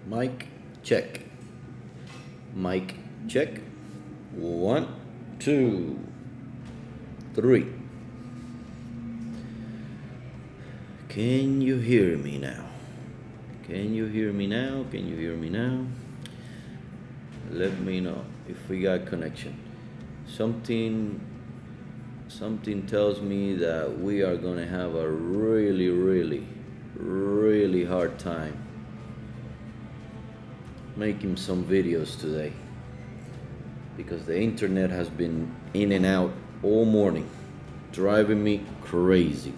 Mic check. Mic check. 1, 2, 3. Can you hear me now? Can you hear me now? Can you hear me now? Let me know if we got connection. Something tells me that we are gonna have a really hard time making some videos today because the internet has been in and out all morning, driving me crazy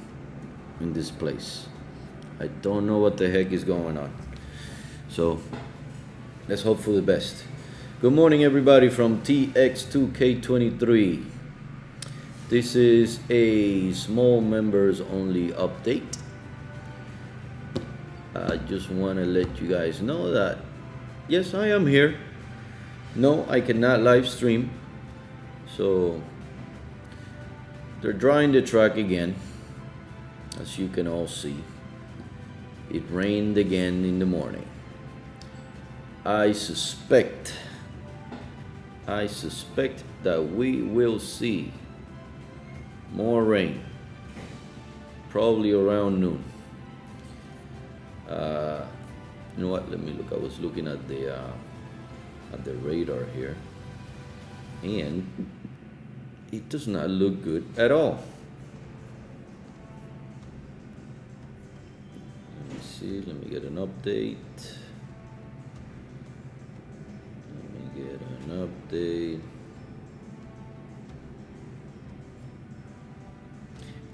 in this place. I don't know what the heck is going on. So let's hope for the best. Good morning, everybody, from Tx2k23. This is a small members only update. I just want to let you guys know that yes, I am here. No, I cannot live stream. So they're drying the track again, as you can all see. It rained again in the morning. I suspect that we will see more rain, probably around noon. You know what? Let me look. I was looking at the radar here, and it does not look good at all. Let me see. Let me get an update.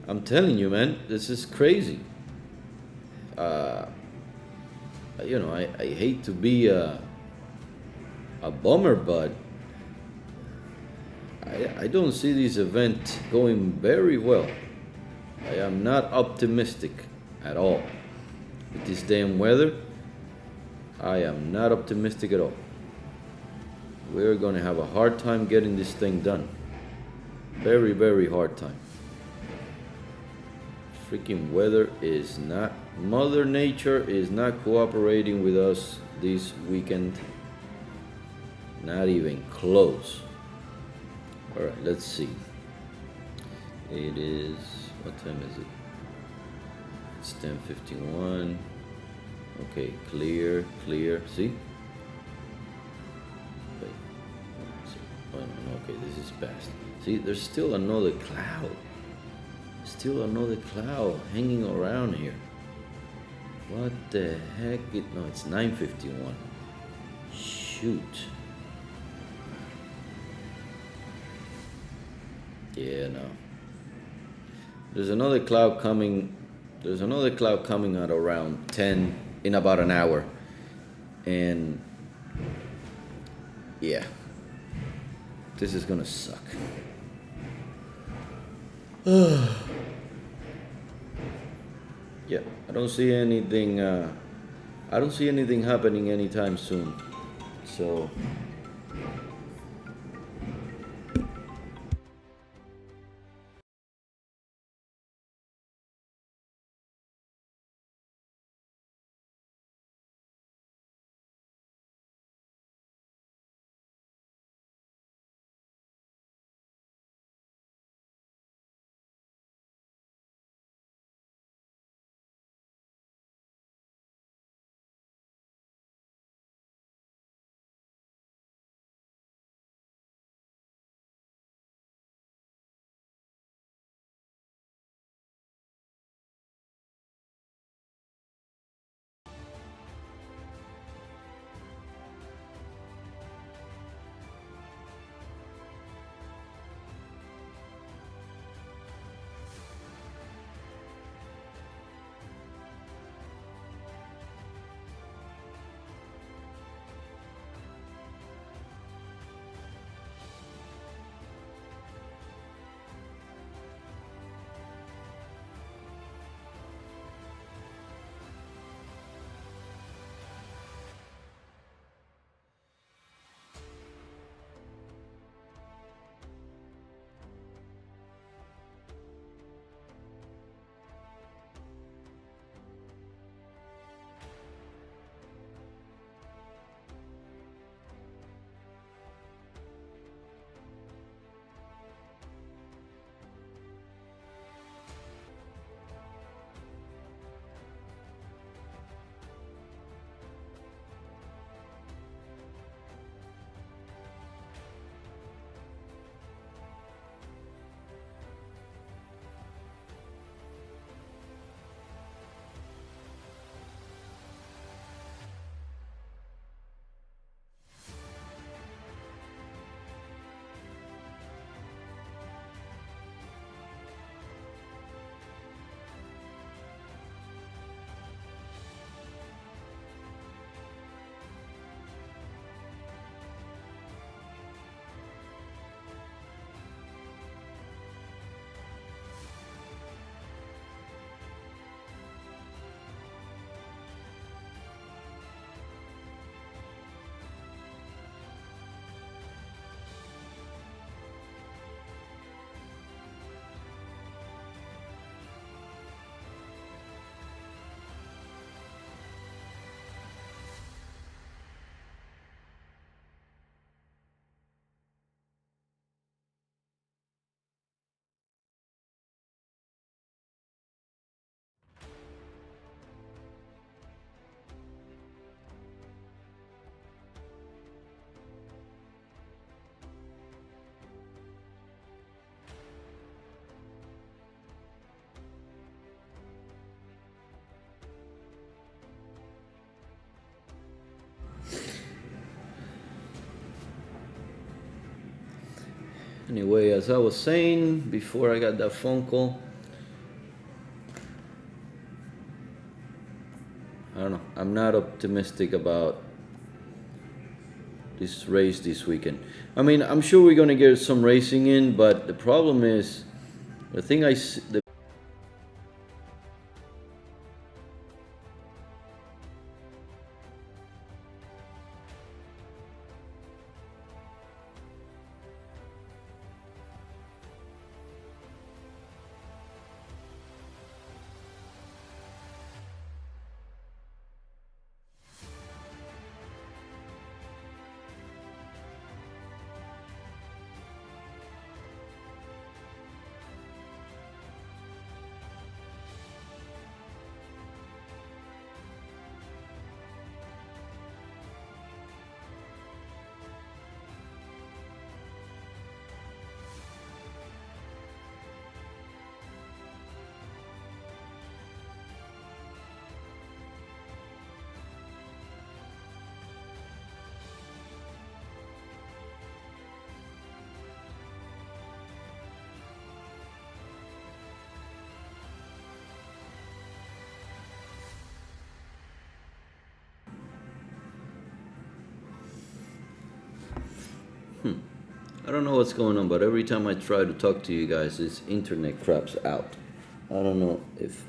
I'm telling you, man, this is crazy. You know, I hate to be a bummer, but I don't see this event going very well. I am not optimistic at all. With this damn weather, I am not optimistic at all. We're going to have a hard time getting this thing done. Very hard time. Freaking weather is not, Mother Nature is not cooperating with us this weekend. Not even close. All right, let's see. It is, what time is it? It's 10:51. Okay, clear. See? Wait. Oh, no, okay, this is past. See, there's still another cloud. Still another cloud hanging around here. What the heck? No, it's 9:51. Shoot. Yeah, no. There's another cloud coming at around 10 in about an hour. And yeah. This is gonna suck. Yeah, I don't see anything happening anytime soon. So Anyway, as I was saying before I got that phone call, I don't know. I'm not optimistic about this race this weekend. I mean, I'm sure we're gonna get some racing in, but the problem is, the thing the I don't know what's going on, but every time I try to talk to you guys, this internet craps out. I don't know if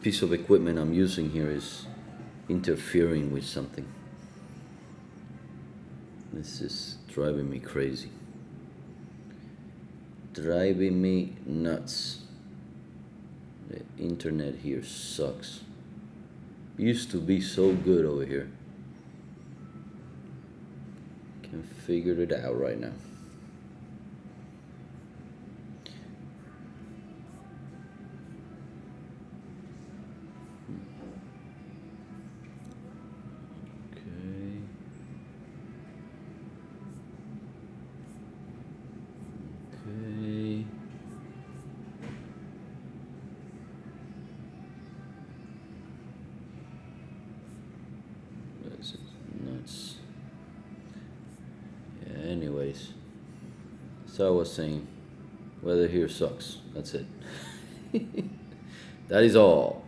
piece of equipment I'm using here is interfering with something. This is driving me crazy. Driving me nuts. The internet here sucks. Used to be so good over here. Can't figure it out right now. Nuts. Yeah, anyways, so I was saying, weather here sucks. That's it. That is all.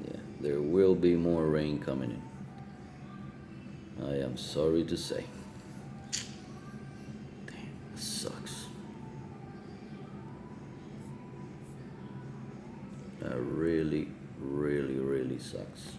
Yeah, there will be more rain coming in. I am sorry to say. Damn, this sucks. That really, really, really sucks.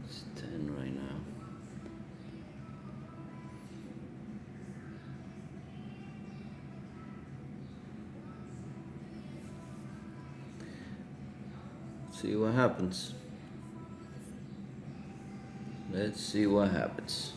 It's 10 right now. See what happens. Let's see what happens.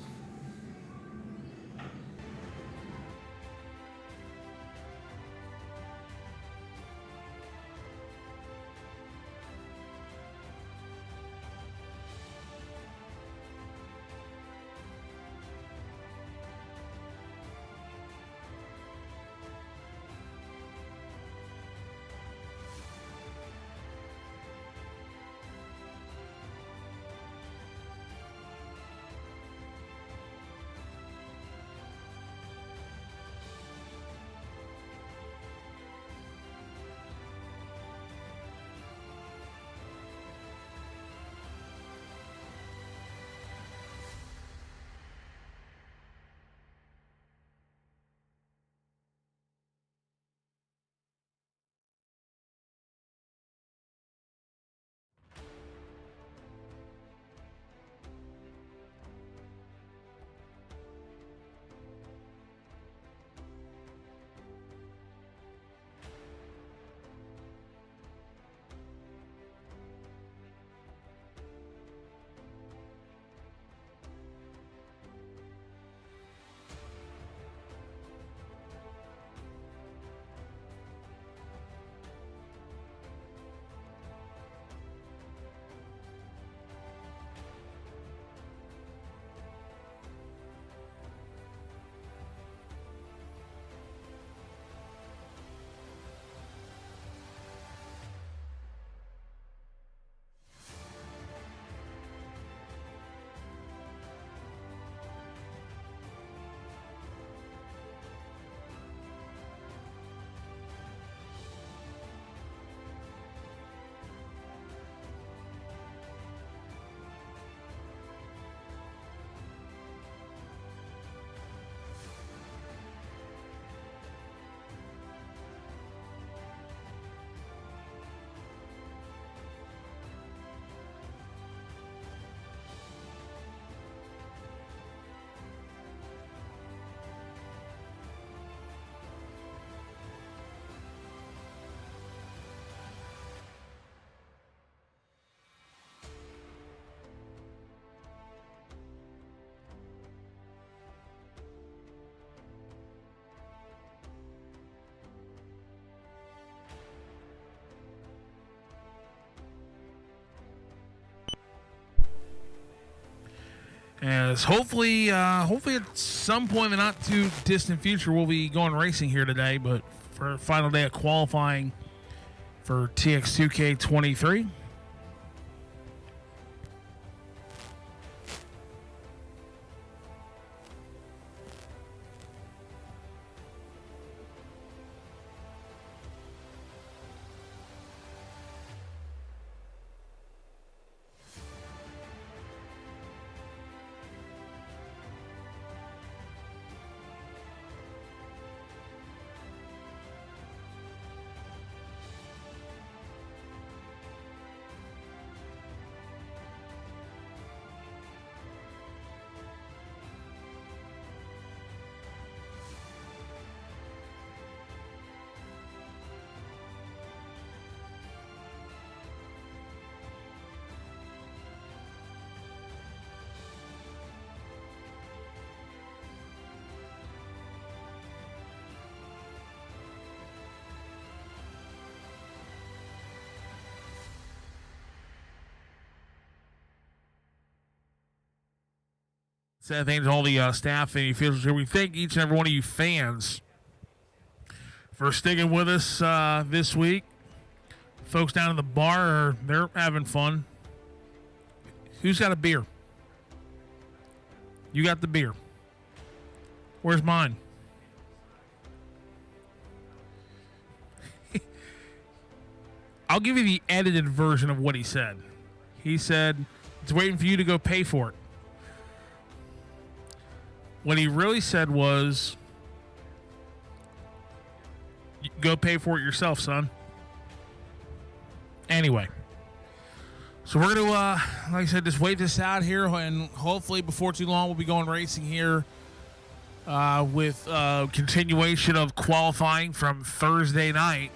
As hopefully at some point in the not too distant future, we'll be going racing here today. But for final day of qualifying for Tx2k23. So thanks to all the staff and officials here. We thank each and every one of you fans for sticking with us this week. Folks down in the bar, they're having fun. Who's got a beer? You got the beer. Where's mine? I'll give you the edited version of what he said. He said, it's waiting for you to go pay for it. What he really said was, go pay for it yourself, son. Anyway. So we're going to, like I said, just wait this out here. And hopefully before too long, we'll be going racing here with continuation of qualifying from Thursday night.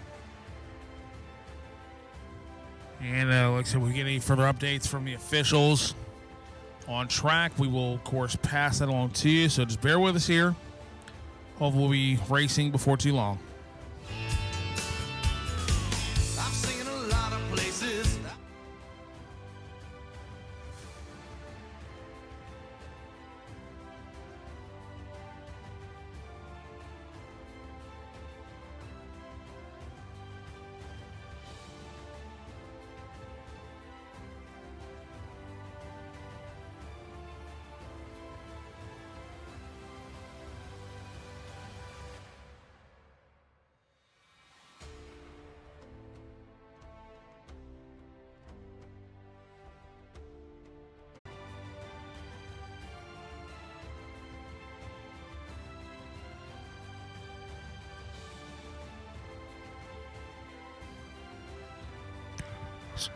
And like I said, we get any further updates from the officials on track, we will, of course, pass that along to you. So just bear with us here. Hopefully we'll be racing before too long. I've seen a lot of places.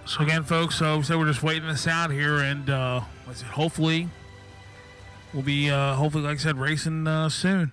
So again, folks, we said we're just waiting this out here, and like I said, hopefully we'll be, like I said, racing soon.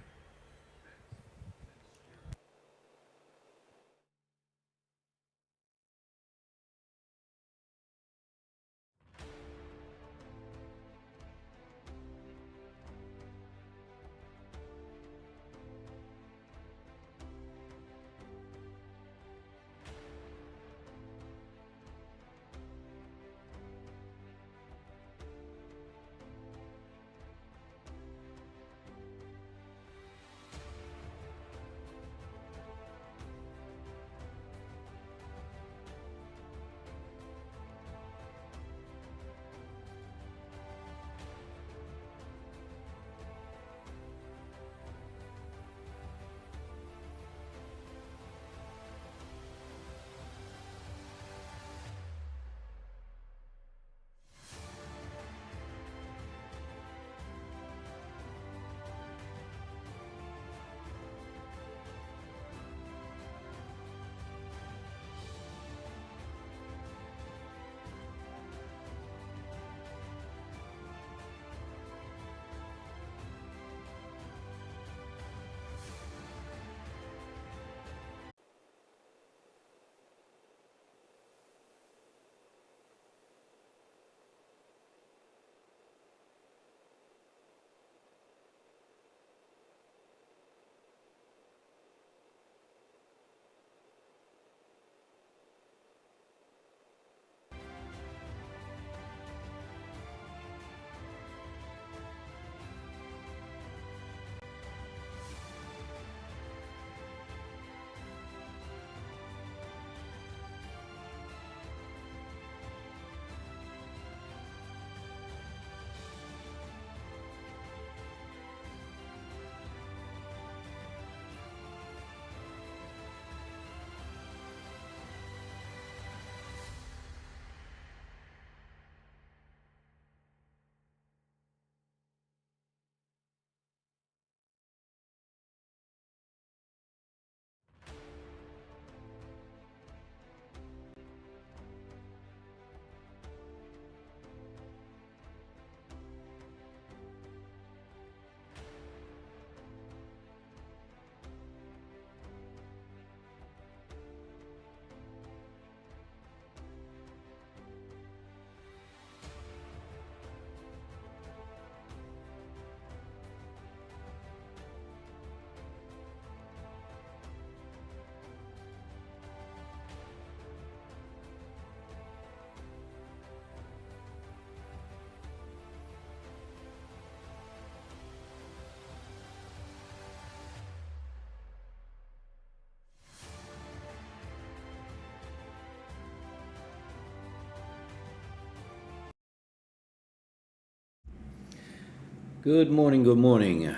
Good morning, good morning.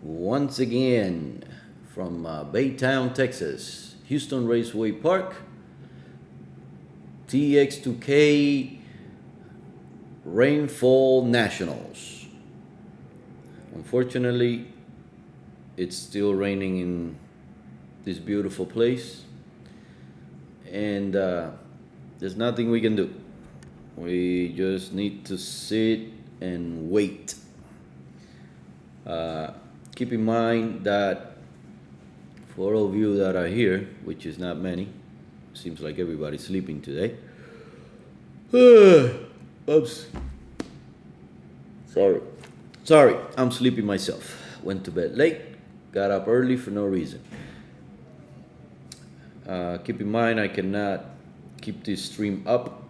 Once again from Baytown, Texas, Houston Raceway Park, Tx2k Rainfall Nationals. Unfortunately, it's still raining in this beautiful place, and there's nothing we can do. We just need to sit and wait. Keep in mind that for all of you that are here, which is not many, seems like everybody's sleeping today. Oops. Sorry, I'm sleepy myself. Went to bed late, got up early for no reason. Keep in mind I cannot keep this stream up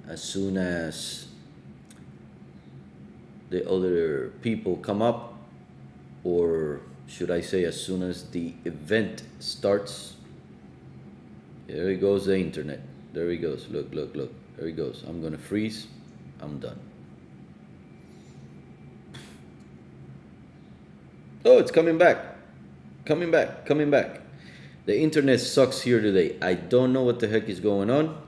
as soon as the other people come up, or should I say as soon as the event starts. There he goes, the internet. There he goes. Look. There he goes. I'm gonna freeze. I'm done. Oh, it's coming back. Coming back. The internet sucks here today. I don't know what the heck is going on.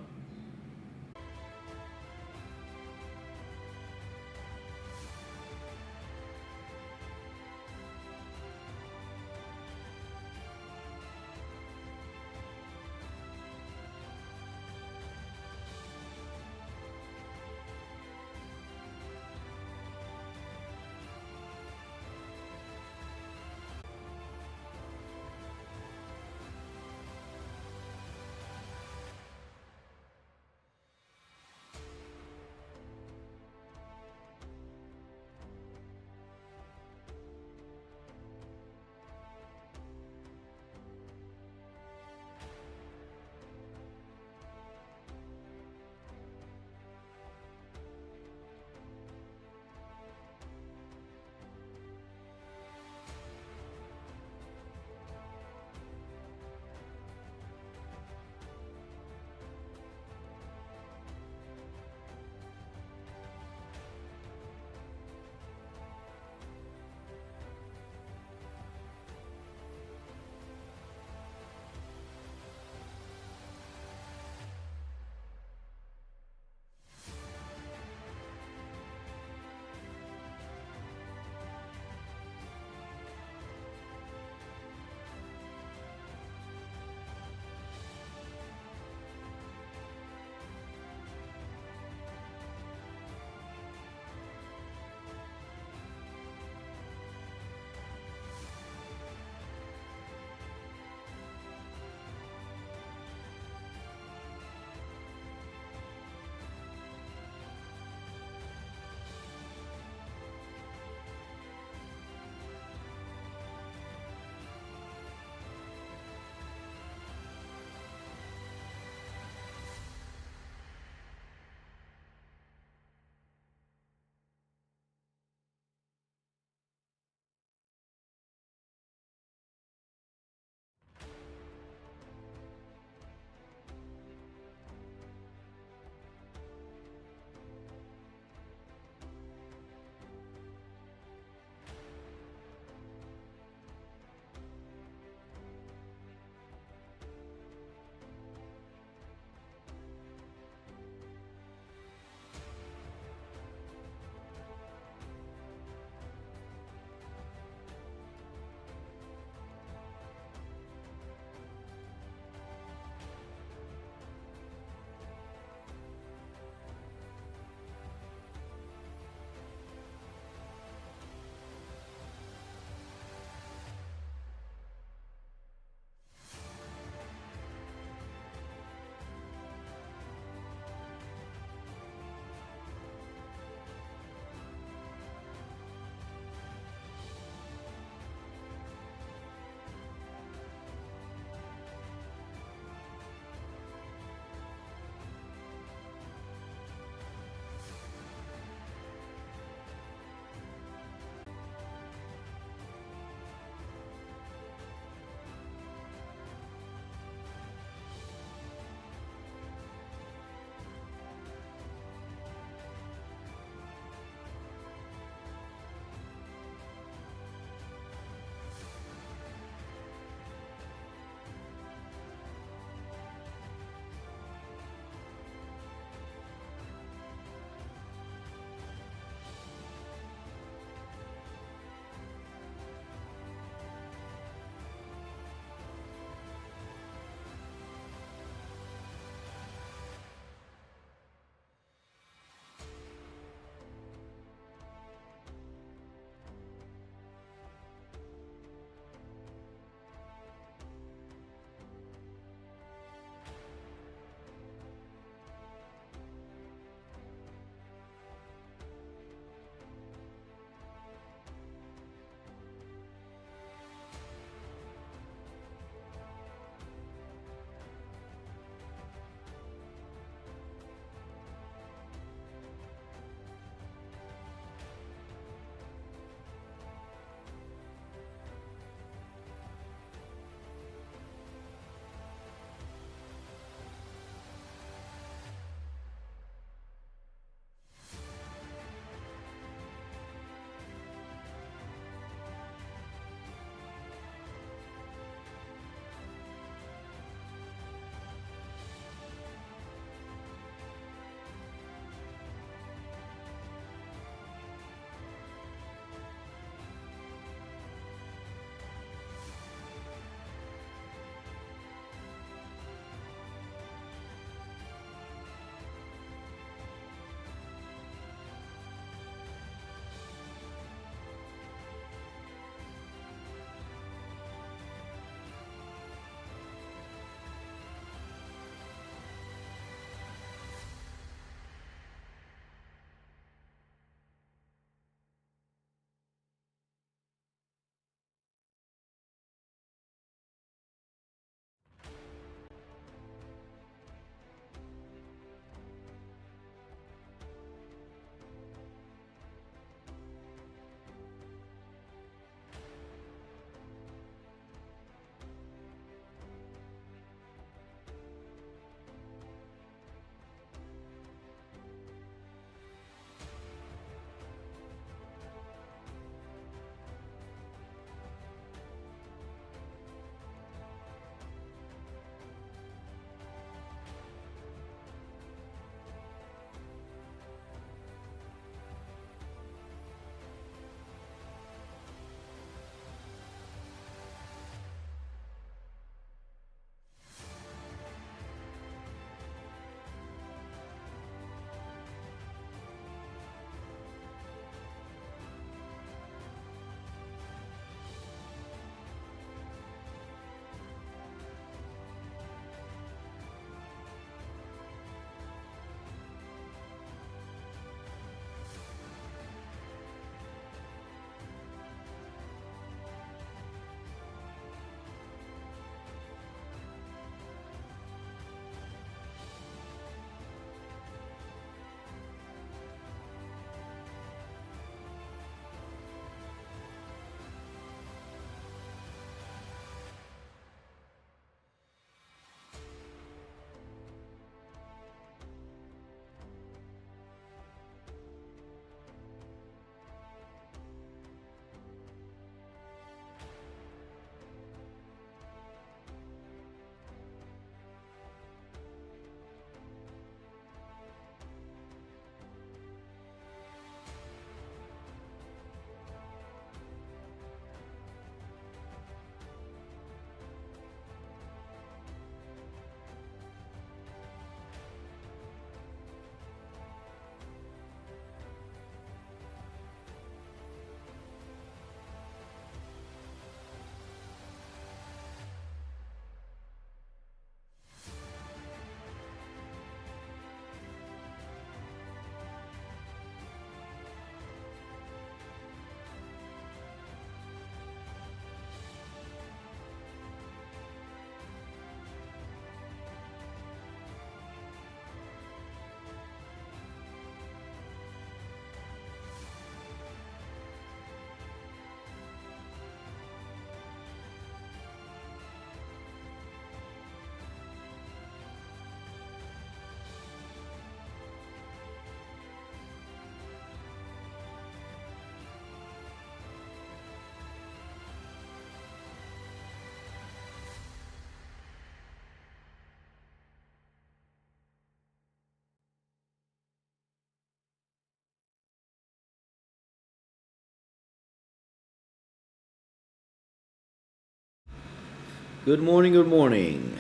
Good morning, good morning.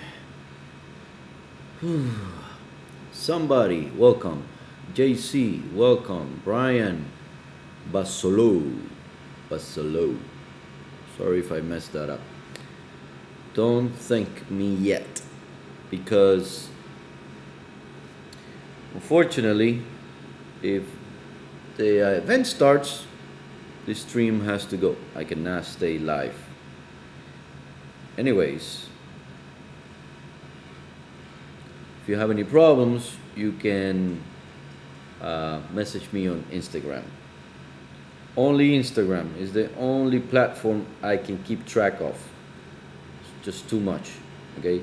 Somebody, welcome. JC, welcome. Brian, Basolo. Basolo. Sorry if I messed that up. Don't thank me yet. Because, unfortunately, if the event starts, the stream has to go. I cannot stay live. Anyways, if you have any problems, you can message me on Instagram. Only Instagram is the only platform I can keep track of. It's just too much, okay?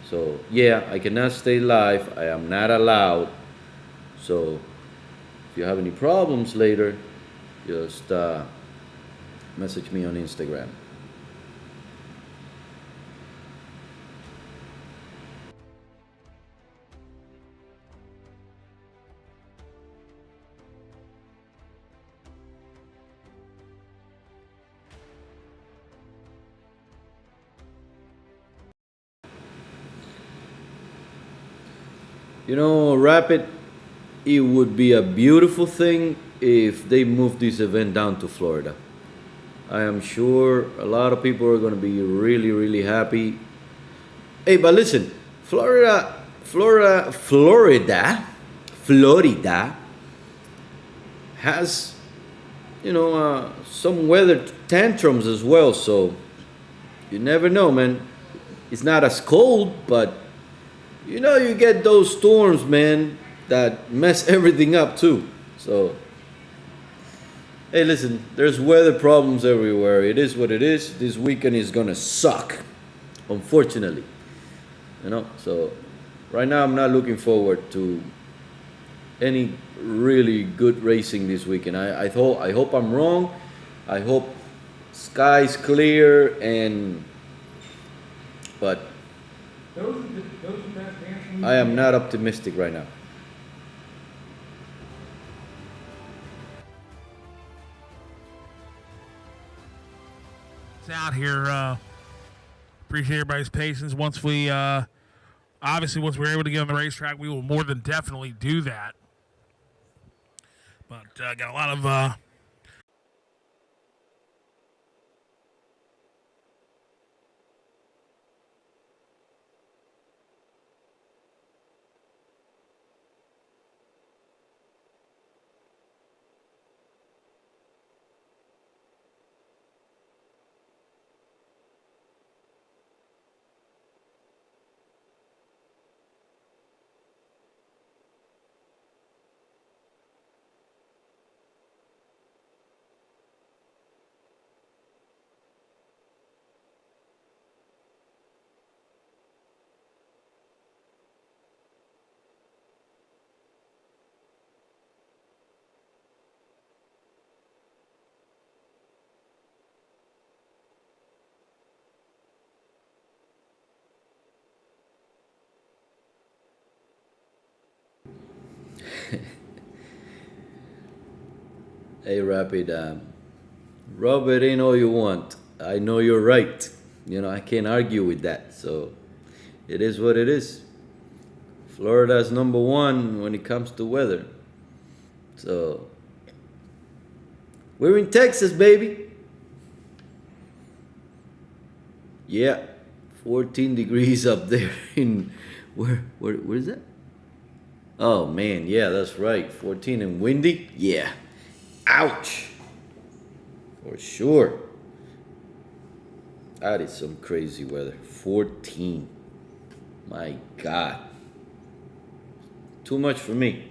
So, yeah, I cannot stay live. I am not allowed. So, if you have any problems later, just message me on Instagram. You know, Rapid, it would be a beautiful thing if they moved this event down to Florida. I am sure a lot of people are going to be really, really happy. Hey, but listen, Florida has, some weather tantrums as well. So you never know, man. It's not as cold, but you get those storms, man, that mess everything up too. So, hey, listen, there's weather problems everywhere. It is what it is. This weekend is gonna suck, unfortunately. So right now I'm not looking forward to any really good racing this weekend. I hope I'm wrong. I hope sky's clear but I am not optimistic right now. It's out here. Appreciate everybody's patience. Once we're able to get on the racetrack, we will more than definitely do that. But got a lot of Hey, Rapid, rub it in all you want. I know you're right. I can't argue with that. So it is what it is. Florida's number one when it comes to weather. So we're in Texas, baby. Yeah, 14 degrees up there in where is that? Oh man, yeah, that's right. 14 and windy. Yeah. Ouch. For sure. That is some crazy weather. 14. My God. Too much for me.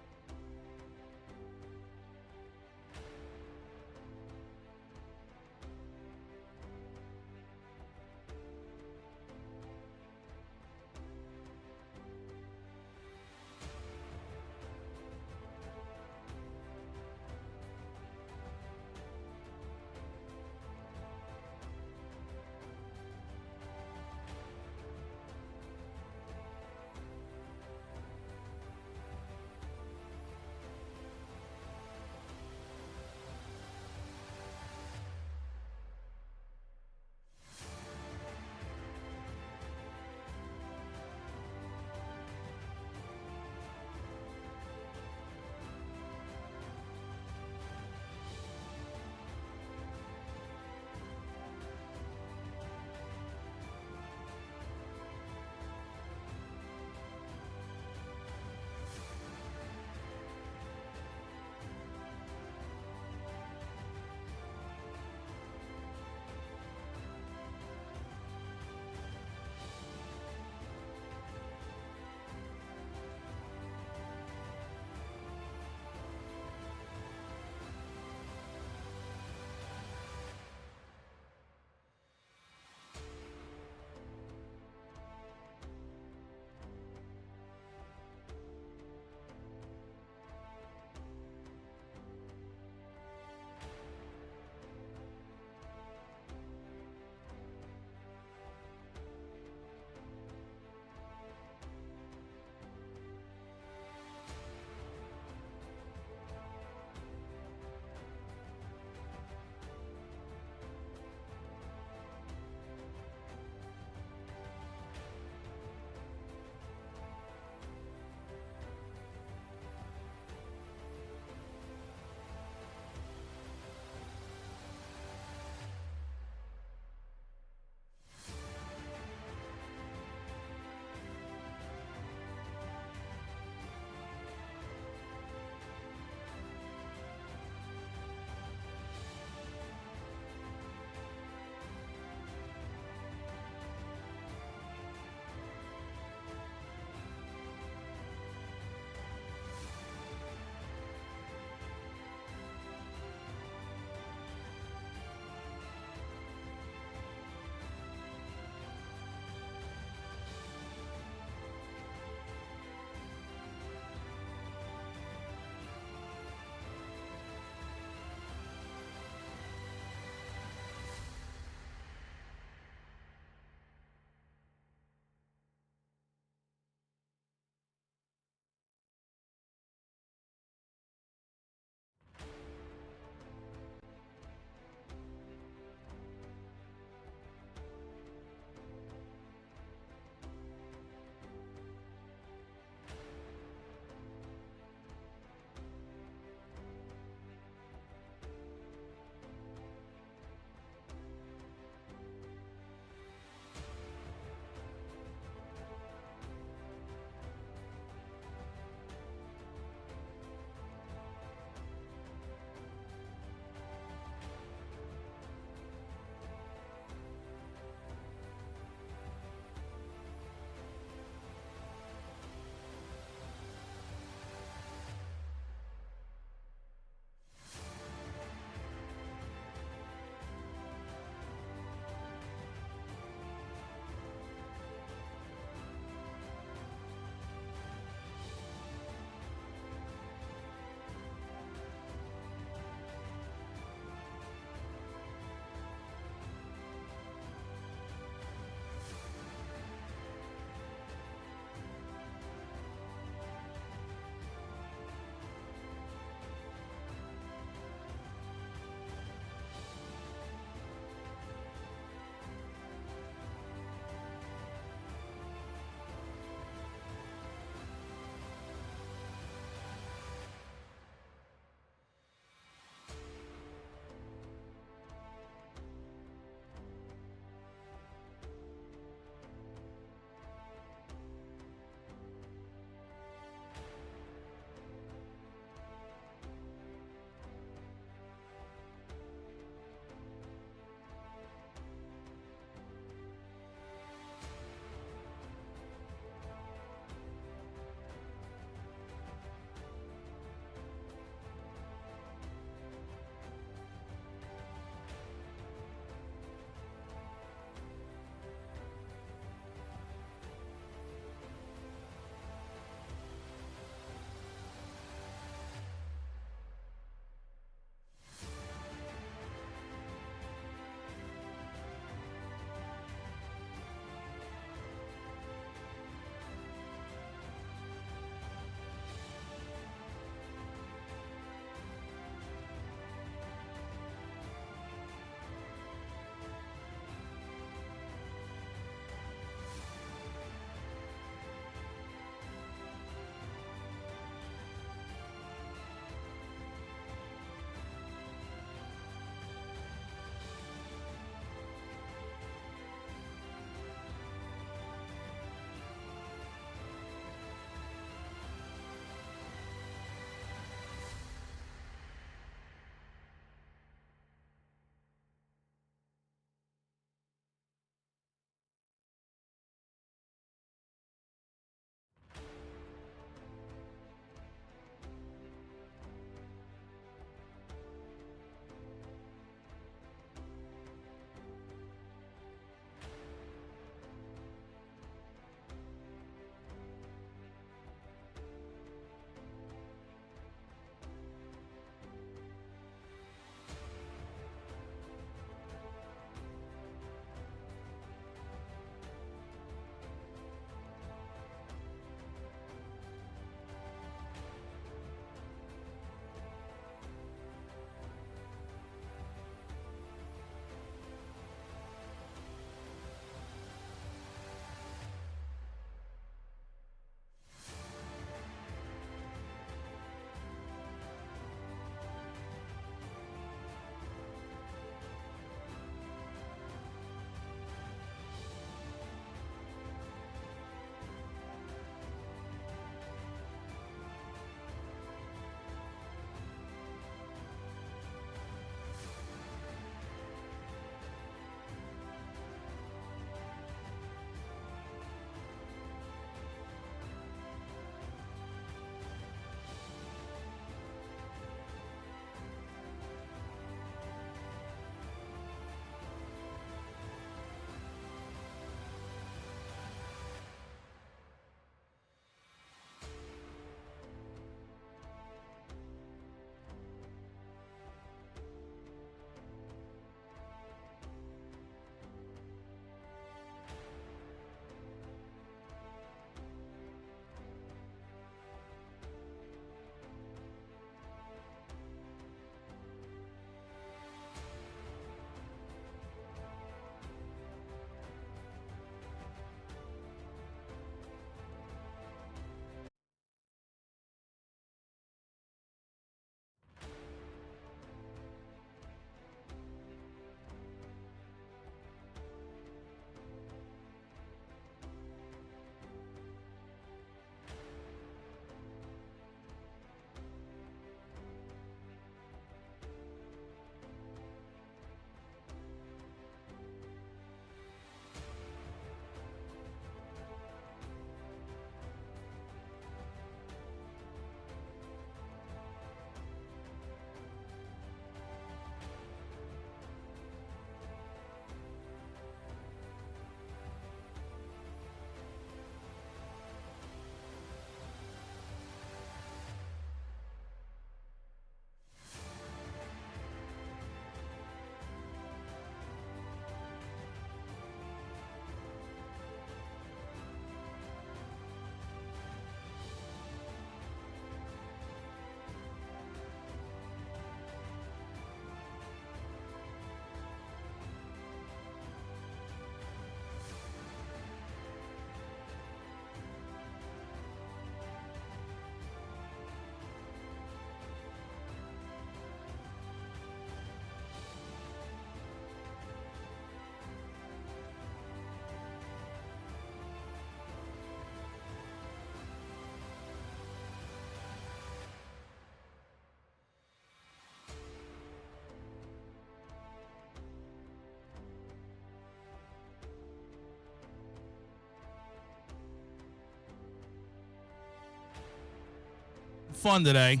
fun today.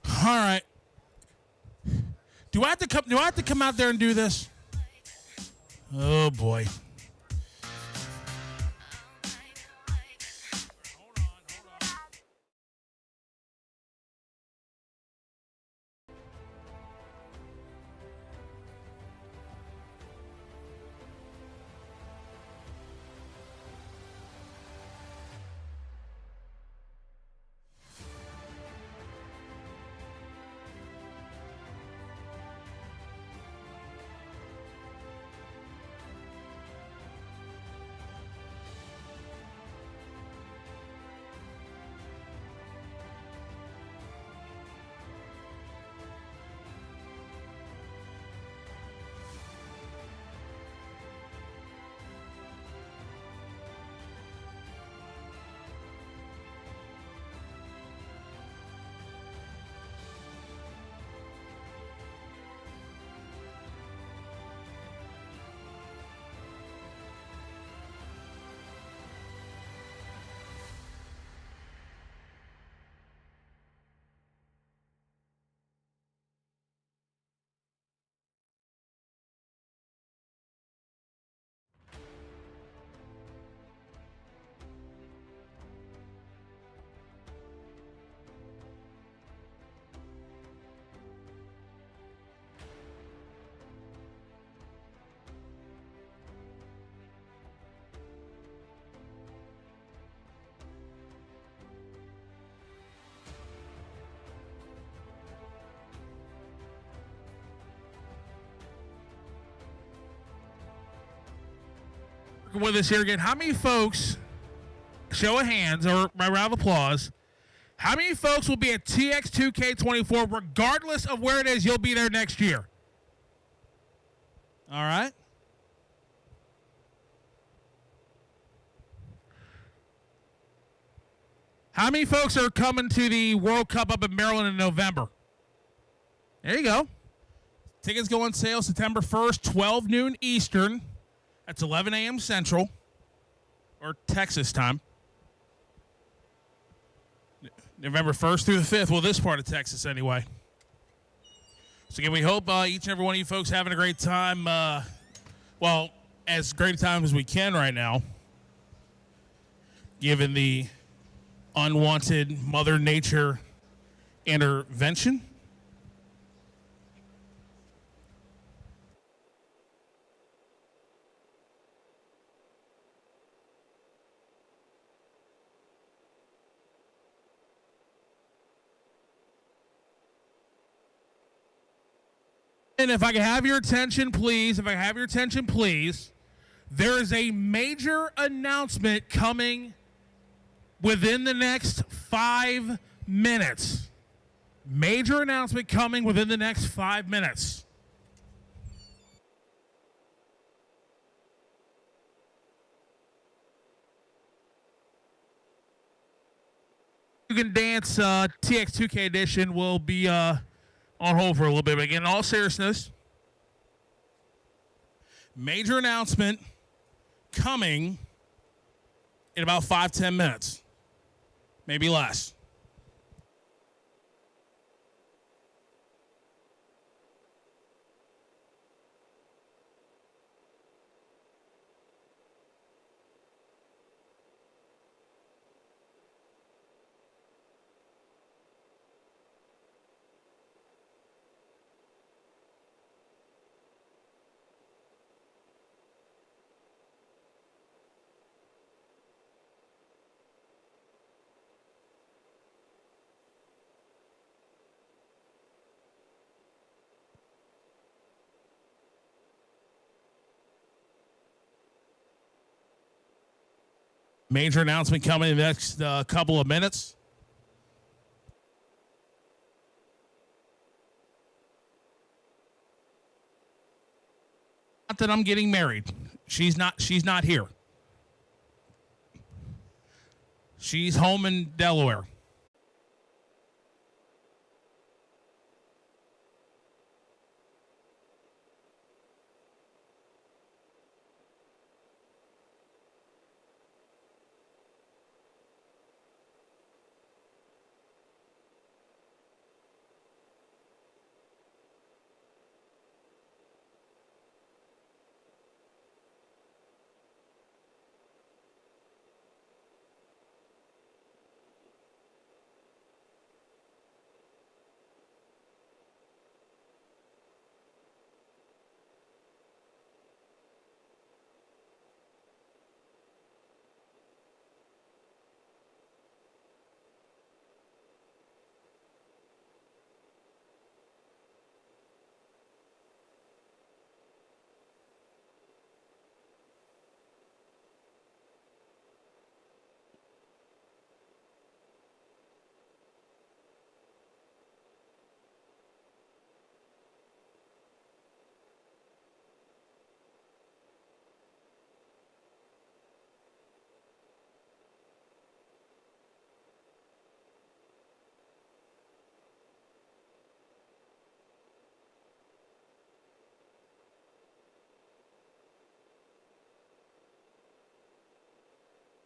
All right. Do I have to come out there and do this? Oh boy. With us here again, how many folks, show of hands or by round of applause, how many folks will be at Tx2k23 regardless of where it is you'll be there next year? All right. How many folks are coming to the World Cup up in Maryland in November? There you go. Tickets go on sale September 1st, 12 noon Eastern. That's 11 a.m. Central, or Texas time. November 1st through the 5th, well, this part of Texas anyway. So again, we hope each and every one of you folks having a great time. Well, as great a time as we can right now, given the unwanted Mother Nature intervention. And if I can have your attention, please, there is a major announcement coming within the next 5 minutes. Major announcement coming within the next 5 minutes. You Can Dance TX2K edition will be on hold for a little bit. But again, in all seriousness, major announcement coming in about 5-10 minutes, maybe less. Major announcement coming in the next couple of minutes. Not that I'm getting married. She's not here. She's home in Delaware.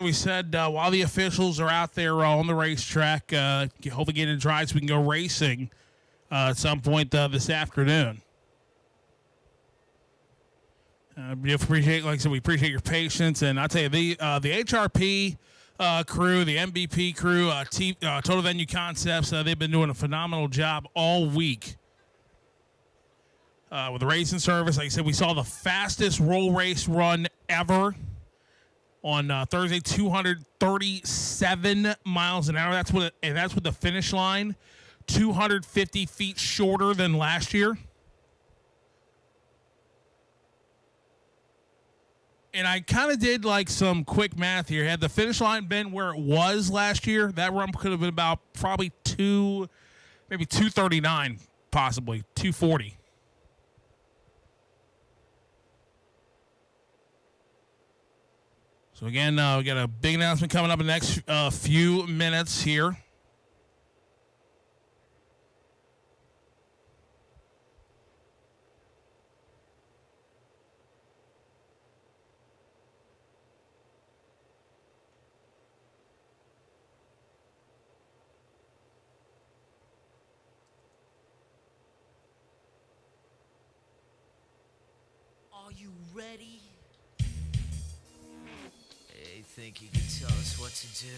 We said while the officials are out there on the racetrack, hopefully getting dry so we can go racing at some point this afternoon. We appreciate, like I said, we appreciate your patience, and I'll tell you the HRP crew, the MVP crew, Total Venue Concepts, they've been doing a phenomenal job all week with the racing service. Like I said, we saw the fastest roll race run ever on Thursday, 237 miles an hour. That's what the finish line, 250 feet shorter than last year. And I kind of did like some quick math here. Had the finish line been where it was last year, that run could have been about probably maybe 239, possibly 240. So again, we got a big announcement coming up in the next few minutes here. Are you ready? Hey, think you can tell us what to do?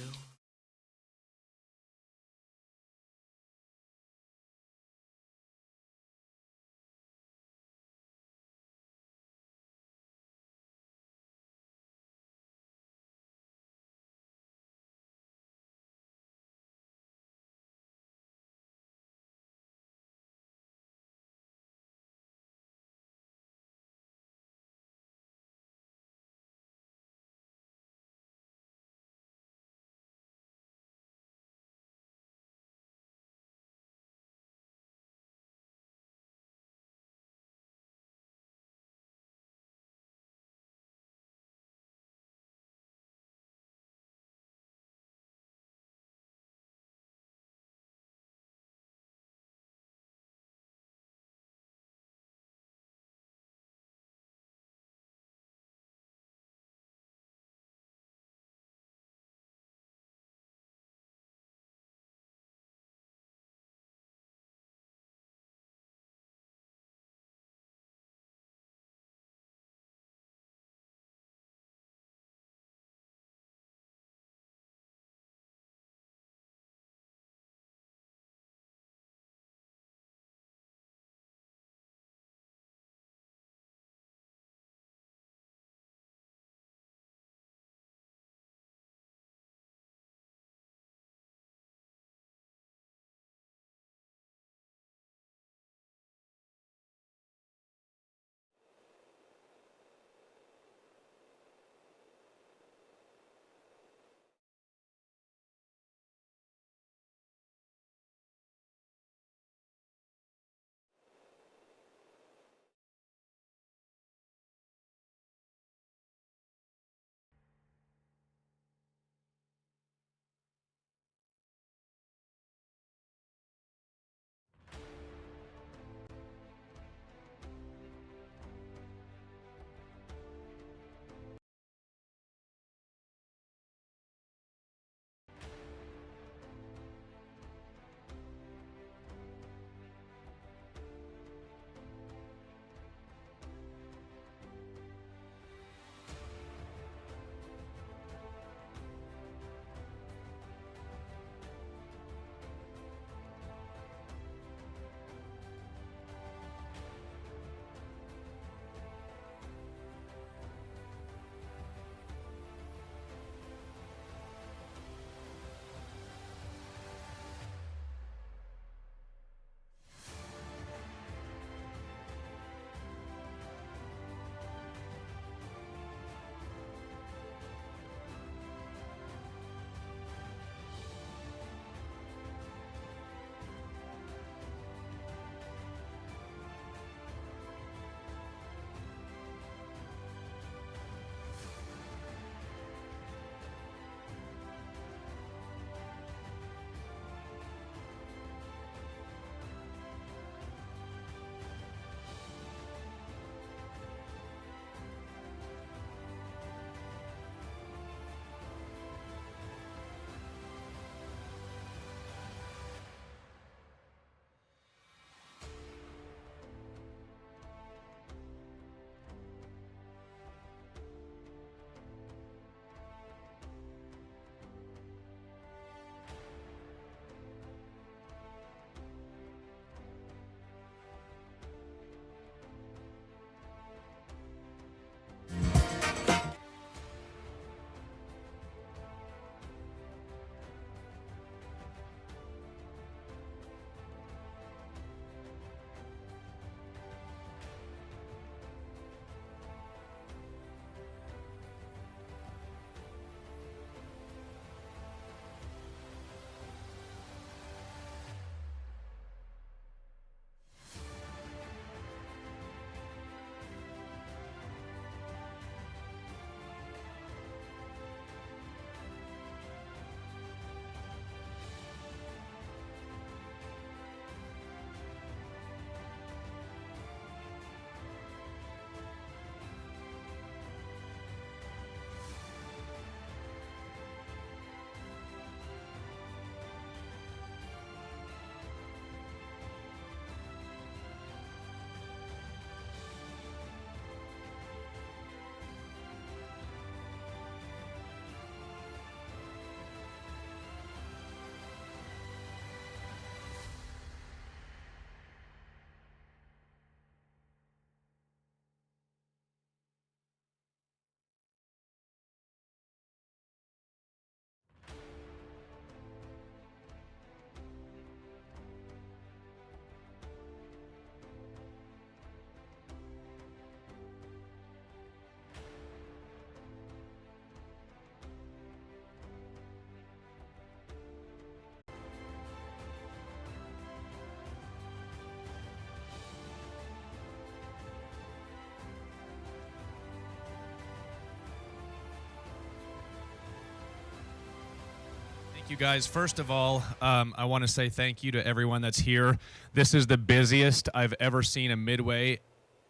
Thank you, guys. First of all, I want to say thank you to everyone that's here. This is the busiest I've ever seen a midway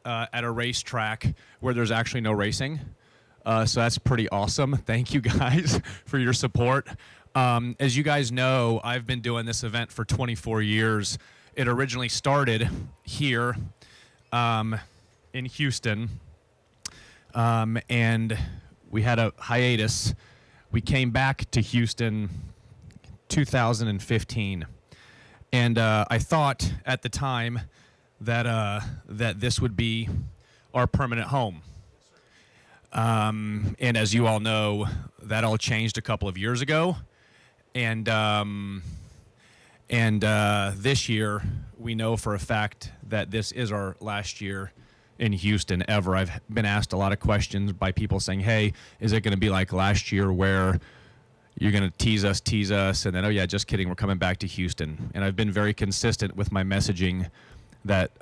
at a racetrack where there's actually no racing. So that's pretty awesome. Thank you guys for your support. As you guys know, I've been doing this event for 24 years. It originally started here in Houston, and we had a hiatus. We came back to Houston 2015, and I thought at the time that that this would be our permanent home. And as you all know, that all changed a couple of years ago, and this year we know for a fact that this is our last year in Houston ever. I've been asked a lot of questions by people saying, hey, is it going to be like last year where you're going to tease us, and then, oh yeah, just kidding, we're coming back to Houston. And I've been very consistent with my messaging that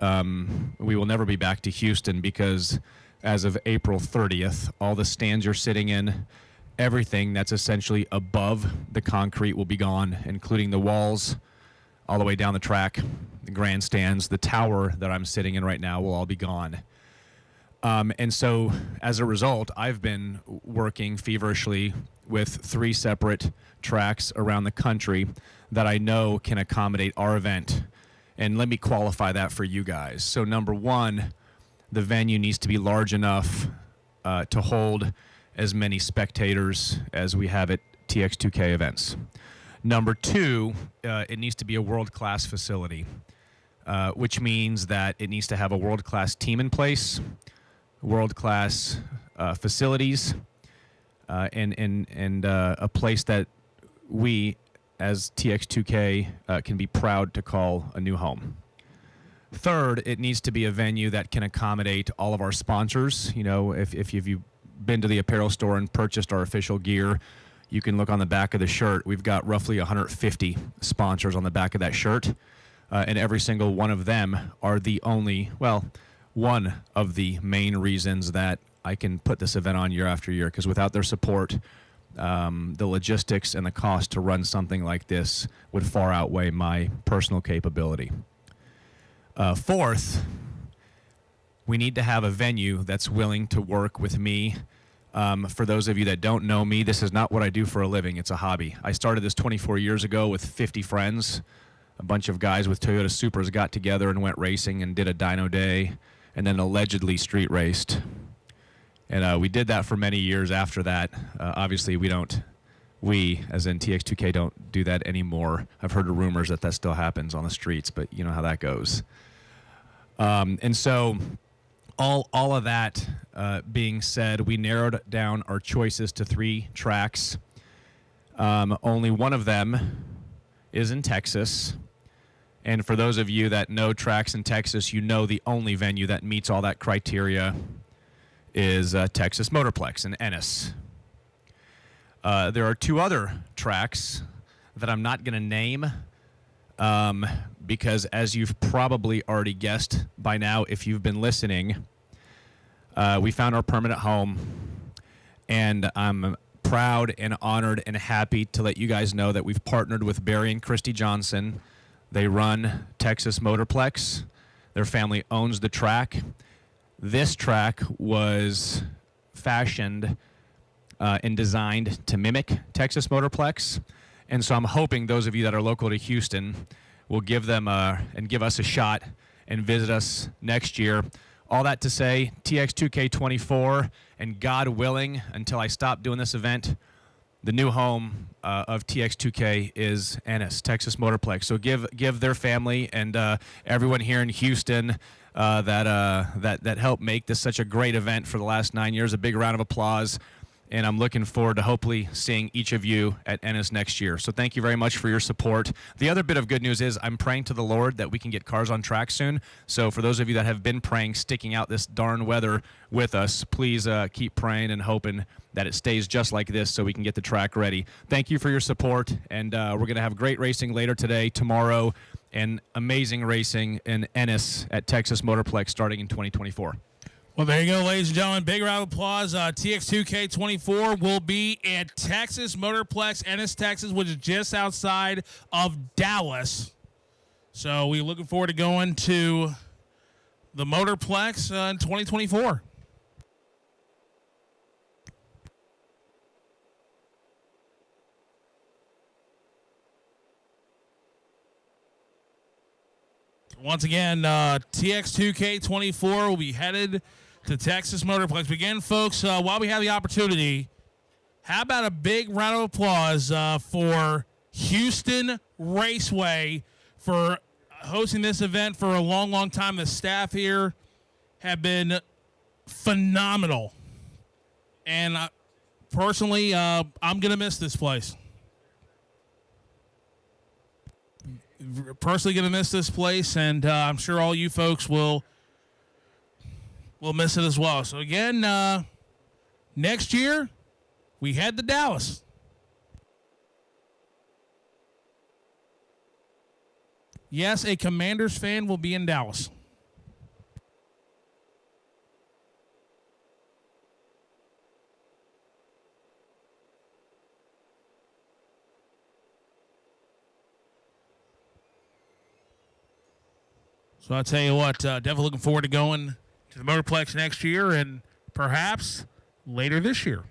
we will never be back to Houston, because as of April 30th, all the stands you're sitting in, everything that's essentially above the concrete will be gone, including the walls all the way down the track, the grandstands, the tower that I'm sitting in right now will all be gone. And so as a result, I've been working feverishly with 3 separate tracks around the country that I know can accommodate our event. And let me qualify that for you guys. So number one, the venue needs to be large enough to hold as many spectators as we have at Tx2k events. Number two, it needs to be a world-class facility, which means that it needs to have a world-class team in place, world-class facilities, and a place that we, as TX2K, can be proud to call a new home. Third, it needs to be a venue that can accommodate all of our sponsors. You know, if you've been to the apparel store and purchased our official gear, you can look on the back of the shirt. We've got roughly 150 sponsors on the back of that shirt, and every single one of them are the only, well, one of the main reasons that I can put this event on year after year, because without their support, the logistics and the cost to run something like this would far outweigh my personal capability. Fourth, we need to have a venue that's willing to work with me. For those of you that don't know me, this is not what I do for a living. It's a hobby. I started this 24 years ago with 50 friends. A bunch of guys with Toyota Supras got together and went racing and did a dyno day, and then allegedly street raced. And we did that for many years after that. Obviously, we, as in TX2K, don't do that anymore. I've heard rumors that still happens on the streets, but you know how that goes. And so all of that being said, we narrowed down our choices to 3 tracks. Only one of them is in Texas. And for those of you that know tracks in Texas, you know the only venue that meets all that criteria is Texas Motorplex in Ennis. There are 2 other tracks that I'm not going to name because, as you've probably already guessed by now if you've been listening, we found our permanent home, and I'm proud and honored and happy to let you guys know that we've partnered with Barry and Christy Johnson. They run Texas Motorplex. Their family owns the track. This track was fashioned and designed to mimic Texas Motorplex. And so I'm hoping those of you that are local to Houston will give them and give us a shot and visit us next year. All that to say, Tx2k23, and God willing, until I stop doing this event, the new home of TX2K is Ennis, Texas Motorplex. So give their family and everyone here in Houston that helped make this such a great event for the last 9 years a big round of applause. And I'm looking forward to hopefully seeing each of you at Ennis next year. So thank you very much for your support. The other bit of good news is I'm praying to the Lord that we can get cars on track soon. So for those of you that have been praying, sticking out this darn weather with us, please keep praying and hoping that it stays just like this so we can get the track ready. Thank you for your support, and we're going to have great racing later today, tomorrow, and amazing racing in Ennis at Texas Motorplex starting in 2024. Well, there you go, ladies and gentlemen. Big round of applause. TX2k23 will be at Texas Motorplex, Ennis, Texas, which is just outside of Dallas. So we're looking forward to going to the Motorplex in 2024. Once again, TX2k24 will be headed to Texas Motorplex. Again, folks, while we have the opportunity, how about a big round of applause for Houston Raceway for hosting this event for a long, long time. The staff here have been phenomenal. And personally, I'm going to miss this place. Personally going to miss this place, and I'm sure all you folks will miss it as well. So again, next year we head to Dallas. Yes, a Commanders fan will be in Dallas. So I'll tell you what, definitely looking forward to going to the Motorplex next year and perhaps later this year.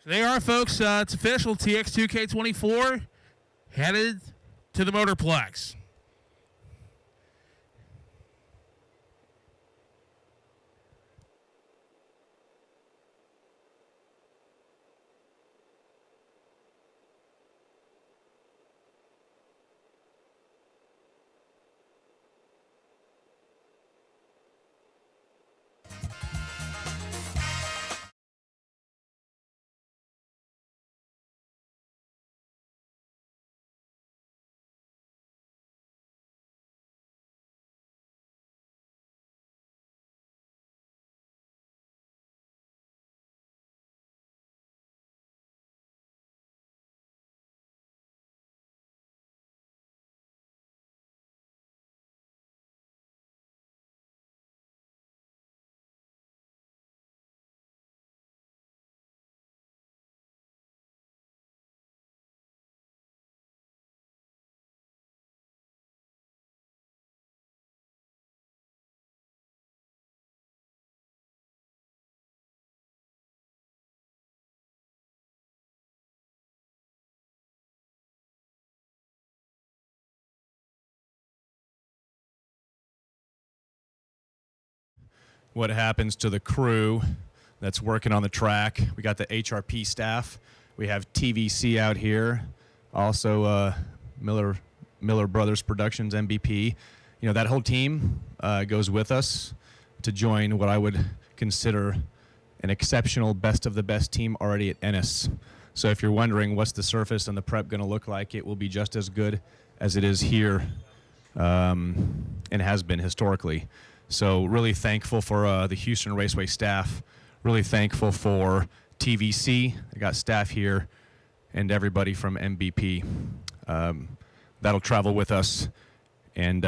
So there you are, folks. It's official. TX2k24 headed to the Motorplex. What happens to the crew that's working on the track. We got the HRP staff. We have TVC out here. Also, Miller Brothers Productions, MVP. You know, that whole team goes with us to join what I would consider an exceptional best of the best team already at Ennis. So if you're wondering what's the surface and the prep going to look like, it will be just as good as it is here and has been historically. So really thankful for the Houston Raceway staff. Really thankful for TVC. I got staff here and everybody from MVP. That'll travel with us and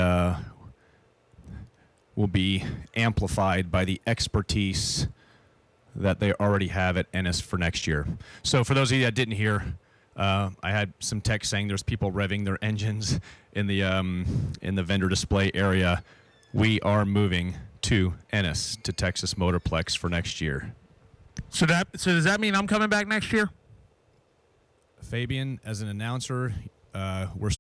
will be amplified by the expertise that they already have at Ennis for next year. So for those of you that didn't hear, I had some text saying there's people revving their engines in the vendor display area. We are moving to Ennis, to Texas Motorplex for next year. So does that mean I'm coming back next year? Fabian, as an announcer, we're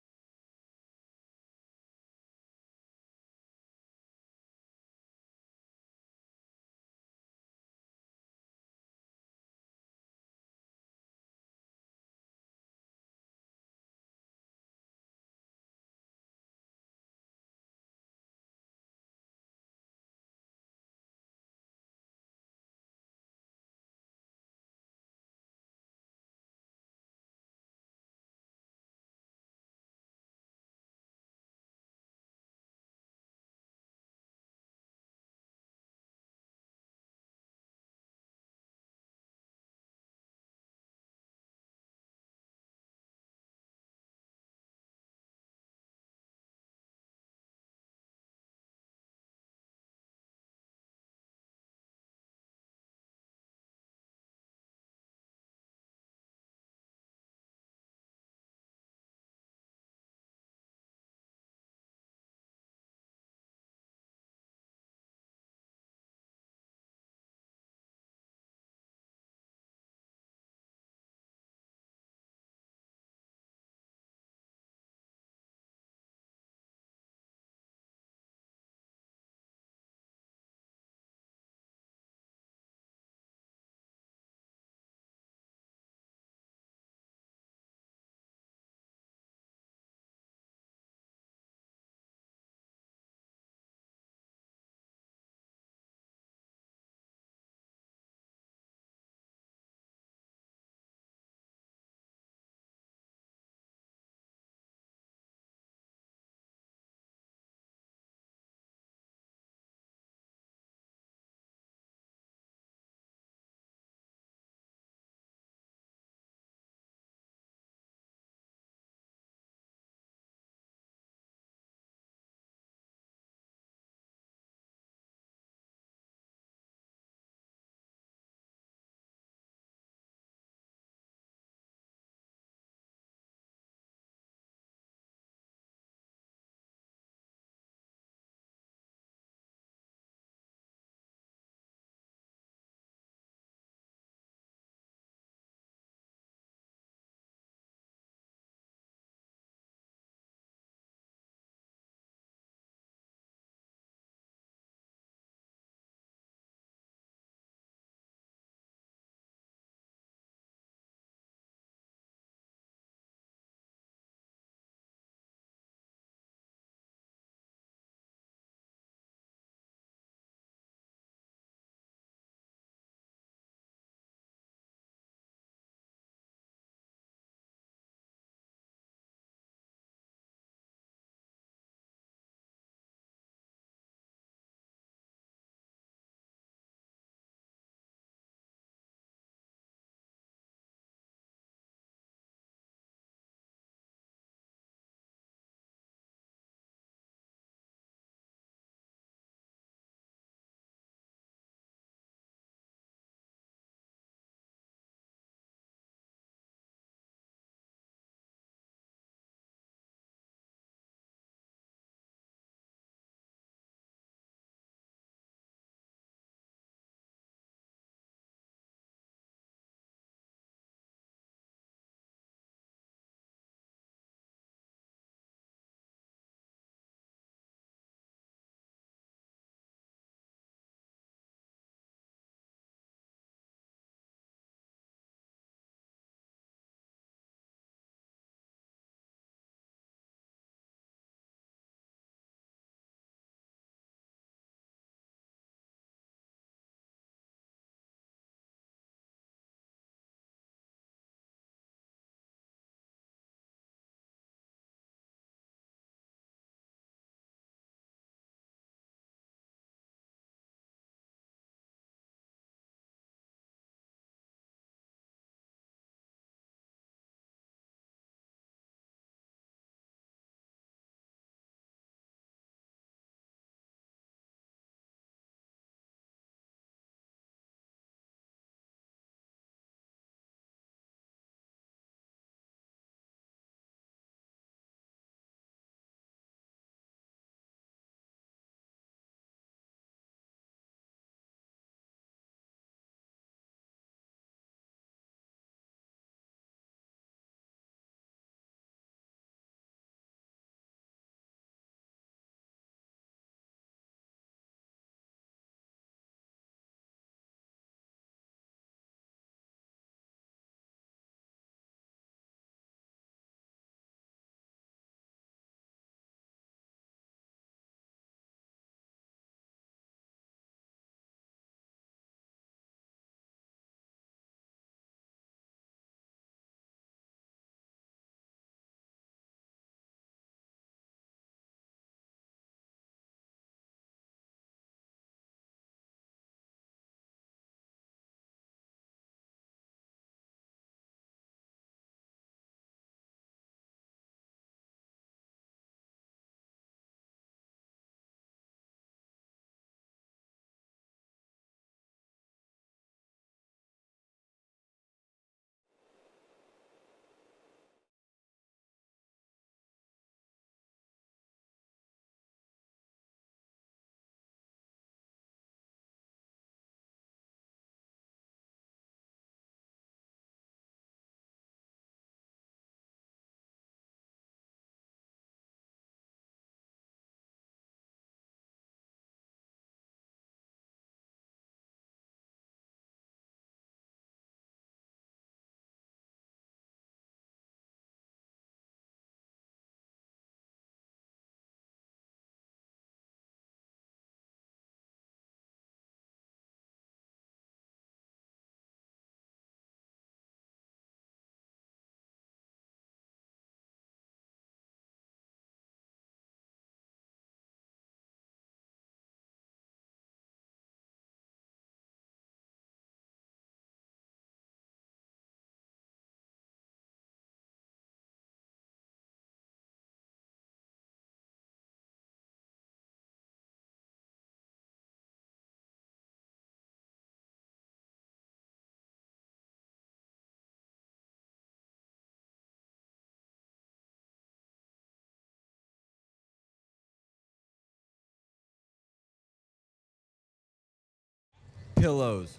Pillows.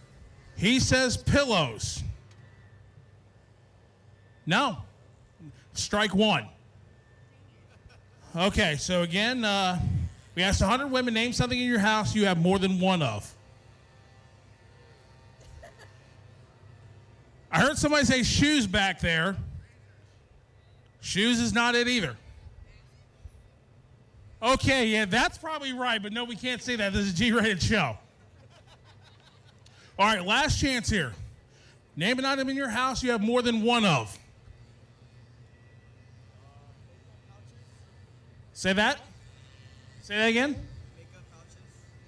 He says pillows. No. Strike one. Okay, so again, we asked 100 women, name something in your house you have more than one of. I heard somebody say shoes back there. Shoes is not it either. Okay, yeah, that's probably right, but no, we can't say that. This is a G-rated show. All right, last chance here. Name an item in your house you have more than one of. Say that. Say that again.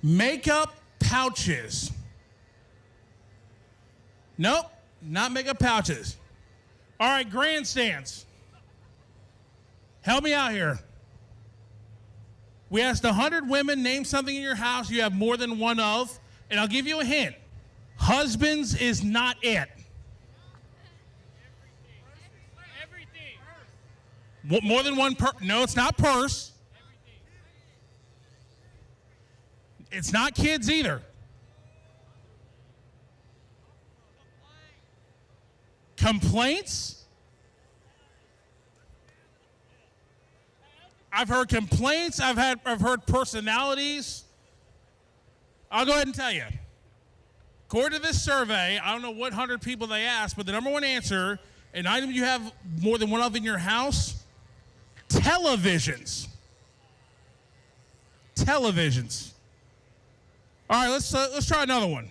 Makeup pouches. Nope, not makeup pouches. All right, grandstands. Help me out here. We asked 100 women, name something in your house you have more than one of, and I'll give you a hint. Husbands is not it. Everything. More than one no, it's not purse. It's not kids either. Complaints? I've heard complaints. I've heard personalities. I'll go ahead and tell you. According to this survey, I don't know what 100 people they asked, but the number one answer, an item you have more than one of in your house, televisions. Televisions. All right, let's try another one.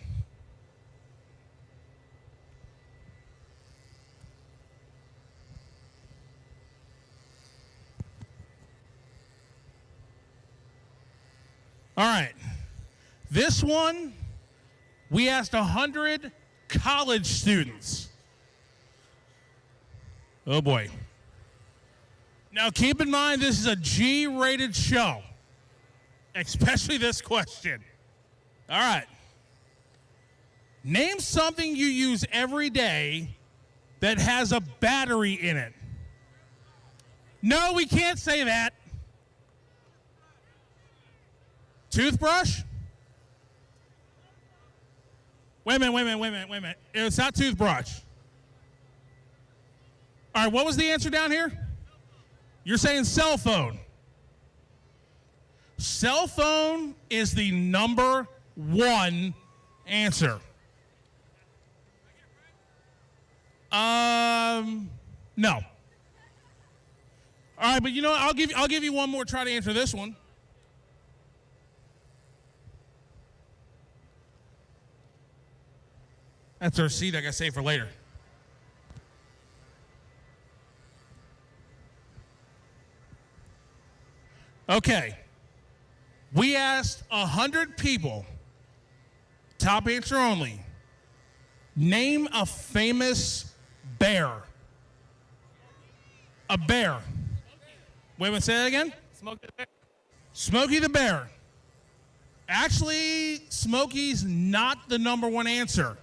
All right. This one, we asked 100 college students. Oh, boy. Now, keep in mind, this is a G-rated show, especially this question. All right. Name something you use every day that has a battery in it. No, we can't say that. Toothbrush? Wait a minute. It's not toothbrush. All right, what was the answer down here? You're saying cell phone. Cell phone is the number one answer. No. All right, but you know what? I'll give you one more try to answer this one. That's our seed I got to save for later. Okay. We asked 100 people, top answer only, name a famous bear. A bear. Wait a minute, say that again? Smokey the Bear. Smokey the Bear. Actually, Smokey's not the number one answer.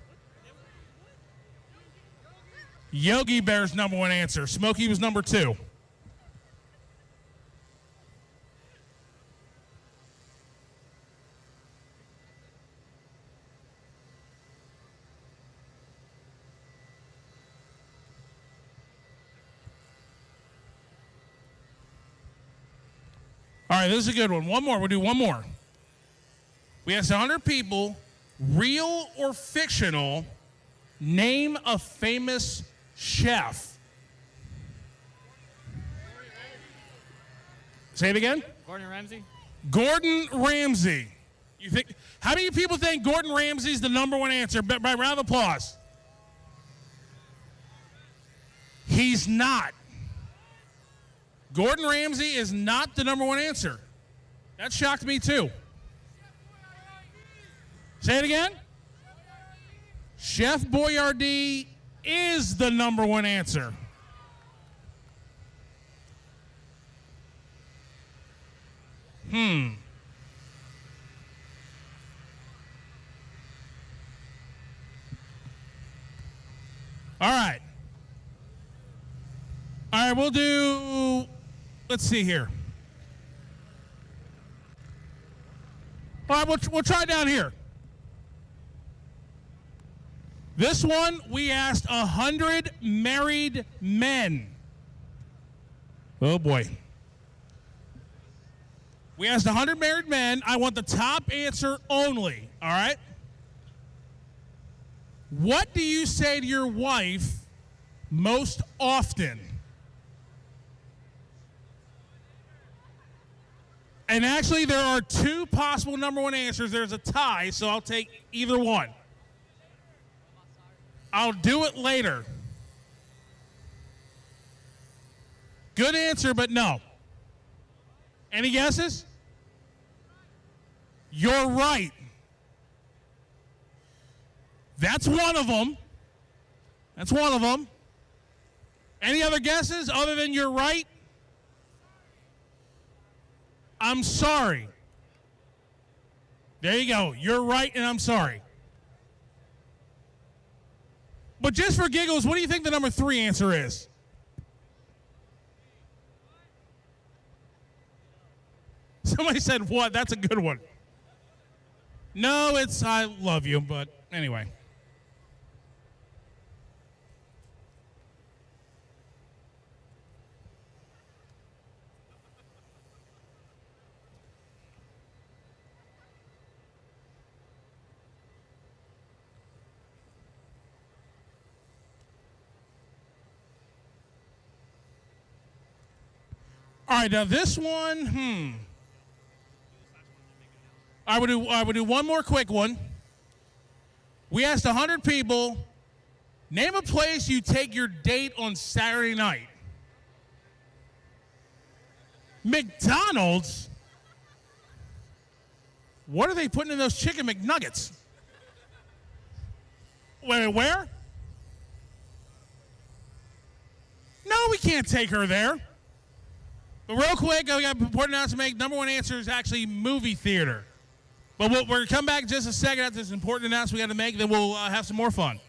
Yogi Bear's number one answer. Smokey was number two. All right, this is a good one. One more. We'll do one more. We asked 100 people, real or fictional, name a famous chef. Say it again. Gordon Ramsay. Gordon Ramsay. You think? How many people think Gordon Ramsay's the number one answer? By round of applause. He's not. Gordon Ramsay is not the number one answer. That shocked me too. Say it again. Chef Boyardee is the number one answer. All right. All right, we'll do, let's see here. All right, we'll try down here. This one, we asked 100 married men. Oh, boy. We asked 100 married men. I want the top answer only, all right? What do you say to your wife most often? And actually, there are two possible number one answers. There's a tie, so I'll take either one. I'll do it later. Good answer, but no. Any guesses? You're right. That's one of them. That's one of them. Any other guesses other than you're right? I'm sorry. There you go. You're right, and I'm sorry. But just for giggles, what do you think the number 3 answer is? Somebody said what? That's a good one. No, it's I love you, but anyway. All right, now this one, I would do one more quick one. We asked 100 people, name a place you take your date on Saturday night. McDonald's? What are they putting in those chicken McNuggets? Wait, where? No, we can't take her there. But real quick, I got an important announcement to make. Number one answer is actually movie theater. But we're going to come back in just a second after this important announcement we got to make, then we'll have some more fun.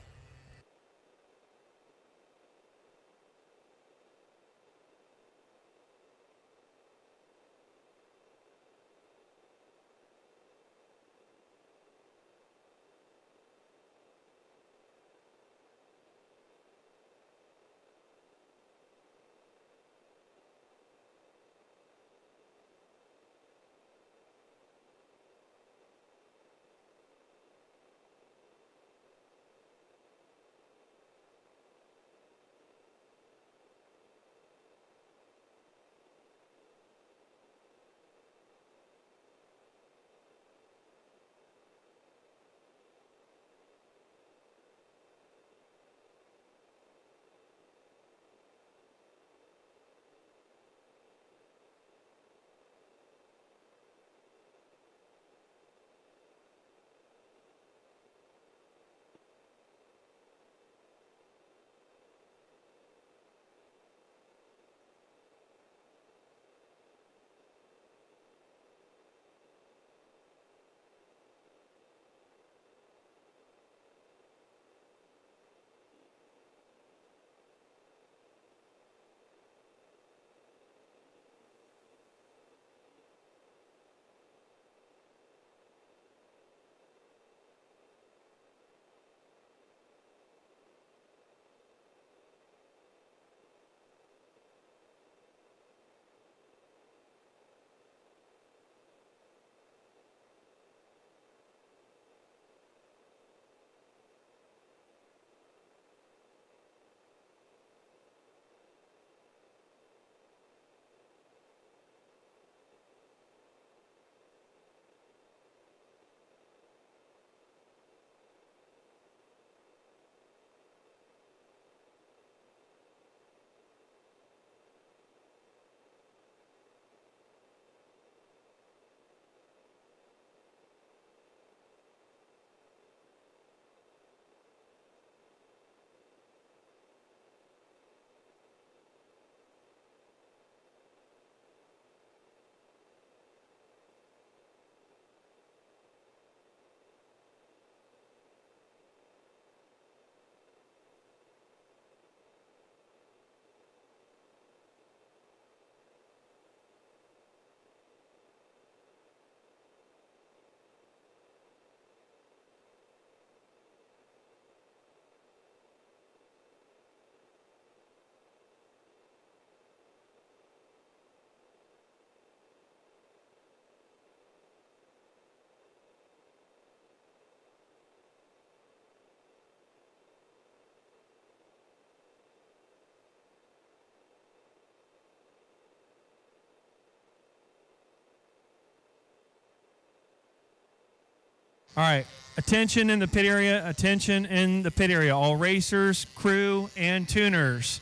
All right. Attention in the pit area. Attention in the pit area. All racers, crew, and tuners.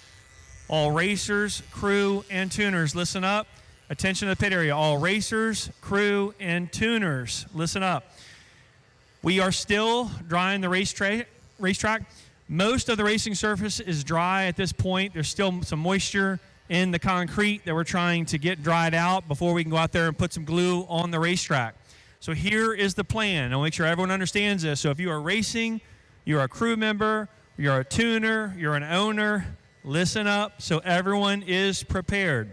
All racers, crew, and tuners. Listen up. Attention to the pit area. All racers, crew, and tuners. Listen up. We are still drying the racetrack. Most of the racing surface is dry at this point. There's still some moisture in the concrete that we're trying to get dried out before we can go out there and put some glue on the racetrack. So here is the plan. I'll make sure everyone understands this. So if you are racing, you're a crew member, you're a tuner, you're an owner, listen up so everyone is prepared.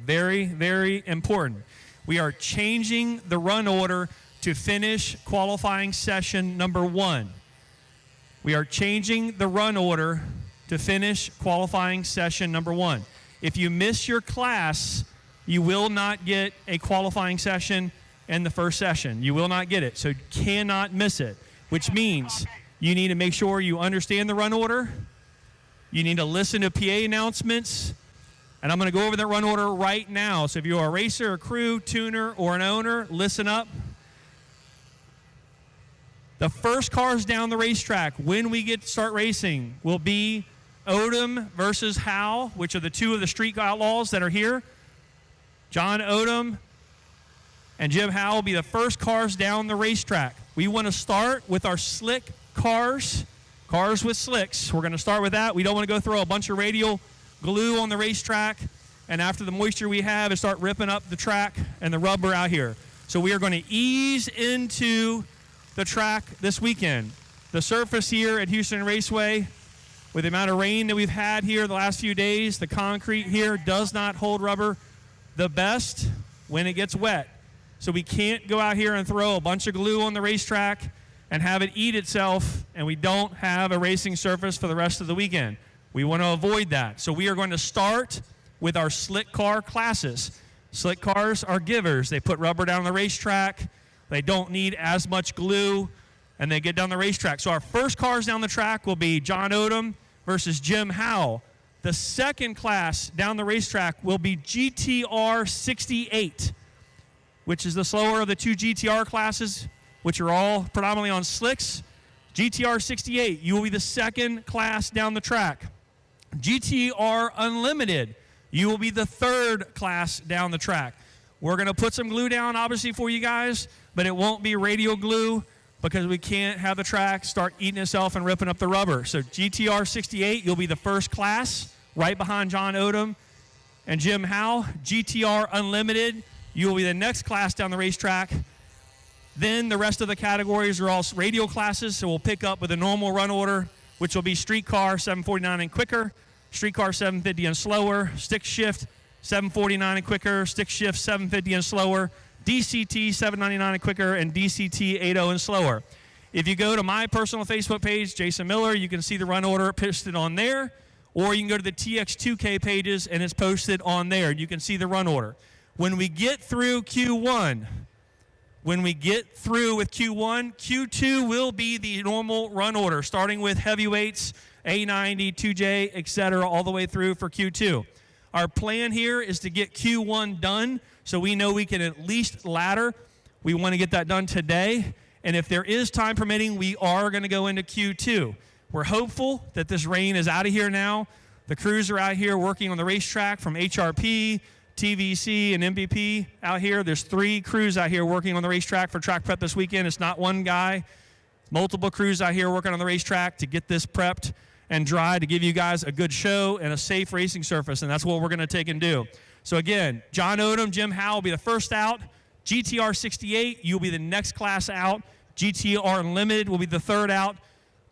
Very, very important. We are changing the run order to finish qualifying session number 1. We are changing the run order to finish qualifying session number 1. If you miss your class, you will not get a qualifying session in the first session. You will not get it, so you cannot miss it, which means you need to make sure you understand the run order. You need to listen to PA announcements, and I'm going to go over that run order right now. So if you're a racer, a crew, tuner, or an owner, listen up. The first cars down the racetrack when we get to start racing will be Odom versus Howe, which are the two of the street outlaws that are here. John Odom and Jim Howe will be the first cars down the racetrack. We want to start with our slick cars with slicks. We're going to start with that. We don't want to go throw a bunch of radial glue on the racetrack, and after the moisture we have, and start ripping up the track and the rubber out here. So we are going to ease into the track this weekend. The surface here at Houston Raceway, with the amount of rain that we've had here the last few days, the concrete here does not hold rubber the best when it gets wet. So we can't go out here and throw a bunch of glue on the racetrack and have it eat itself, and we don't have a racing surface for the rest of the weekend. We want to avoid that. So we are going to start with our slick car classes. Slick cars are givers. They put rubber down on the racetrack. They don't need as much glue, and they get down the racetrack. So our first cars down the track will be John Odom versus Jim Howe. The second class down the racetrack will be GTR 68, which is the slower of the two GTR classes, which are all predominantly on slicks. GTR 68, you will be the second class down the track. GTR Unlimited, you will be the third class down the track. We're going to put some glue down, obviously, for you guys, but it won't be radial glue because we can't have the track start eating itself and ripping up the rubber. So GTR 68, you'll be the first class, right behind John Odom and Jim Howe. GTR Unlimited, you will be the next class down the racetrack. Then the rest of the categories are all radial classes, so we'll pick up with a normal run order, which will be streetcar 749 and quicker, streetcar 750 and slower, stick shift 749 and quicker, stick shift 750 and slower, DCT 799 and quicker, and DCT 80 and slower. If you go to my personal Facebook page, Jason Miller, you can see the run order posted on there, or you can go to the Tx2k pages and it's posted on there. You can see the run order. When we get through Q1, Q2 will be the normal run order, starting with heavyweights, A90, 2J, etc., all the way through for Q2. Our plan here is to get Q1 done so we know we can at least ladder. We want to get that done today. And if there is time permitting, we are going to go into Q2. We're hopeful that this rain is out of here now. The crews are out here working on the racetrack from HRP, TVC, and MVP out here. There's 3 crews out here working on the racetrack for track prep this weekend. It's not one guy. Multiple crews out here working on the racetrack to get this prepped and dry to give you guys a good show and a safe racing surface, and that's what we're going to take and do. So again, John Odom, Jim Howe will be the first out. GTR 68, you'll be the next class out. GTR Unlimited will be the third out.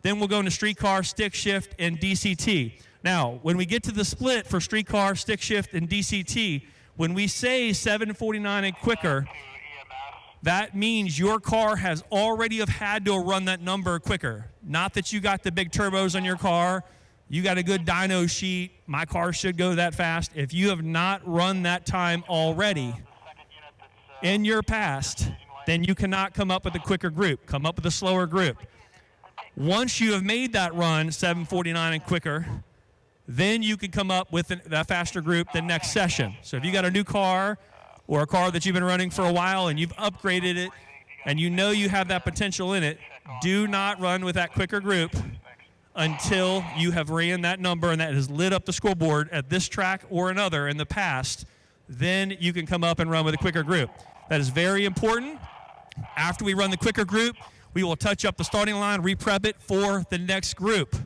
Then we'll go into streetcar, stick shift, and DCT. Now, when we get to the split for streetcar, stick shift, and DCT, when we say 749 and quicker, that means your car has already have had to run that number quicker. Not that you got the big turbos on your car. You got a good dyno sheet. My car should go that fast. If you have not run that time already in your past, then you cannot come up with a quicker group. Come up with a slower group. Once you have made that run, 749 and quicker, then you can come up with that faster group the next session. So if you got a new car or a car that you've been running for a while and you've upgraded it and you know you have that potential in it, do not run with that quicker group until you have ran that number and that has lit up the scoreboard at this track or another in the past. Then you can come up and run with a quicker group. That is very important. After we run the quicker group, we will touch up the starting line, re-prep it for the next group.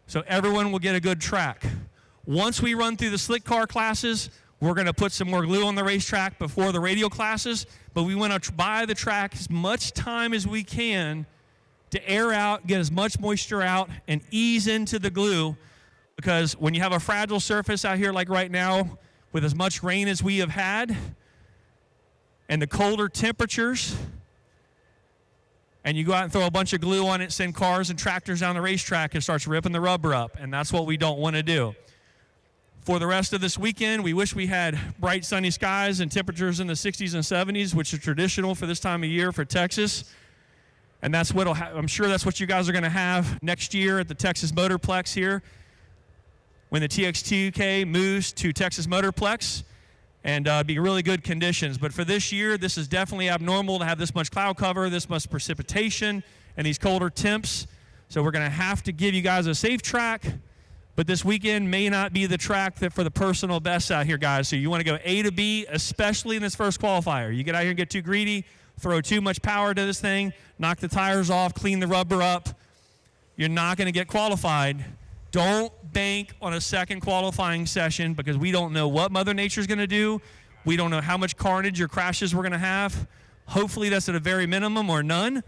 So everyone will get a good track. Once we run through the slick car classes, we're going to put some more glue on the racetrack before the radial classes, but we want to buy the track as much time as we can to air out, get as much moisture out, and ease into the glue, because when you have a fragile surface out here like right now, with as much rain as we have had, and the colder temperatures, and you go out and throw a bunch of glue on it, send cars and tractors down the racetrack, it starts ripping the rubber up, and that's what we don't want to do. For the rest of this weekend, we wish we had bright sunny skies and temperatures in the 60s and 70s, which are traditional for this time of year for Texas. And that's what I'm sure that's what you guys are going to have next year at the Texas Motorplex here when the Tx2k moves to Texas Motorplex, and be really good conditions. But for this year, this is definitely abnormal to have this much cloud cover, this much precipitation, and these colder temps. So we're going to have to give you guys a safe track, but this weekend may not be the track that for the personal best out here, guys. So you want to go A to B, especially in this first qualifier. You get out here and get too greedy, throw too much power to this thing, knock the tires off, clean the rubber up, you're not going to get qualified. Don't bank on a second qualifying session, because we don't know what Mother Nature's going to do. We don't know how much carnage or crashes we're going to have. Hopefully that's at a very minimum or none.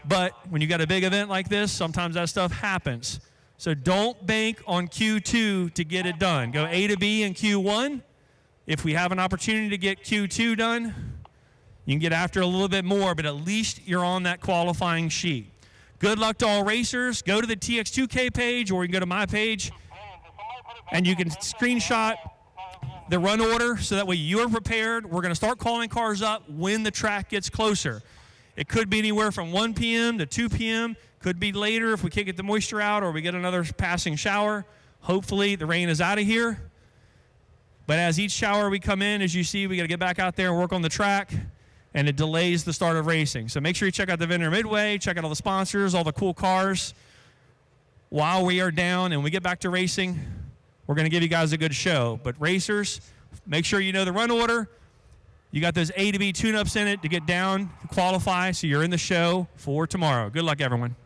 But when you got a big event like this, sometimes that stuff happens. So don't bank on Q2 to get it done. Go A to B in Q1. If we have an opportunity to get Q2 done, you can get after a little bit more, but at least you're on that qualifying sheet. Good luck to all racers. Go to the TX2K page, or you can go to my page, and you can screenshot the run order so that way you're prepared. We're going to start calling cars up when the track gets closer. It could be anywhere from 1 p.m. to 2 p.m. Could be later if we can't get the moisture out or we get another passing shower. Hopefully the rain is out of here. But as each shower we come in, as you see, we got to get back out there and work on the track, and it delays the start of racing. So make sure you check out the vendor midway, check out all the sponsors, all the cool cars. While we are down and we get back to racing, we're going to give you guys a good show. But racers, make sure you know the run order. You got those A to B tune-ups in it to get down, to qualify, so you're in the show for tomorrow. Good luck, everyone.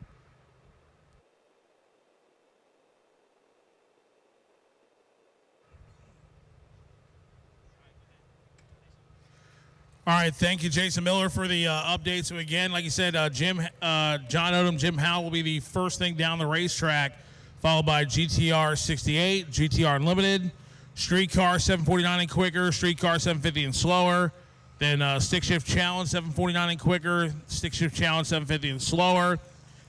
All right, thank you, Jason Miller, for the update. So again, like you said, John Odom, Jim Howell will be the first thing down the racetrack, followed by GTR 68, GTR Unlimited, Streetcar 749 and quicker, Streetcar 750 and slower, then Stick Shift Challenge 749 and quicker, Stick Shift Challenge 750 and slower,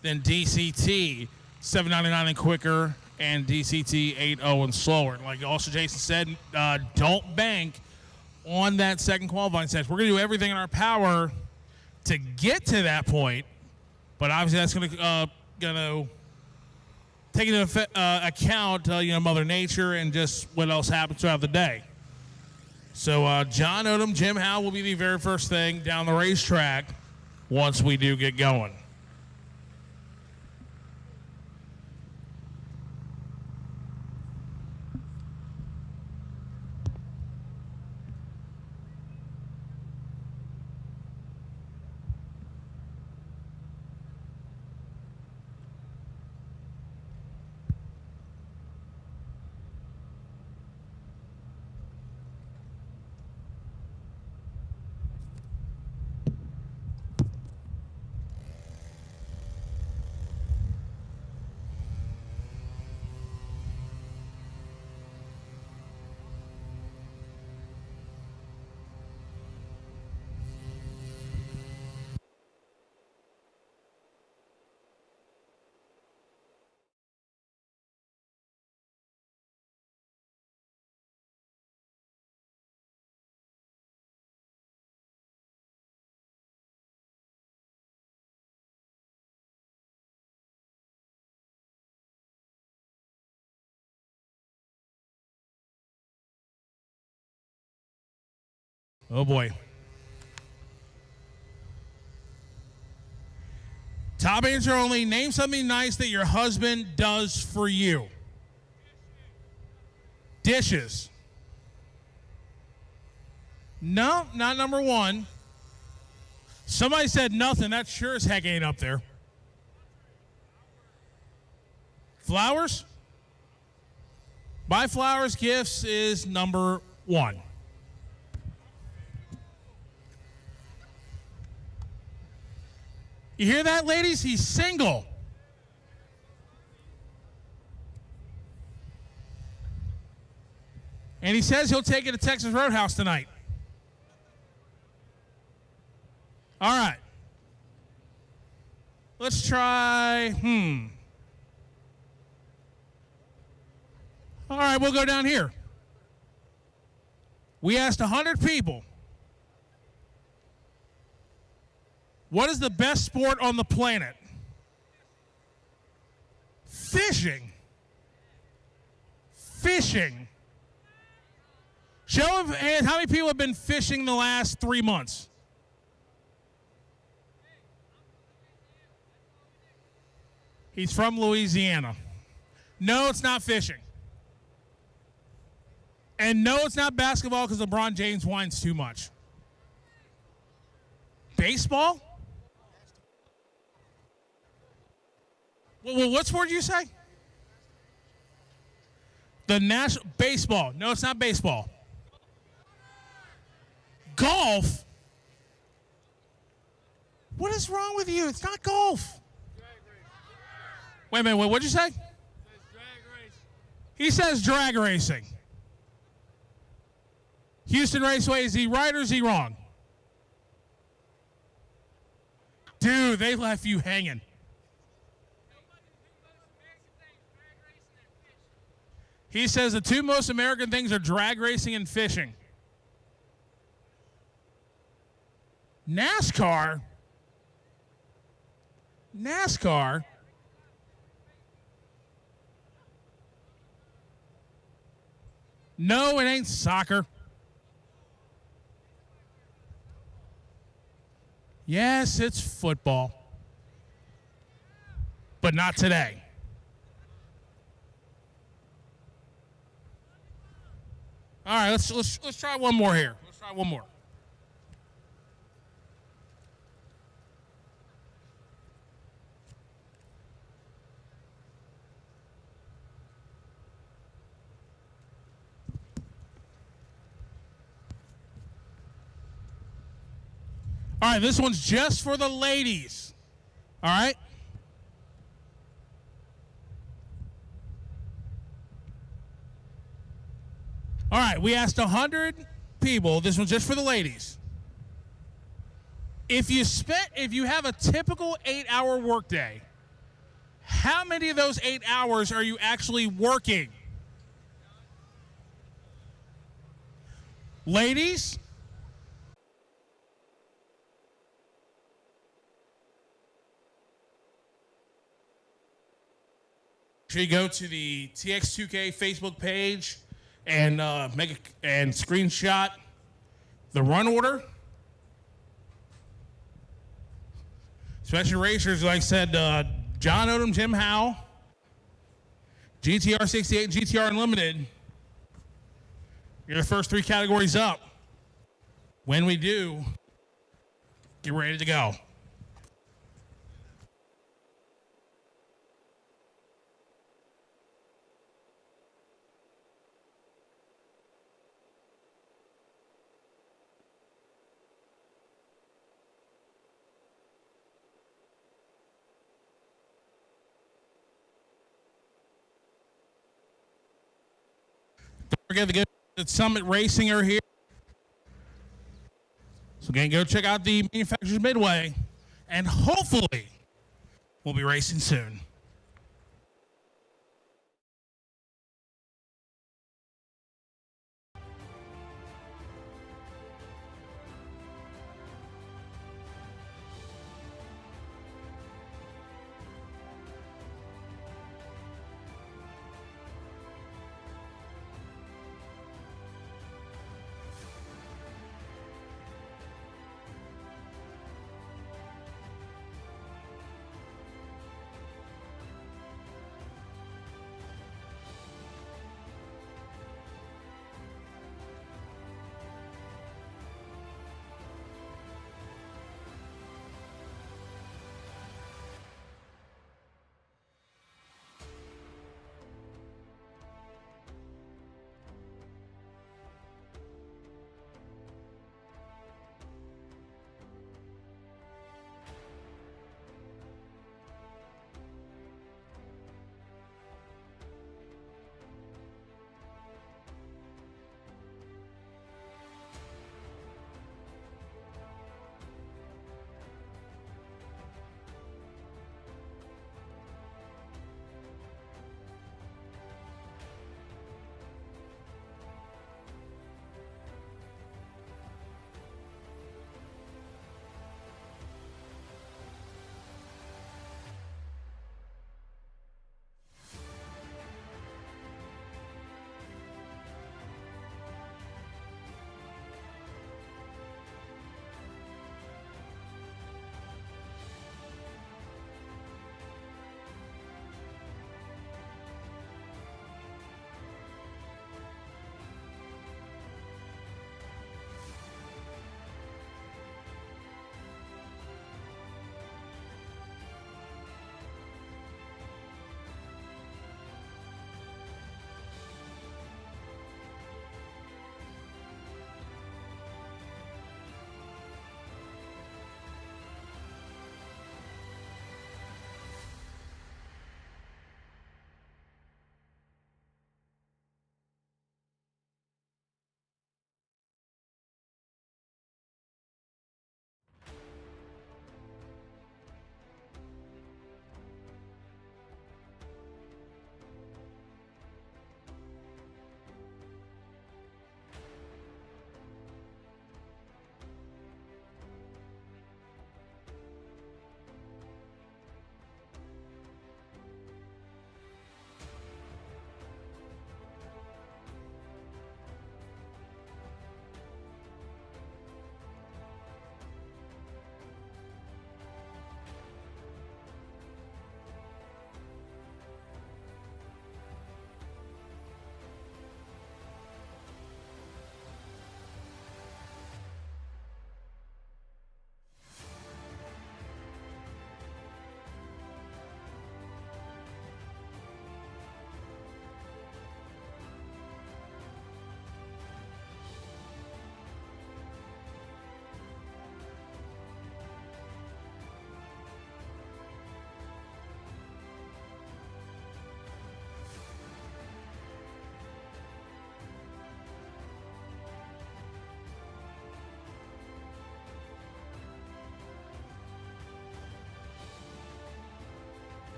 then DCT 799 and quicker, and DCT 80 and slower. Like also Jason said, don't bank on that second qualifying session. We're going to do everything in our power to get to that point, but obviously that's going to take into account Mother Nature and just what else happens throughout the day. So John Odom, Jim Howell will be the very first thing down the racetrack once we do get going. Oh boy. Top answer only. Name something nice that your husband does for you. Dishes. No, not number one. Somebody said nothing. That sure as heck ain't up there. Flowers? Buy flowers, gifts is number one. You hear that, ladies? He's single. And he says he'll take it to Texas Roadhouse tonight. All right. Let's try, All right, we'll go down here. We asked 100 people, what is the best sport on the planet? Fishing. Fishing. Show of hands, how many people have been fishing the last 3 months? He's from Louisiana. No, it's not fishing. And no, it's not basketball because LeBron James whines too much. Baseball? Well, what sport did you say? The national baseball. No, it's not baseball. Golf? What is wrong with you? It's not golf. Wait a minute, what'd you say? He says drag racing. Houston Raceway, is he right or is he wrong? Dude, they left you hanging. He says the two most American things are drag racing and fishing. NASCAR? NASCAR? No, it ain't soccer. Yes, it's football. But not today. All right, let's try one more here. Let's try one more. All right, this one's just for the ladies. All right? All right, we asked 100 people. This one's just for the ladies. If you have a typical 8-hour workday, how many of those 8 hours are you actually working? Ladies? Sure you go to the Tx2k Facebook page and and screenshot the run order. Special racers, like I said, John Odom, Jim Howe, GTR 68, GTR Unlimited. You're the first 3 categories up. When we do, get ready to go. Don't forget to get the Summit Racing are here. So again, go check out the Manufacturers Midway, and hopefully we'll be racing soon.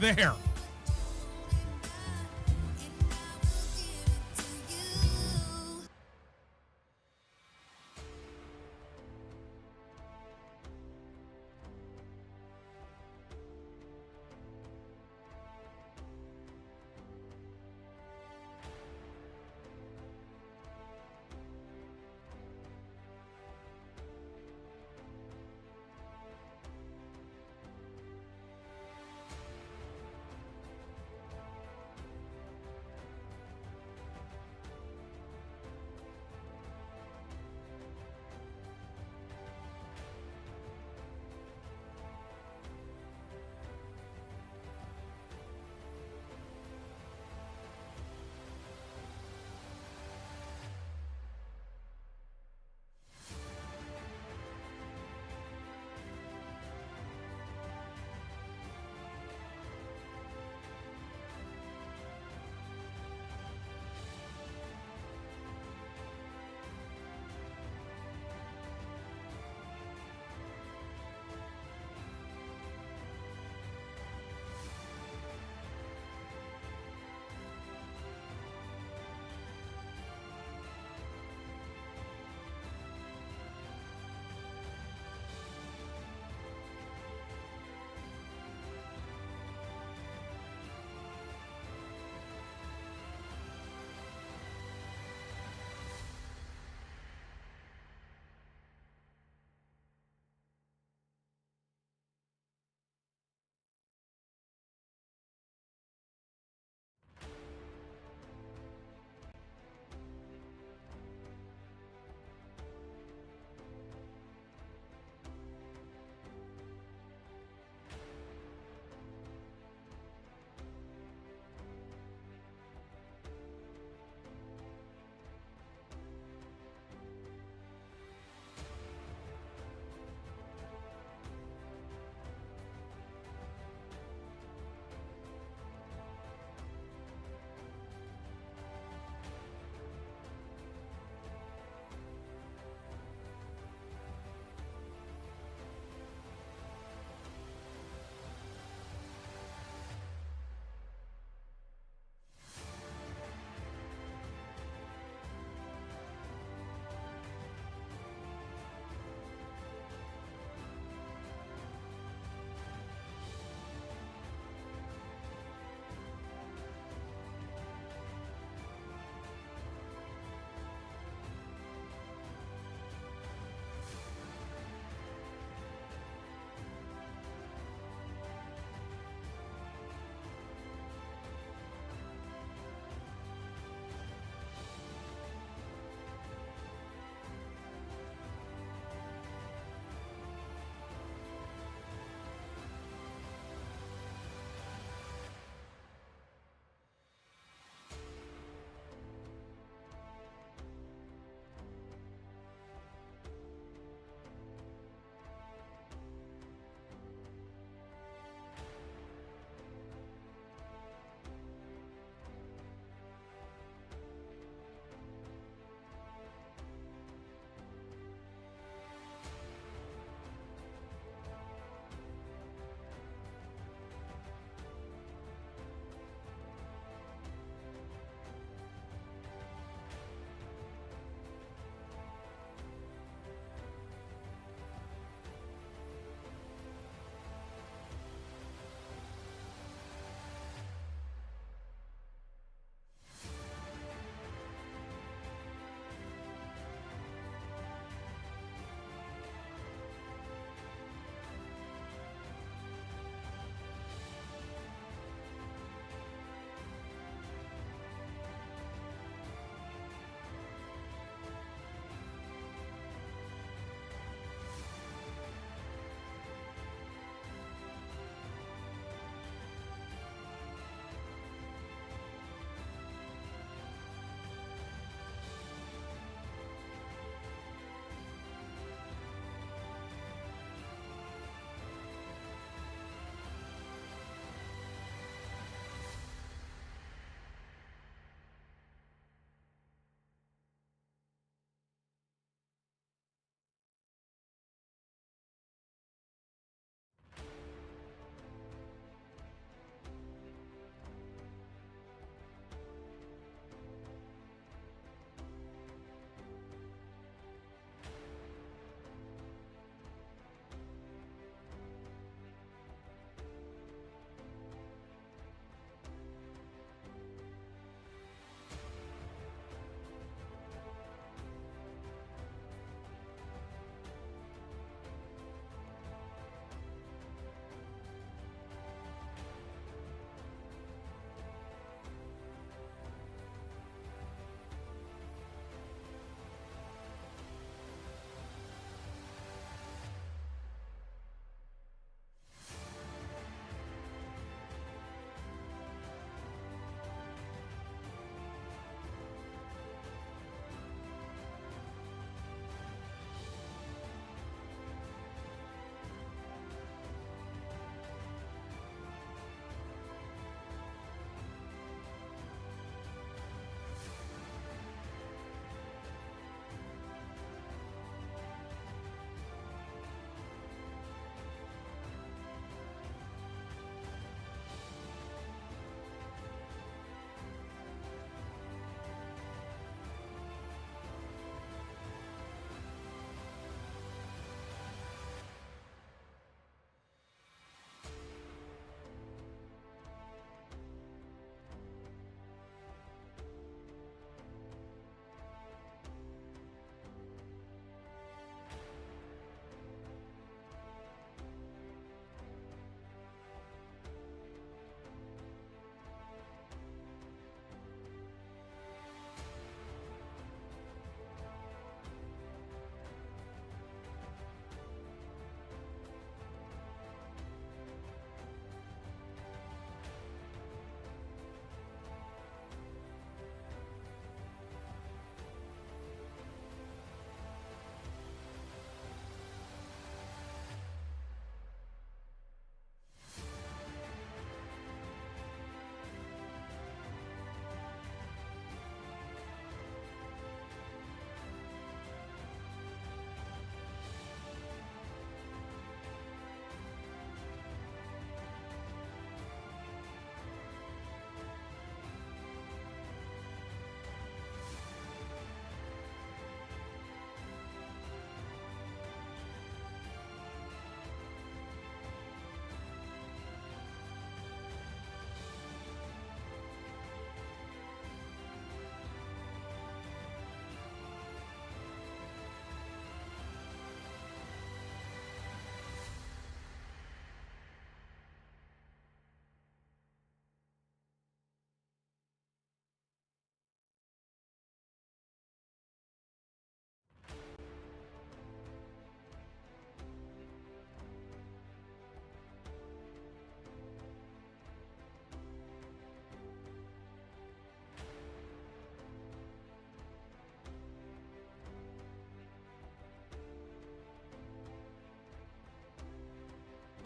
there.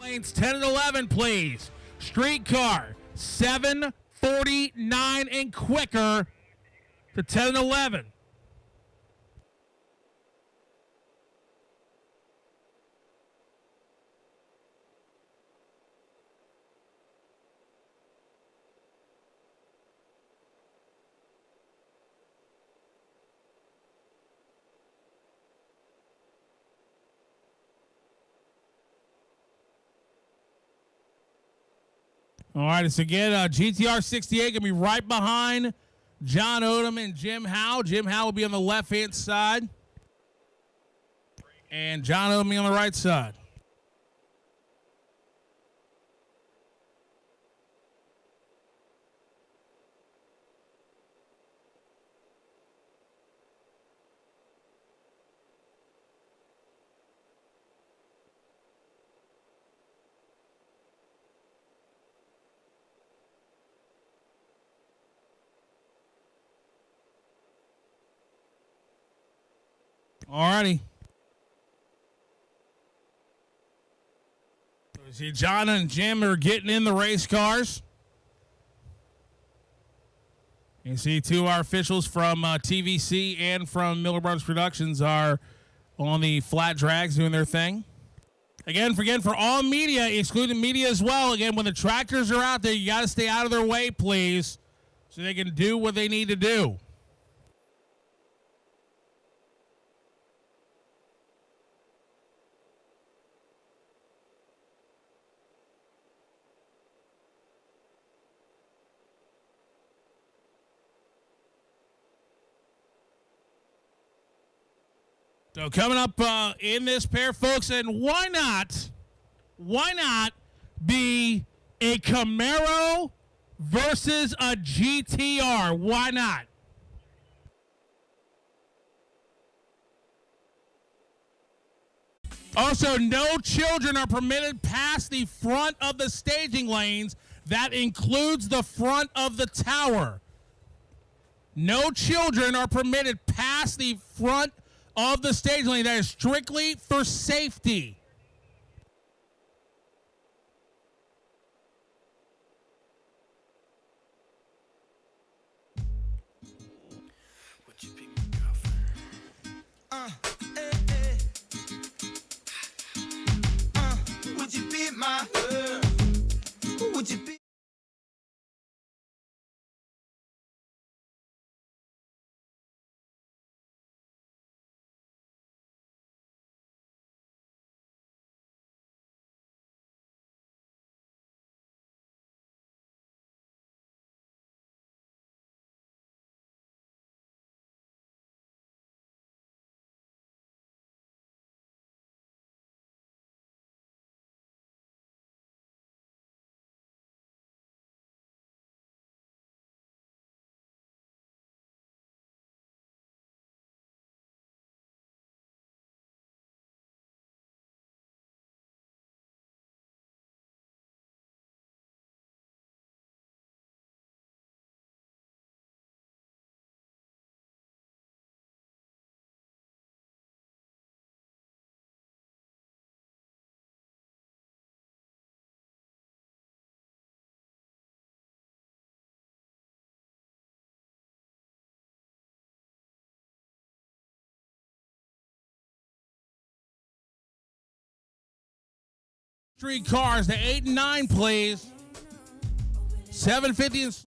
Lanes 10 and 11, please. Streetcar 7:49 and quicker to 10 and 11. All right, it's again GTR 68 gonna be right behind John Odom and Jim Howe. Jim Howe will be on the left-hand side, and John Odom will be on the right side. Alrighty. So you see John and Jim are getting in the race cars. You see two of our officials from TVC and from Miller Brothers Productions are on the flat drags doing their thing. Again, for all media, excluding media as well, again, when the tractors are out there, you got to stay out of their way, please, so they can do what they need to do. So coming up in this pair, folks, and why not be a Camaro versus a GTR? Why not? Also, no children are permitted past the front of the staging lanes. That includes the front of the tower. No children are permitted past the front of the stage lane. That is strictly for safety. Would you be my girlfriend? Would you be my girl? Would you be? Street cars, the 8 and 9, please. 750 and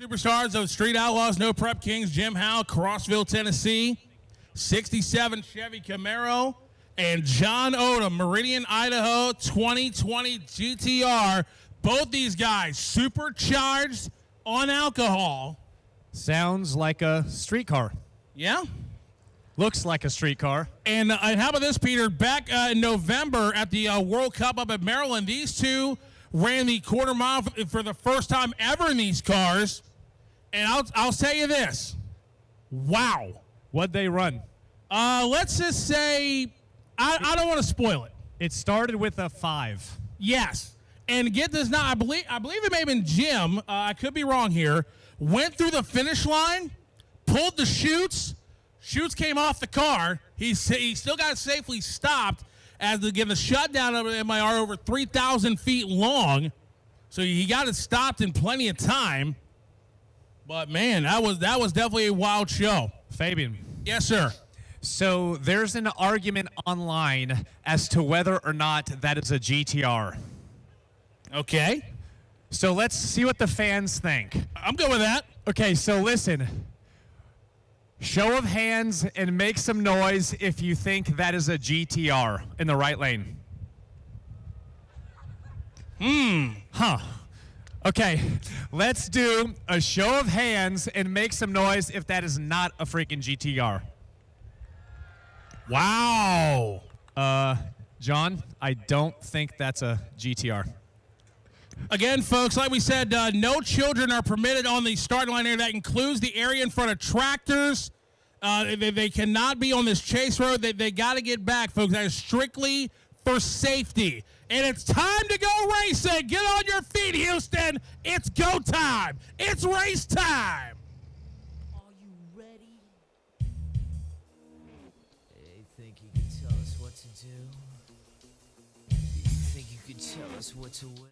Superstars of Street Outlaws, No Prep Kings, Jim Howe, Crossville, Tennessee, 67 Chevy Camaro, and John Odom, Meridian, Idaho, 2020 GTR. Both these guys supercharged on alcohol. Sounds like a streetcar. Yeah. Looks like a streetcar. And how about this, Peter? Back in November at the World Cup up at Maryland, these two ran the quarter mile for the first time ever in these cars. And I'll tell you this. Wow. What'd they run? Let's just say, I don't want to spoil it. It started with a 5. Yes. And get this now, I believe it may have been Jim, I could be wrong here, went through the finish line, pulled the chutes Chutes came off the car. He still got safely stopped as again the shutdown of the MIR over 3,000 feet long. So he got it stopped in plenty of time. But man, that was definitely a wild show. Fabian. Yes, sir. So there's an argument online as to whether or not that is a GTR. Okay. So let's see what the fans think. I'm good with that. Okay, so listen. Show of hands and make some noise if you think that is a GTR in the right lane. Okay, let's do a show of hands and make some noise if that is not a freaking GTR. Wow. John, I don't think that's a GTR. Again, folks, like we said, no children are permitted on the start line here. That includes the area in front of tractors. They cannot be on this chase road. They got to get back, folks. That is strictly for safety. And it's time to go racing. Get on your feet, Houston. It's go time. It's race time. Are you ready? Hey, think you can tell us what to do? You think you could tell us what to wear?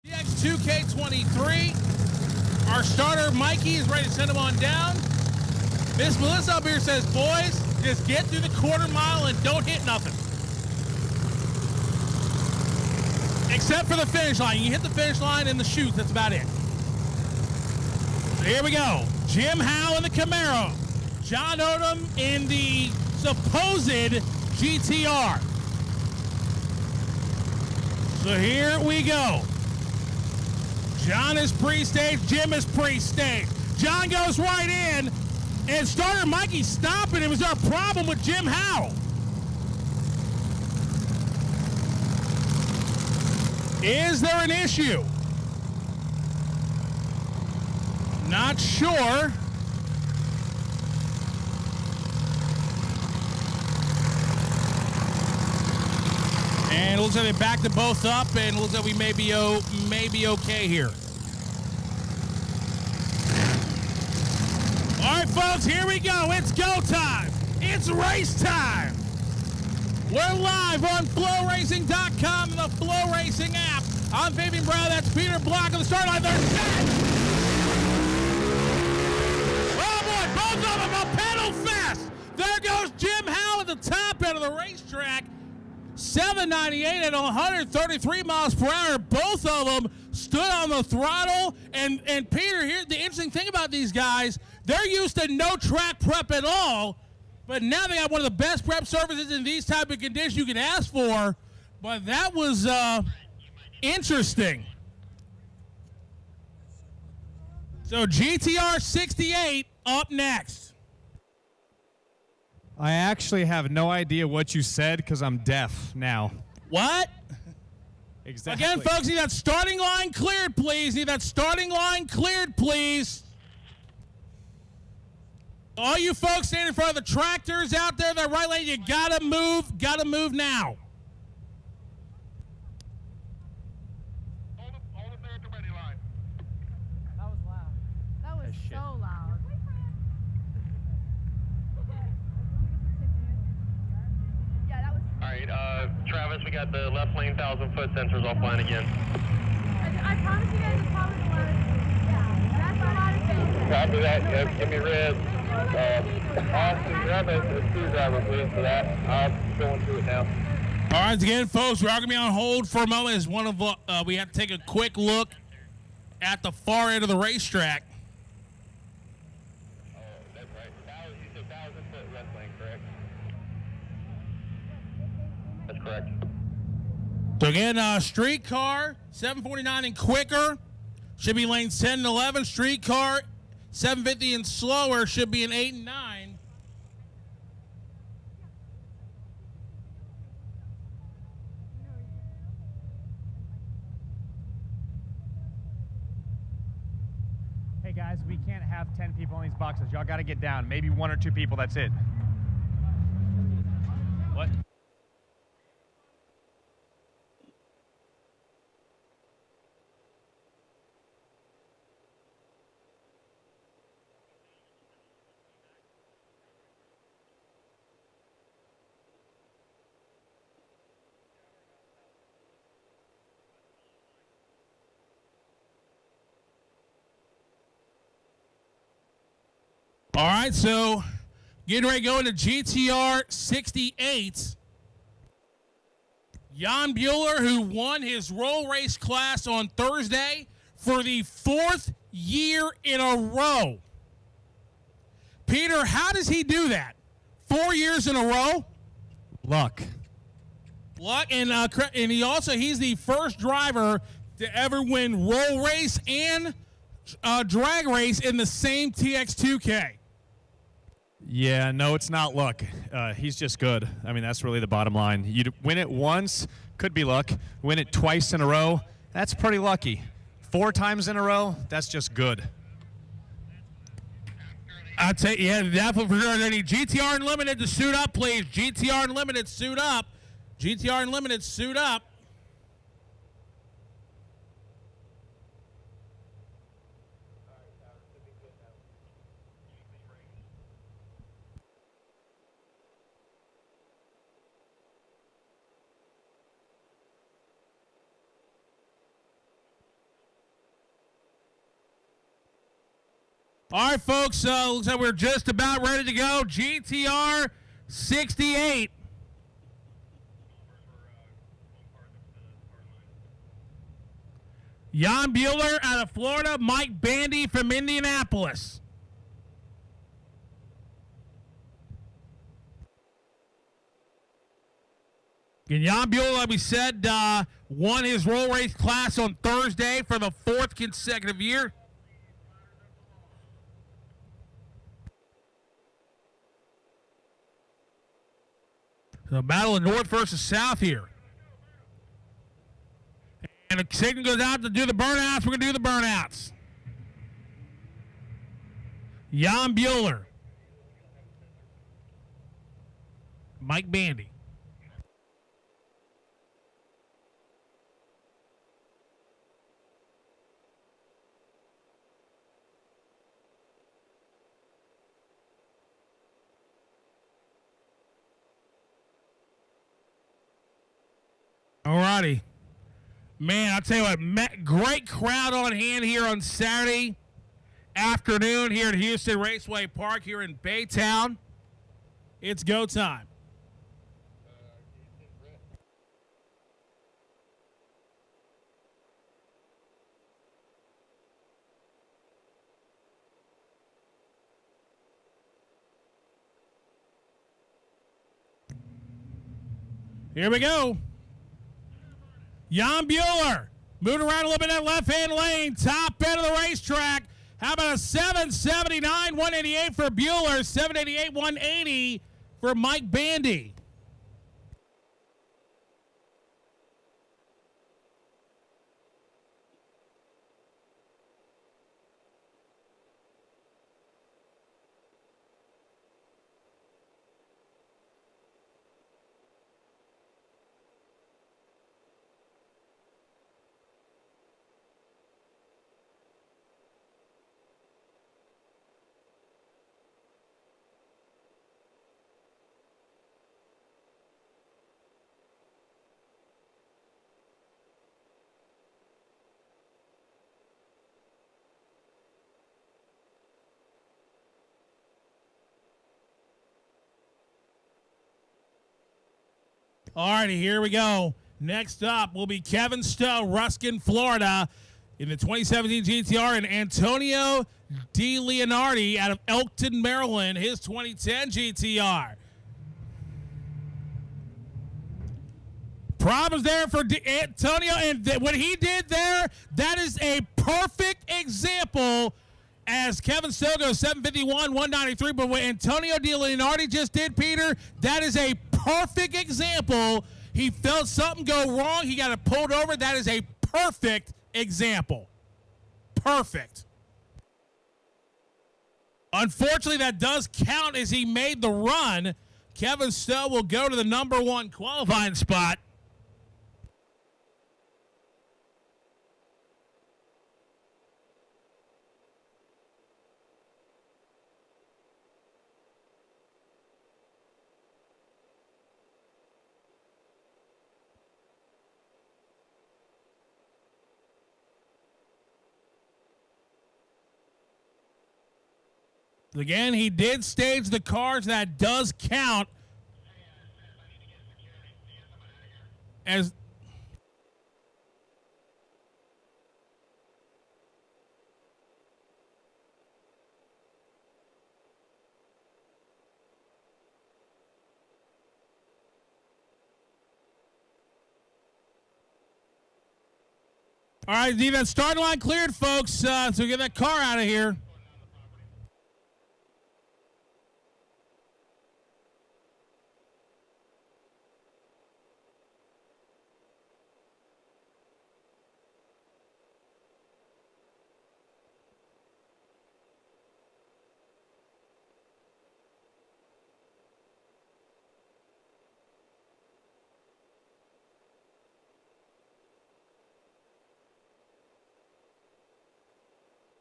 Tx2k23. Our starter, Mikey, is ready to send him on down. Miss Melissa up here says, boys, just get through the quarter mile and don't hit nothing. Except for the finish line. You hit the finish line and the chutes. That's about it. So here we go. Jim Howe in the Camaro. John Odom in the supposed GTR. So here we go. John is pre-staged. Jim is pre-staged. John goes right in, and starter Mikey stopping him. Is there a problem with Jim Howe? Is there an issue? Not sure. And it looks like they backed them both up, and it looks like we may be okay here. All right, folks, here we go. It's go time. It's race time. We're live on flowracing.com and the Flow Racing app. I'm Fabian Brown. That's Peter Block on the start line. They're set. Oh, boy. Both of them are pedal fast. There goes Jim Howe at the top end of the racetrack. 798 at 133 miles per hour. Both of them stood on the throttle. And Peter, here's the interesting thing about these guys. They're used to no track prep at all. But now they got one of the best prep surfaces in these type of conditions you can ask for. But that was interesting. So GTR 68 up next. I actually have no idea what you said because I'm deaf now. What? Exactly. Again, folks, need that starting line cleared, please. Need that starting line cleared, please. All you folks standing in front of the tractors out there in that right lane, you gotta move now. Hold it there at the ready line. That was loud. That was shit. so loud. Yeah, that was. All right, Travis, we got the left lane 1,000-foot sensors offline again. I promise you guys it's probably the loudest. Yeah, that's the loudest thing. Copy that. Give me red. Austin, grab a screwdriver, please, for that. I'm going through it now. All right, again, folks, we are going to be on hold for a moment as one of we have to take a quick look at the far end of the racetrack. Oh, that's right. You said 1,000-foot left lane, correct? That's correct. So again, streetcar 749 and quicker should be lanes 10 and 11. Streetcar 750 and slower should be in 8 and 9. Hey guys, we can't have 10 people in these boxes. Y'all got to get down. Maybe 1 or 2 people, that's it. What? All right, so getting ready to go into GTR 68. Jan Bueller, who won his roll race class on Thursday for the 4th year in a row. Peter, how does he do that? 4 years in a row? Luck. Luck, and he's the first driver to ever win roll race and drag race in the same Tx2k. Yeah, no, it's not luck. He's just good. I mean, that's really the bottom line. You win it once, could be luck. Win it twice in a row, that's pretty lucky. 4 times in a row, that's just good. I'd say, yeah, definitely for sure. They need GTR Unlimited to suit up, please. GTR Unlimited, suit up. GTR Unlimited, suit up. All right, folks, looks like we're just about ready to go. GTR 68. Jan Bueller out of Florida, Mike Bandy from Indianapolis. And Jan Bueller, like we said, won his roll race class on Thursday for the 4th consecutive year. The battle of North versus South here. And the signal goes out to do the burnouts. We're going to do the burnouts. Jan Bueller. Mike Bandy. Alrighty. Man, I'll tell you what, great crowd on hand here on Saturday afternoon here at Houston Raceway Park here in Baytown. It's go time. Here we go. Jan Bueller moving around a little bit in that left-hand lane. Top end of the racetrack. How about a 779, 188 for Bueller, 788, 180 for Mike Bandy. All righty, here we go. Next up will be Kevin Stowe, Ruskin, Florida, in the 2017 GTR, and Antonio DeLeonardi out of Elkton, Maryland, his 2010 GTR. Problems there for Antonio, and what he did there, that is a perfect example. As Kevin Stowe goes 751, 193, but what Antonio DeLeonardi just did, Peter, that is a perfect example. He felt something go wrong. He got it pulled over. That is a perfect example. Perfect. Unfortunately, that does count as he made the run. Kevin Stowe will go to the number one qualifying spot. Again, he did stage the cars. That does count. As all right, need that starting line cleared, folks, so get that car out of here.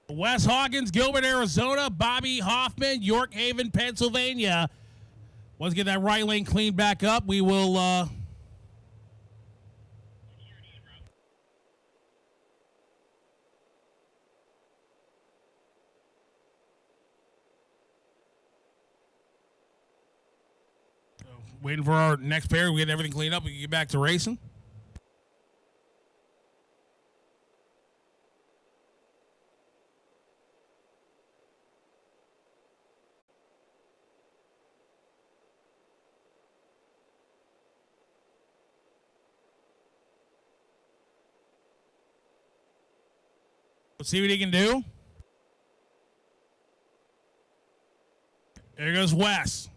Wes Hawkins, Gilbert, Arizona. Bobby Hoffman, York Haven, Pennsylvania. Let's get that right lane cleaned back up. We will waiting for our next pair. We get everything cleaned up. We can get back to racing. Let's see what he can do. There goes Wes.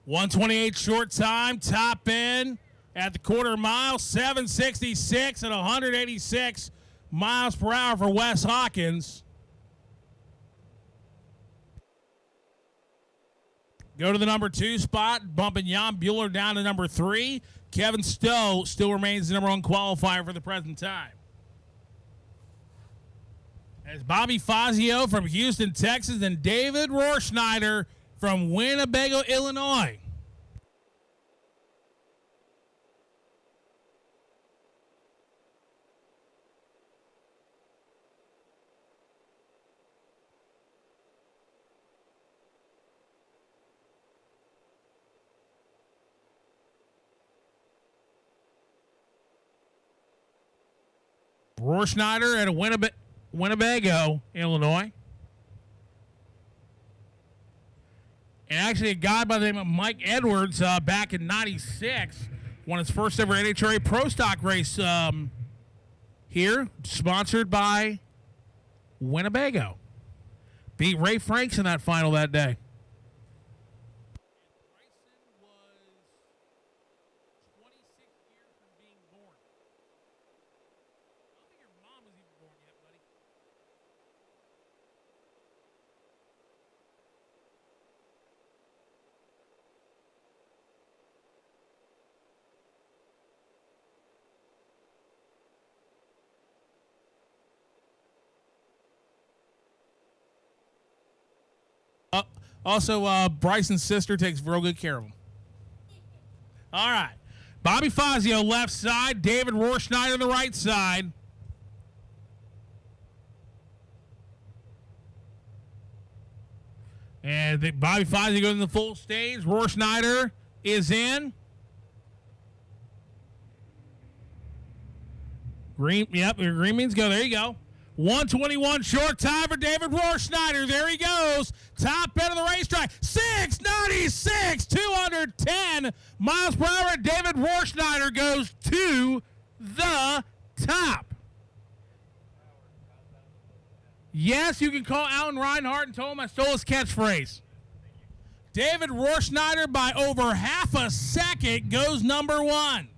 128 short time, top end at the quarter mile, 766 at 186 miles per hour for Wes Hawkins. Go to the number 2 spot, bumping Jan Bueller down to number 3. Kevin Stowe still remains the number 1 qualifier for the present time. As Bobby Fazio from Houston, Texas, and David Rohrschneider from Winnebago, Illinois. Rohrschneider at a Winnebago, Illinois. And actually a guy by the name of Mike Edwards back in 96 won his first ever NHRA Pro Stock race here, sponsored by Winnebago. Beat Ray Franks in that final that day. Also, Bryson's sister takes real good care of him. All right. Bobby Fazio left side. David Rohrschneider on the right side. And Bobby Fazio goes in the full stage. Rohrschneider is in. Green, yep, your green means go. There you go. 121 short time for David Rohrschneider. There he goes. Top end of the racetrack. 696, 210 miles per hour. David Rohrschneider goes to the top. Yes, you can call Alan Reinhardt and tell him I stole his catchphrase. David Rohrschneider by over half a second goes number one.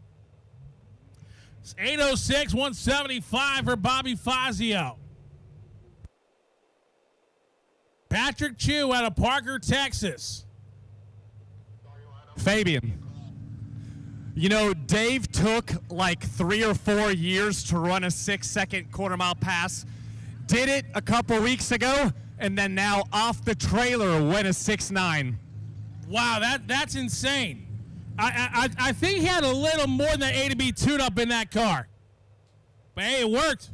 It's 806, 175 for Bobby Fazio. Patrick Chu out of Parker, Texas. Fabian. You know, Dave took like 3 or 4 years to run a 6-second quarter-mile pass. Did it a couple weeks ago, and then now off the trailer went a 6.9. Wow, that's insane. I think he had a little more than that A to B tune-up in that car. But hey, it worked.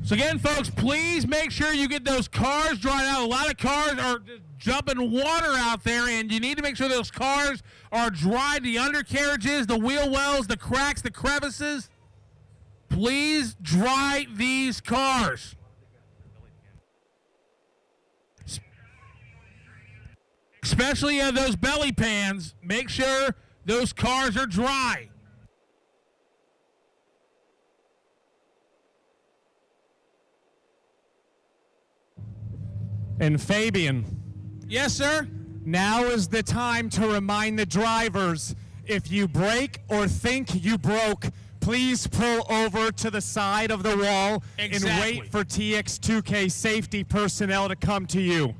So again, folks, please make sure you get those cars dried out. A lot of cars are just jumping water out there, and you need to make sure those cars are dried. The undercarriages, the wheel wells, the cracks, the crevices. Please dry these cars. Especially those belly pans. Make sure those cars are dry. And Fabian. Yes, sir? Now is the time to remind the drivers, if you break or think you broke, please pull over to the side of the wall and wait for Tx2k safety personnel to come to you.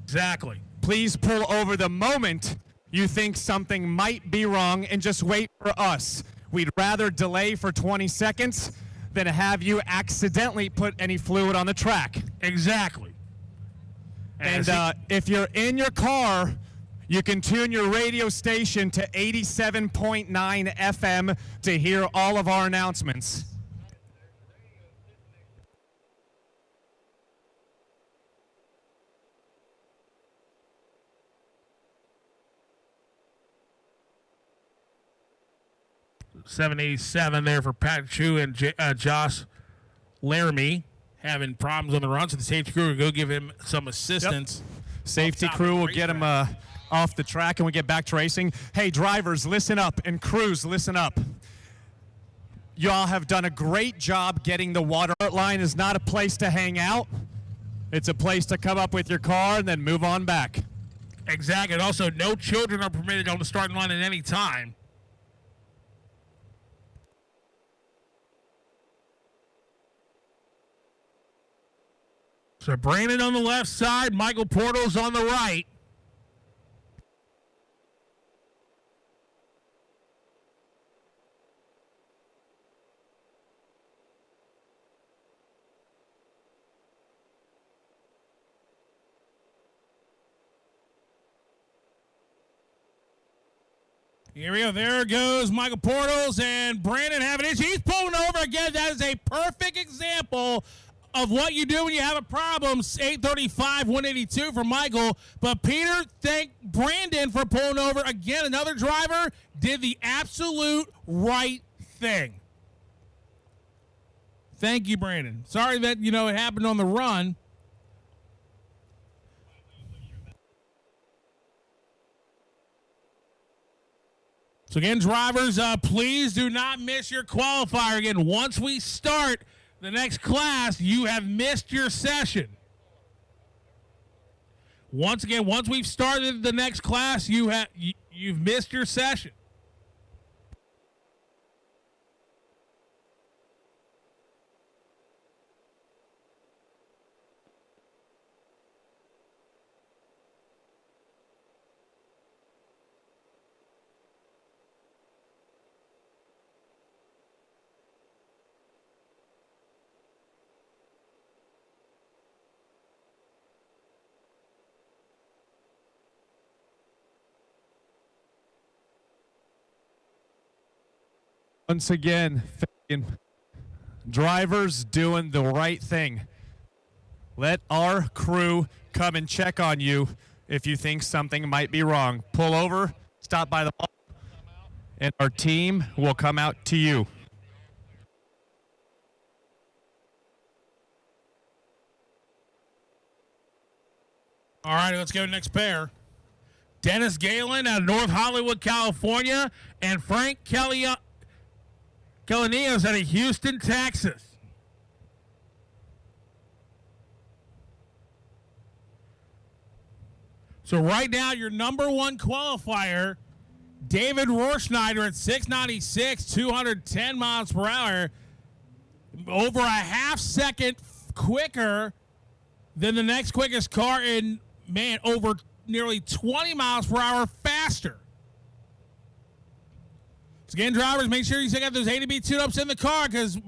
Exactly. Please pull over the moment you think something might be wrong and just wait for us. We'd rather delay for 20 seconds than have you accidentally put any fluid on the track. Exactly. And if you're in your car, you can tune your radio station to 87.9 FM to hear all of our announcements. $787 there for Pat Chu and Josh Laramie having problems on the run, so the safety crew will go give him some assistance. Yep. Safety crew will get him off the track and we get back to racing. Hey, drivers, listen up, and crews, listen up. Y'all have done a great job getting the water line. Is not a place to hang out. It's a place to come up with your car and then move on back. Exactly. And also, no children are permitted on the starting line at any time. So Brandon on the left side, Michael Portals on the right. Here we go. There goes Michael Portals and Brandon having an issue. He's pulling over again. That is a perfect example of what you do when you have a problem. 835, 182 for Michael. But Peter, thank Brandon for pulling over. Again, another driver did the absolute right thing. Thank you, Brandon. Sorry that, it happened on the run. So again, drivers, please do not miss your qualifier. Again, once we start the next class, you have missed your session. Once we've started the next class, you've missed your session. Once again, drivers doing the right thing. Let our crew come and check on you if you think something might be wrong. Pull over, stop by the wall, and our team will come out to you. All right, let's go to the next pair. Dennis Galen out of North Hollywood, California, and Frank Kelenios out of Houston, Texas. So right now, your number one qualifier, David Rohrschneider at 696, 210 miles per hour, over a half second quicker than the next quickest car, and man, over nearly 20 miles per hour faster. So again, drivers, make sure you check out those A to B tune-ups in the car, because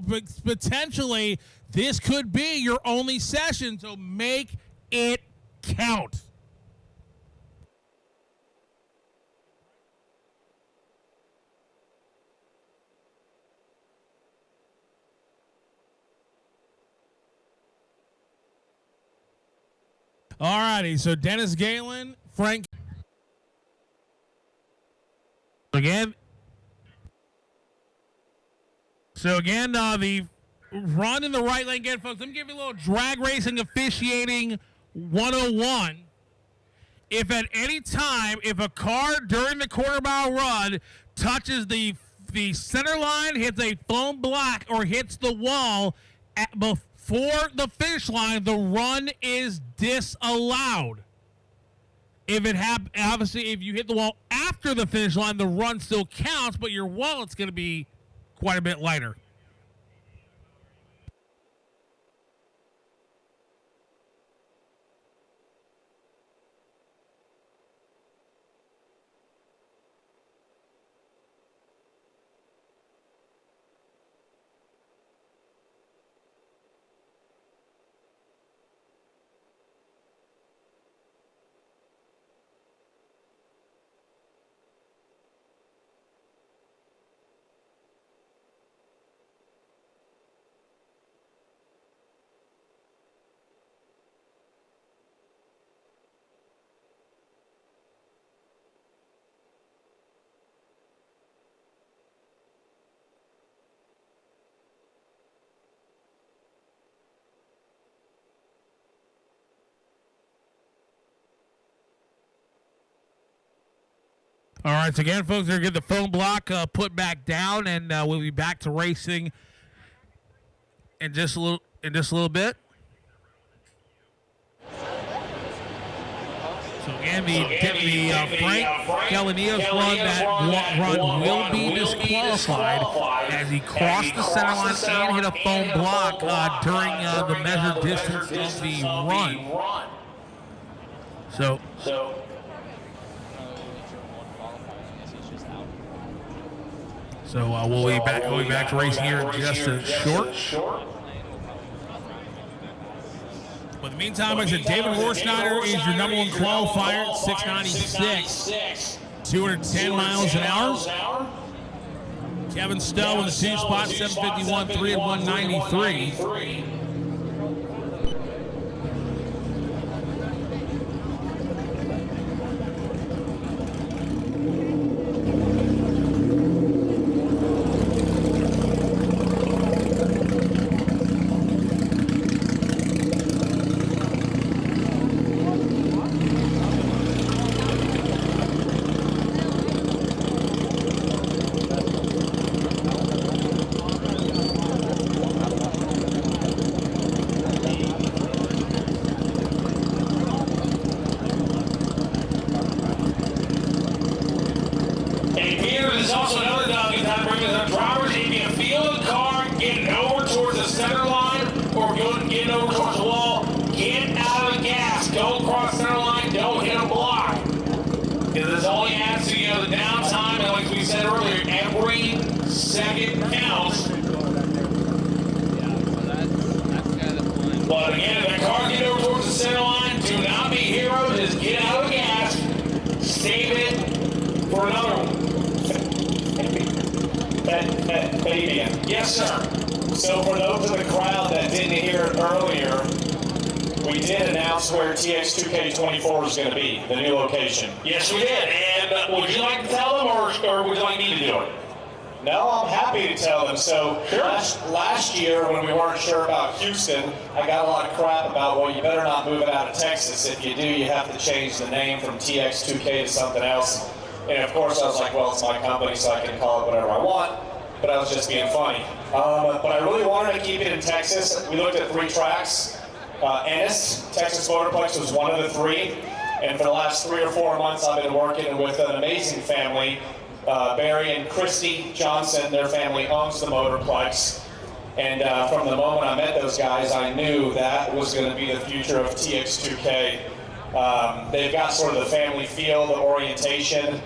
potentially this could be your only session, so make it count. All righty, so Dennis Galen, Frank. Again, the run in the right lane. Again, folks, let me give you a little drag racing officiating 101. If at any time, if a car during the quarter mile run touches the center line, hits a foam block, or hits the wall before the finish line, the run is disallowed. Obviously, if you hit the wall after the finish line, the run still counts, but your wallet's going to be quite a bit lighter. All right, so again, folks, we're going to get the foam block put back down, and we'll be back to racing in just a little bit. So again, the Frank Kelenios run will be disqualified as he crossed the center line and hit a foam block during the measured distance of the run. So we'll be back to racing here in just a short. But in the meantime, like I said, David Rohrschneider is your number one qualifier at 696, 210 miles an hour. Kevin Stowe in the 2 spot, 751, 3 and 193. it counts. But again, if the car get over towards the center line, do not be heroes. Just get out of the gas. Save it for another one. Fabian. Yes, sir. So for those in the crowd that didn't hear it earlier, we did announce where Tx2k23 is going to be, the new location. Yes, we did. And would you like to tell them, or would you like me to do it? No, I'm happy to tell them. So last year, when we weren't sure about Houston, I got a lot of crap about, well, you better not move it out of Texas. If you do, you have to change the name from Tx2k to something else. And of course, I was like, well, it's my company, so I can call it whatever I want. But I was just being funny. But I really wanted to keep it in Texas. We looked at 3 tracks. Ennis, Texas Motorplex, was one of the 3. And for the last 3 or 4 months, I've been working with an amazing family. Barry and Christy Johnson, their family owns the Motorplex. And from the moment I met those guys, I knew that was going to be the future of Tx2k. They've got sort of the family feel, the orientation.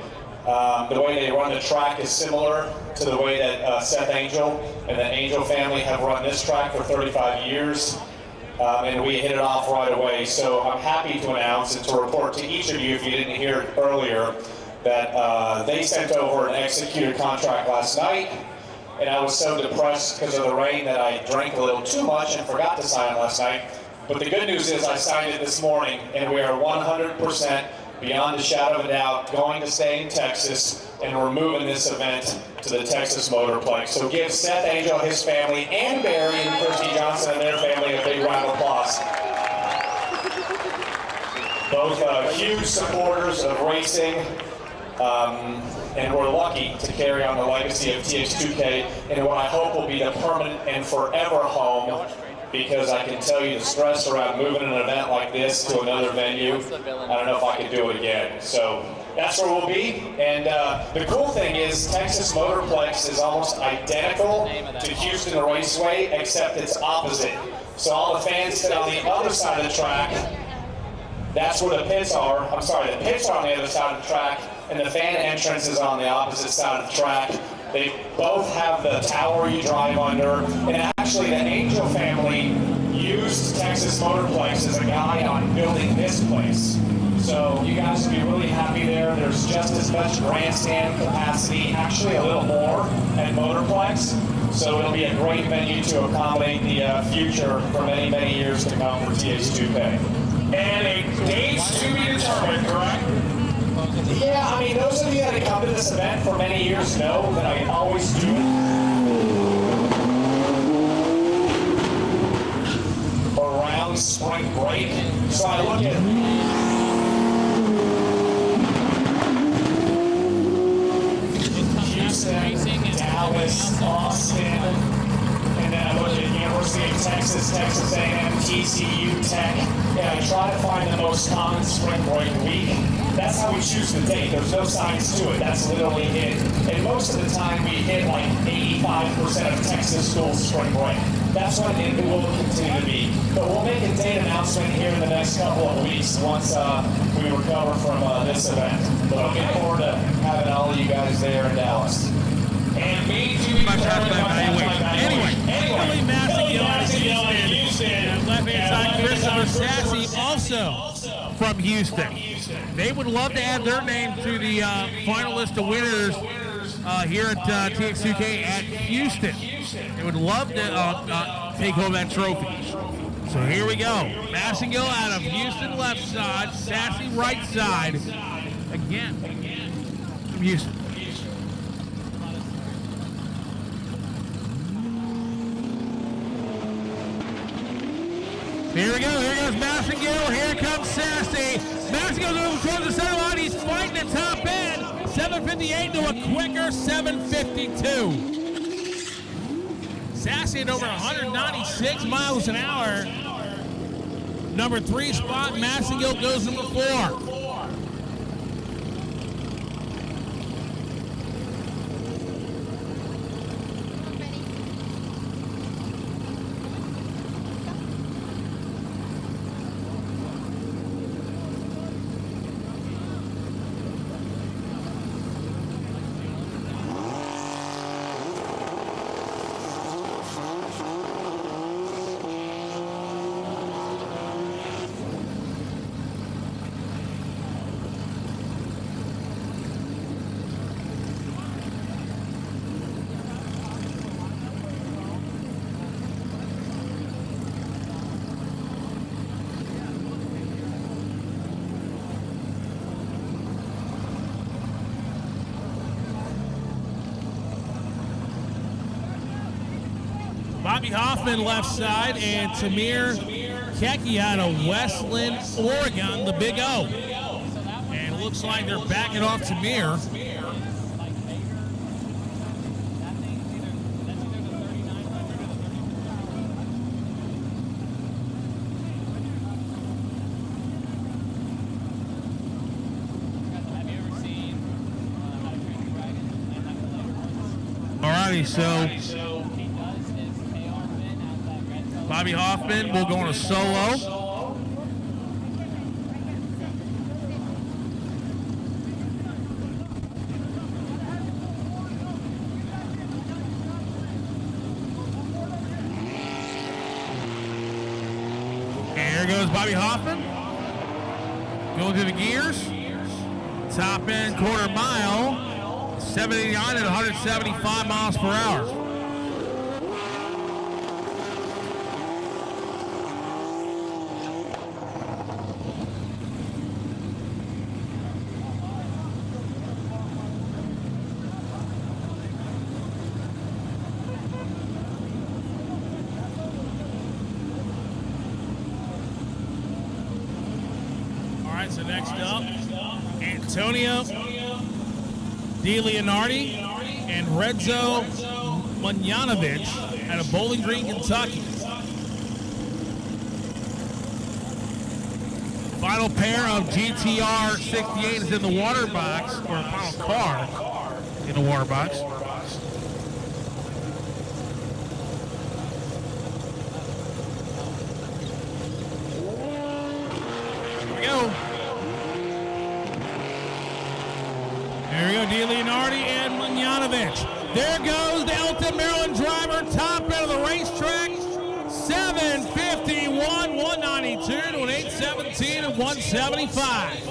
The way they run the track is similar to the way that Seth Angel and the Angel family have run this track for 35 years. And we hit it off right away. So I'm happy to announce and to report to each of you, if you didn't hear it earlier, that they sent over an executed contract last night. And I was so depressed because of the rain that I drank a little too much and forgot to sign it last night. But the good news is I signed it this morning, and we are 100%, beyond a shadow of a doubt, going to stay in Texas, and we're moving this event to the Texas Motorplex. So give Seth Angel, his family, and Barry and Christy Johnson and their family a big round of applause. Both huge supporters of racing, and we're lucky to carry on the legacy of Tx2k in what I hope will be the permanent and forever home, because I can tell you the stress around moving an event like this to another venue, I don't know if I could do it again. So that's where we'll be. And the cool thing is Texas Motorplex is almost identical to Houston Raceway, except it's opposite. So all the fans sit on the other side of the track. That's where the pits are. I'm sorry, the pits are on the other side of the track, and the fan entrance is on the opposite side of the track. They both have the tower you drive under, and actually the Angel family used Texas Motorplex as a guide on building this place. So you guys will be really happy there. There's just as much grandstand capacity, actually a little more at Motorplex. So it'll be a great venue to accommodate the future for many, many years to come for Tx2k. And a dates to be determined, correct? Yeah, I mean, those of you that have come to this event for many years know that I always do it around spring break. So I look at Houston, Dallas, Austin, and then I look at University of Texas, Texas A&M, TCU, Tech, and I try to find the most common spring break week. That's how we choose the date. There's no science to it. That's literally it. And most of the time we hit like 85% of Texas schools spring break. That's what it will continue to be. But we'll make a date announcement here in the next couple of weeks once we recover from this event. But looking forward to having all of you guys there in Dallas. And me too. Anyway, Billy Massengill out of Houston. And left-hand side, Christopher Sassy, also from Houston. They would love to add their name to the final list of winners here at Tx2k at Houston. They would love to take home that trophy. So here we go. Massengill out of Houston left side, Sassy right side. Again, from Houston. Here we go. Here goes Massengill. Here comes Sassy. Massengill goes towards the center line. He's fighting the top end. 7:58 to a quicker 7:52. Sassy at over 196 miles an hour. Number 3 spot. Massengill goes number 4. Bobby Hoffman left side, and Tamir Keki out of Westland, Oregon, the Big O. And it looks like they're backing off Tamir. Alrighty, so Bobby Hoffman will go on a solo. And there goes Bobby Hoffman. Going through the gears. Top end quarter mile. 789 at 175 miles per hour. So next up, Antonio DeLeonardi and Redzo Munjanovic out of Bowling Green, Kentucky. Final pair of GTR 68 is in the water box, or final car in the water box. Here we go. There we go, DeLeonardi and Munjanovic. There goes the Elton, Maryland driver, top end of the racetrack. 751, 192 to an 817 and 175.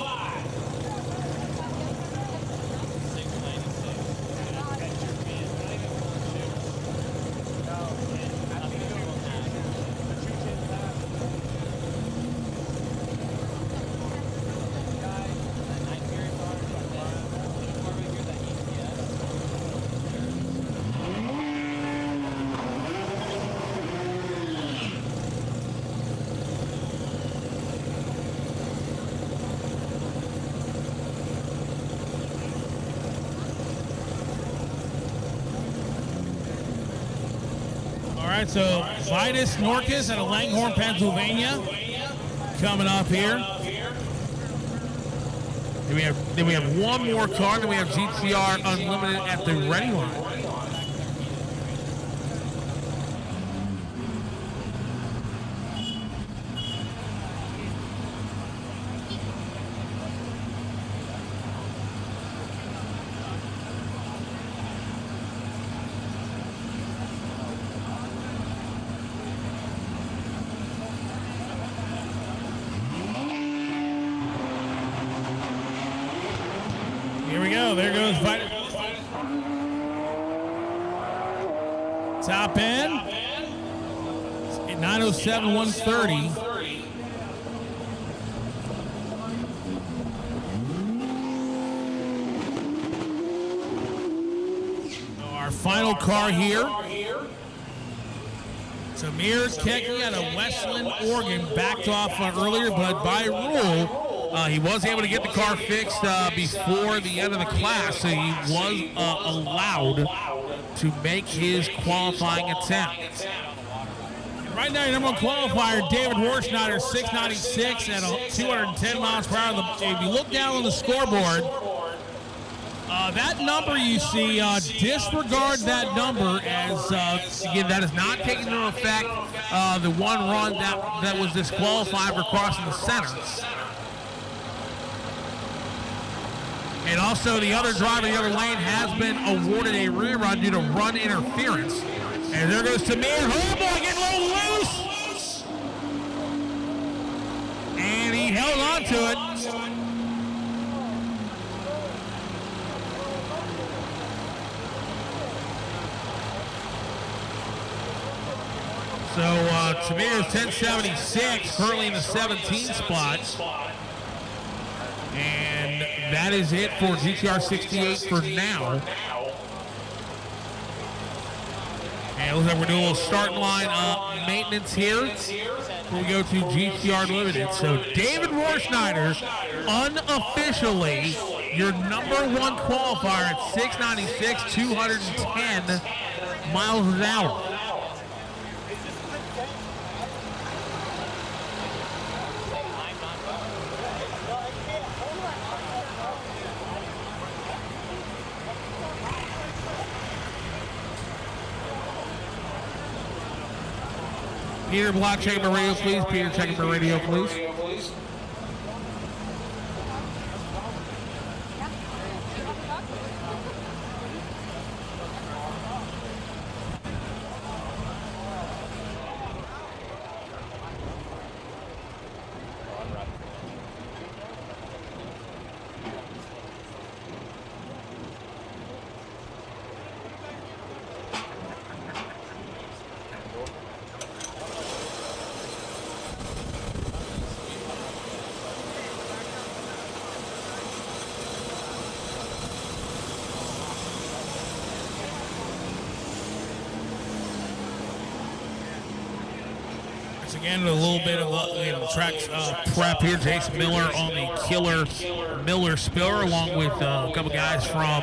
All right, so Vitus Norcus out of Langhorne, Pennsylvania, coming up here. Then we have one more car, then we have GTR Unlimited at the ready line. Here we go. There goes Vitus. Top end. 907, 130. Our final car here. Tamir Keki out of Westland, Oregon, backed off earlier, but by rule, he was able to get the car fixed before the end of the class, so he was allowed to make his qualifying attempt. And right now, your number one qualifier, David Horschneider, 696 at 210 miles per hour. If you look down on the scoreboard, that number you see, disregard that number as, again, that is not taking into effect the one run that was disqualified for crossing the center. And also, the other driver in the other lane has been awarded a rear run due to run interference. And there goes Tamir. Oh boy, getting a little loose. And he held on to it. So Tamir's 1076, currently in the 17th spot. And that is it for GTR 68 for now. And it looks like we're doing a little starting line maintenance here before we go to GTR Limited. So David Rohrschneider, unofficially your #1 qualifier at 696, 210 miles an hour. Peter Block, checking my radio, please. Peter, checking my radio, please. Again, a little bit of track prep here. Jason Miller on the Killer Miller Spiller, along with a couple guys from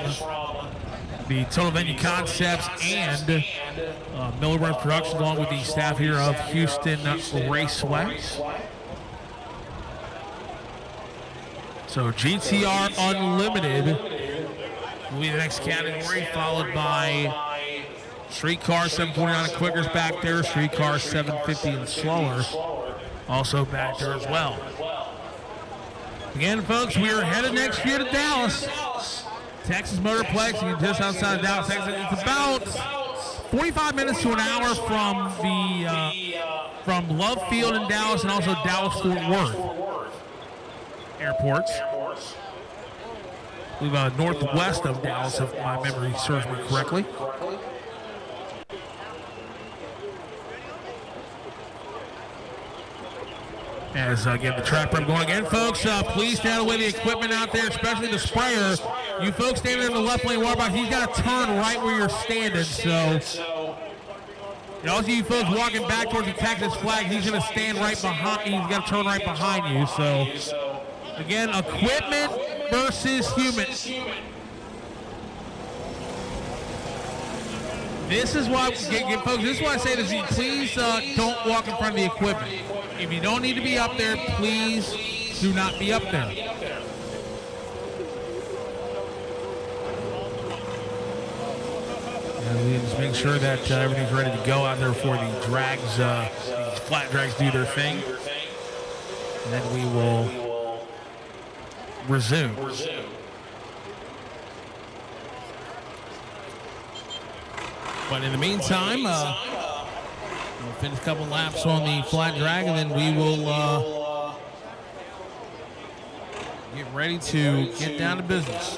the Total Venue Concepts and Miller Run Productions, along with the staff here of Houston Raceway. So GTR Unlimited will be the next category, followed by Streetcar 749 and quickers back there. Streetcar 750 and slower also back there as well. Again, folks, we are headed next year to Dallas. Texas Motorplex, and just outside of Dallas, Texas. It's about 45 minutes to an hour from Love Field in Dallas and also Dallas-Fort Worth airports. I believe northwest of Dallas, if my memory serves me correctly. As again, the track prep going again, folks. Please stay out of the way of the equipment out there, especially the sprayer. You folks standing in the left lane water box, he's got to turn right where you're standing. So, and also you folks walking back towards the Texas flag, he's going to stand right behind. He's got to turn right behind you. So, again, equipment versus humans. This is why, folks. This is why I say this. Please don't walk in front of the equipment. If you don't need to be up there, please do not be up there. And we just make sure that everything's ready to go out there before the drags, the flat drags do their thing. And then we will resume. But in the meantime, we'll finish a couple laps on the flat drag, and then we will get ready to get down to business.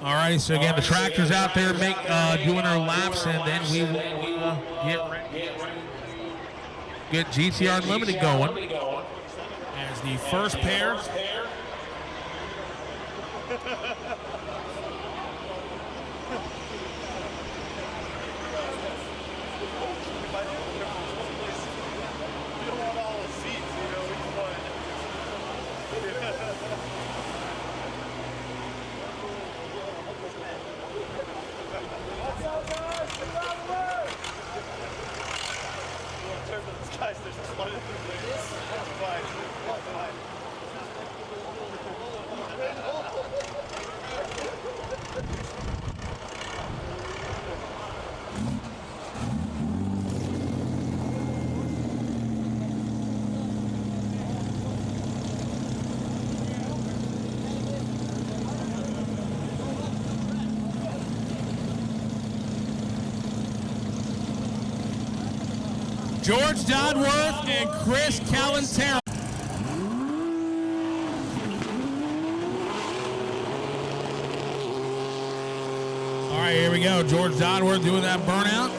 All right, so again, the tractor's out there doing their laps, and then we will get GTR Unlimited going as the first pair. George Dodworth and Chris Calentero. All right, here we go. George Dodworth doing that burnout.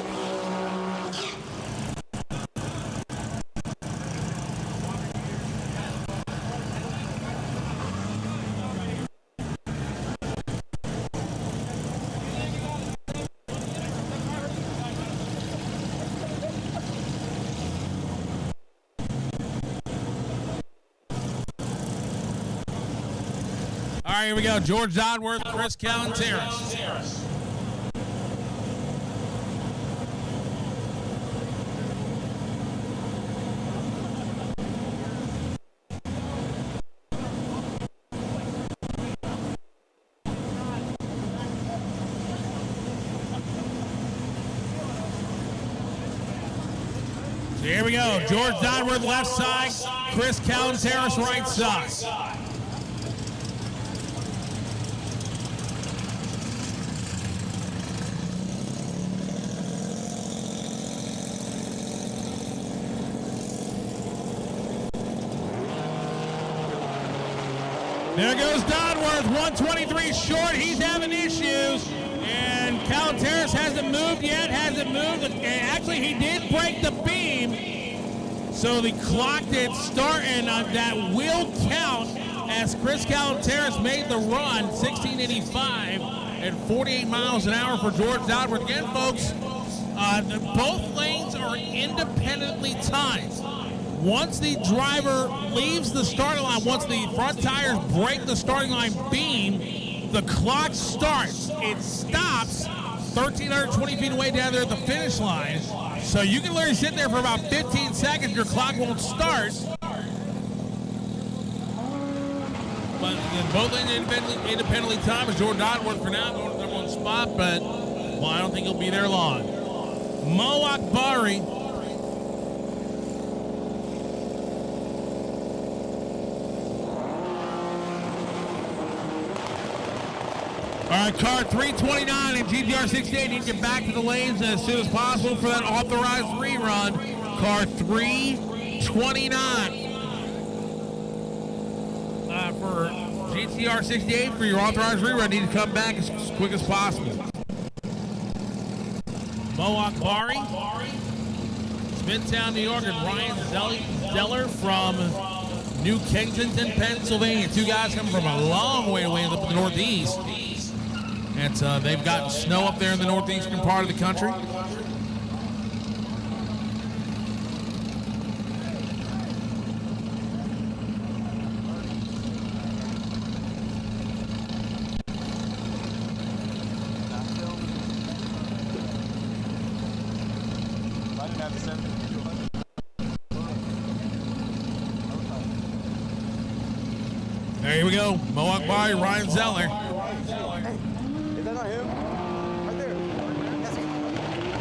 All right, here we go. George Dodworth, Chris Calentero. So here we go. George Dodworth left side, Chris Calentero right side. There goes Dodworth, 123 short. He's having issues. And Calentero hasn't moved yet, hasn't moved. And actually, he did break the beam. So the clock did start, and that will count as Chris Calentero made the run, 1685 at 48 miles an hour for George Dodworth. Again, folks, both lanes are independently timed. Once the driver leaves the starting line, once the front tires break the starting line beam, the clock starts. It stops 1,320 feet away down there at the finish line. So you can literally sit there for about 15 seconds. Your clock won't start. But both lanes independently timed. As George Dodworth for now going to the number one spot, but well, I don't think he'll be there long. Mo Akbari. All right, car 329 and GTR 68 need to get back to the lanes as soon as possible for that authorized rerun. Car 329 for GTR 68 for your authorized rerun. Need to come back as quick as possible. Mo Akbari, Smithtown, New York, and Ryan Zeller from New Kensington, Pennsylvania. Two guys coming from a long way away up in the Northeast. And they've gotten snow up there in the northeastern part of the country. There we go. Mo Akbari, Ryan Zeller.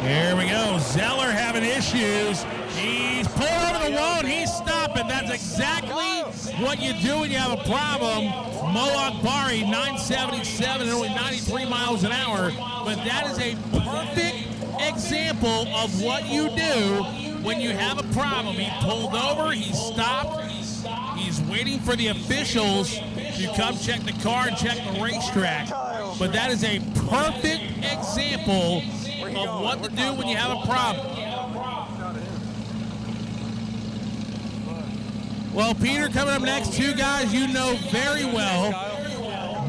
There we go. Zeller having issues. He's pulling over the wall and he's stopping. That's exactly what you do when you have a problem. Mo Akbari, 977 and only 93 miles an hour. But that is a perfect example of what you do when you have a problem. He pulled over, he stopped, he's waiting for the officials to come check the car and check the racetrack. But that is a perfect example of what to do when you have a problem. Well, Peter, coming up next, two guys you know very well.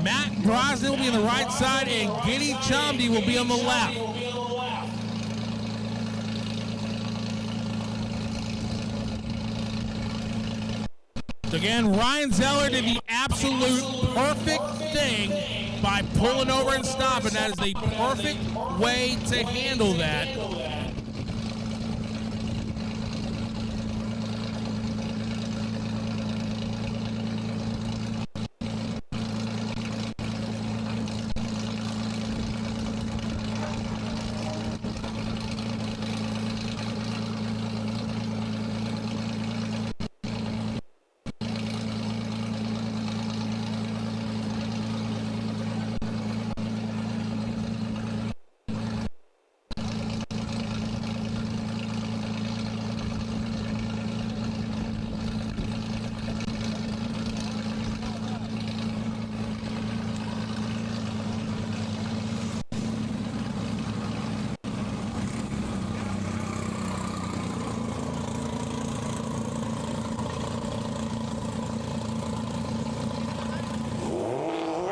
Matt Brosnan will be on the right side, and Giddy Chumdy will be on the left. So again, Ryan Zeller did the absolute perfect thing by pulling over and stopping. That is the perfect way to handle that.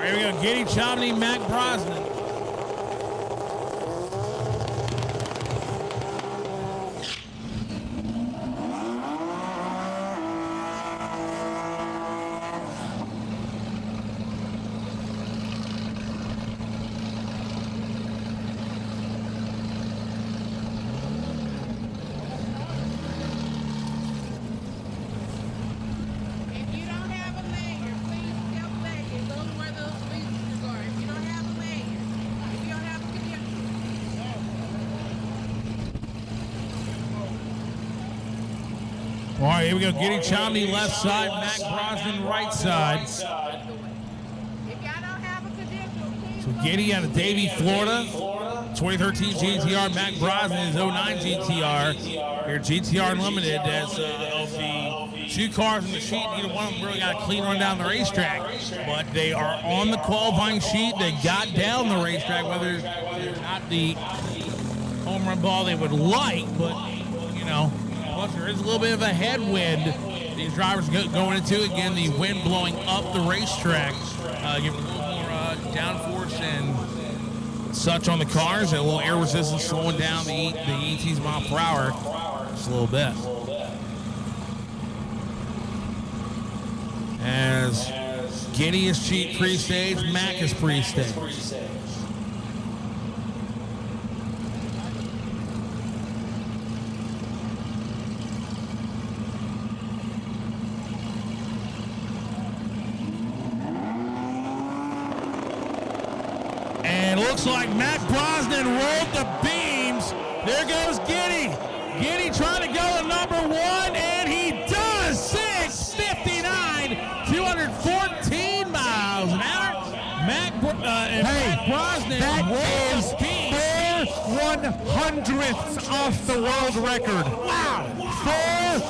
Here we go. Giddy Chomney, Mac Brosnan. If you don't have a lanyard, please step back and go to where those bleachers are. If you don't have a lanyard, if you don't have a credential. All right, here we go. Giddy Chomney, left side. Mac Brosnan, right side. If y'all don't have a credential, please So go Giddy out of Davie, Florida. 2013 GTR. Mac Brosnan is 09 GTR. Here, GTR Unlimited. As of the two cars in the sheet, neither one of them really got a clean run down the racetrack. But they are on the qualifying sheet. They got down the racetrack, whether they're not the home run ball they would like, but, you know, plus there is a little bit of a headwind these drivers going into. Again, the wind blowing up the racetrack, giving a little more downforce and such on the cars, and a little air resistance slowing down the ETs mile per hour just a little bit. As Giddy is cheap pre-stage, Mac is pre-stage. And it looks like Mac Brosnan rolled the beams. There goes Giddy. Giddy trying to go to number one, and he does. 659, 214 miles an hour. Mac Brosnan That rolled is the beams. 4/100ths off the world record. Wow!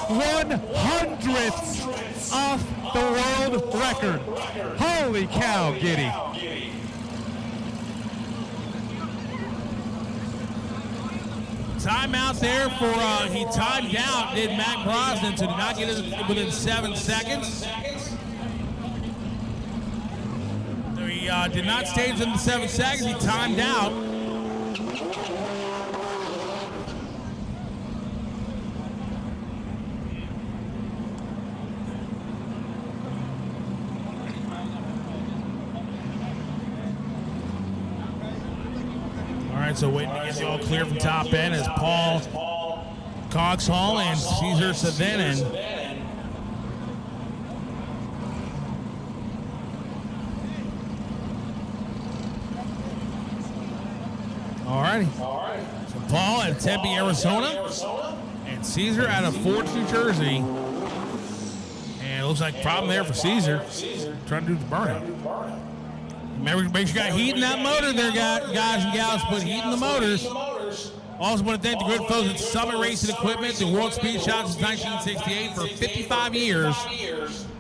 4/100ths off the world record. Holy cow, Giddy. Timeout there for, he timed out, did Mac Brosnan, to not get it within 7 seconds. So he did not stage in the 7 seconds, he timed out. All right, so waiting to get the all clear from top end is Paul Coxhall and Caesar Savinin. All righty. So Paul out of Tempe, Arizona, and Caesar out of Fort, New Jersey. And it looks like a problem there for Caesar, trying to do the burnout. Remember, make sure you got heat in that motor there, guys and gals. Put heat in the motors. Also want to thank the good folks at Summit Racing Equipment, the World Speed Shop since 1968 for 55 years,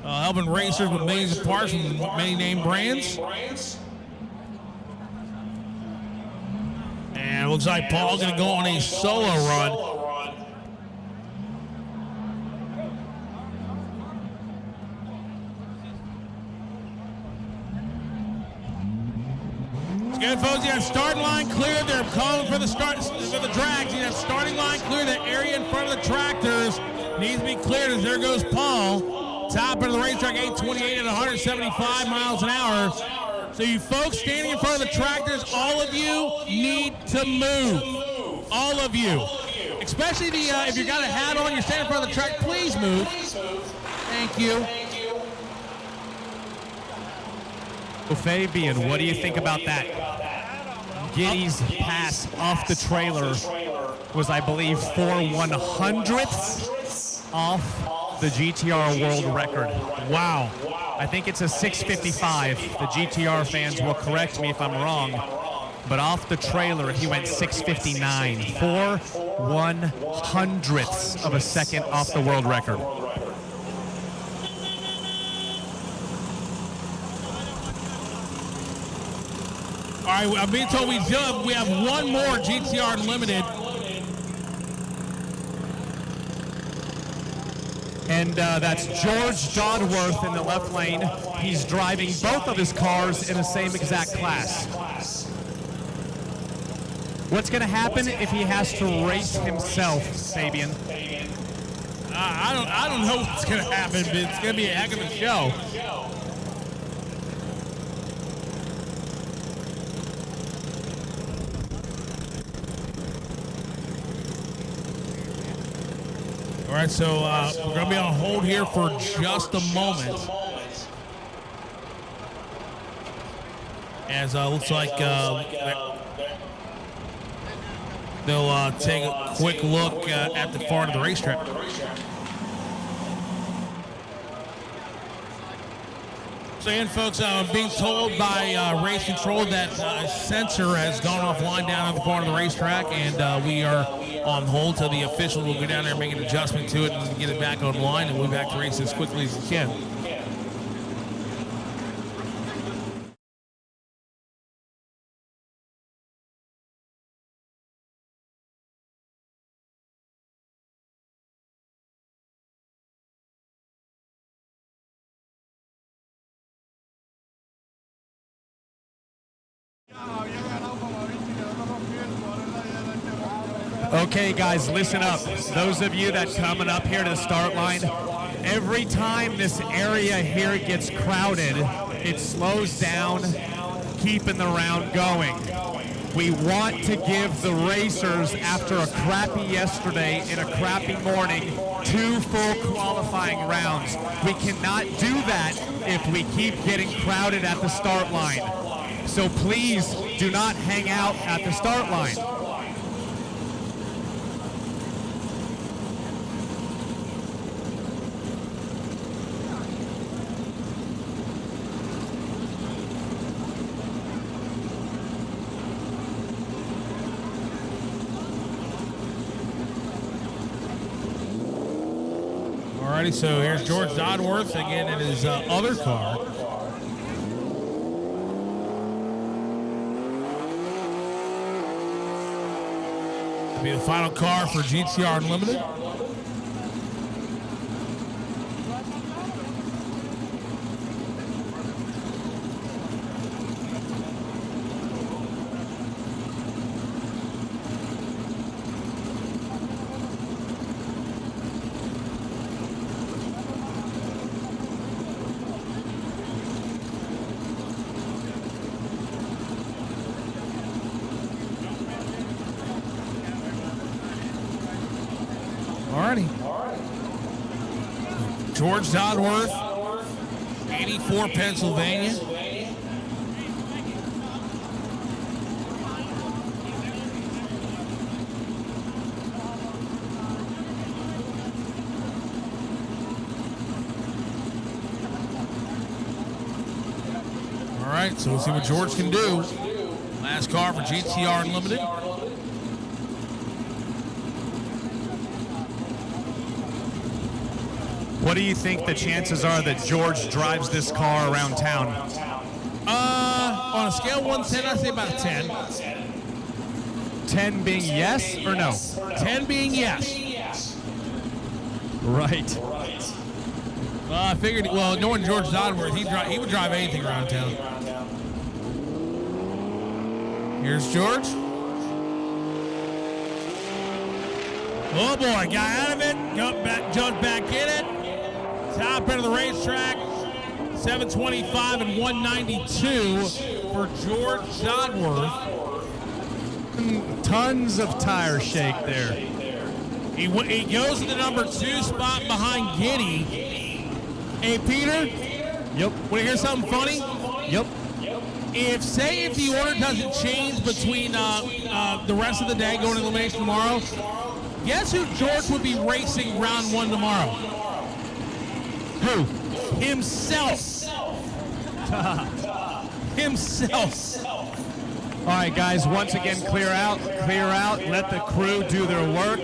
helping racers with millions of parts from many name brands. And it looks like Paul's going to go on a solo run. Good, folks. You have starting line cleared. They're calling for the drags. You have starting line clear. The area in front of the tractors needs to be cleared. As there goes Paul, top of the racetrack, 828 at 175 miles an hour. So you folks standing in front of the tractors, all of you need to move. All of you, especially the if you got a hat on, you're standing in front of the track. Please move. Thank you. Fabian, what do you think about that? Giddy's pass off the trailer was, I believe, 4/100ths off the GTR world record. Wow. I think it's a 6:55. The GTR fans will correct me if I'm wrong. But off the trailer, he went 6:59. 4/100ths of a second off the world record. All right, I'm being told we have one more GTR Unlimited. And And that's George Dodworth in the left lane. He's driving both of his cars in the same exact class. What's going to happen if he has to race himself, Fabian? I don't know what's going to happen, but it's going to be a heck of a show. All right, so we're going to be on hold here for just a moment. As looks like they'll take a quick look at the far end of the racetrack. So, again, folks, I'm being told by race control that a sensor has gone offline down at the far end of the racetrack, and we are on hold till the officials will go down there and make an adjustment to it and get it back online, and we'll be back to race as quickly as we can. Okay, guys, listen up. Those of you that coming up here to the start line, every time this area here gets crowded, it slows down, keeping the round going. We want to give the racers, after a crappy yesterday and a crappy morning, 2 full qualifying rounds. We cannot do that if we keep getting crowded at the start line. So please do not hang out at the start line. Alrighty, so here's George Dodworth again in his other car. It'll be the final car for GTR Unlimited. George Dodworth, 84 Pennsylvania. All right, so we'll see what George can do. Last car for GTR Unlimited. What do you think the chances are that George drives this car around town? On a scale of 1 to 10, I'd say about a 10. 10 being yes or no? 10 being yes. Right. Well, I figured, knowing George Dodworth, he would drive anything around town. Here's George. Oh boy, got out of it, jumped back in it. Top end of the racetrack, 725 and 192 for George Dodworth. Tons of tire shake there. He goes to the number 2 spot behind Giddy. Hey, Peter? Yep. Want to hear something funny? Yep. If the order doesn't change between the rest of the day going to elimination tomorrow, guess who George would be racing round 1 tomorrow? Who? Himself. Himself. All right, guys, once again, clear out, let the crew do their work.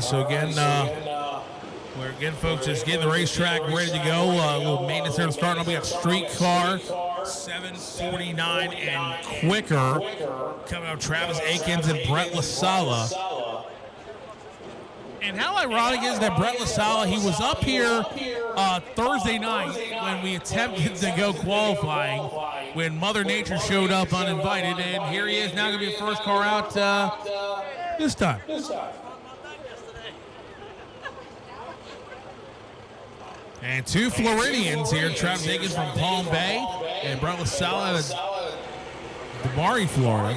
so again, folks, just getting the racetrack ready to go. A little maintenance there to start. We got Streetcar 749 and quicker coming up. Travis Akins and Brett LaSala. And how ironic is that Brett LaSala, he was up here Thursday night when we attempted to go qualifying, when Mother Nature showed up uninvited, and here he is now going to be the first car out this time. And two Floridians here, Travis Akins from Palm Bay and Brett LaSala out of DeMari, Florida.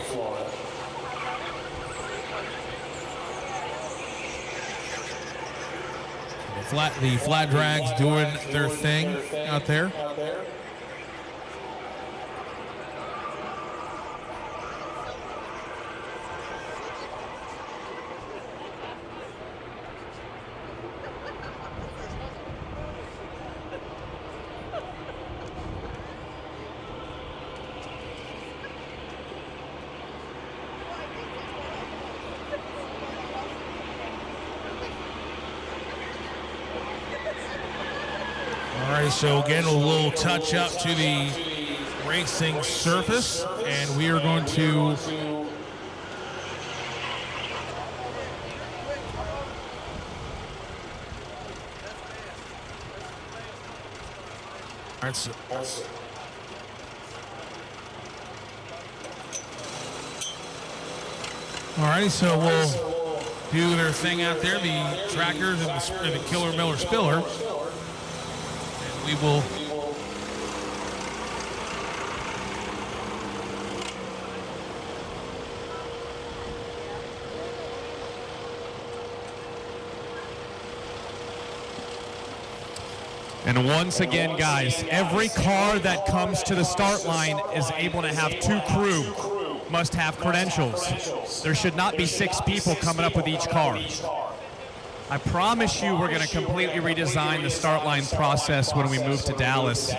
The flat drags doing their thing out there. So again, a little touch up to the racing surface, and we are going to Alrighty, so we'll do their thing out there, the trackers and the Killer Miller Spiller. We will And once again, guys, every car that comes to the start line is able to have 2 crew, must have credentials. There should not be 6 people coming up with each car. I promise you we're going to completely redesign the start line process when we move to Dallas.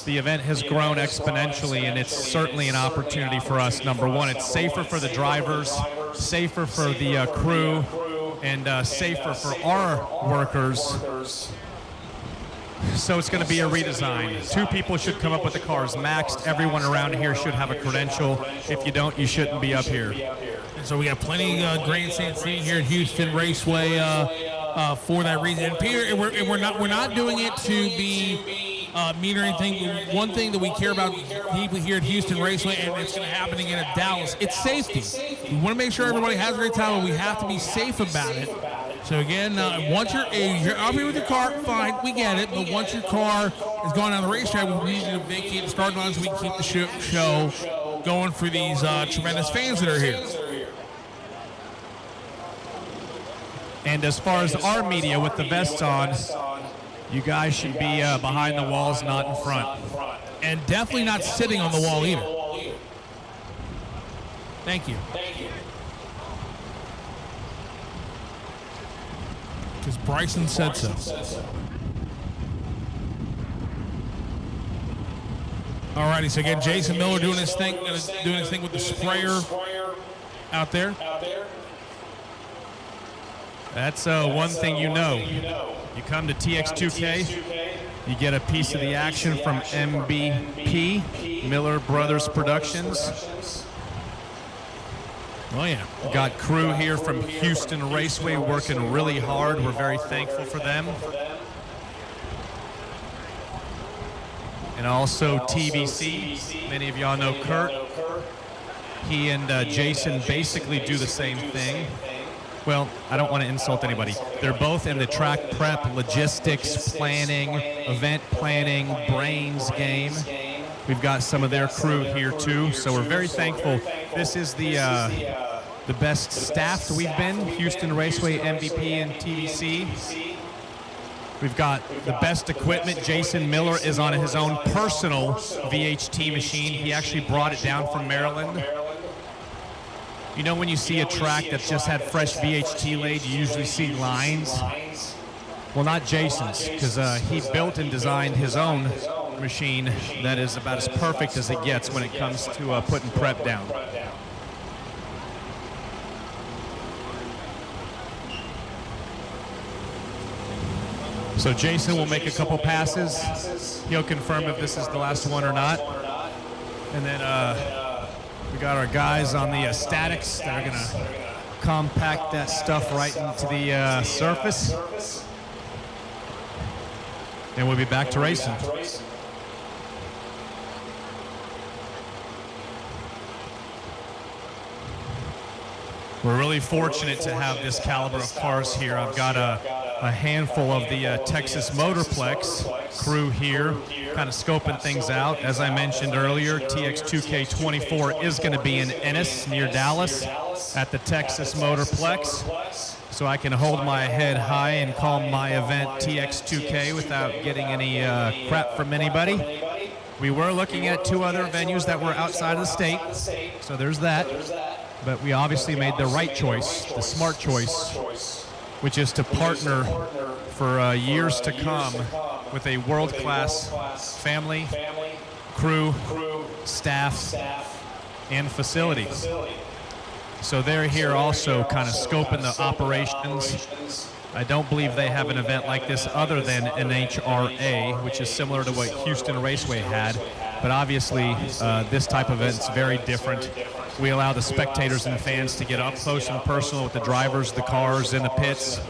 The event has grown exponentially, and it's certainly an opportunity for us. Number one, it's safer for the drivers, safer for the crew, and safer for our workers. So it's going to be a redesign. 2 people should come up with the cars maxed. Everyone around here should have a credential. If you don't, you shouldn't be up here. And so we got plenty of grandstand seating here at Houston Raceway for that reason. And Peter, and we're not doing it to be mean or anything. One thing that we care about deeply here at Houston Raceway, and it's going to happen again at Dallas, it's safety. We want to make sure everybody has a great time, but we have to be safe about it. So again, once you're up here with your car, fine, we get it. But once your car is going down the racetrack, we need you to vacate the start line so we can keep the show going for these tremendous fans that are here. And as far as our media with the vests on, you guys should be behind the walls, not in front. And definitely not sitting on the wall either. Thank you. Because Bryson said so. Alrighty, so again, Jason Miller doing his thing with the sprayer out there. That's one thing you know. You come to Tx2k, you get a piece of the action from MBP, Miller Brothers Productions. Oh, yeah. Got crew here from Houston Raceway working really hard. We're very thankful for them. And also TBC. Many of y'all know Kurt. He and Jason basically do the same thing. Well, I don't want to insult anybody. They're both in the track prep, logistics, planning, event planning, brains game. We've got some of their crew here too, so we're very thankful. This is the best staffed we've been, Houston Raceway, MVP, and TVC. We've got the best equipment. Jason Miller is on his own personal VHT machine. He actually brought it down from Maryland. You know when you see a track that's just had fresh VHT laid, you usually see lines? Well, not Jason's, because he built and designed his own machine that is about as perfect as it gets when it comes to putting prep down. So Jason will make a couple passes. He'll confirm if this is the last one or not. And then we got our guys on the statics that are going to compact that stuff right into the surface. And we'll be back to racing. We're really fortunate to have this caliber of cars here. I've got a handful of the Texas Motorplex crew here, kind of scoping things out. As I mentioned earlier, Tx2k23 is going to be in Ennis near Dallas at the Texas Motorplex. So I can hold my head high and call my event TX2K without getting any crap from anybody. We were looking at 2 other venues that were outside of the state, so there's that. But we obviously made the right choice, the smart choice, which is to partner for years to come with a world-class family, crew, staff, and facility. So they're here also kind of scoping the operations. I don't believe they have an event like this other than an HRA, which is similar to what Houston Raceway had. But obviously, this type of event is very different. We allow the spectators and fans to get up close and personal with the drivers, the cars, in the pits.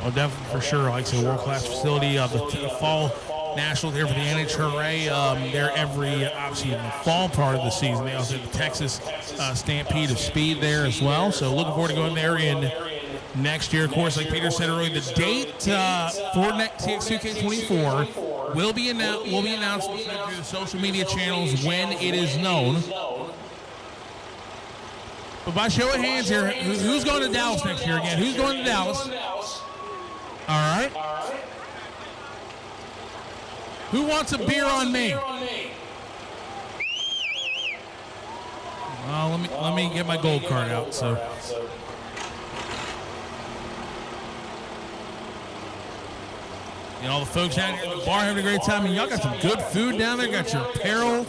Well, definitely for sure. Like I said, world-class facility. The fall national there for the NHRA. They're obviously in the fall part of the season. They also have the Texas Stampede of Speed there as well. So looking forward to going there in next year. Of course, like Peter said earlier, the date for TX2k24 will be announced through the social media channels when it is known. But by show of hands here, who's going to Dallas next year again? Who's going to Dallas? All right. Who wants a beer on me? Well, let me get my gold card out. So. You know, all the folks out here at the bar having a great time. And y'all got some good food down there. Got your apparel.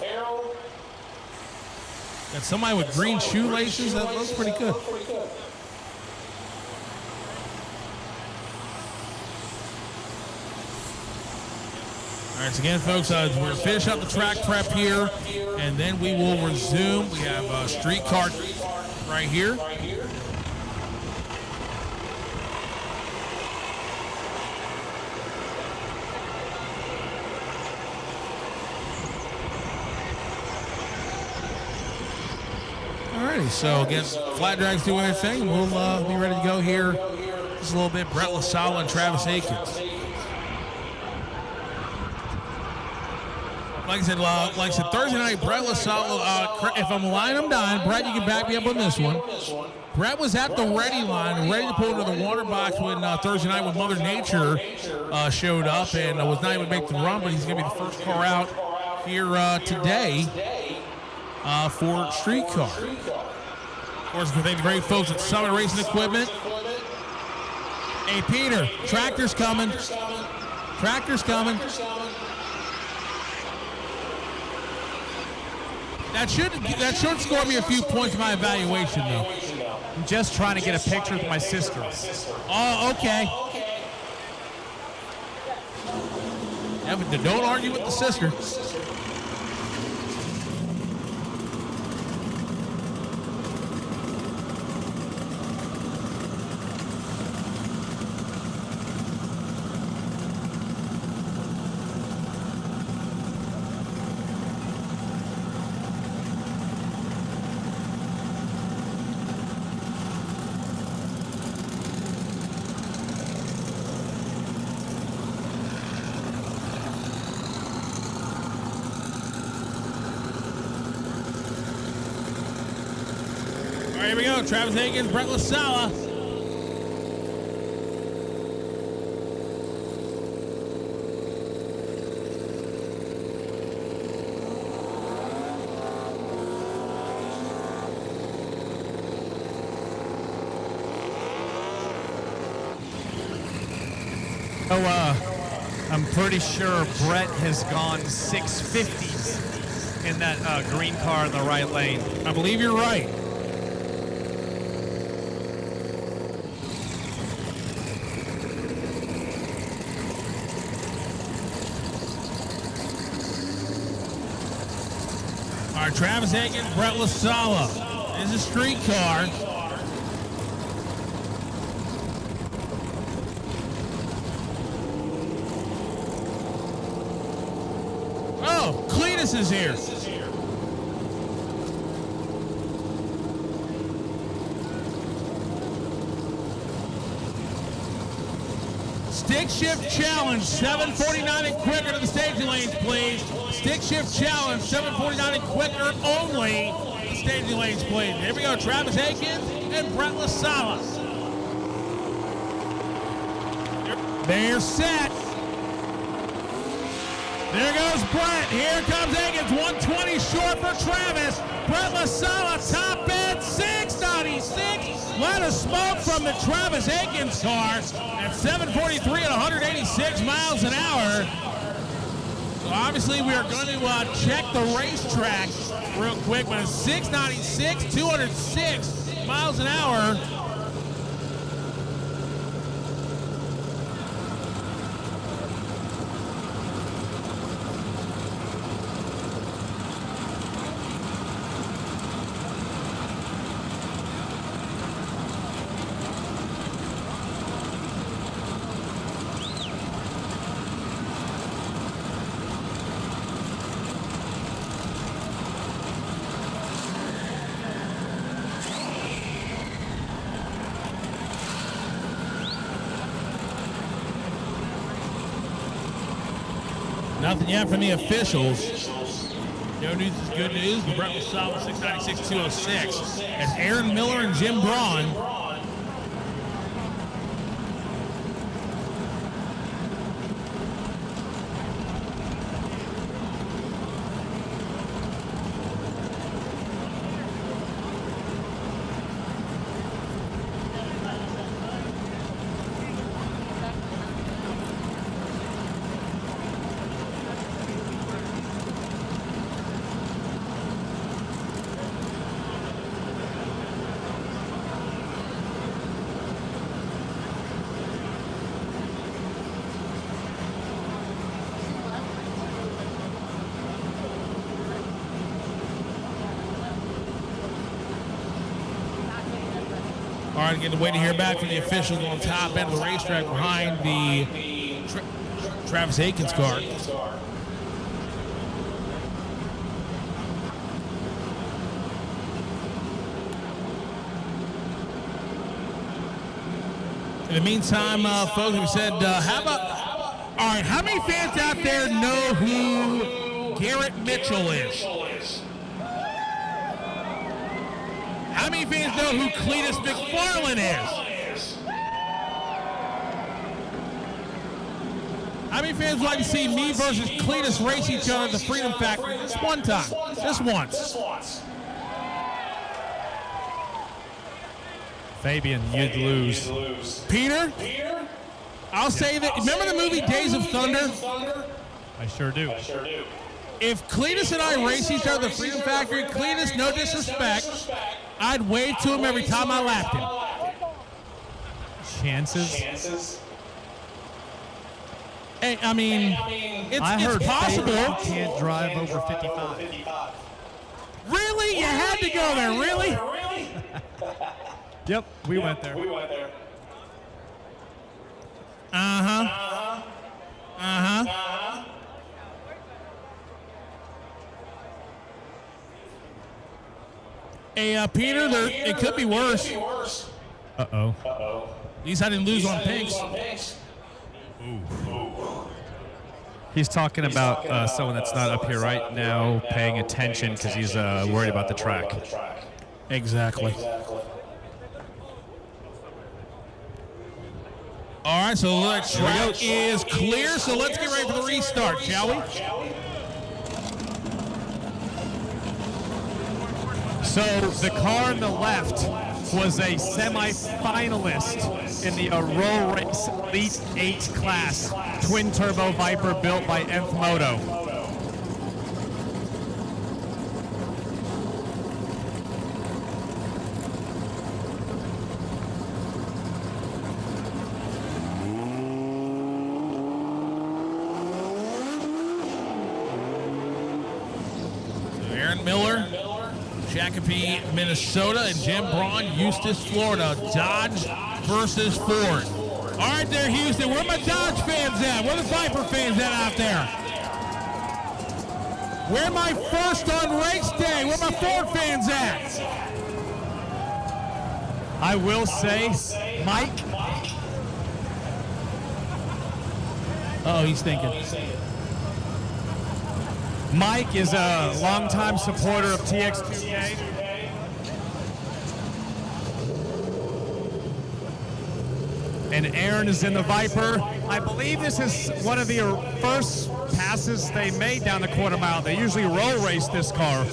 Got somebody with green shoelaces. That looks pretty good. All right, so again, folks, we're going to finish up the track prep here, and then we will resume. We have a street car right here. Alrighty, so again, flat drags doing their thing. We'll be ready to go here just a little bit. Brett LaSala and Travis Akins. Like I said, Thursday night, Brett LaSala, if I'm lying, I'm dying. Brett, you can back me up on this one. Brett was at the ready line, ready to pull into the water box when Thursday night when Mother Nature showed up and was not able to make the run, but he's going to be the first car out here today for street car. Of course, we thank the great folks at Summit Racing Equipment. Hey, Peter, tractor's coming. Tractor's coming. That should score me a few points in my evaluation, though. I'm just trying to get a picture with my sister. Oh, okay. Yeah, but don't argue with the sister. All right, here we go. Travis Akins, Brett LaSala. I'm pretty sure Brett has gone 650s in that green car in the right lane. I believe you're right. right, Travis Aikens, Brett LaSala. This is a street car. Oh, Cletus is here. Stick shift challenge, 749 and quicker to the staging lanes, please. Stick shift challenge, 749 and quicker only to the staging lanes, please. Here we go, Travis Aikens and Brett LaSala. They're set. There goes Brett. Here comes Aikens. 120 short for Travis. Brett LaSala, top end, 696. Lot of smoke from the Travis Aikens car at 743 at 186 miles an hour. So obviously we are going to check the racetrack real quick. But it's 696, 206 miles an hour. Nothing yet from the officials. No news is good news. Brett LaSala, 696-206. As Aaron Miller and Jim Braun. All right, again, waiting to hear back from the officials on top end of the racetrack behind the Travis Aikens car. In the meantime, folks, we said, how many fans out there know who Garrett Mitchell is? How many fans know who Cletus McFarland is? How many fans would like to see me versus Cletus race each other at the Freedom Factory just one time? Just once. Fabian, you'd lose. Peter? I'll say that. Remember the movie Days of Thunder? I sure do. If Cletus and I race each other at the Freedom Factory, Cletus, no disrespect, I'd wave to him every time I lapped him. Chances? Hey, I mean, it's possible. You can't drive over 55. Really? You had to go there, really? Yep, we went there. Hey, Peter, it could be worse. Uh-oh. At least I didn't lose on pinks. He's talking about someone that's not up here right now paying attention because he's worried about the track. Exactly. All right, so the track is clear, so let's get ready for the restart, shall we? So the car on the left was a semi-finalist in the Roll Race Elite 8 class, twin-turbo Viper built by Nth Moto. Aaron Miller, Shakopee, Minnesota, and Jim Braun, Eustis, Florida. Dodge versus Ford. All right there, Houston. Where my Dodge fans at? Where the Viper fans at out there? Where my first on race day? Where my Ford fans at? I will say, Mike. Oh, he's thinking. Mike is a longtime supporter of TX2k. And Aaron is in the Viper. I believe this is one of the first passes they made down the quarter mile. They usually roll race this car.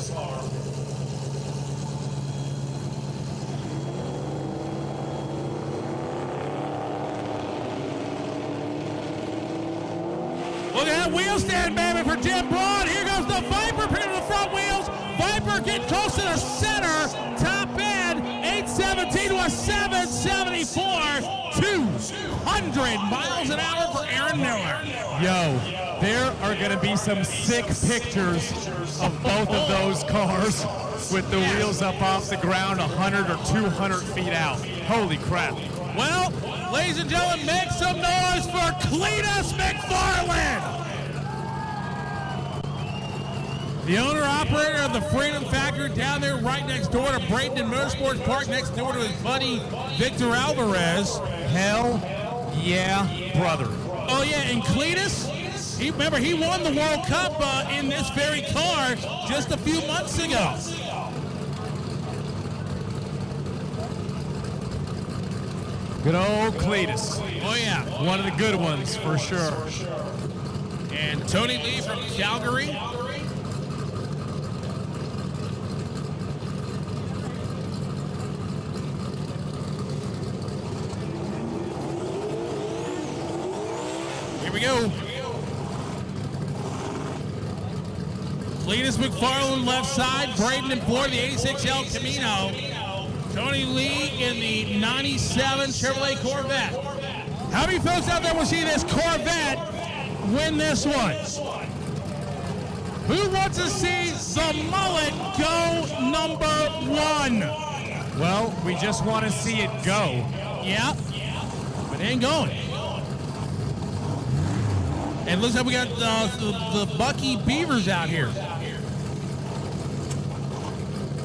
Look at that wheel stand, baby, for Jim Braun. Here goes the Viper, picking up the front wheels. Viper getting close to the center. Top end, 817 to a 774. 200 miles an hour for Aaron Miller. Yo, there are going to be some sick pictures of both of those cars with the wheels up off the ground 100 or 200 feet out. Holy crap. Well, ladies and gentlemen, make some noise for Cletus McFarland. The owner-operator of the Freedom Factory down there right next door to Bradenton Motorsports Park, next door to his buddy Victor Alvarez. Hell yeah, brother. Oh, yeah, and Cletus, remember, he won the World Cup in this very car just a few months ago. Good old Cletus. Oh, yeah. One of the good ones, for sure. And Tony Lee from Calgary. Here we go. Cletus McFarland left side, Braden and Ford, the 86 El Camino. Tony Lee in the 97 Chevrolet Corvette. How many folks out there will see this Corvette win this one? Who wants to see the mullet go number one? Well, we just want to see it go. Yeah, but it ain't going. And it looks like we got the Bucky Beavers out here.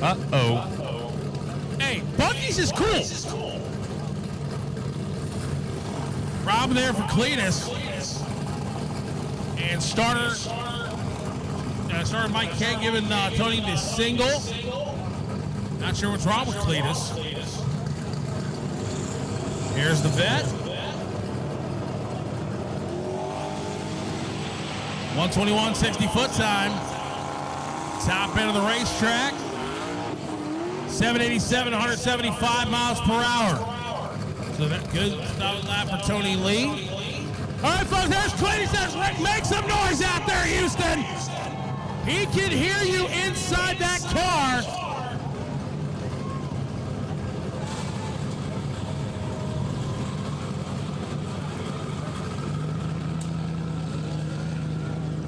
Uh-oh. Hey, Bucky's is cool. Robin there for Cletus. And starter Mike K giving Tony the single. Not sure what's wrong with Cletus. Here's the vet. 121.60 foot time. Top end of the racetrack. 787, 175 miles per hour. So that good solid lap for Tony Lee. All right, folks, there's Cletus. Make some noise out there, Houston. He can hear you inside that car.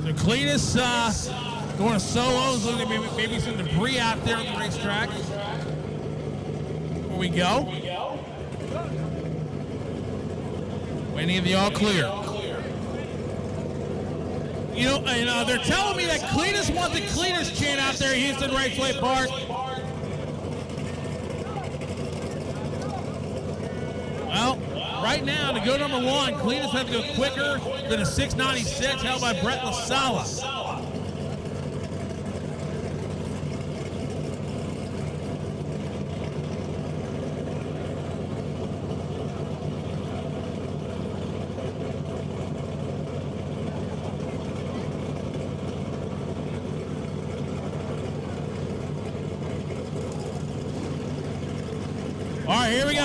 So Cletus going to solos. Looking at maybe some debris out there on the racetrack. Here we go. Waiting in the all clear. You know, they're telling me that Cletus wants the Cletus chant out there at Houston Raceway Park. Well, right now, to go number one, Cletus has to go quicker than a 696 held by Brett LaSala. All right, here we go.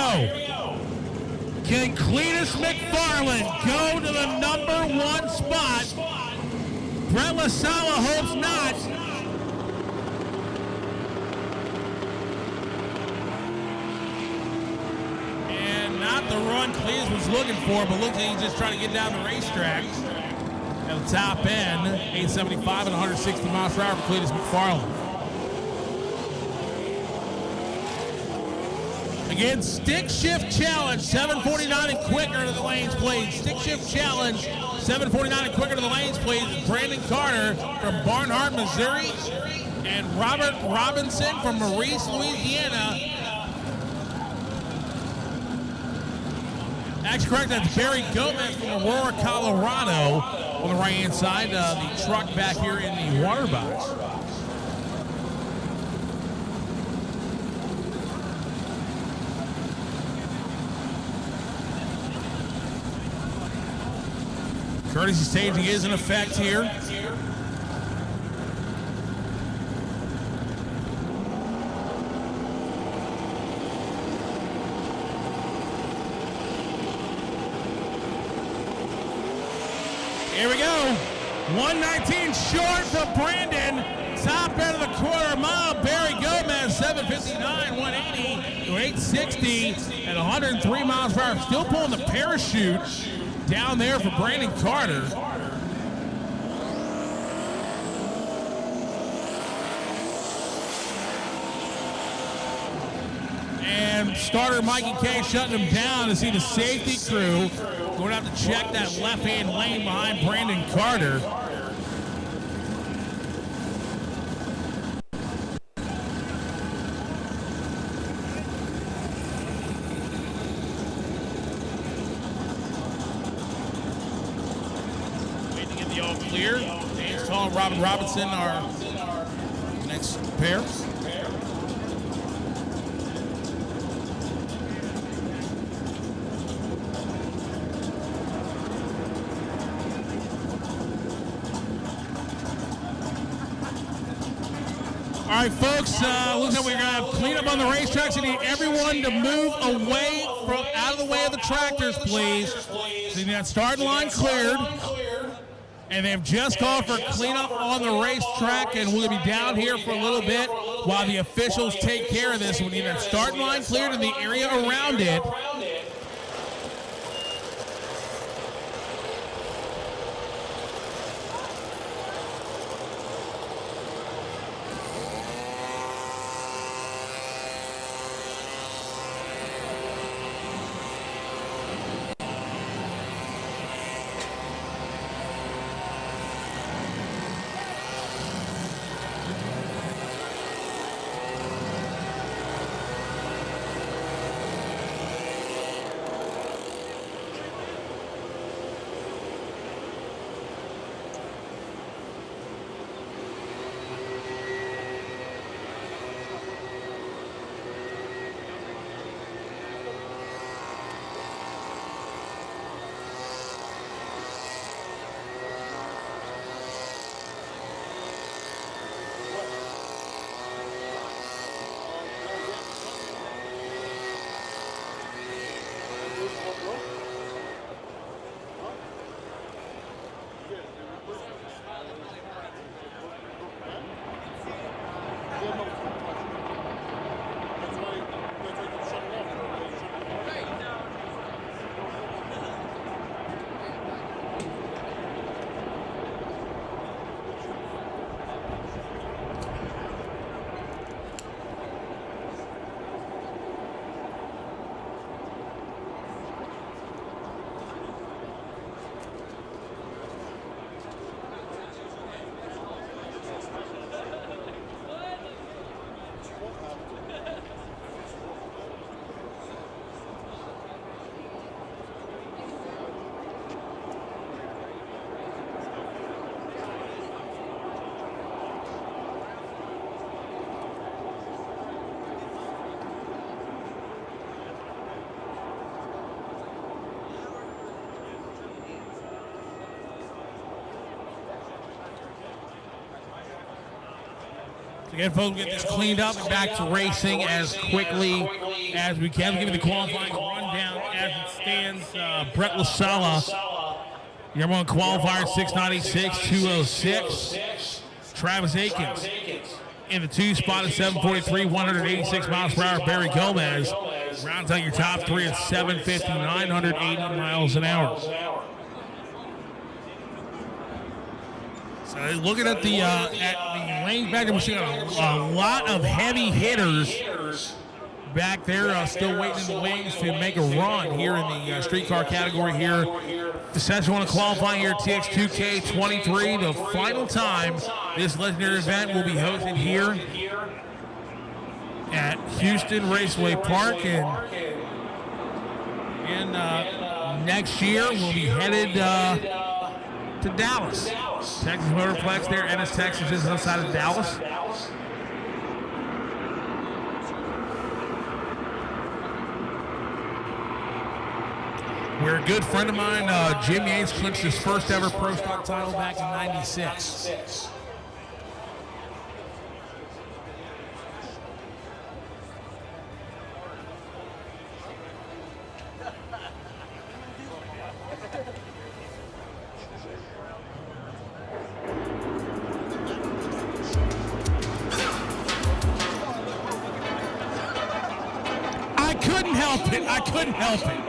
Can Cletus McFarland go to the number one spot? Brett LaSala hopes not. And not the run Cletus was looking for, but looks like he's just trying to get down the racetrack. At the top end, 875 and 160 miles per hour for Cletus McFarland. Again, stick shift challenge, 7:49 and quicker to the lanes, please. Stick shift challenge, 7:49 and quicker to the lanes, please. Brandon Carter from Barnhart, Missouri, and Robert Robinson from Maurice, Louisiana. Actually, correct, that's Barry Gomez from Aurora, Colorado on the right-hand side. The truck back here in the water box. Courtesy staging is in effect here. Here we go. 119 short for Brandon. Top end of the quarter mile. Barry Gomez, 759, 180 to 860 at 103 miles per hour. Still pulling the parachute down there for Brandon Carter. And starter Mikey K shutting him down to see the safety crew going to have to check that left-hand lane behind Brandon Carter. Waiting to get the all clear. James Tall and Robin Robinson are next pair. All right, folks, looks like we're going to have cleanup on the racetracks. I need everyone to move away from out of the way of the tractors, please. So you got starting line cleared. And they've just called for cleanup on the racetrack, and we'll be down here for a little bit while the officials take care of this. We need that starting line cleared in the area around it. Again, folks, get this cleaned up and back to racing as quickly as we can. We'll give you the qualifying rundown as it stands. Brett LaSala, your number one qualifier, 696.206. Travis Akins in the 2 spot at 743, 186 miles per hour. Barry Gomez rounds out your top 3 at 750, 980 miles an hour. So looking at the lanes back there, we're seeing a lot of heavy hitters back there, still waiting in the wings to make a run here in the streetcar category here. The session one qualifying here, Tx2k23, the final time this legendary event will be hosted here at Houston Raceway Park, and next year we'll be headed to Dallas. Texas Motorplex there, Ennis, Texas is outside of Dallas. Where a good friend of mine, Jim Yates, clinched his first ever Pro Stock title back in '96. I couldn't help it. I couldn't help it.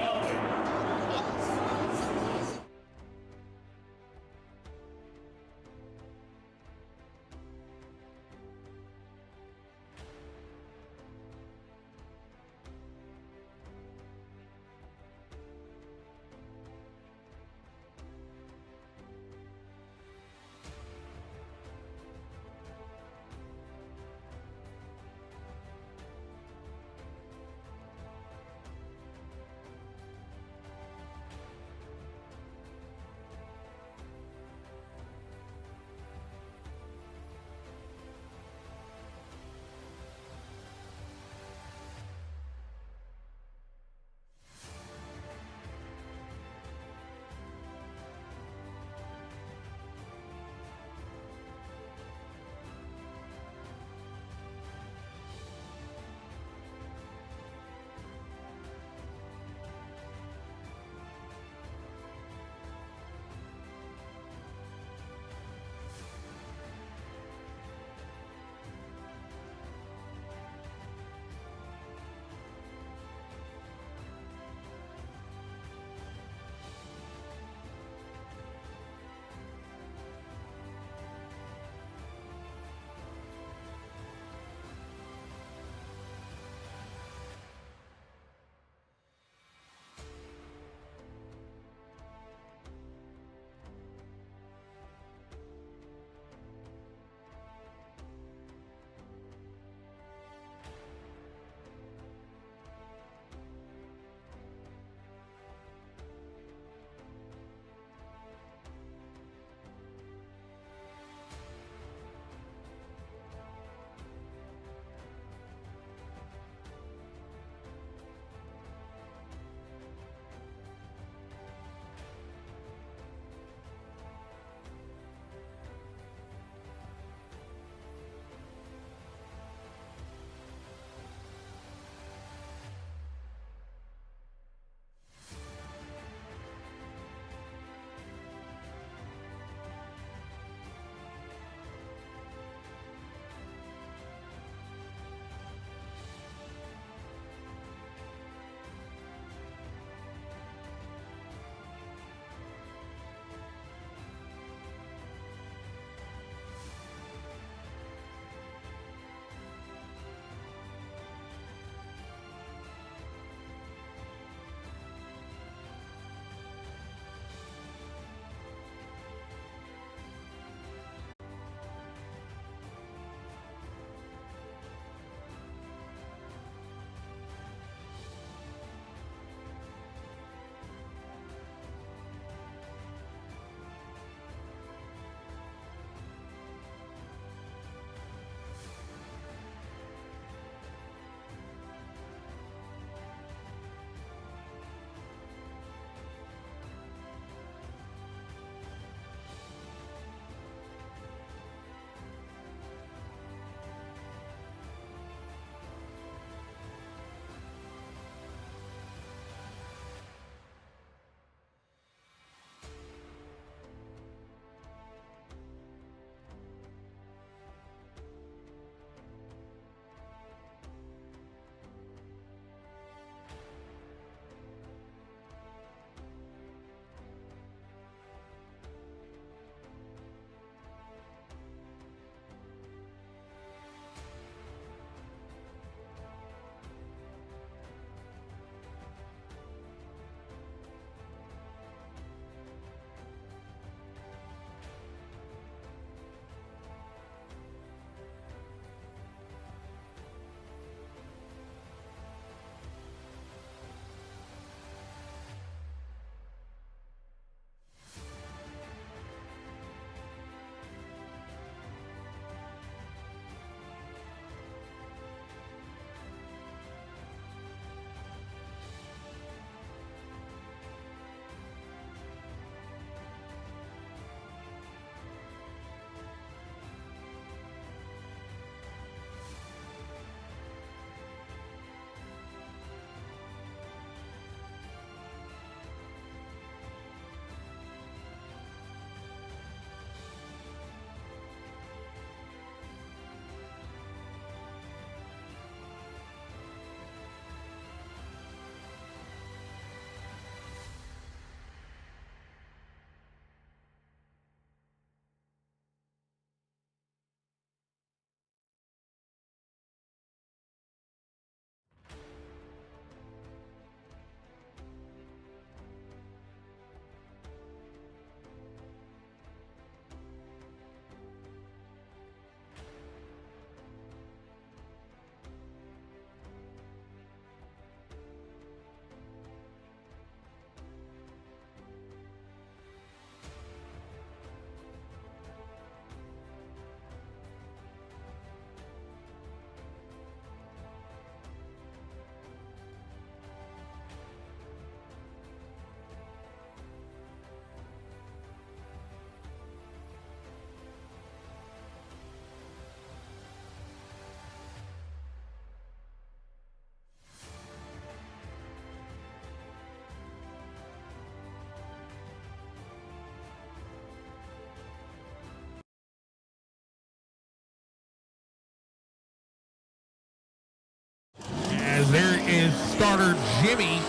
starter Jimmy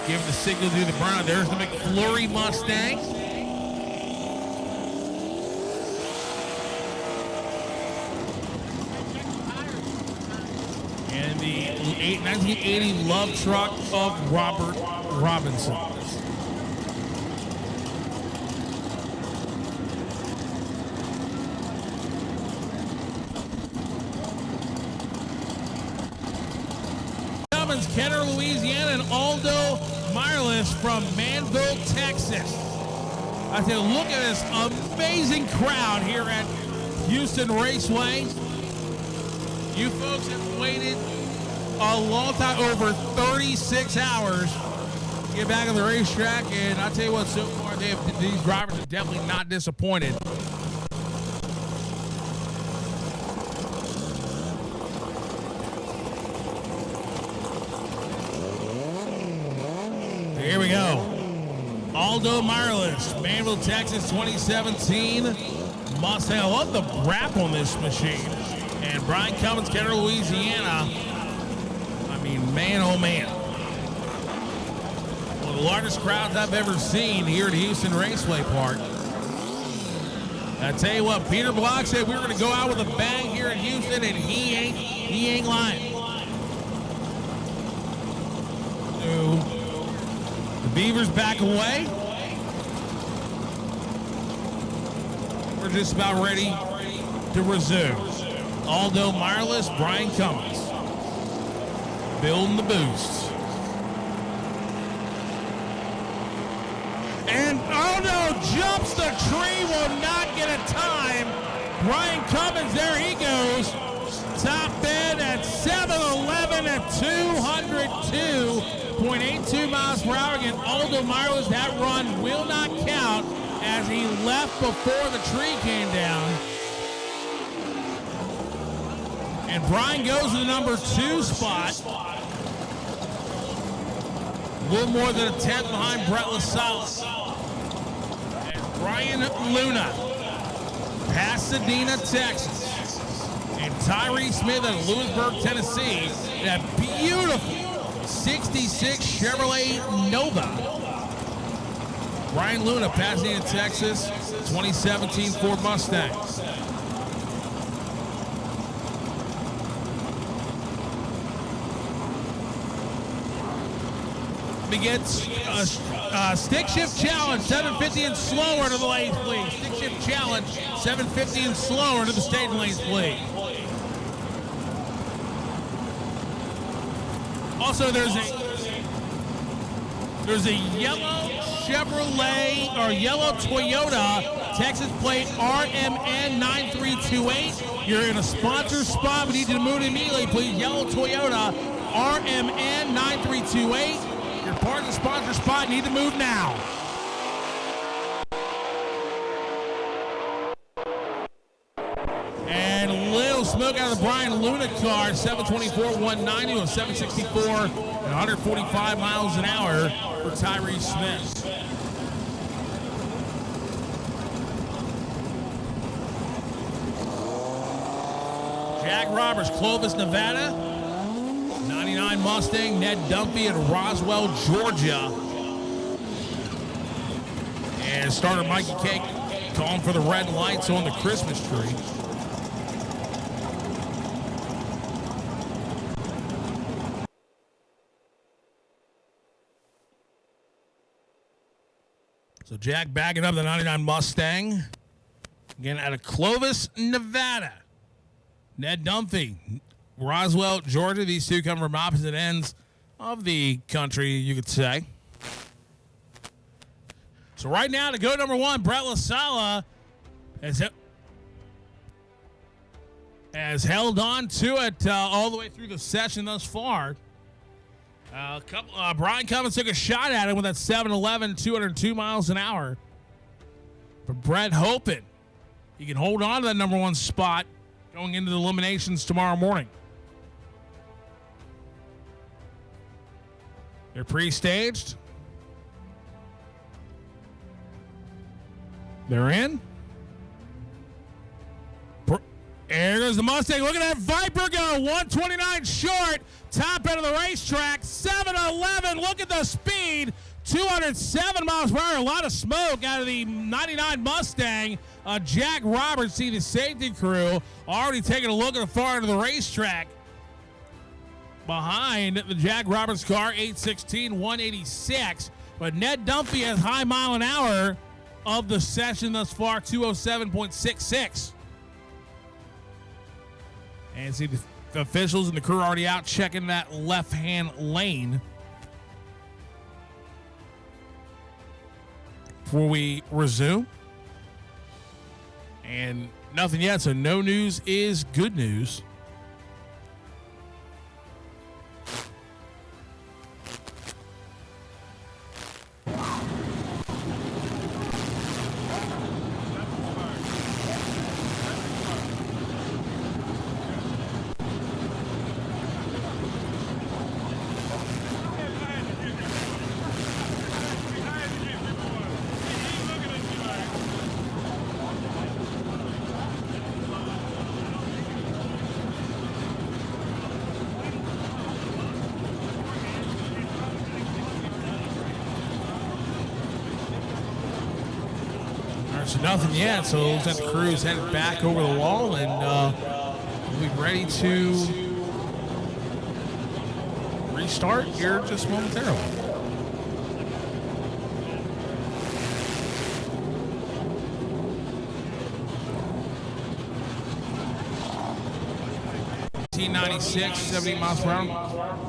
giving the signal to the burnout. There's the McFlurry Mustang. And the 1980 Love Truck of Robert Robinson. Kenner, Louisiana, and Aldo Mireless from Manville, Texas. I said, look at this amazing crowd here at Houston Raceway. You folks have waited a long time, over 36 hours, to get back on the racetrack, and I'll tell you what, so far these drivers are definitely not disappointed. Here we go. Aldo Mireless, Manville, Texas, 2017 Mustang. I love the wrap on this machine. And Brian Cummins, Kenner, Louisiana. I mean, man, oh man. One of the largest crowds I've ever seen here at Houston Raceway Park. I tell you what, Peter Block said we were going to go out with a bang here in Houston, and he ain't lying. So, the Beavers back away. We're just about ready to resume. Aldo Mireless, Brian Cummins. Building the boost. And Aldo jumps the tree, will not get a time. Brian Cummins, there he goes. Top end at 7:11 at 202.82 miles per hour. Again, Aldo Mireless, that run will not count as he left before the tree came down. And Brian goes to the number 2 spot. A little more than a tenth behind Brett LaSalle. And Brian Luna, Pasadena, Texas. And Tyree Smith out of Lewisburg, Tennessee. That beautiful 66 Chevrolet Nova. Brian Luna, Pasadena, Texas, 2017 Ford Mustang. Begins stick shift challenge, 750 and slower to the lanes, please. Stick shift challenge, 750 and slower to the stage lanes, please. Also, there's a yellow Chevrolet or yellow Toyota Texas plate RMN 9328. You're in a sponsor spot. We need you to move immediately, please. Yellow Toyota RMN 9328. You're part of the sponsor spot. You need to move now. And little smoke out of the Brian Luna car, 724, 190 on 764 and 145 miles an hour for Tyree Smith. Jack Roberts, Clovis, Nevada. 99 Mustang, Ned Dunphy in Roswell, Georgia. And starter Mikey Cake calling for the red lights on the Christmas tree. So Jack backing up the 99 Mustang. Again, out of Clovis, Nevada. Ned Dunphy, Roswell, Georgia. These two come from opposite ends of the country, you could say. So right now, to go number 1, Brett LaSala has held on to it all the way through the session thus far. Brian Cummins took a shot at it with that 711, 202 miles an hour. But Brett hoping he can hold on to that number 1 spot going into the eliminations tomorrow morning. They're pre-staged. They're in. There goes the Mustang. Look at that Viper go. 129 short. Top end of the racetrack. 7-11. Look at the speed. 207 miles per hour. A lot of smoke out of the 99 Mustang. Jack Roberts, see the safety crew, already taking a look at the far end of the racetrack. Behind the Jack Roberts car, 816, 186. But Ned Dumpy has high mile an hour of the session thus far, 207.66. And see the officials and the crew already out checking that left-hand lane. Before we resume. And nothing yet, so no news is good news. So nothing yet, so it looks like the crew is headed back over the wall, and we'll be ready to restart here just momentarily. $19.96, 70 miles per hour.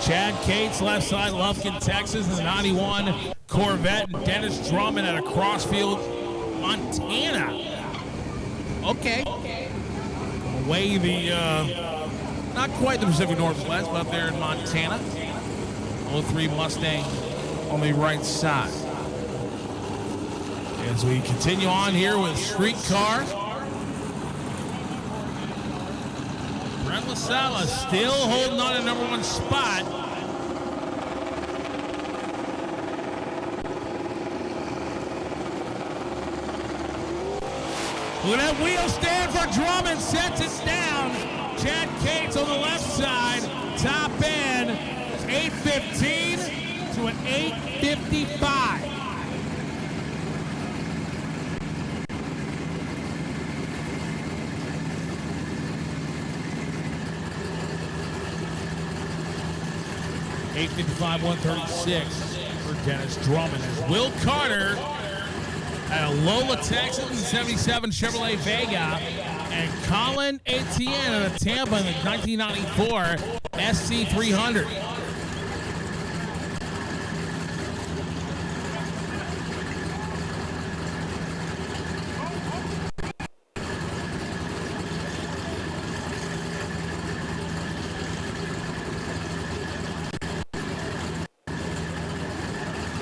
Chad Cates, left side, Lufkin, Texas, in the 91 Corvette, and Dennis Drummond out of Crossfield, Montana. Okay. Away the, not quite the Pacific Northwest, but up there in Montana. 03 Mustang on the right side. As we continue on here with street cars. Brent LaSala still holding on to number one spot. Look at that wheel stand for Drummond, sets it down. Chad Cates on the left side, top end, 815 to an 855. $855, 136 for Dennis Drummond. As Will Carter at a Lola, Texas, in 77 Chevrolet Vega, and Colin Etienne at a Tampa in the 1994 SC300.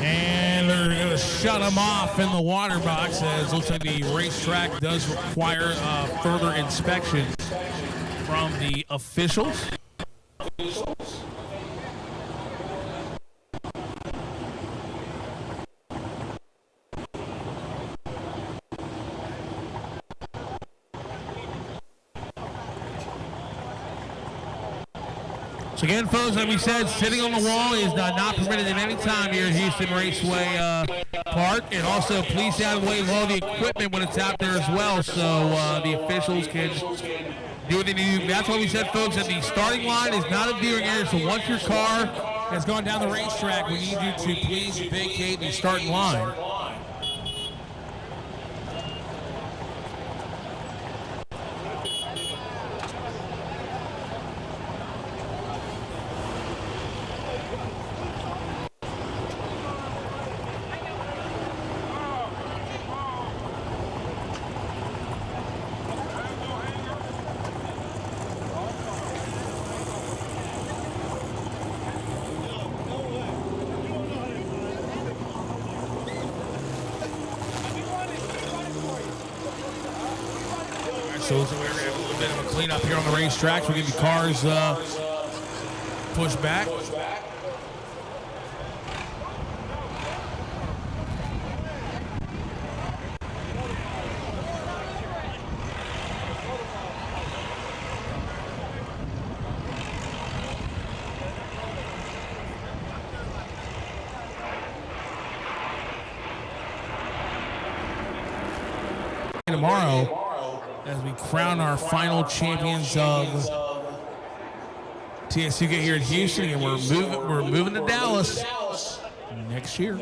And they're going to shut him off in the water box, as it looks like the racetrack does require further inspection from the officials. So again, folks, like we said, sitting on the wall is not permitted at any time here at Houston Raceway Park. And also, police out of the way of all the equipment when it's out there as well, so the officials can do what they need to do. That's why we said, folks, that the starting line is not a viewing area. So once your car has gone down the racetrack, we need you to please vacate the starting line. So we're going to have a little bit of a cleanup here on the racetrack. We'll give the cars pushed back. Tomorrow, as we crown our final champions of Tx2k here in Houston, and we're moving to Dallas next year.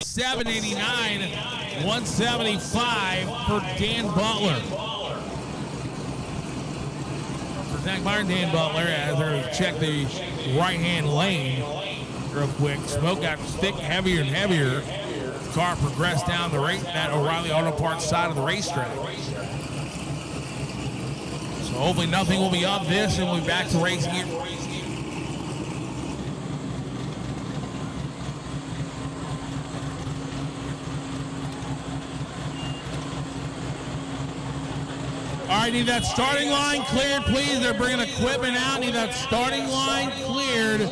789, 175 for Dan Butler. For Zach Meyer and Dan Butler, as they check the right-hand lane real quick. Smoke got thick, heavier and heavier. The car progressed down the that O'Reilly Auto Parts side of the racetrack. So hopefully nothing will be up this, and we'll be back to racing it. All right, need that starting line cleared, please. They're bringing equipment out. Need that starting line cleared.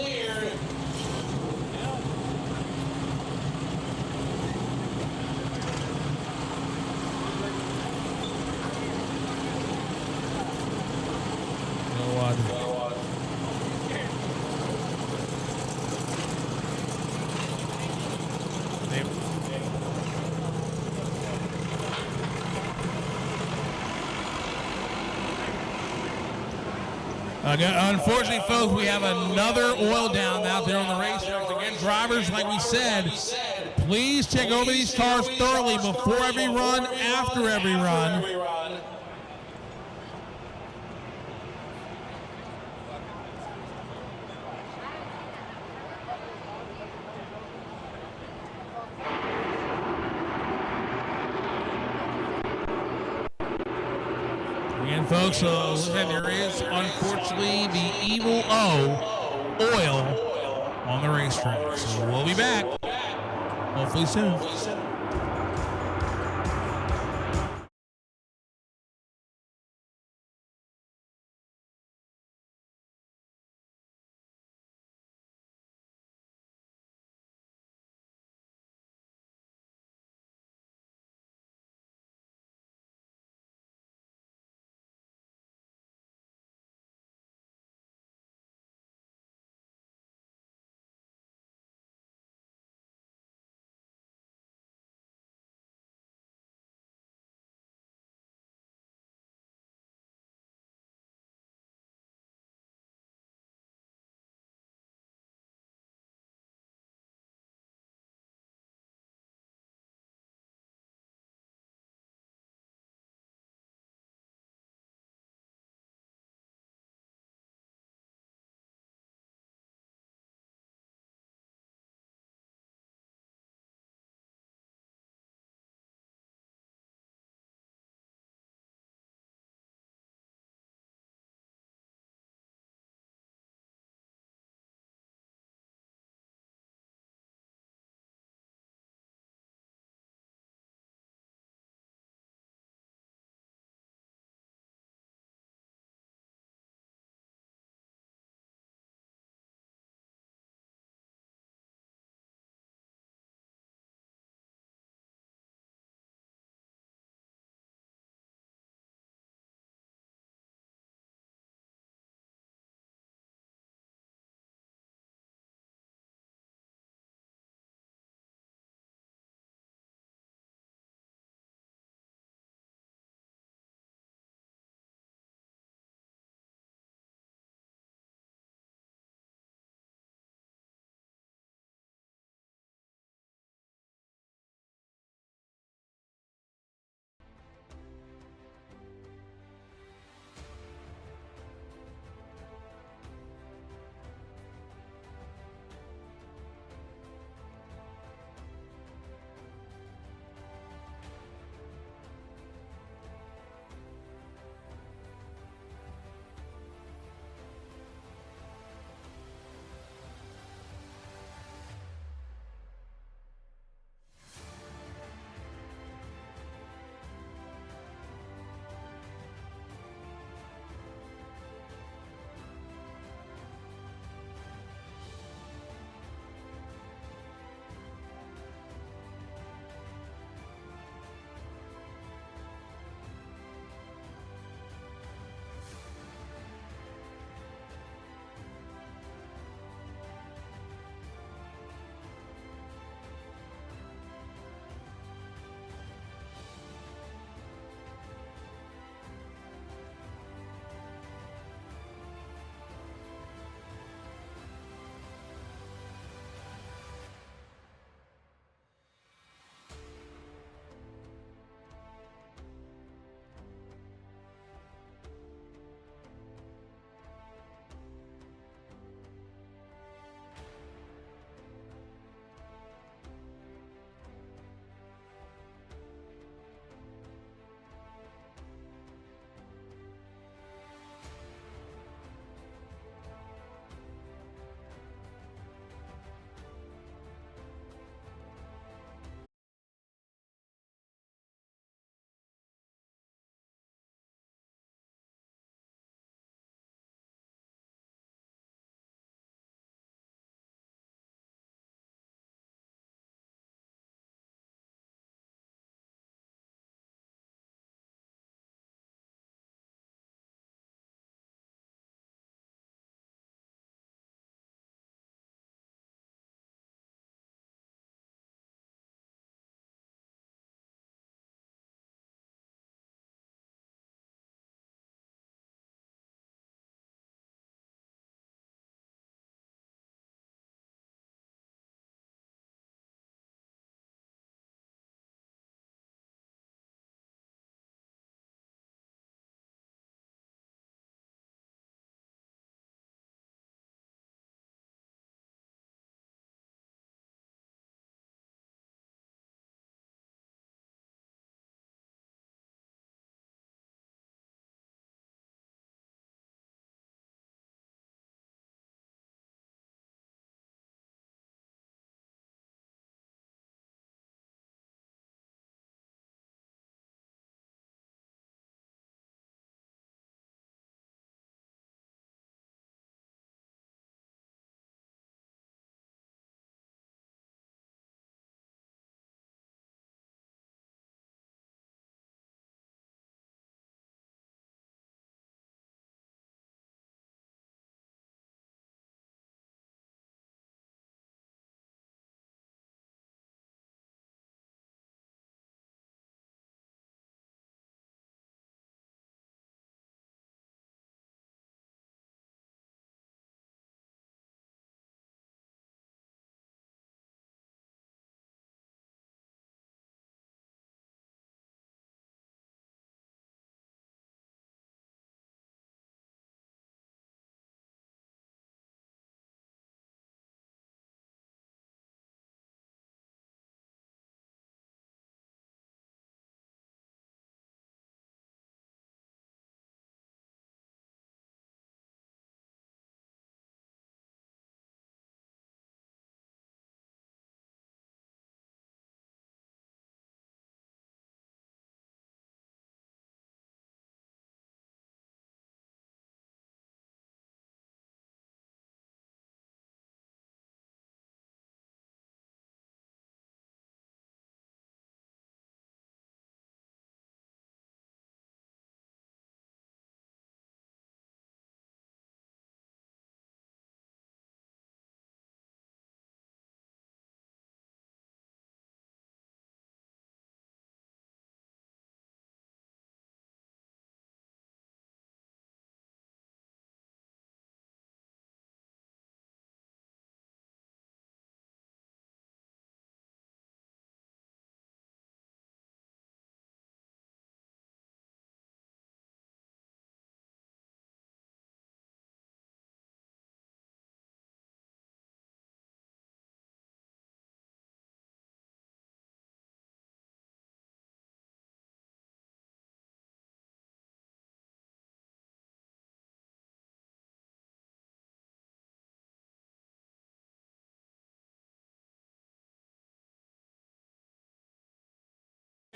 Unfortunately, folks, we have another oil down out there on the racetrack. Again, drivers, like we said, please check over these cars thoroughly before every run, after every run. Again, folks, there is, unfortunately, the evil oil on the racetrack. So we'll be back, hopefully soon.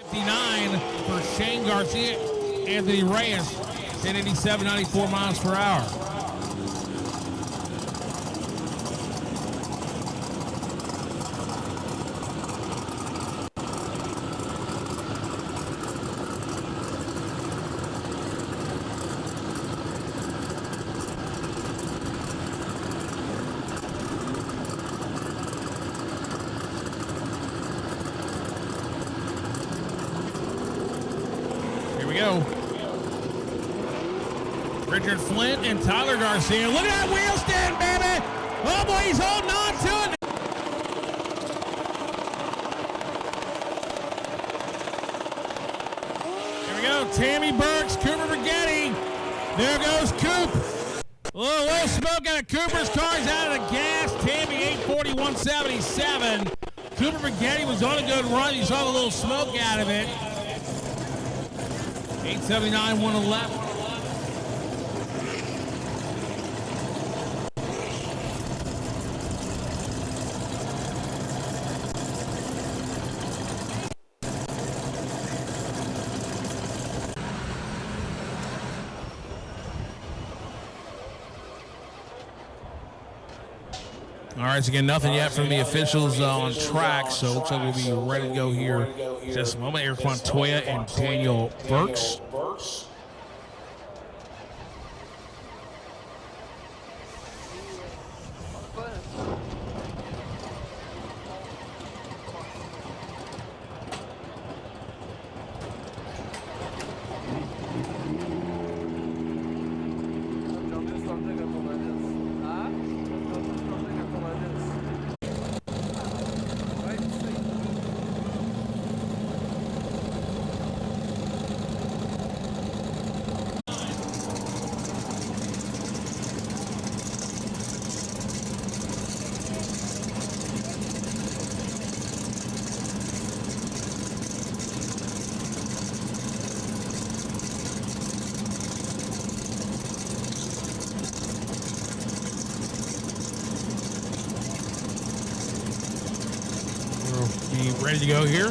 59 for Shane Garcia, Anthony Reyes, 1087, 94 miles per hour. Go. Richard Flint and Tyler Garcia. Look at that wheel stand, baby! Oh boy, he's holding on to it. Here we go. Tammy Burks, Cooper Brigetti. There goes Coop. A little smoke out of Cooper's car. He's out of the gas. Tammy 840-177. Cooper Brigetti was on a good run. You saw the little smoke out of it. 879, 111. All right, so again, nothing yet from the officials on track, so it looks like we'll be ready to go here in just a moment. Eric Montoya and Daniel Burks. Ready to go here.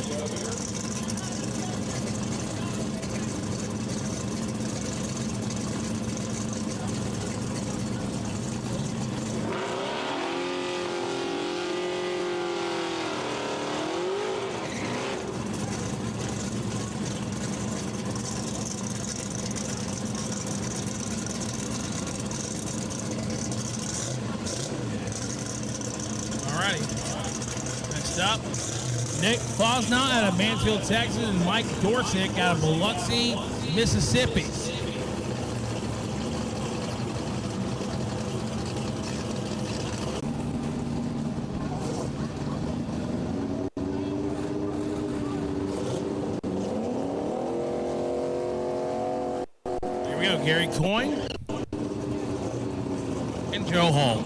All righty. Next up, Nick Fosnaugh out of Mansfield, Texas, and Mike Dorsick out of Biloxi, Mississippi. Here we go, Gary Coyne and Joe Hall.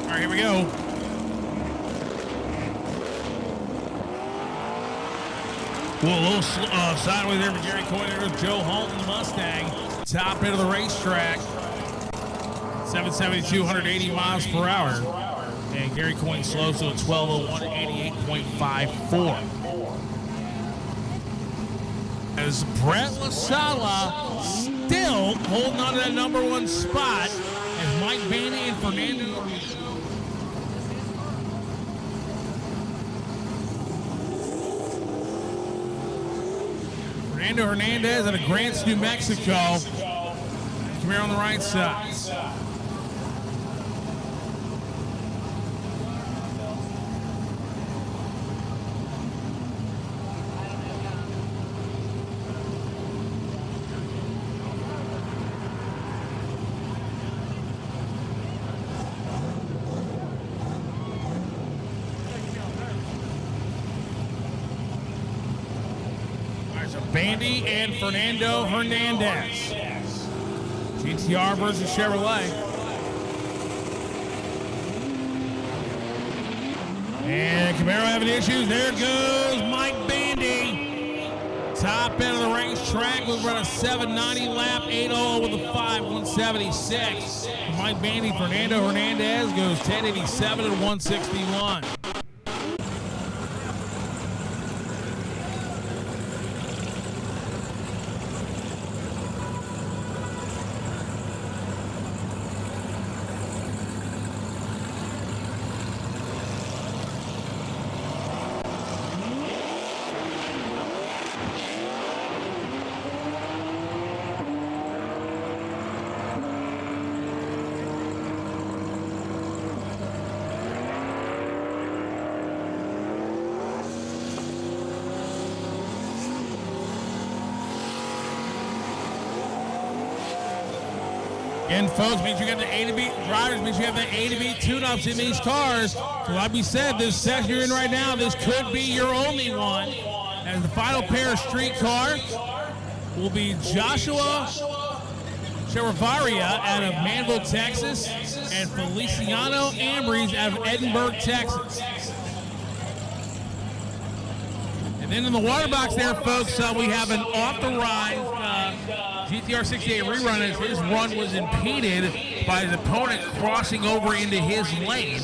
All right, here we go. Well, a little sideways there for Gary Coyne. There goes Joe Halton, the Mustang. Top end of the racetrack. 772, 180 miles per hour. And Gary Coyne slows to a 1201, 88.54. As Brett LaSala still holding on to that number one spot as Mike Bandy and Fernando Hernandez out of Grants, New Mexico. Come here on the right side. Bandy and Fernando Hernandez. GTR versus Chevrolet. And Camaro having issues. There goes Mike Bandy. Top end of the racetrack. We'll run a 790 lap, 8-0 with a 5, 176. Mike Bandy, Fernando Hernandez goes 1087 and 161. And folks, make sure you got the A to B drivers, make sure you have the A to B tune-ups in these cars. So like we said, this section you're in right now, this could be your only one. As the final pair of street car will be Joshua Chevrovaria out of Manville, Texas, and Feliciano Ambries out of Edinburgh, Texas. And then in the water box there, folks, we have an off-the-ride GTR 68 rerun as his run was impeded by his opponent crossing over into his lane.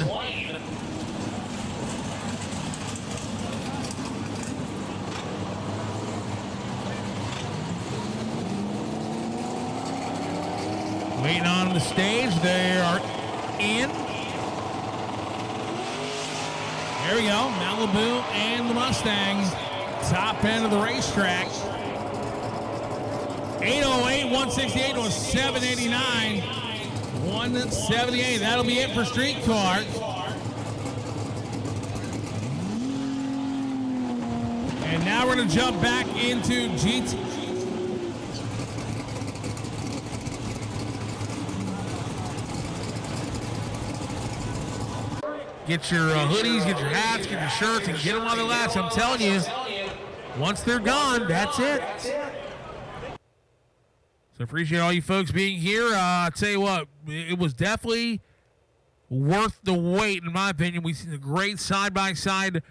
Waiting on the stage, they are in. There we go, Malibu and the Mustang, top end of the racetrack. 808, 168 to a 789, 178. That'll be it for street car. And now we're going to jump back into GT. Get your hoodies, get your hats, get your shirts, and get them on the lats. I'm telling you, once they're gone, that's it. So appreciate all you folks being here. I'll tell you what, it was definitely worth the wait, in my opinion. We've seen a great side-by-side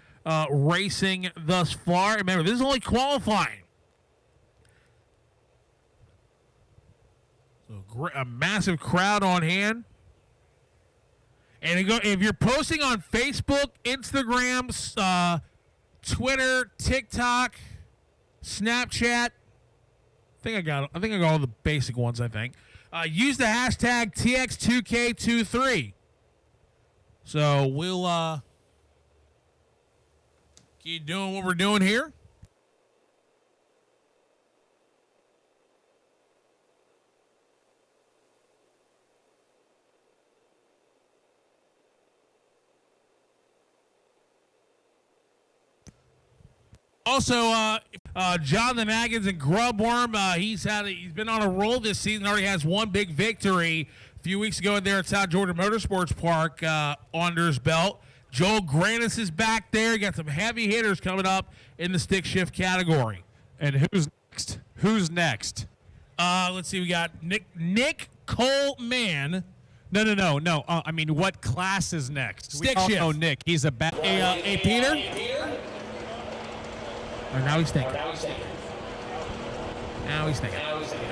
racing thus far. Remember, this is only qualifying. So a massive crowd on hand. And if you're posting on Facebook, Instagram, Twitter, TikTok, Snapchat, I think I got all the basic ones, I think. Use the hashtag Tx2k23. So we'll keep doing what we're doing here. Also, Jonathan Atkins and Grubworm, he's been on a roll this season. Already has one big victory a few weeks ago there at South Georgia Motorsports Park under his belt. Joel Granis is back there. You got some heavy hitters coming up in the stick shift category. And who's next? Who's next? Let's see. We got Nick Coleman. No. I mean, what class is next? Stick shift. Oh, Nick. He's a bad. Hey, Peter. Oh, now he's thinking.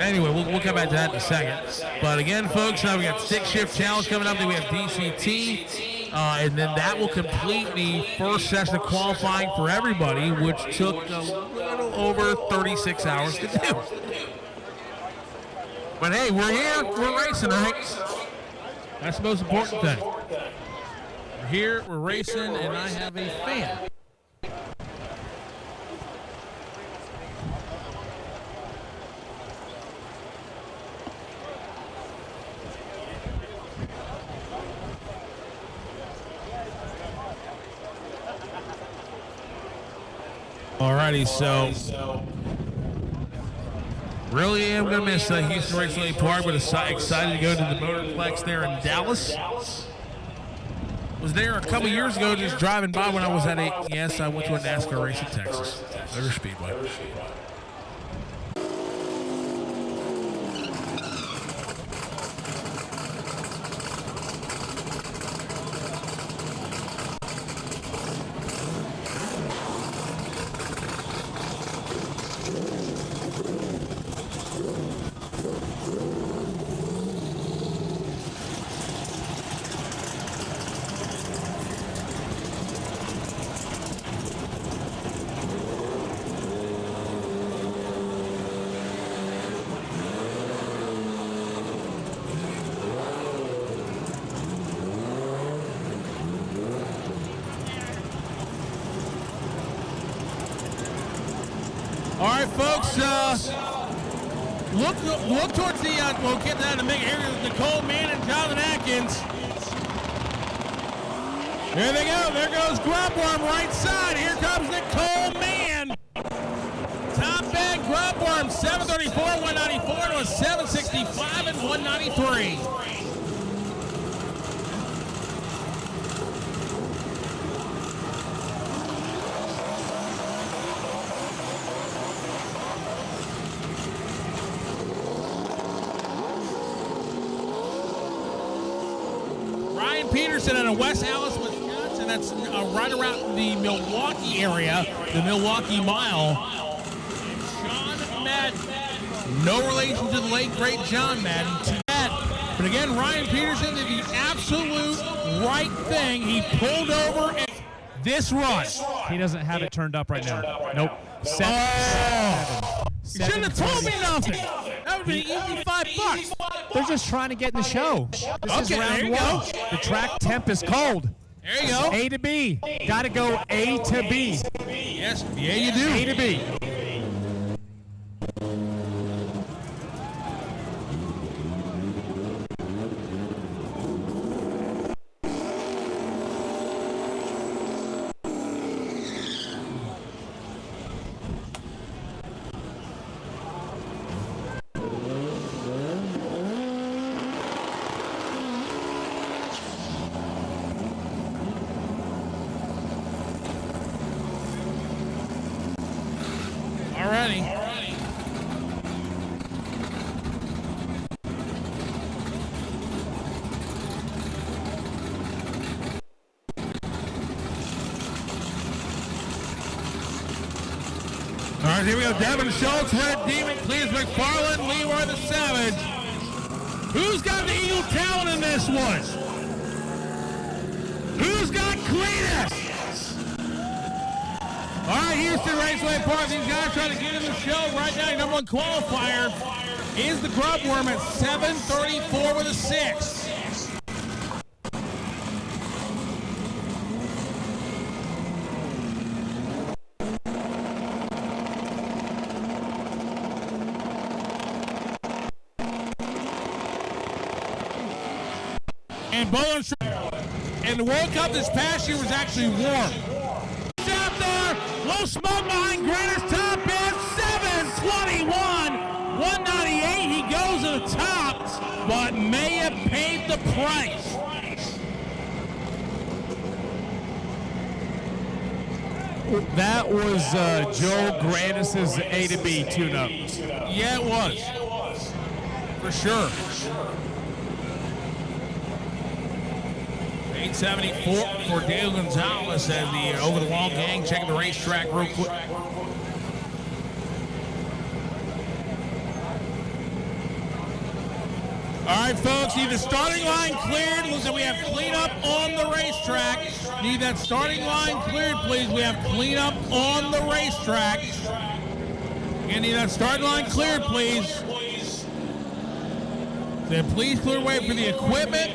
Anyway, we'll come back to that in a second. But again, folks, we got Stick Shift Challenge coming up. Then we have DCT. And then that will complete the first session of qualifying for everybody, which took a little over 36 hours to do. But hey, we're here. We're racing, right? That's the most important thing. We're here, we're racing, and I have a fan. Alrighty, so really am going to miss Houston Raceway Park, but excited to go to the Motorplex there in Dallas. Was there a couple years ago just driving by when I was at I went to a NASCAR race in Texas. Motor Speedway. folks, look towards the, we'll get that in a minute here with Nicole Mann and Jonathan Atkins. There they go. There goes Grubworm right side. Here comes Nicole Mann. Top bag Grubworm, 734, 194 to a 765 and 193. Ryan Peterson out of West Allis, Wisconsin. That's right around the Milwaukee area, the Milwaukee Mile. John Madden. No relation to the late, great John Madden. But again, Ryan Peterson did the absolute right thing. He pulled over and this run. He doesn't have it turned up right now. Nope. You shouldn't have told me nothing. That would be an easy $5. They're just trying to get in the show. This is round one. The track temp is cold. There you go. A to B. Got to go A to B. Yes, yeah, you do. A to B. Alrighty. All right, here we go. Devin Schultz, Red Demon, Cletus McFarland, Leroy the Savage. Who's got the Eagle talent in this one? Who's got Cletus? All right, Houston Raceway Park. These guys trying to get in the show right now. Your number one qualifier is the Grubworm at 734 with a 6. And Bowling and the World Cup this past year was actually warm. Out there, low smoke behind Granite's top end, 721, 198. He goes to the top, but may have paid the price. That was Joe Grandis's A to B tune-up. Yeah, it was. For sure. 874 for Dale Gonzalez as the Over the Wall gang checking the racetrack real quick. All right, folks, need the starting line cleared. Looks like we have cleanup on the racetrack. Need that starting line cleared, please. We have cleanup on the racetrack. Again, need that starting line cleared, please. Then please clear way for the equipment.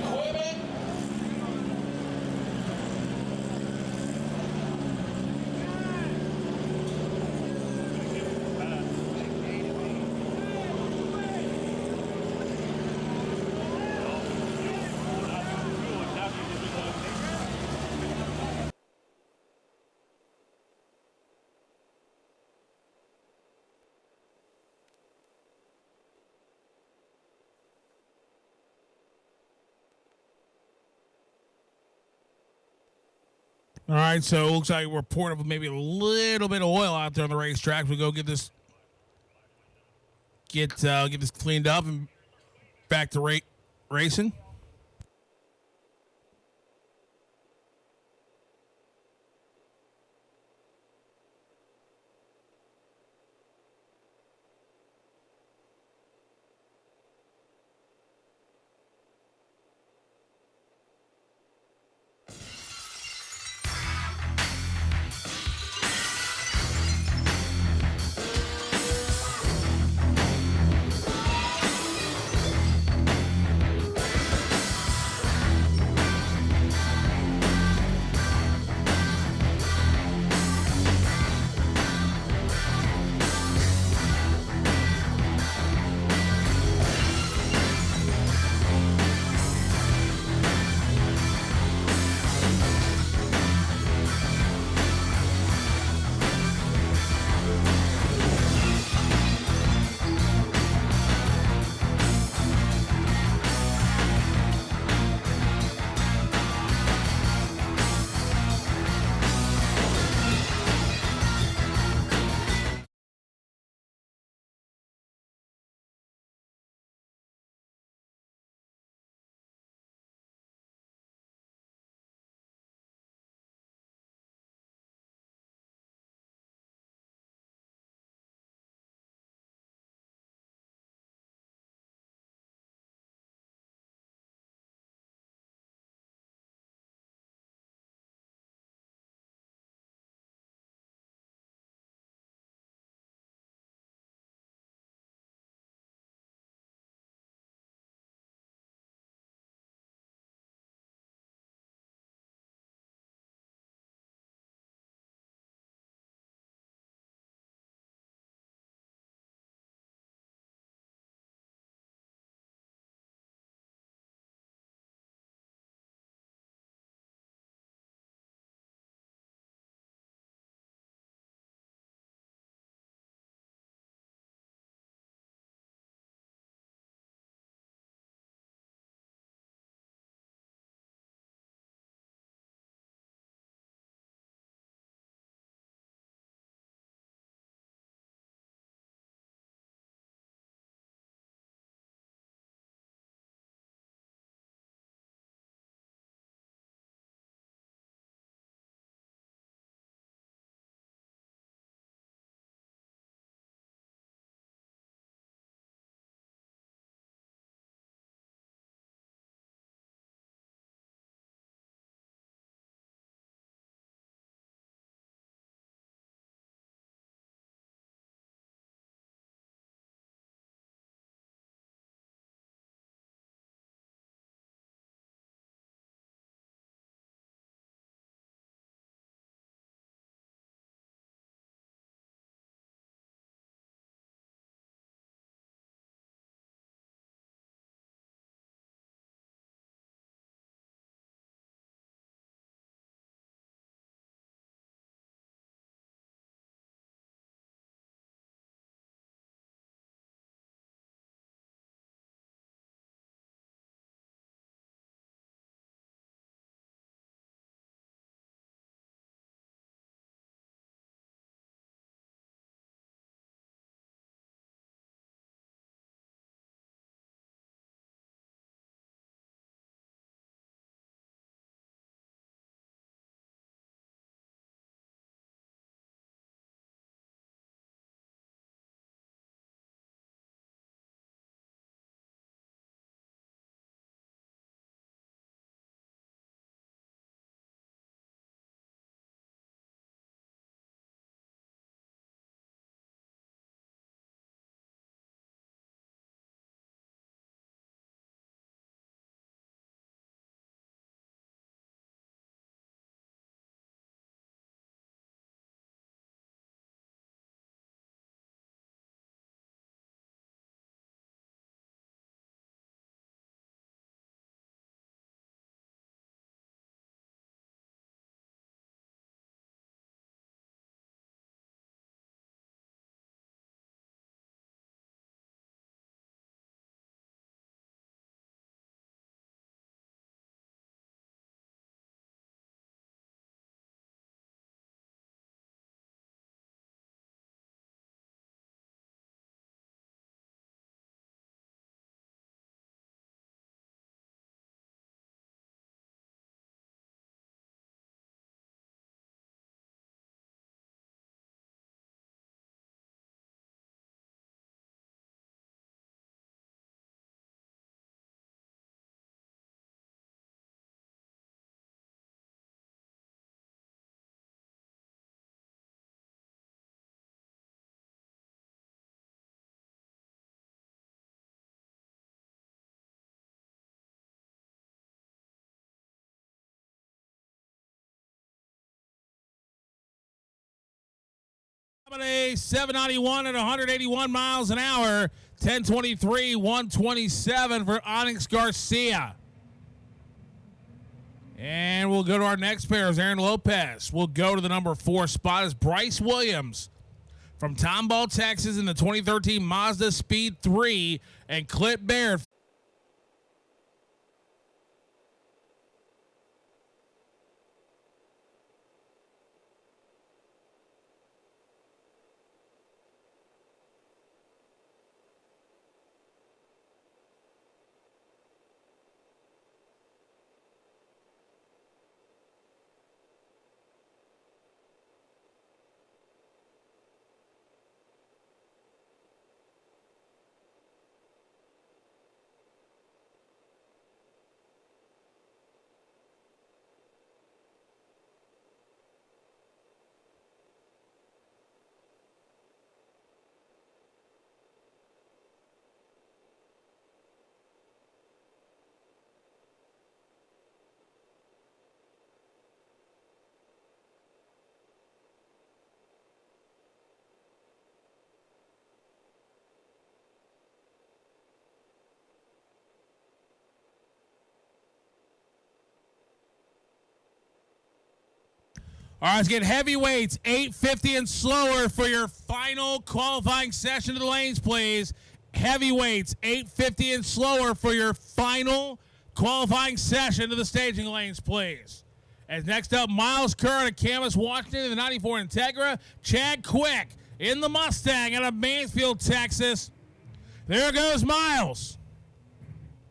All right, so it looks like we're pouring up maybe a little bit of oil out there on the racetrack. We go get this cleaned up and back to racing. Sarturday, 791 at 181 miles an hour. 1023, 127 for Onyx Garcia. And we'll go to our next pair is Aaron Lopez. We'll go to the number 4 spot is Bryce Williams from Tomball, Texas in the 2013 Mazda Speed 3 and Clint Baird. All right, let's get heavyweights, 850 and slower for your final qualifying session of the lanes, please. Heavyweights, 850 and slower for your final qualifying session of the staging lanes, please. As next up, Miles Kerr of Camas, Washington in the 94 Integra. Chad Quick in the Mustang out of Mansfield, Texas. There goes Miles.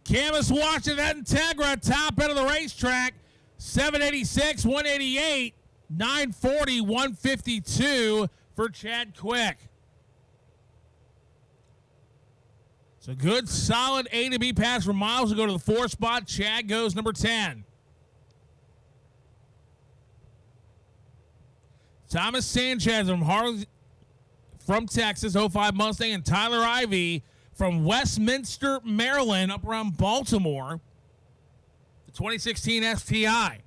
Camas, Washington, Integra, top end of the racetrack, 786, 188. 940, 152 for Chad Quick. It's a good, solid A to B pass for Miles to go to the 4 spot. Chad goes number 10. Thomas Sanchez from Texas, 05 Mustang, and Tyler Ivey from Westminster, Maryland, up around Baltimore, the 2016 STI.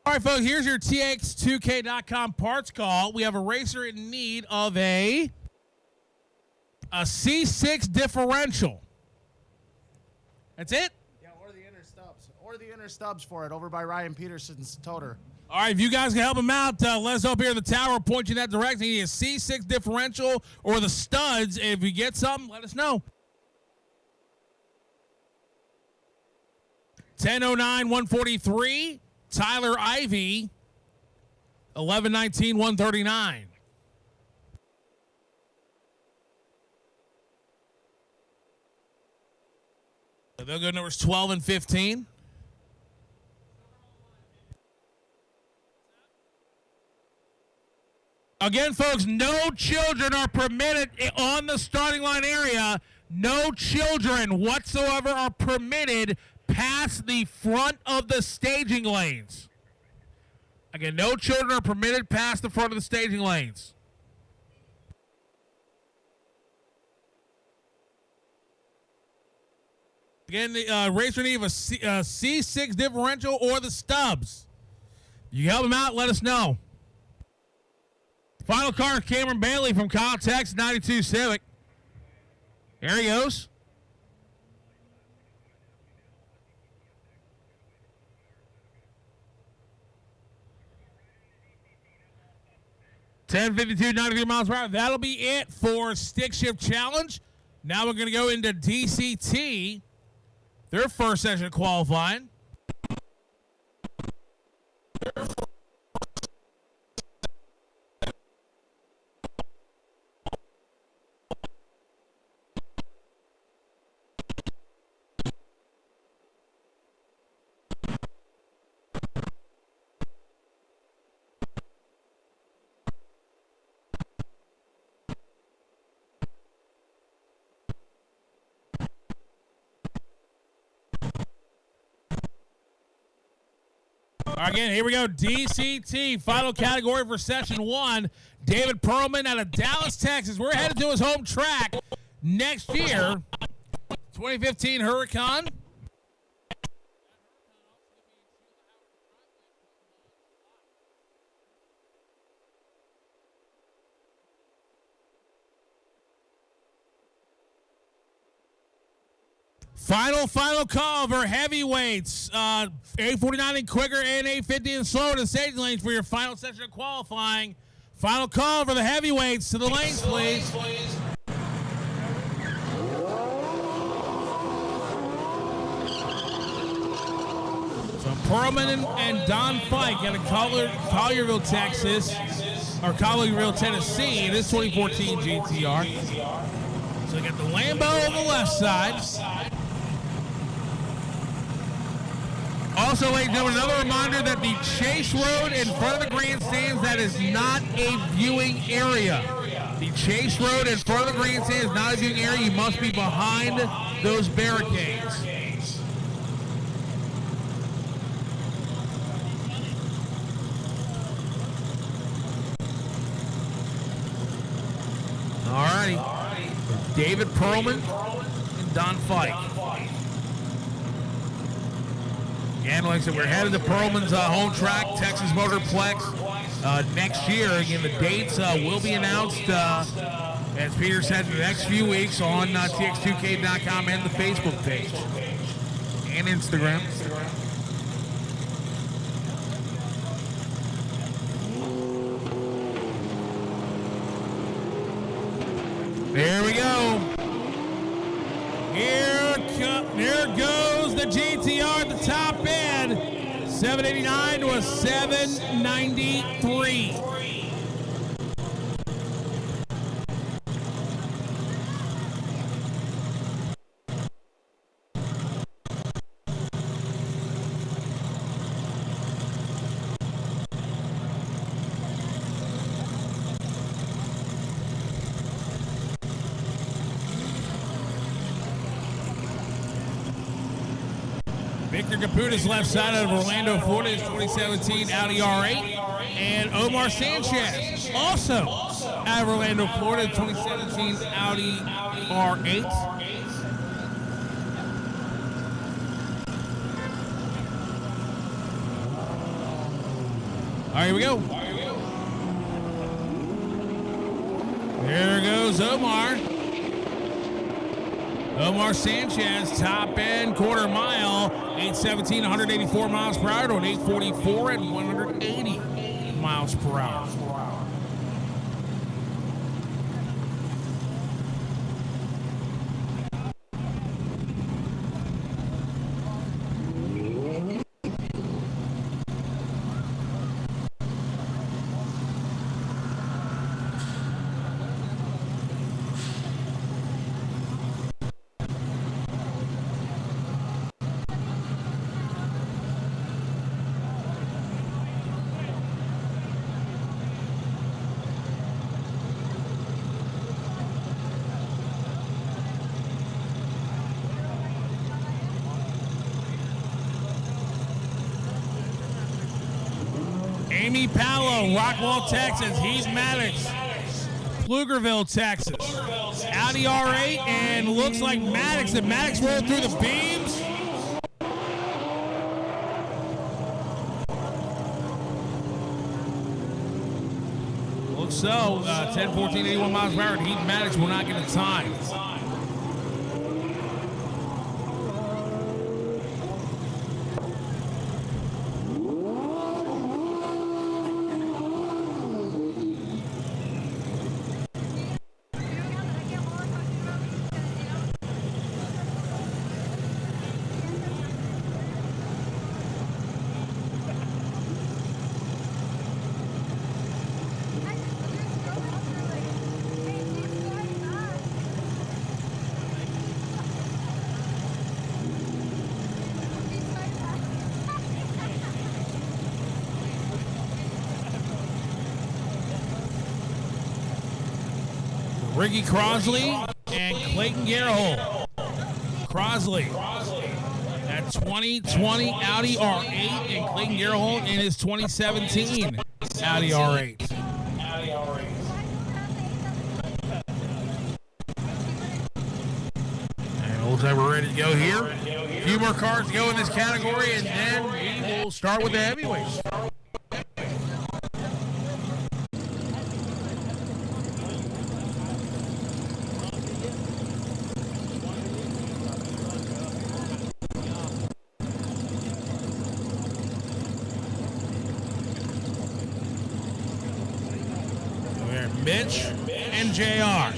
All right, folks, here's your Tx2k.com parts call. We have a racer in need of a C6 differential. That's it? Yeah, or the inner stubs. Or the inner stubs for it over by Ryan Peterson's toter. All right, if you guys can help him out, let us know up here in the tower. Point you in that direction. You need a C6 differential or the studs. If you get something, let us know. 1009, 143. Tyler Ivey, 1119, 139. They'll go numbers 12 and 15. Again, folks, no children are permitted on the starting line area. No children whatsoever are permitted past the front of the staging lanes. Again, no children are permitted past the front of the staging lanes. Again, the racer need of a C6 differential or the stubs. You help them out, let us know. Final car, Cameron Bailey from Kyle, Texas, 92 Civic. There he goes. .1052, 93 miles per hour. That'll be it for Stick Shift Challenge. Now we're going to go into DCT, their first session of qualifying. Again, here we go. DCT, final category for session 1. David Perlman out of Dallas, Texas. We're headed to his home track next year. 2015 Huracan. Final call for heavyweights. 849 and quicker and 850 and slower to the stage lanes for your final session of qualifying. Final call for the heavyweights to the lanes, please. So Perlman and Don Fike out of Collierville, Texas, or Collierville, Tennessee. This 2014 GTR. So we got the Lambo on the left side. Also, ladies and gentlemen, another reminder that the Chase Road in front of the grandstands, that is not a viewing area. The Chase Road in front of the grandstand is not a viewing area. You must be behind those barricades. All righty. David Perlman and Don Fike. Again, like I said, we're headed to Perlman's home track, Texas Motorplex, next year. Again, the dates will be announced, as Peter said, in the next few weeks on Tx2k.com and the Facebook page and Instagram. There we go. Here goes the GTR at the top end. 789 to a 793. Victor Caputo's left side out of Orlando, Florida, is 2017 Audi R8. And Omar Sanchez, also out of Orlando, Florida, 2017 Audi R8. All right, here we go. There goes Omar. Omar Sanchez, top end, quarter mile, 817, 184 miles per hour to an 844 and 180 miles per hour. Amy Palo, Rockwall, Texas. Heath Maddox, Pflugerville, Texas. Audi R8, and looks like Maddox. Did Maddox roll through the beams? Looks so. 10, 14, 81 miles per hour. Heath Maddox will not get the time. Ricky Crosley and Clayton Gerhold. Crosley, that 2020 Audi R8, and Clayton Gerhold in his 2017 Audi R8. And looks like we're ready to go here. A few more cars to go in this category, and then we will start with the heavyweights. Mitch and JR.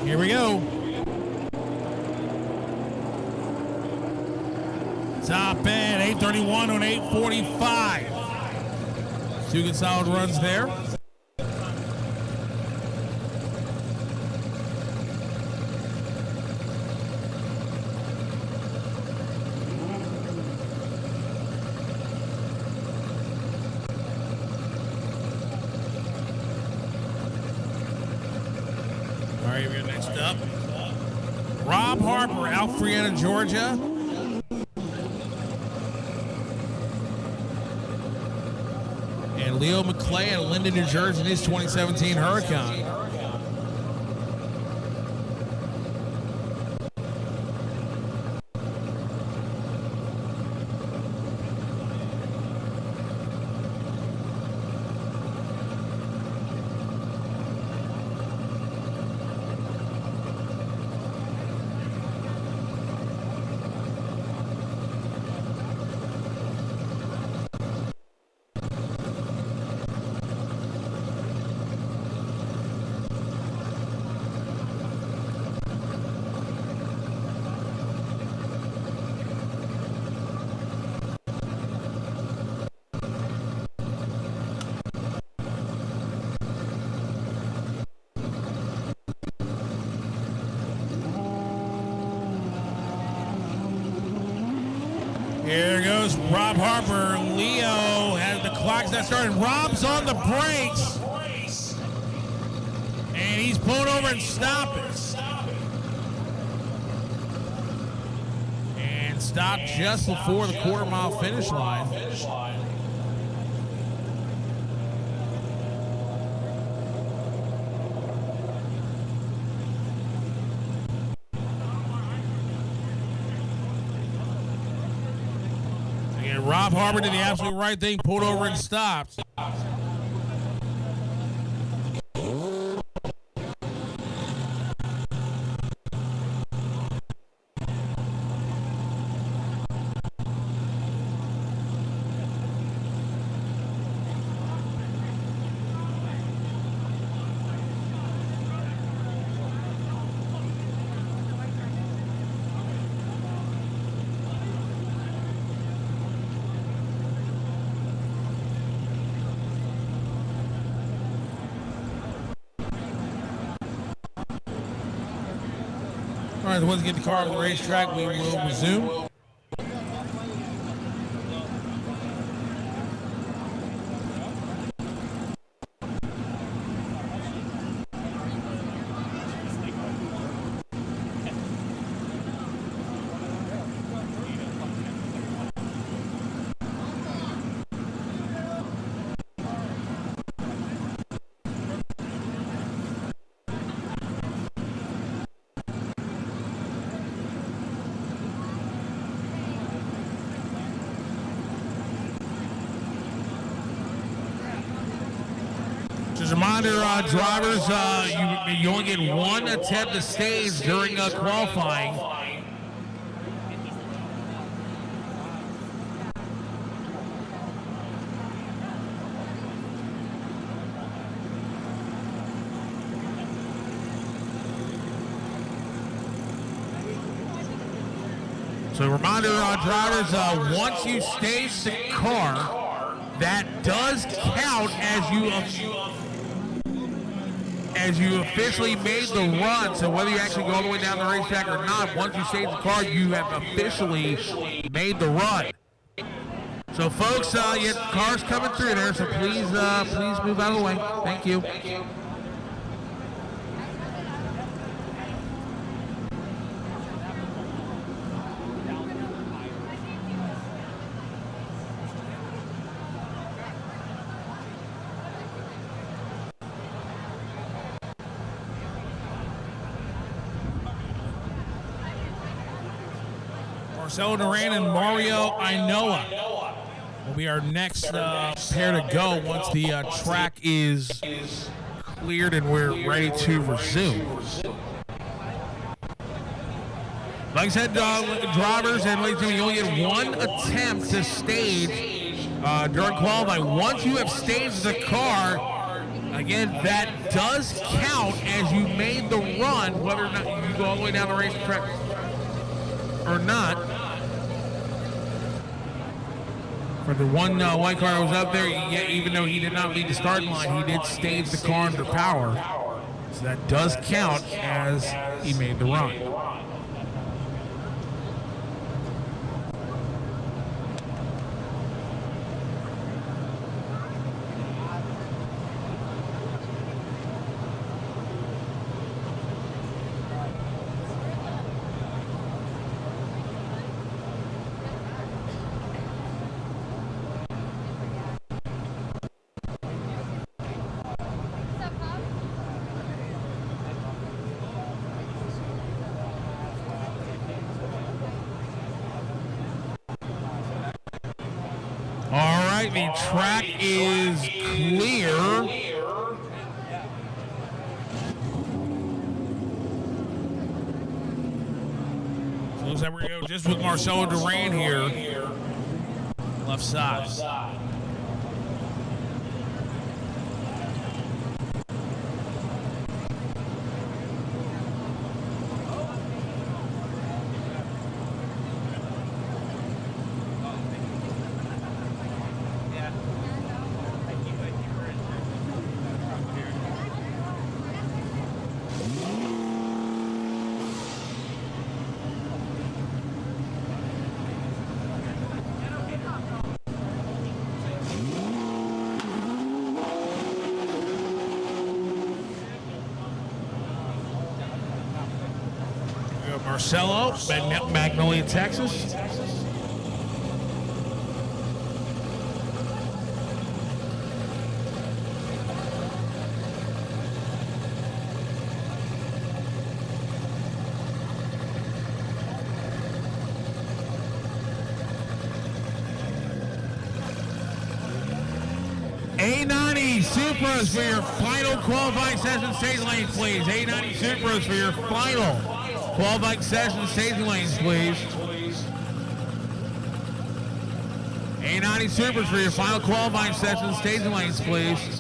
Here we go. Top end, 831 on 845. Two good solid runs there. Next up, Rob Harper, Alpharetta, Georgia. And Leo McClay at Linden, New Jersey in his 2017 Huracan. Here goes Rob Harper. Leo has the clock's not starting. Rob's on the brakes. And he's pulling over and stopping. And stopped just before the quarter-mile finish line. Rob Harper did the absolute right thing, pulled over and stopped. All right, once we get the car to the racetrack, we will resume. Just a reminder, drivers, you only get one attempt to stage during qualifying. So a reminder, drivers, once you stage the car, that does count as as you officially made the run. So whether you actually go all the way down the racetrack or not, once you stage the car, you have officially made the run. So folks, yeah, cars coming through there, so please move out of the way. Thank you. Marcelo Duran and Mario Ainoa will be our next pair to go once the track is Cleared and we're ready to resume. Like I said, drivers and ladies and gentlemen, you only get one attempt to stage during qualifying. Once you have staged the car, again, that does count as you made the run, whether or not you go all the way down the racetrack or not. For the one white car that was up there, even though he did not lead the starting line, he did stage the car under power. So that does count as he made the run. The track is clear. So looks like we're going to go just with Marcelo Duran here. Left side. Marcelo, Magnolia, Texas. A90 Supras for your final qualifying session stage lanes, please. A90 Supras for your final qualifying session staging lanes, please. A90 Supers for your final qualifying session staging lanes, please.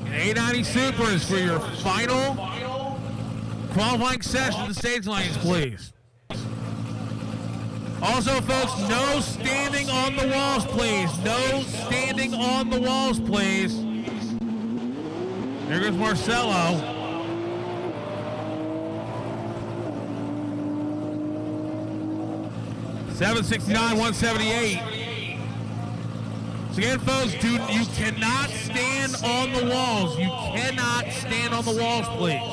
A90 Supers for your final qualifying session staging lanes, please. Also, folks, no standing on the walls, please. No standing on the walls, please. There goes Marcelo. .769, 178. So again, folks, you cannot stand on the walls. You cannot stand on the walls, please.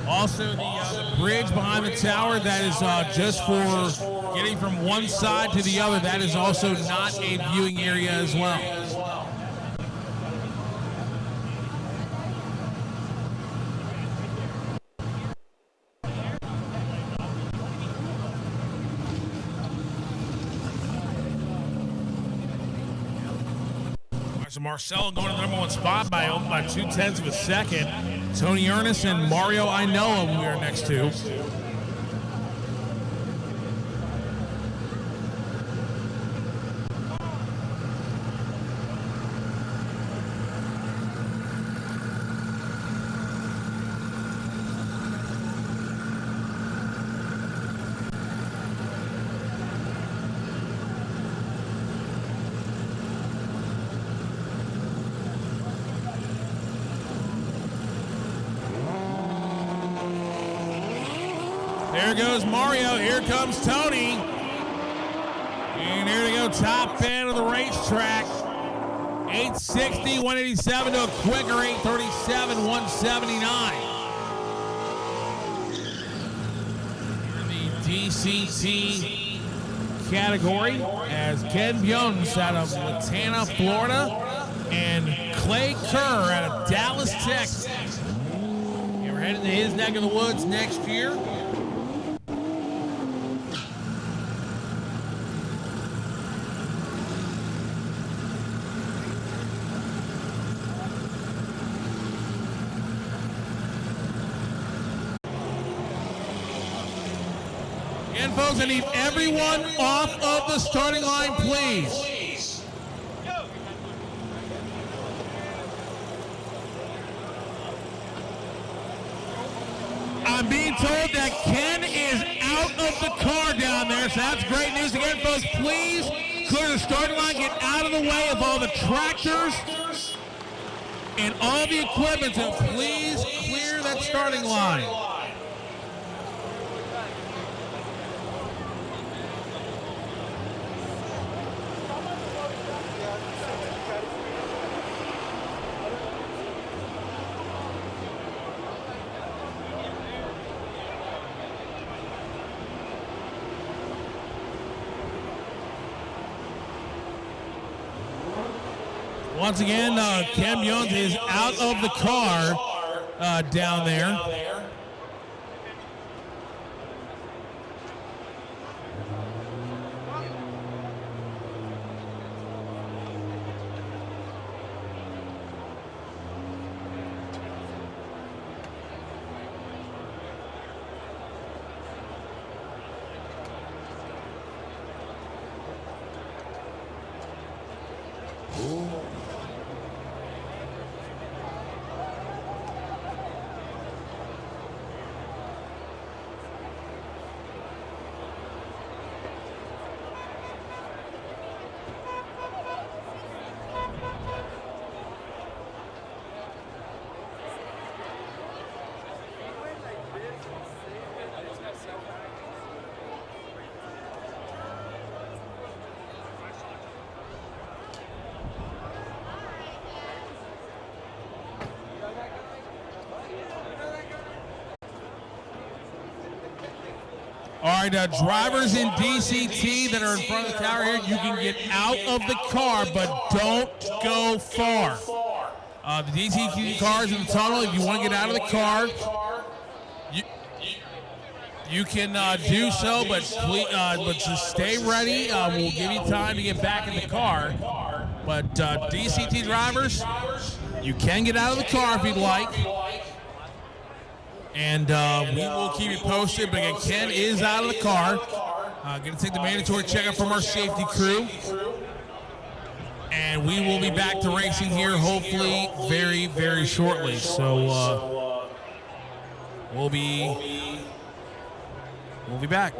Also, the bridge behind the tower, that is just for getting from one side to the other. That is also not a viewing area as well. So Marcelo going to the number 1 spot by 0.2 of a second. Tony Ernest and Mario Ainoa we are next to. There goes Mario. Here comes Tony. And here to go, top end of the racetrack. 860, 187 to a quicker 837, 179. Here in the DCT category as Ken Bjones out of Latana, Florida, and Clay Kerr out of Dallas, Texas. And we're heading to his neck of the woods next year. And folks, I need everyone off of the starting line, please. I'm being told that Ken is out of the car down there, so that's great news. Again, folks, please clear the starting line, get out of the way of all the tractors and all the equipment, so please clear that starting line. Once again, Ken Bjones is out of the car down there. All right, drivers in DCT that are in front of the tower here, you can get out of the car, but don't go far. The DCT cars in the tunnel, if you want to get out of the car, you can do so, but please, but just stay ready. We'll give you time to get back in the car. But DCT drivers, you can get out of the car if you'd like. And we will keep you posted. But again, Ken is out of the car. Going to take the mandatory checkup from our safety crew. And we will be back to racing here hopefully very, very shortly. So we'll be back.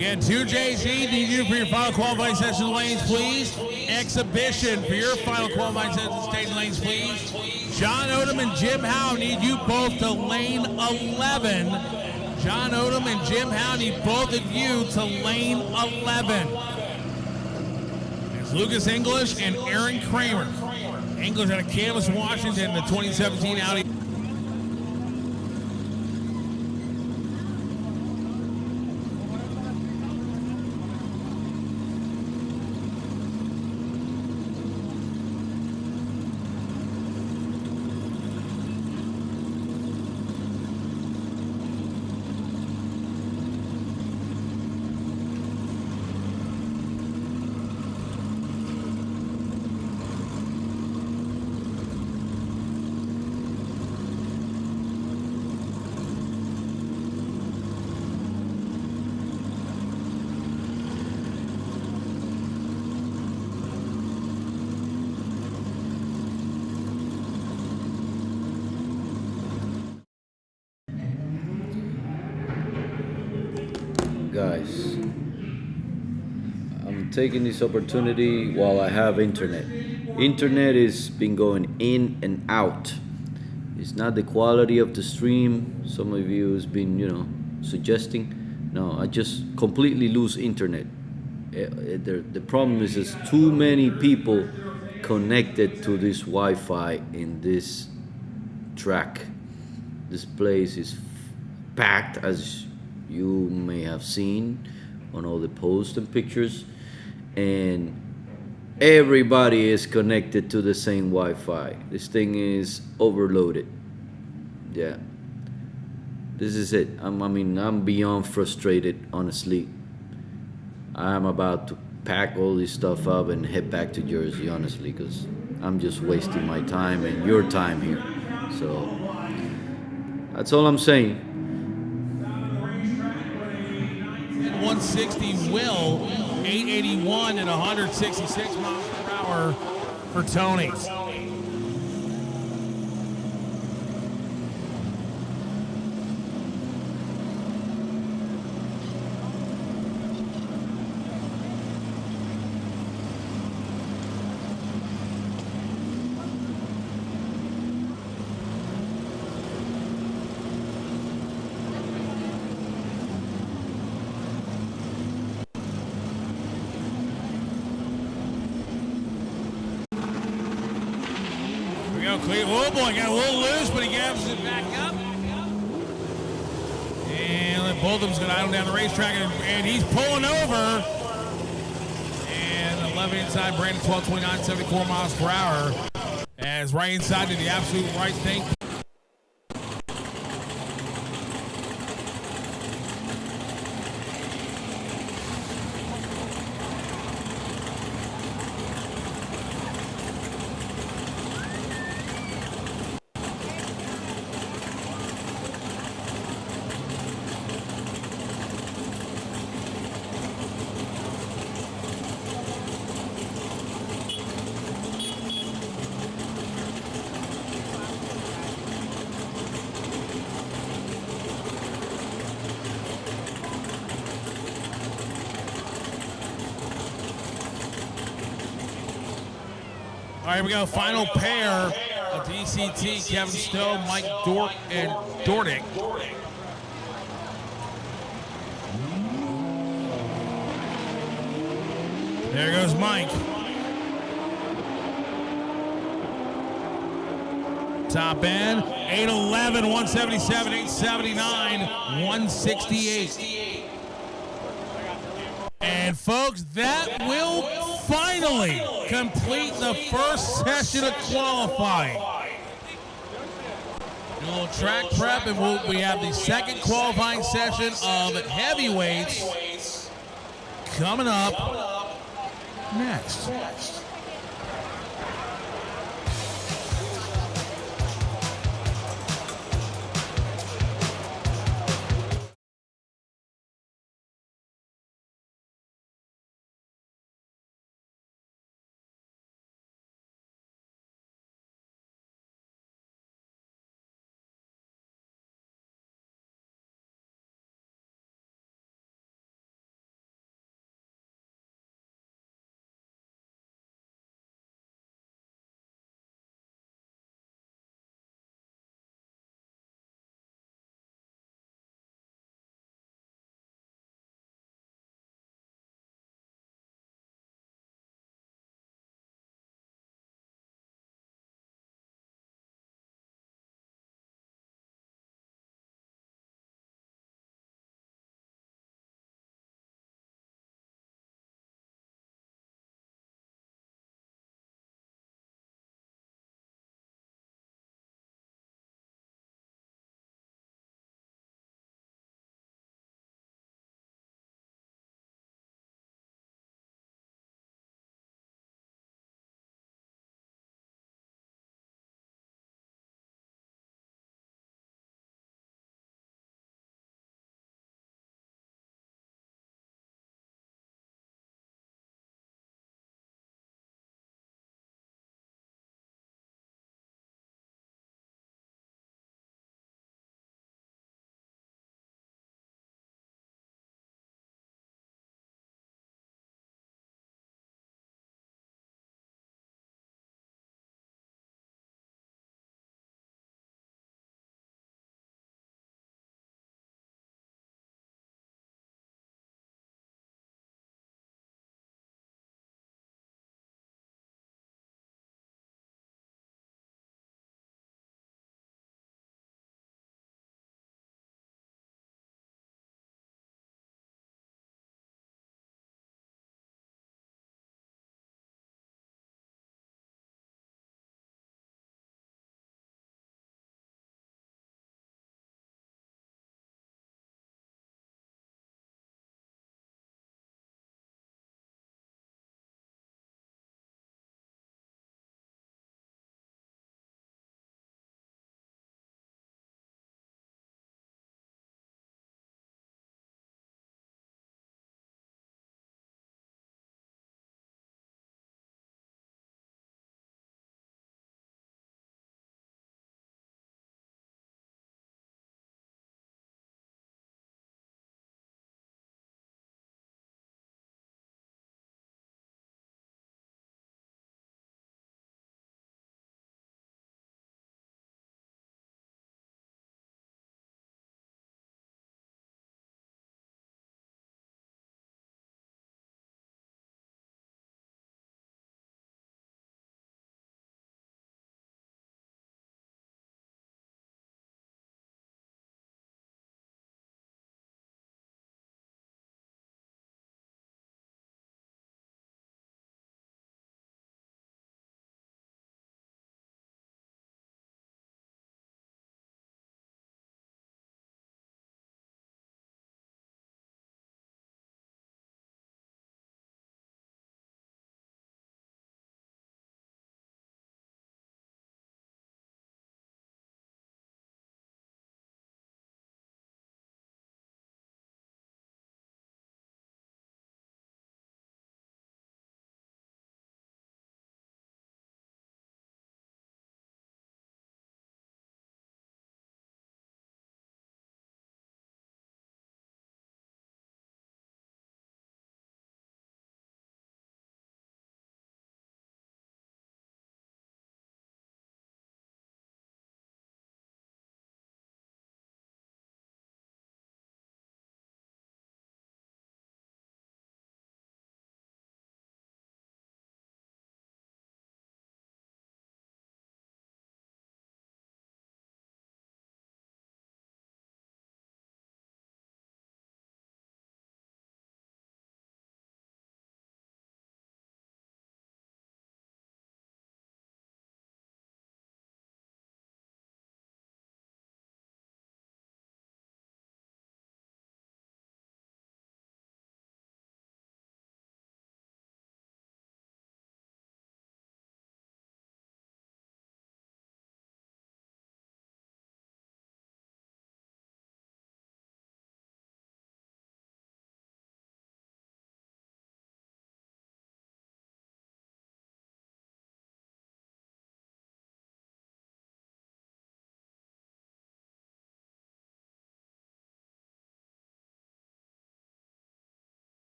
Again, 2JZ, need you for your final qualifying session lanes, please. Exhibition for your final qualifying session stage lanes, please. John Odom and Jim Howe need you both to lane 11. John Odom and Jim Howe need both of you to lane 11. It's Lucas English and Aaron Kramer. English out of Camas, Washington, the 2017 Audi. Guys, I'm taking this opportunity while I have internet. Internet is been going in and out. It's not the quality of the stream some of you has been, suggesting. No, I just completely lose internet. The problem is there's too many people connected to this Wi-Fi in this track. This place is packed, as you may have seen on all the posts and pictures, and everybody is connected to the same Wi-Fi. This thing is overloaded. Yeah, this is it. I'm beyond frustrated, honestly. I'm about to pack all this stuff up and head back to Jersey, honestly, because I'm just wasting my time and your time here. So that's all I'm saying. 160 Will, 881 and 166 miles per hour for Tony. Oh boy, got a little loose, but he gathers it back up. And let both of them go idle down the racetrack, and he's pulling over. And 11 inside, Brandon 1229, 74 miles per hour. As right inside did the absolute right thing. All right, here we go. Final pair of DCT, Kevin Stowe, Mike Dort, and Dordick. There goes Mike. Top end, 811, 177, 879, 168. And folks, that will finally complete the first session of qualifying. Do a little track prep, and we have the second qualifying session of heavyweights coming up next.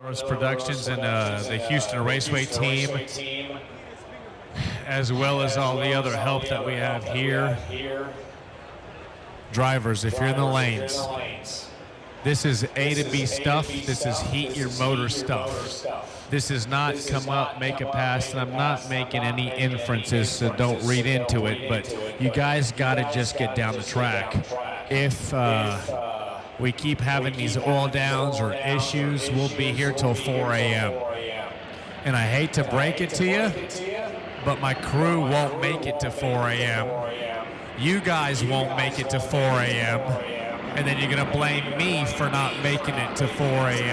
Productions and the Houston Raceway team, as well as all the other help that we have here. Drivers, if you're in the lanes, this is A to B stuff. This is heat your motor stuff. This is not come up, make a pass, and I'm not making any inferences, so don't read into it, but you guys got to just get down the track. If we keep having these oil downs or issues, we'll be here till 4 a.m. And I hate to break it to you, but my crew won't make it to 4 a.m. You guys won't make it to 4 a.m. And then you're going to blame me for not making it to 4 a.m.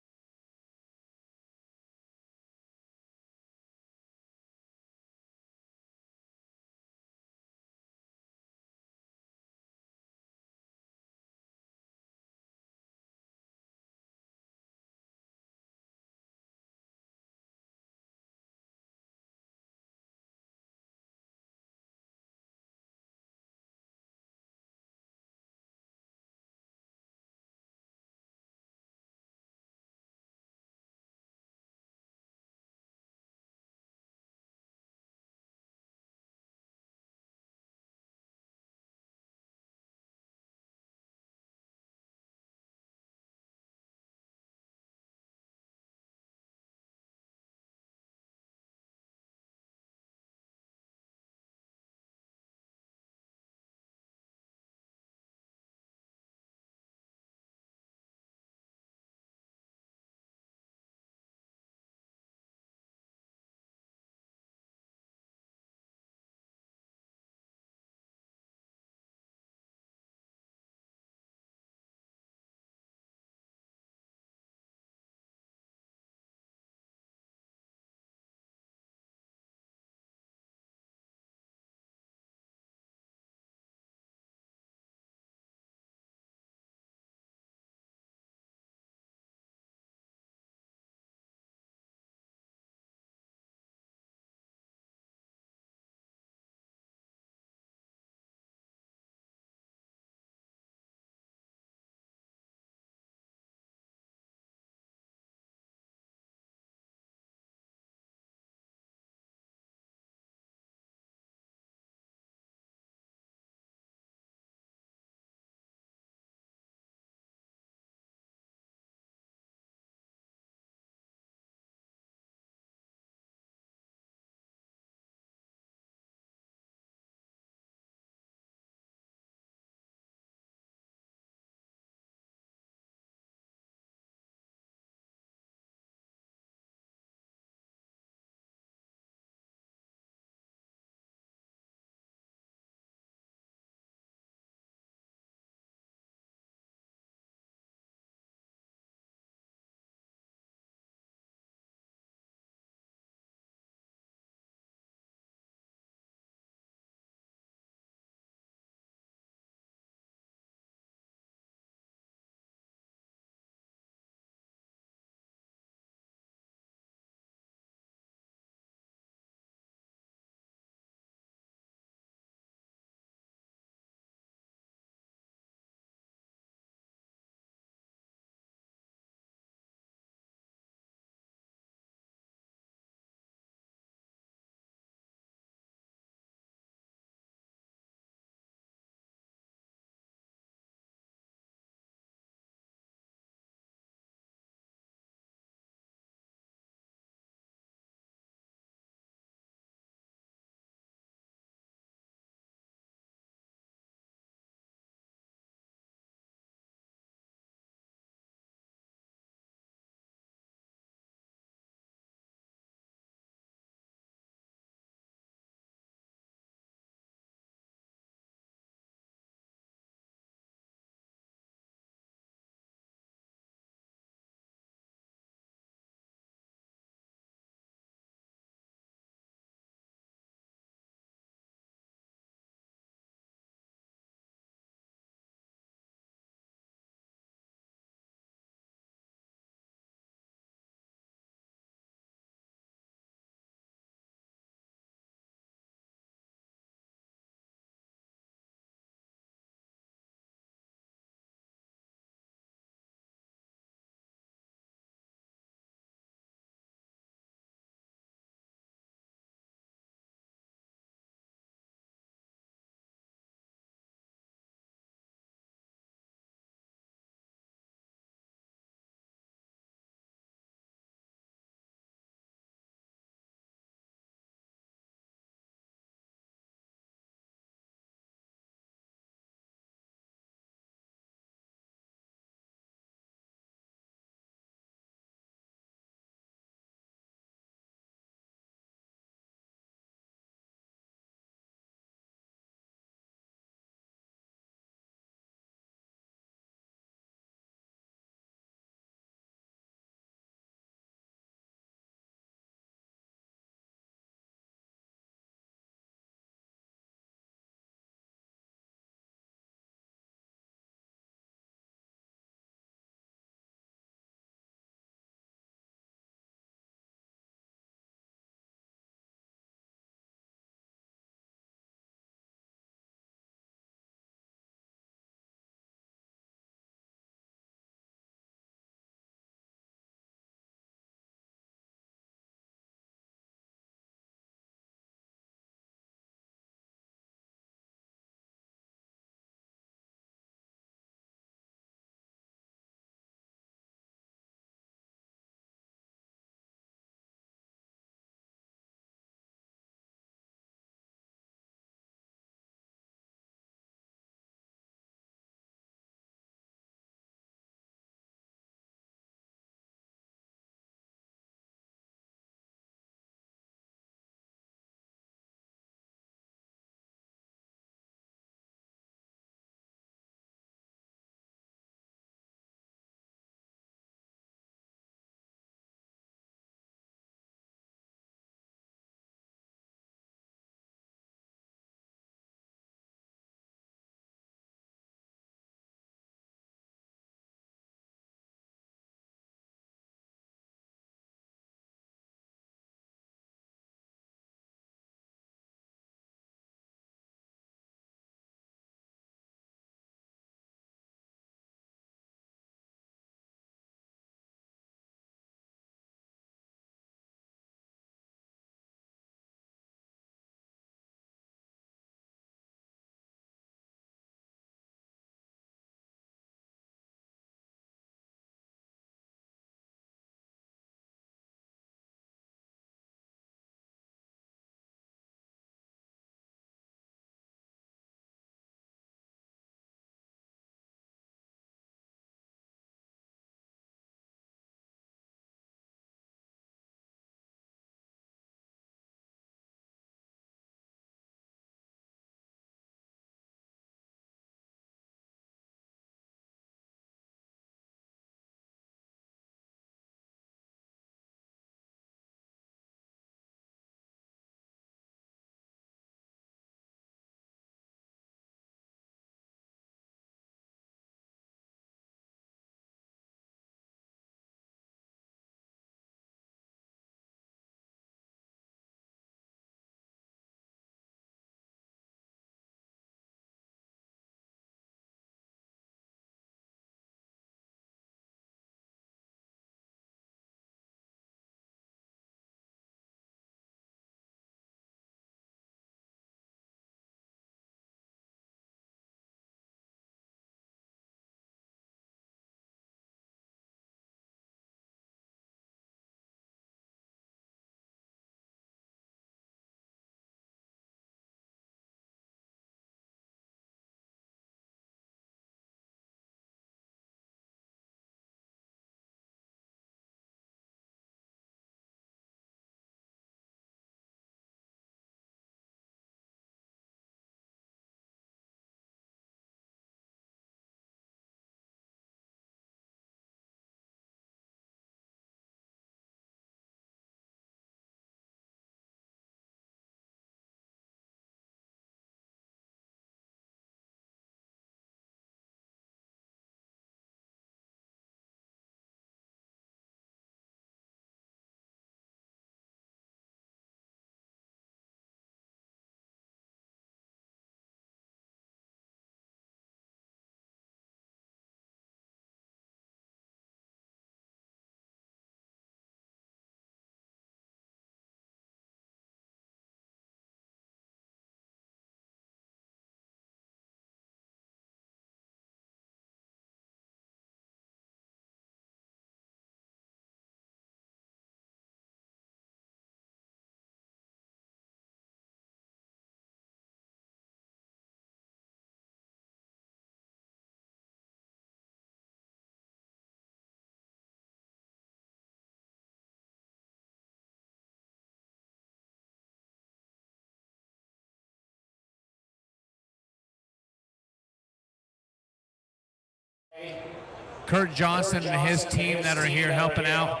Kurt Johnson and his team that are here helping out,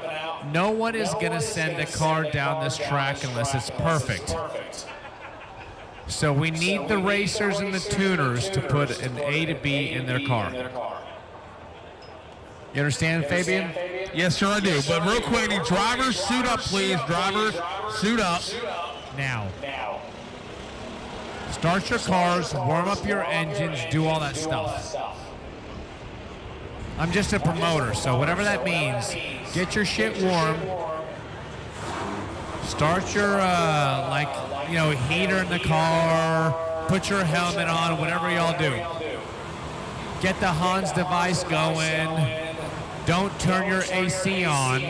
no one is going to send a car down this track unless it's perfect. So we need the racers and the tuners to put an A to B in their car. You understand, Fabian? Yes, sir, I do. But real quick, drivers, suit up, please. Drivers, suit up. Now. Start your cars, warm up your engines, do all that stuff. I'm just a promoter, so whatever that means, get your shit warm. Start your, heater in the car, put your helmet on, whatever y'all do. Get the Hans device going. Don't turn your AC on.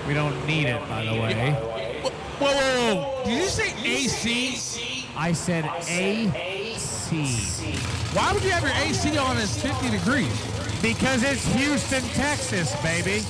We don't need it, by the way. Whoa. Did you say AC? I said AC. Why would you have your AC on at 50 degrees? Because it's Houston, Texas, baby.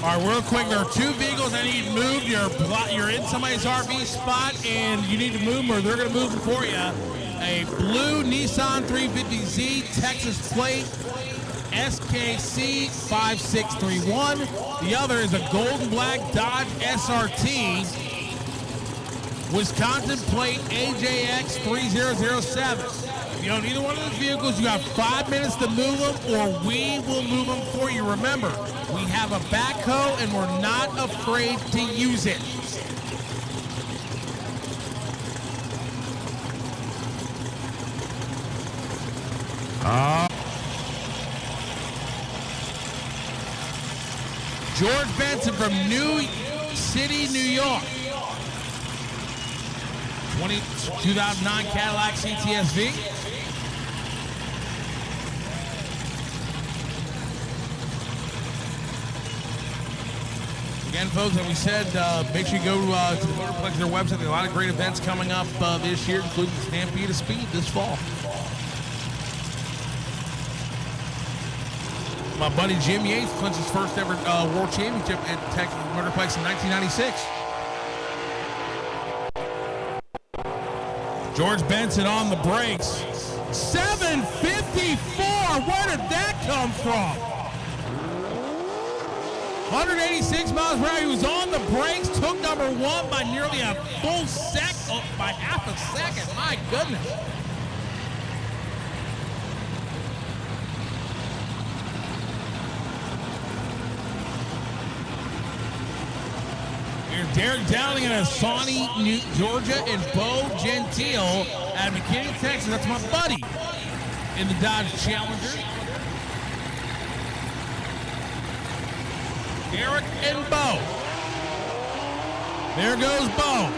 All right, real quick, there are two vehicles that need moved. You're in somebody's RV spot, and you need to move them, or they're going to move them for you. A blue Nissan 350Z Texas plate, SKC 5631. The other is a gold and black Dodge SRT, Wisconsin plate AJX 3007. If you own either one of those vehicles, you have 5 minutes to move them, or we will move them for you. Remember, we have a backhoe, and we're not afraid to use it. George Benson from New City, New York. 2009 Cadillac CTSV. Again, folks, as we said, make sure you go to the Motorplex, their website. There are a lot of great events coming up this year, including Stampede of Speed this fall. My buddy Jim Yates clinched his first ever world championship at Texas Motorplex in 1996. George Benson on the brakes. 754! Where did that come from? 186 miles per hour. He was on the brakes, took number one by nearly a full second, by half a second. My goodness. Here's Derek Downing out of Shawnee, Georgia, and Bo Gentile out of McKinney, Texas. That's my buddy in the Dodge Challenger. Derek and Bo. There goes Bo.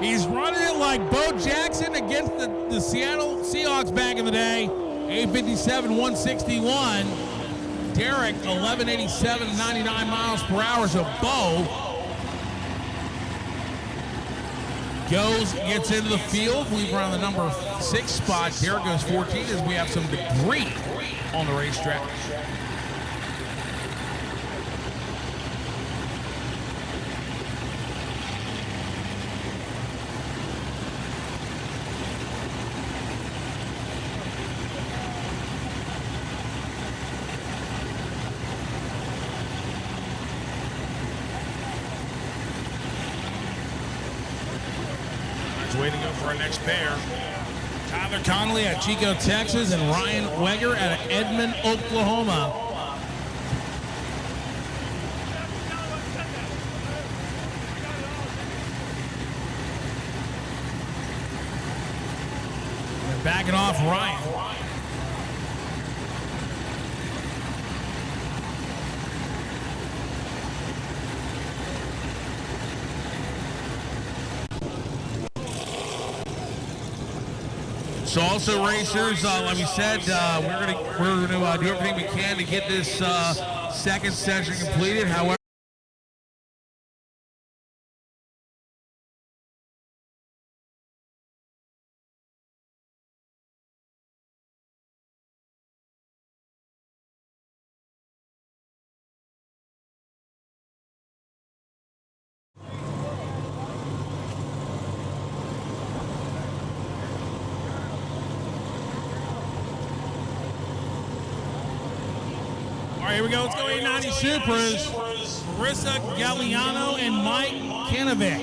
He's running it like Bo Jackson against the Seattle Seahawks back in the day. 857, 161. Derek, 1187, 99 miles per hour. So Bo gets into the field. We've run the number 6 spot. Derek goes 14 as we have some debris on the racetrack. Waiting up for our next pair. Tyler Connolly at Chico, Texas, and Ryan Weger at Edmond, Oklahoma. backing off Ryan. So also racers, like we said, we're gonna do everything we can to get this second session completed. However, all right, here we go. Let's go 890 Supras. Marissa Galliano and Mike Kanovic.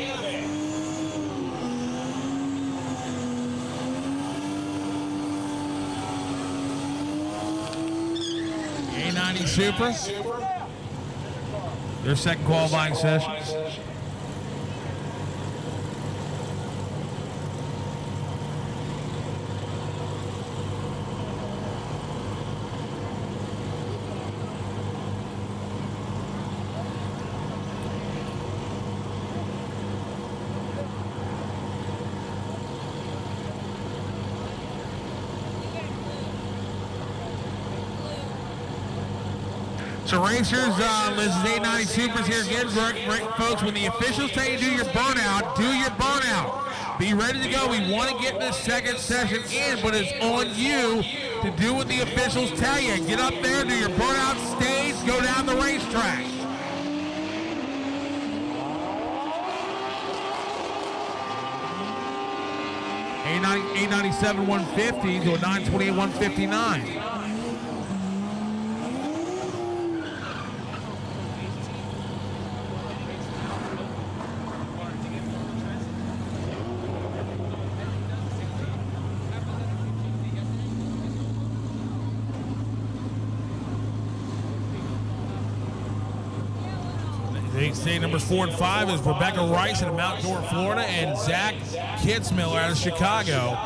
890 Supra. Their second qualifying session. So racers, this is 890 Supers here again. Folks, when the officials tell you to do your burnout, do your burnout. Be ready to go. We want to get this second session in, but it's on you to do what the officials tell you. Get up there, do your burnout stage, go down the racetrack. $897 150 to a $928 159. State numbers 4 and 5 is Rebecca Rice out of Mount Dora, Florida, and Zach Kitzmiller out of Chicago.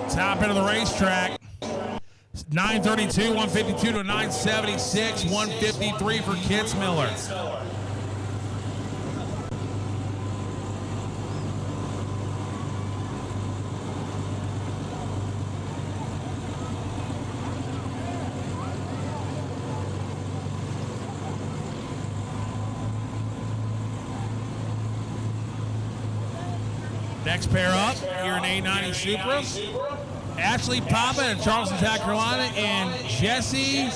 Top end of the racetrack. 932, 152 to 976, 153 for Kitzmiller. Next pair up here in 890 Supra. Ashley Papa in Charleston, South Carolina, and Jesse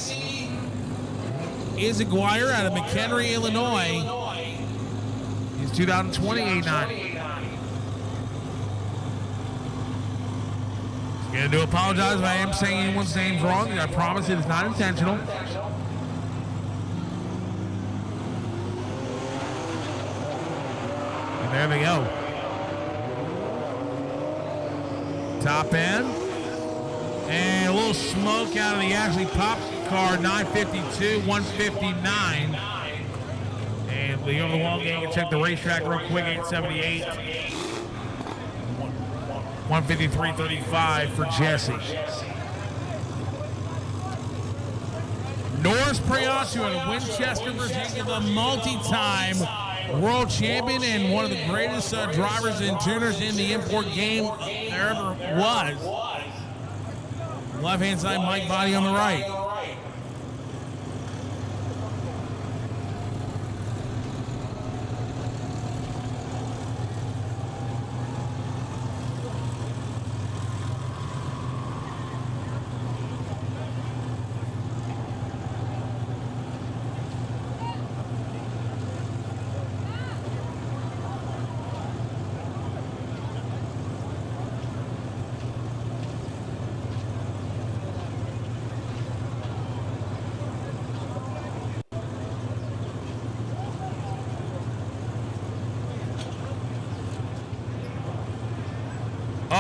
Izaguirre out of McHenry, Illinois. He's 2020 890. I do apologize if I am saying anyone's names wrong. I promise it is not intentional. And there they go. Top end. And a little smoke out of the Ashley Pop car, 952, 159. And the over the wall game, you can check the racetrack real quick, 878. 153.35 for Jesse. Norris Priasu out of Winchester, Virginia, the multi-time world champion and one of the greatest drivers and tuners in the import game there ever was. Left-hand side, Mike Body on the right.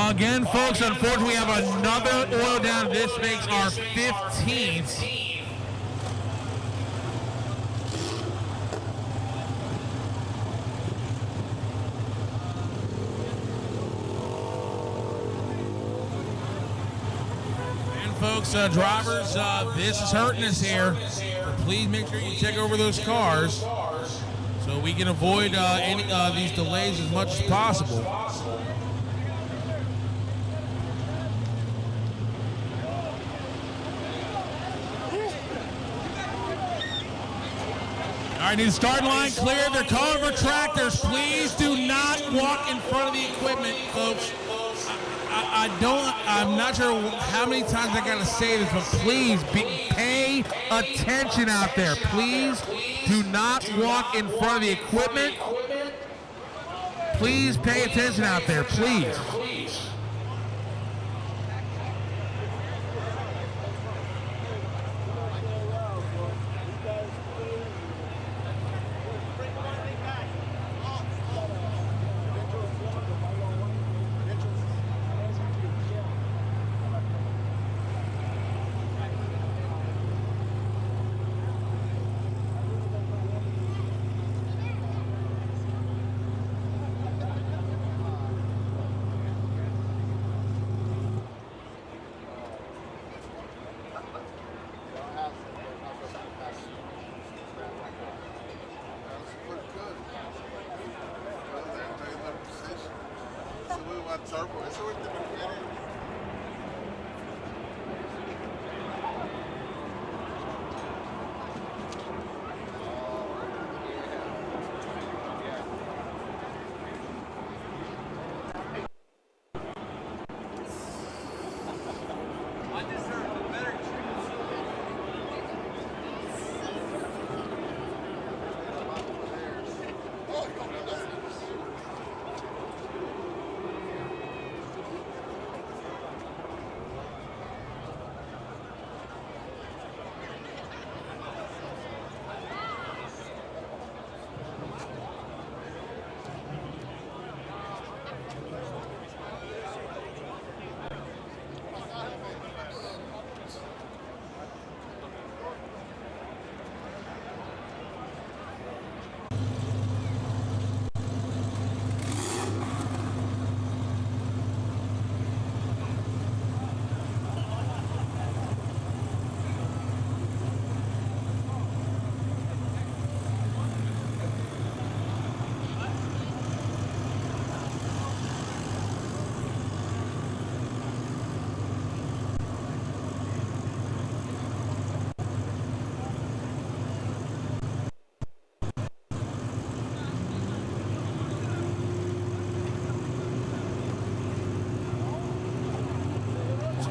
Again, folks, unfortunately, we have another oil down. This makes our 15th. And, folks, drivers, this is hurting us here. Please make sure you check over those cars so we can avoid any of these delays as much as possible. All right, need the starting line clear. They're calling for tractors. Please do not walk in front of the equipment, folks. I'm not sure how many times I gotta say this, but please pay attention out there. Please do not walk in front of the equipment. Please pay attention out there, please.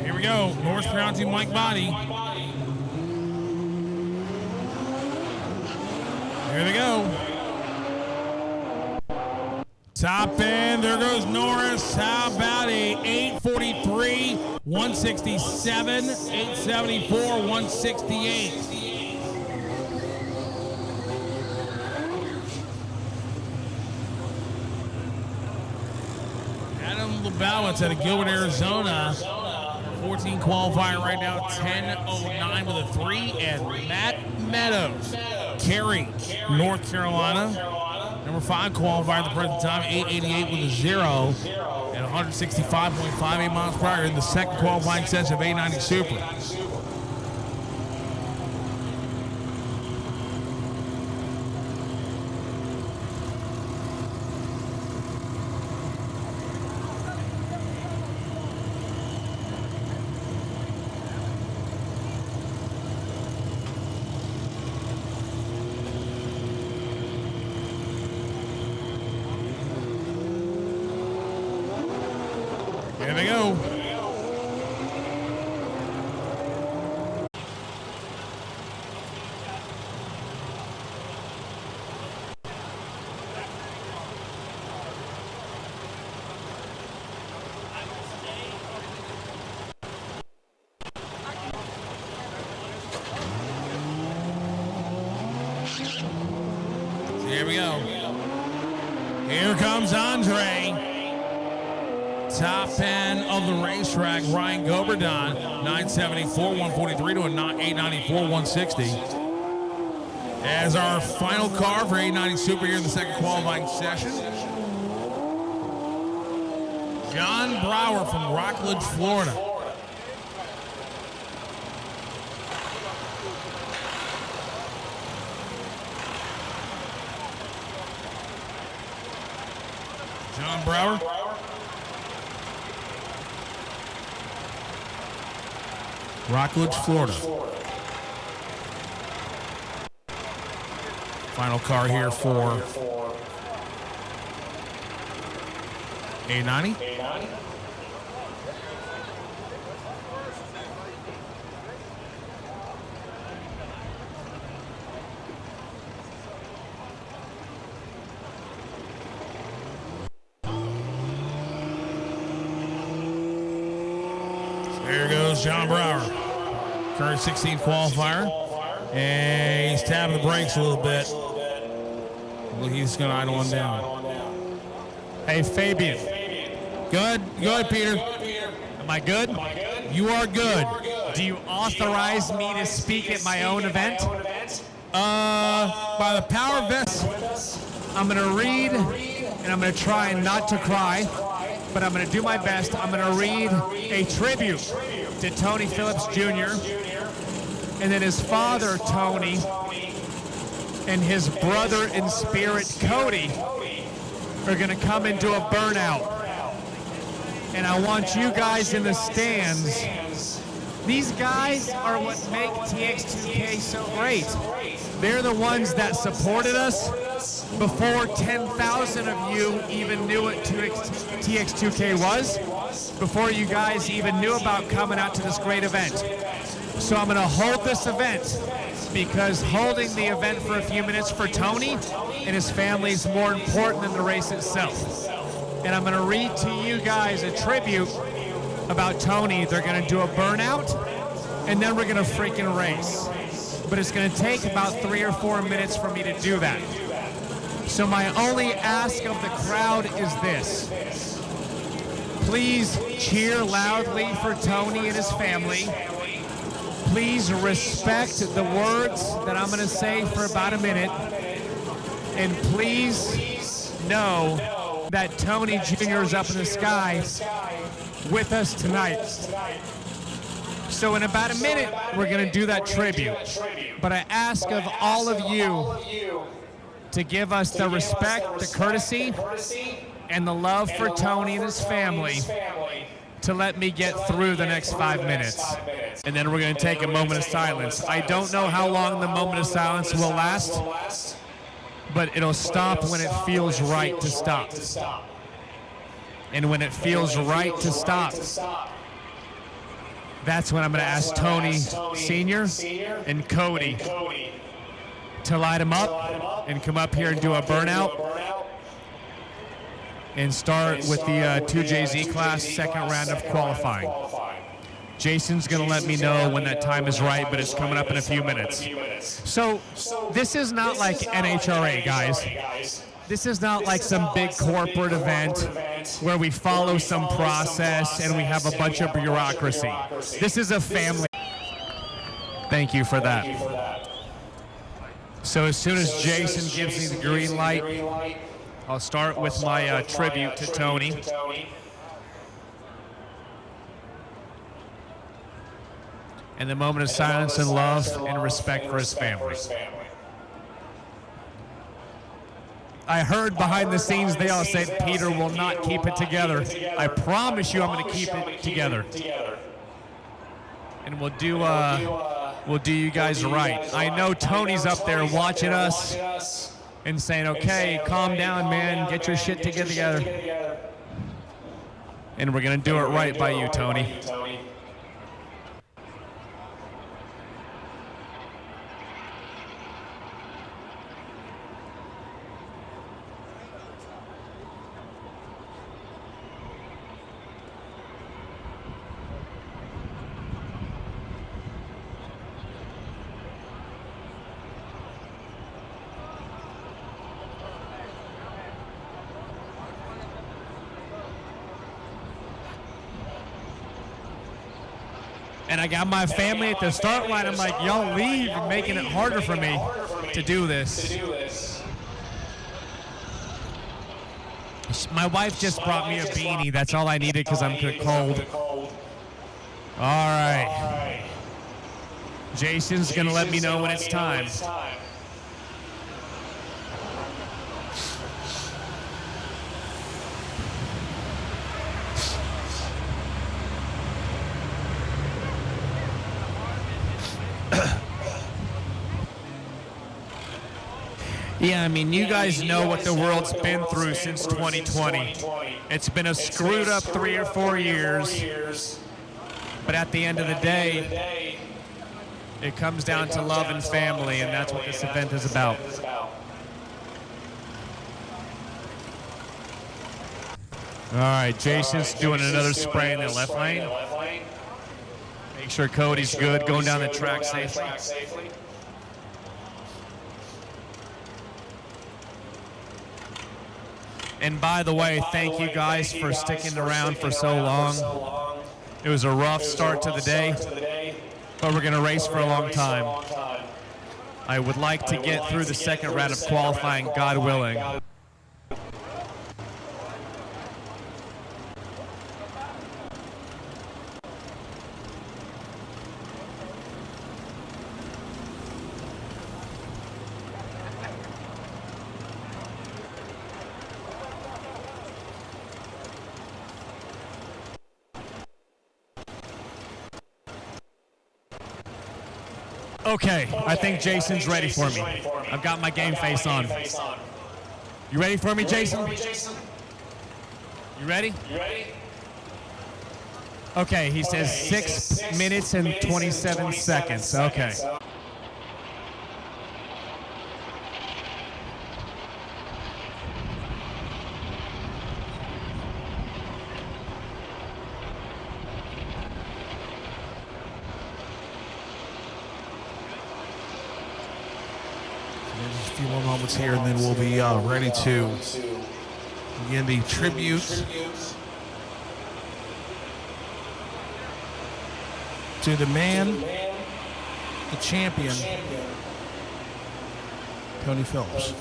Here we go. Norris pronouncing Mike Body. Here they go. Top end. There goes Norris. How about a 843, 167, 874, 168. Adam Lubowitz out of Gilbert, Arizona. 14 qualifier right now, 10:09 with a 3, and Matt Meadows, Cary, North Carolina, number 5 qualifier at the present time, 8:88 with a 0, and 165.58 miles per hour in the second qualifying session of 890 Super. Here they go. Here we go. Here comes Andre. top end of the racetrack, Ryan Goberdon, 974, 143 to a 894, 160. As our final car for 890 Super here in the second qualifying session, John Brower from Rockledge, Florida. John Brower. Rockledge, Florida. Final car here for 890. There goes John Brower, current 16th qualifier, and he's tapping the brakes a little bit. Well, he's going to idle him down. Hey, Fabian. Good. Go ahead, Peter. Am I good? You are good. Do you authorize me to speak at my own event? By the power of this, I'm going to read, and I'm going to try not to cry, but I'm going to do my best. I'm going to read a tribute to Tony Phillips Jr., and then his father, Tony, and his brother in spirit, Cody, are going to come and do a burnout. And I want you guys in the stands. These guys are what make TX2K so great. They're the ones that supported us before 10,000 of you even knew what TX2K was, before you guys even knew about coming out to this great event. So I'm going to hold this event because holding the event for a few minutes for Tony and his family is more important than the race itself. And I'm going to read to you guys a tribute about Tony. They're going to do a burnout, and then we're going to freaking race. But it's going to take about 3 or 4 minutes for me to do that. So my only ask of the crowd is this. Please cheer loudly for Tony and his family. Please respect the words that I'm going to say for about a minute. And please know that Tony Jr. is up in the sky with us tonight. So in about a minute, we're going to do that tribute. But I ask of all of you to give us the respect, the courtesy, and the love for Tony and his family to let me get through the next 5 minutes. And then we're going to take a moment of silence. I don't know how long the moment of silence will last, but it'll stop when it feels right to stop. And when it feels right to stop, that's when I'm going to ask Tony Sr. and Cody to light him up and come up here and do a burnout and start with the 2JZ class second round of qualifying. Jason's going to let me know when that time is right, but it's coming up in a few minutes. So this is not like NHRA, guys. This is not like some big corporate event where we follow some process and we have a bunch of bureaucracy. This is a family. Thank you for that. So as soon as Jason gives me the green light, I'll start with my tribute to Tony. And the moment of silence and love and respect for his family. I heard behind the scenes they all say Peter will not keep it together. I promise you I'm going to keep it together. And we'll do you guys right. I know Tony's up there watching us and saying, okay, calm down, man, get your shit together. And we're going to do it right by you, Tony. And I got my family at the start line. I'm like, y'all leave, you're making it harder for me to do this. My wife just brought me a beanie. That's all I needed because I'm cold. All right. Jason's going to let me know when it's time. Yeah, I mean, you guys know what the world's been through since 2020. It's been a screwed up 3 or 4 years. But at the end of the day, it comes down to love and family, and that's what this event is about. All right, Jason's doing another spray in the left lane. Make sure Cody's good, going down the track safely. And by the way, thank you guys for sticking around for so long. It was a rough start to the day, but we're going to race for a long time. I would like to get through the second round of qualifying, God willing. Okay, I think Jason's ready for me. I've got my game face on. You ready for me, Jason? You ready? Okay, he says 6 minutes and 27 seconds. Okay. Just a few more moments here, and then we'll be ready to begin the tribute to the man, the champion, Tony Phillips.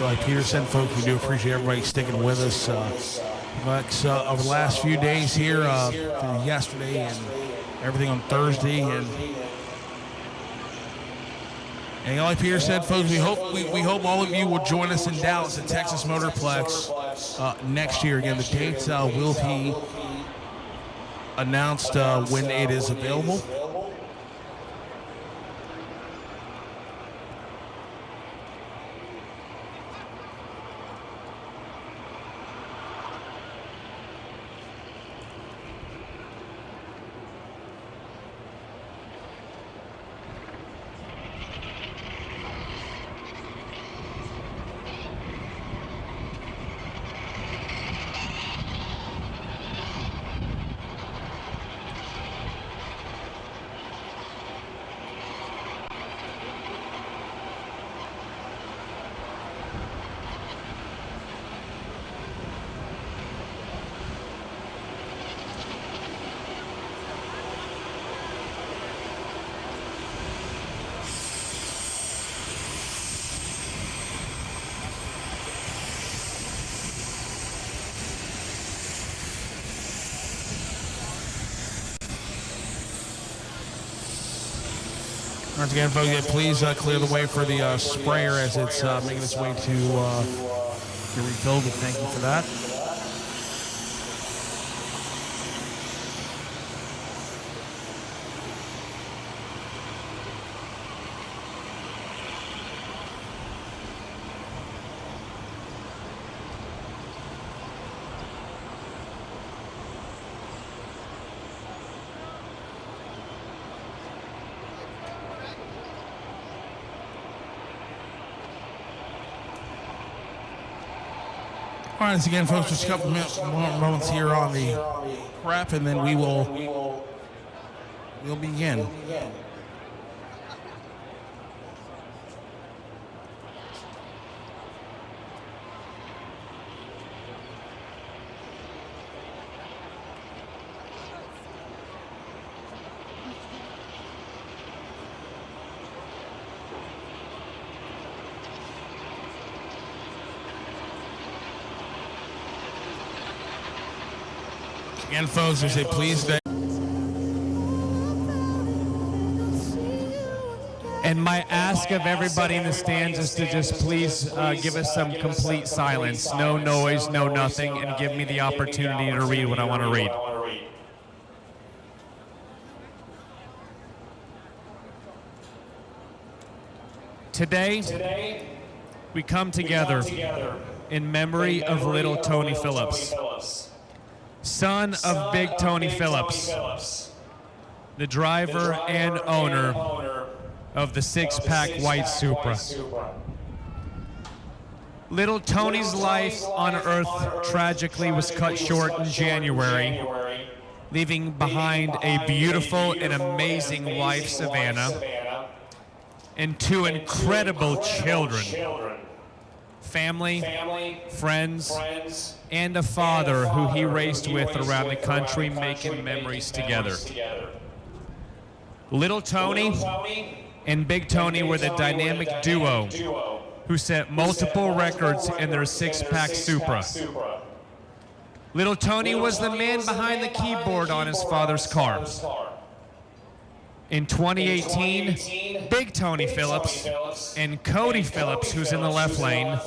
Like Peter said, folks, we do appreciate everybody sticking with us. Over the last few days here, through yesterday and everything on Thursday, and like Peter said, folks, we hope all of you will join us in Dallas at Texas Motorplex next year. Again, the dates will be announced when it is available. Once again, folks, please clear the way for the sprayer as it's making its way to get refilled. But thank you for that. All right, so again, folks, just a couple moments here on the prep, and then we'll begin. Again, folks, I say please stay. And my ask of everybody in the stands is to just please give us some complete silence. No noise, no nothing, and give me the opportunity to read what I want to read. Today, we come together in memory of little Tony Phillips, son of Big Tony Phillips, the driver and owner of the six-pack white Supra. Little Tony's life on Earth tragically was cut short in January, leaving behind a beautiful and amazing wife, Savannah, and two incredible children, family, friends, and a father who he raced with around the country, making memories together. Little Tony and Big Tony were the dynamic duo who set multiple records in their six-pack Supra. Little Tony was the man behind the keyboard on his father's car. In 2018, Big Tony Phillips and Cody Phillips, who's in the left lane,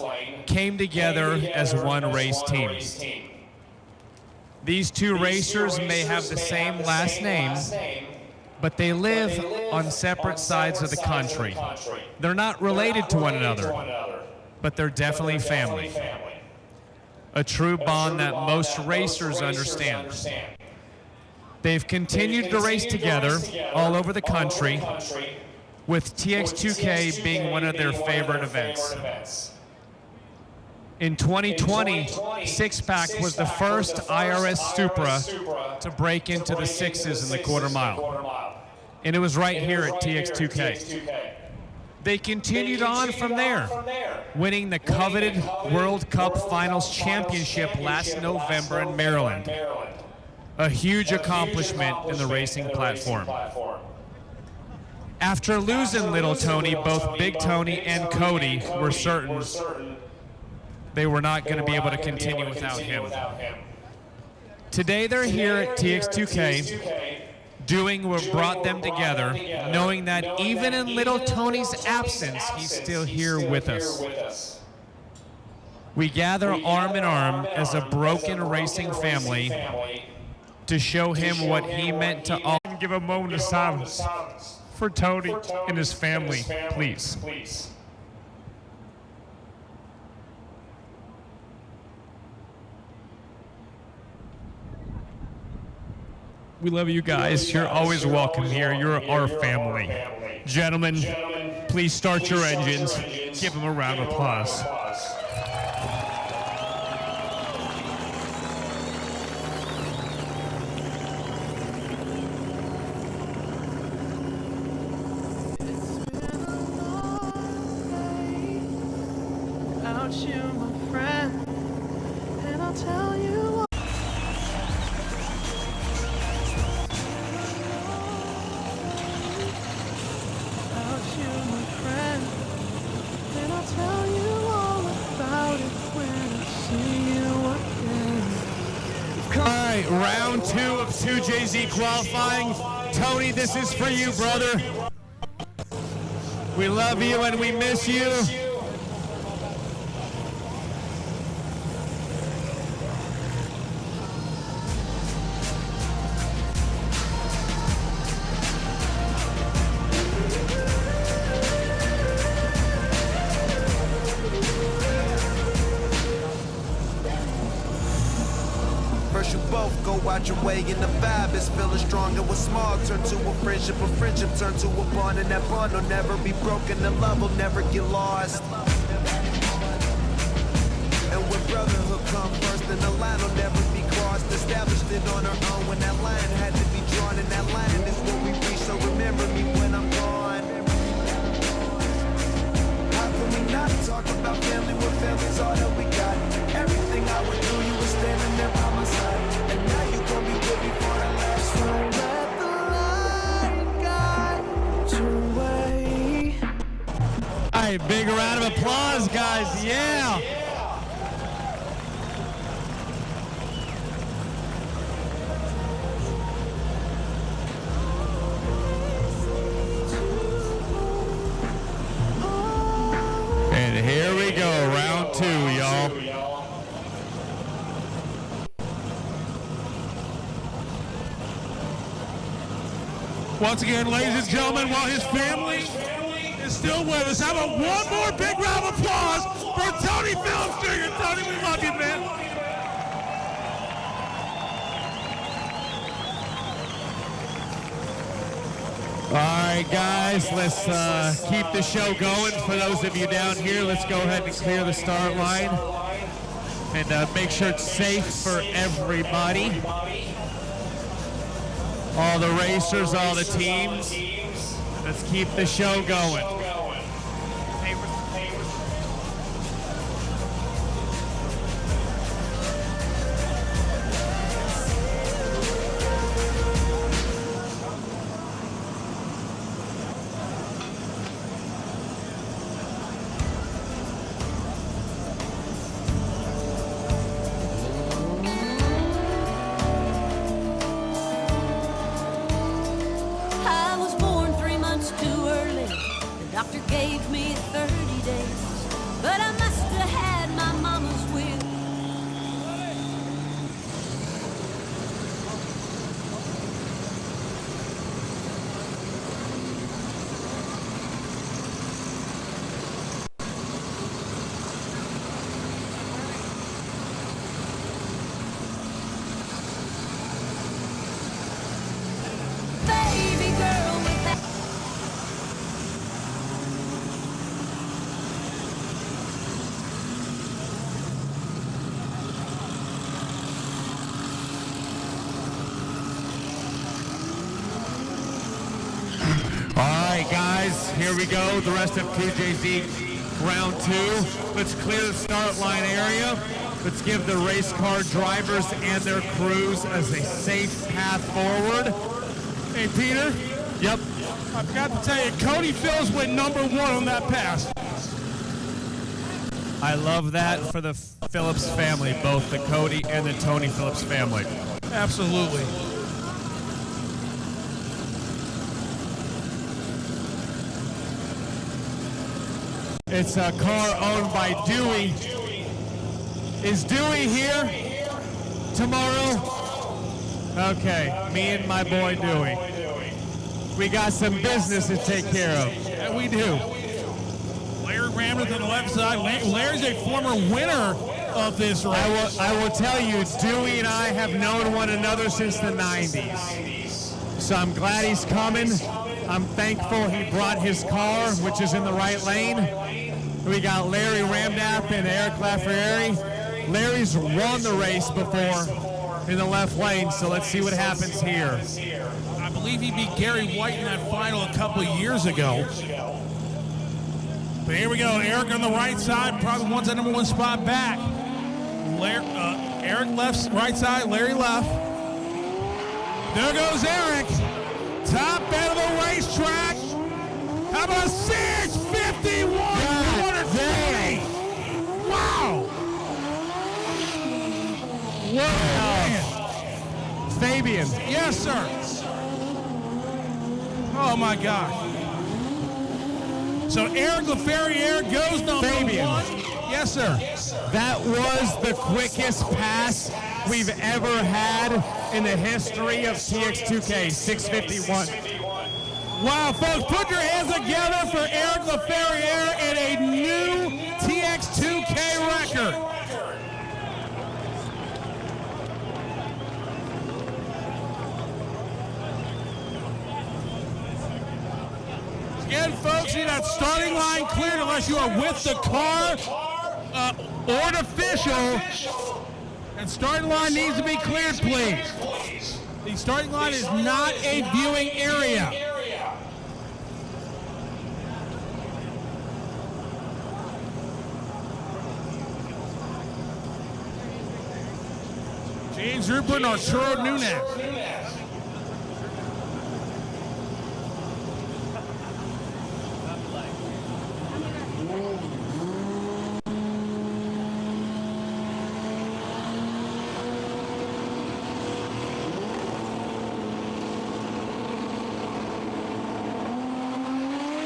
came together as one race team. These two racers may have the same last name, but they live on separate sides of the country. They're not related to one another, but they're definitely family. A true bond that most racers understand. They've continued to race together all over the country, with Tx2k being one of their favorite events. In 2020, six-pack was the first IRS Supra to break into the sixes in the quarter mile. And it was right here at Tx2k. They continued on from there, winning the coveted World Cup Finals Championship last November in Maryland. A huge accomplishment in the racing platform. After losing little Tony, both Big Tony and Cody were certain they were not going to be able to continue without him. Today they're here at Tx2k doing what brought them together, knowing that even in little Tony's absence, he's still here with us. We gather arm in arm as a broken racing family to show him what he meant to all. Give a moment of silence for Tony and his family, please. We love you guys. You're always welcome here. You're our family. Gentlemen, please start your engines. Give them a round of applause. You, my friend, and I'll tell you what. About you, my friend, and I'll tell you all about it when I see you again. All right, round 2 of 2JZ qualifying. Tony, this is for you, brother. We love you and we miss you. First you both go out your way and the vibe is feeling stronger. With small turn to a friendship turn to a bond, and that bond will never be broken. The love will never get lost. And when brotherhood come first, and the line will never be crossed. Established it on our own when that line had to be drawn, and that line is what we reach. So remember me when I'm gone. How can we not talk about family when family's all that we got? Everything I would do, you were standing there by my side, and now you gon' be with me for the last ride. Let the light guide your way. All right, big round of applause, guys. Yeah. And here we go, round 2, y'all. Once again, ladies and gentlemen, while his family is still with us, how about one more big round of applause for Tony Phillips Jr. Tony, we love you, man. All right, guys, let's keep the show going. For those of you down here, let's go ahead and clear the start line and make sure it's safe for everybody. All the racers, all the teams. Let's keep the show going. Doctor gave me 30 days, but I must have had my mama's will. Baby girl with that. All right, guys, here we go. The rest of QJZ round 2. Let's clear the start line area. Let's give the race car drivers and their crews as a safe path forward. Hey, Peter. Yep. I forgot to tell you, Cody Phillips went number 1 on that pass. I love that for the Phillips family, both the Cody and the Tony Phillips family. Absolutely. It's a car owned by Dewey. Is Dewey here tomorrow? Okay, me and my boy Dewey. We got some business to take care of. Yeah, we do. Larry Ramseth on the left side. Larry's a former winner of this race. I will tell you, Dewey and I have known one another since the 90s. So I'm glad he's coming. I'm thankful he brought his car, which is in the right lane. We got Larry Ramdap and Eric Lafreniere. Larry's won the race before in the left lane, so let's see what happens here. I believe he beat Gary White in that final a couple of years ago. But here we go. Eric on the right side, probably wants that number 1 spot back. Eric left, right side, Larry left. There goes Eric. Top end of the racetrack. How about 651? Wow. Wow. Fabian. Yes, sir. Oh, my gosh. So Eric Lafreniere goes number Fabian. 1. Yes, sir. That was the quickest pass we've ever had in the history of TX2K, 651. Wow, folks, put your hands together for Eric Lafreniere and a new TX2K record. Again, folks, see that starting line cleared unless you are with the car official. And starting line needs to be cleared, please. The starting line is not a viewing area. James Rupert and Arturo Nunez.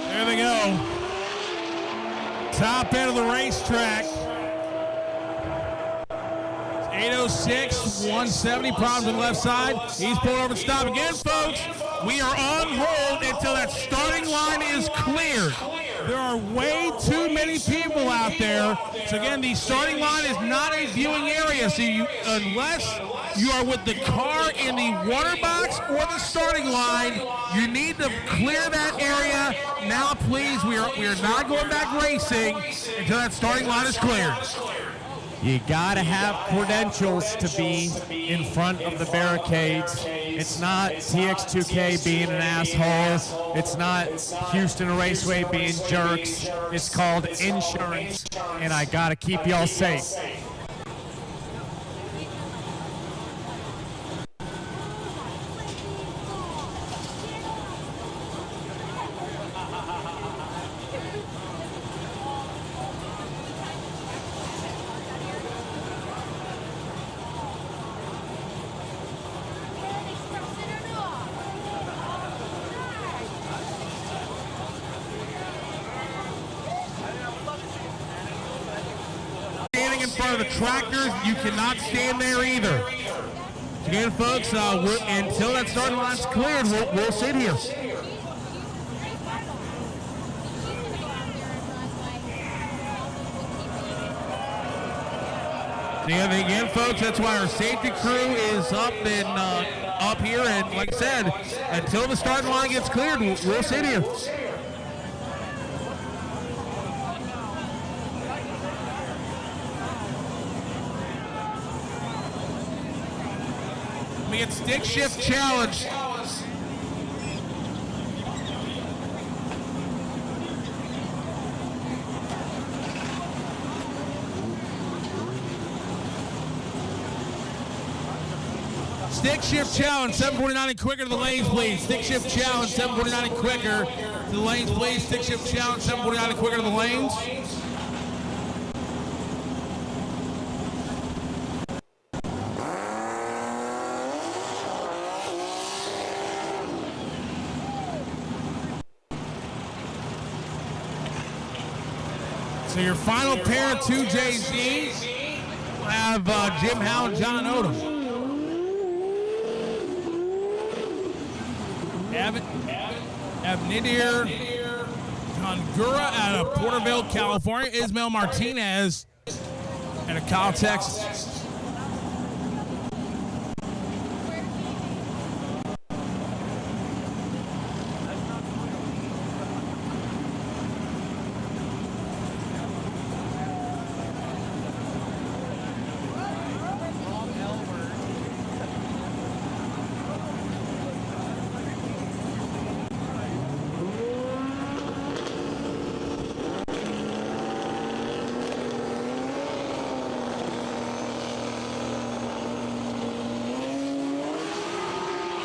There they go. Top end of the racetrack. 806, 170, problems on the left side. He's pulled over and stopped again, folks. We are on hold until that starting line is cleared. There are way too many people out there. So again, the starting line is not a viewing area. So unless you are with the car in the water box or the starting line, you need to clear that area. Now, please, we are not going back racing until that starting line is cleared. You gotta have credentials to be in front of the barricades. It's not TX2K being an asshole. It's not Houston Raceway being jerks. It's called insurance, and I gotta keep y'all safe. In front of the tractors, you cannot stand there either. Again, folks, until that starting line's cleared, we'll sit here. And again, folks, that's why our safety crew is up here, and like I said, until the starting line gets cleared, we'll sit here. We get stick shift challenge. Stick shift challenge, 749 and quicker to the lanes, please. Stick shift challenge, 749 and quicker to the lanes, please. Stick shift challenge, 749 and quicker to the lanes. So your final pair of 2JZs will have Jim Howe and John Odom. Abnidir Gongura out of Porterville, California. Ismael Martinez out of Kyle, Texas.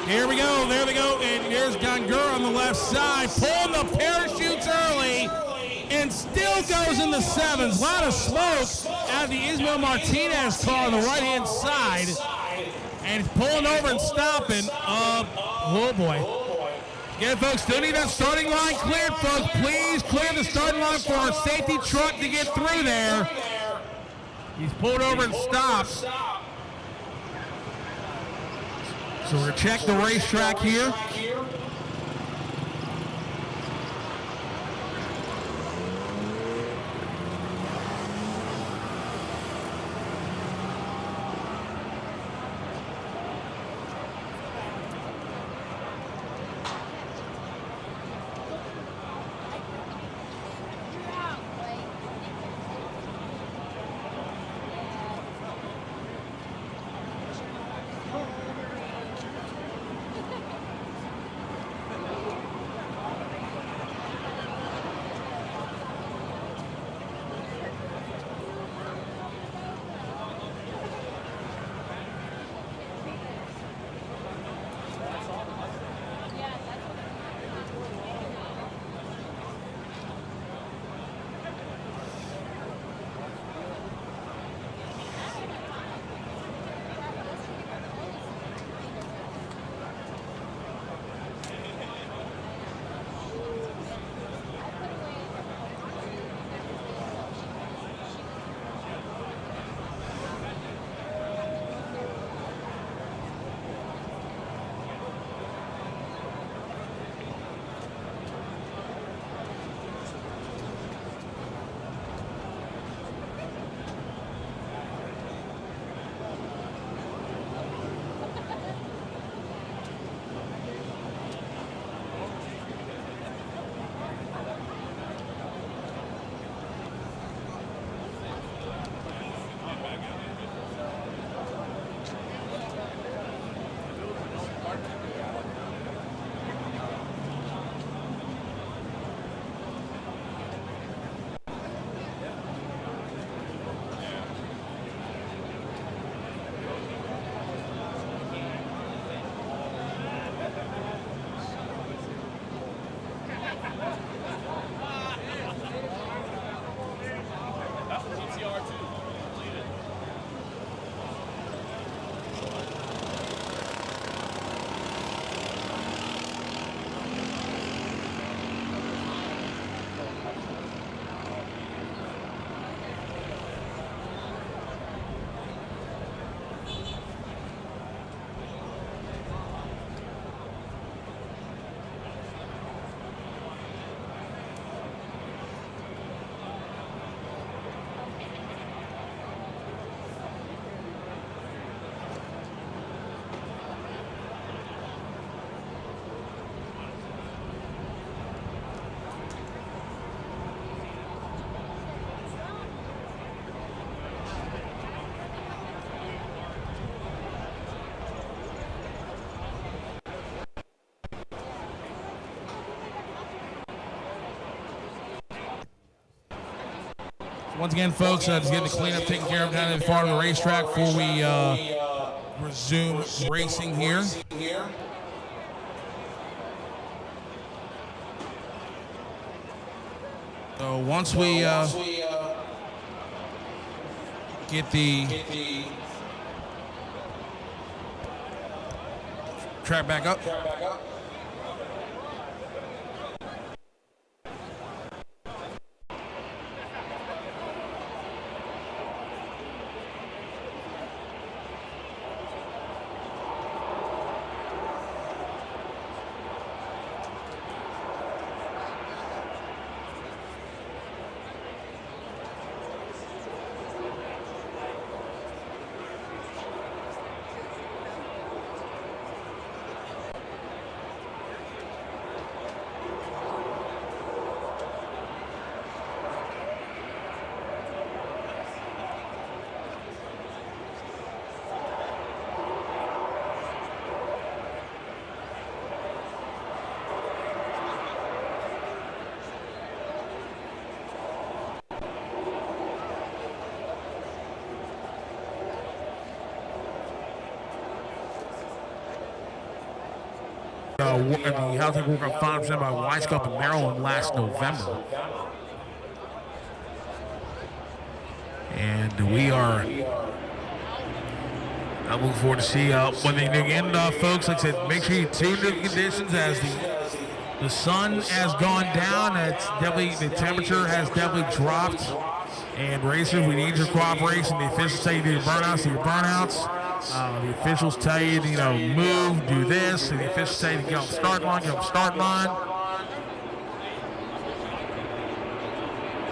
Here we go, there they go, and there's Gongura on the left side, pulling the parachutes early, and still goes in the sevens. A lot of smoke out of the Ismael Martinez car on the right-hand side, and he's pulling over and stopping. Oh boy. Again, folks, still need that starting line cleared, folks. Please clear the starting line for our safety truck to get through there. He's pulled over and stopped. So we're going to check the racetrack here. Once again, folks, just getting the cleanup taken care of down at the far of the racetrack before we resume racing here. So once we get the track back up. The housing work on 5% by Weisskopf in Maryland last November. And we are looking forward to see what they do again, folks. Like I said, make sure you tune to the conditions as the sun has gone down. It's definitely, the temperature has definitely dropped. And racers, we need your cooperation. The officials tell you to do your burnouts, do your burnouts. The officials tell you to, move, do this. And the officials tell you to get on the start line, get on the start line.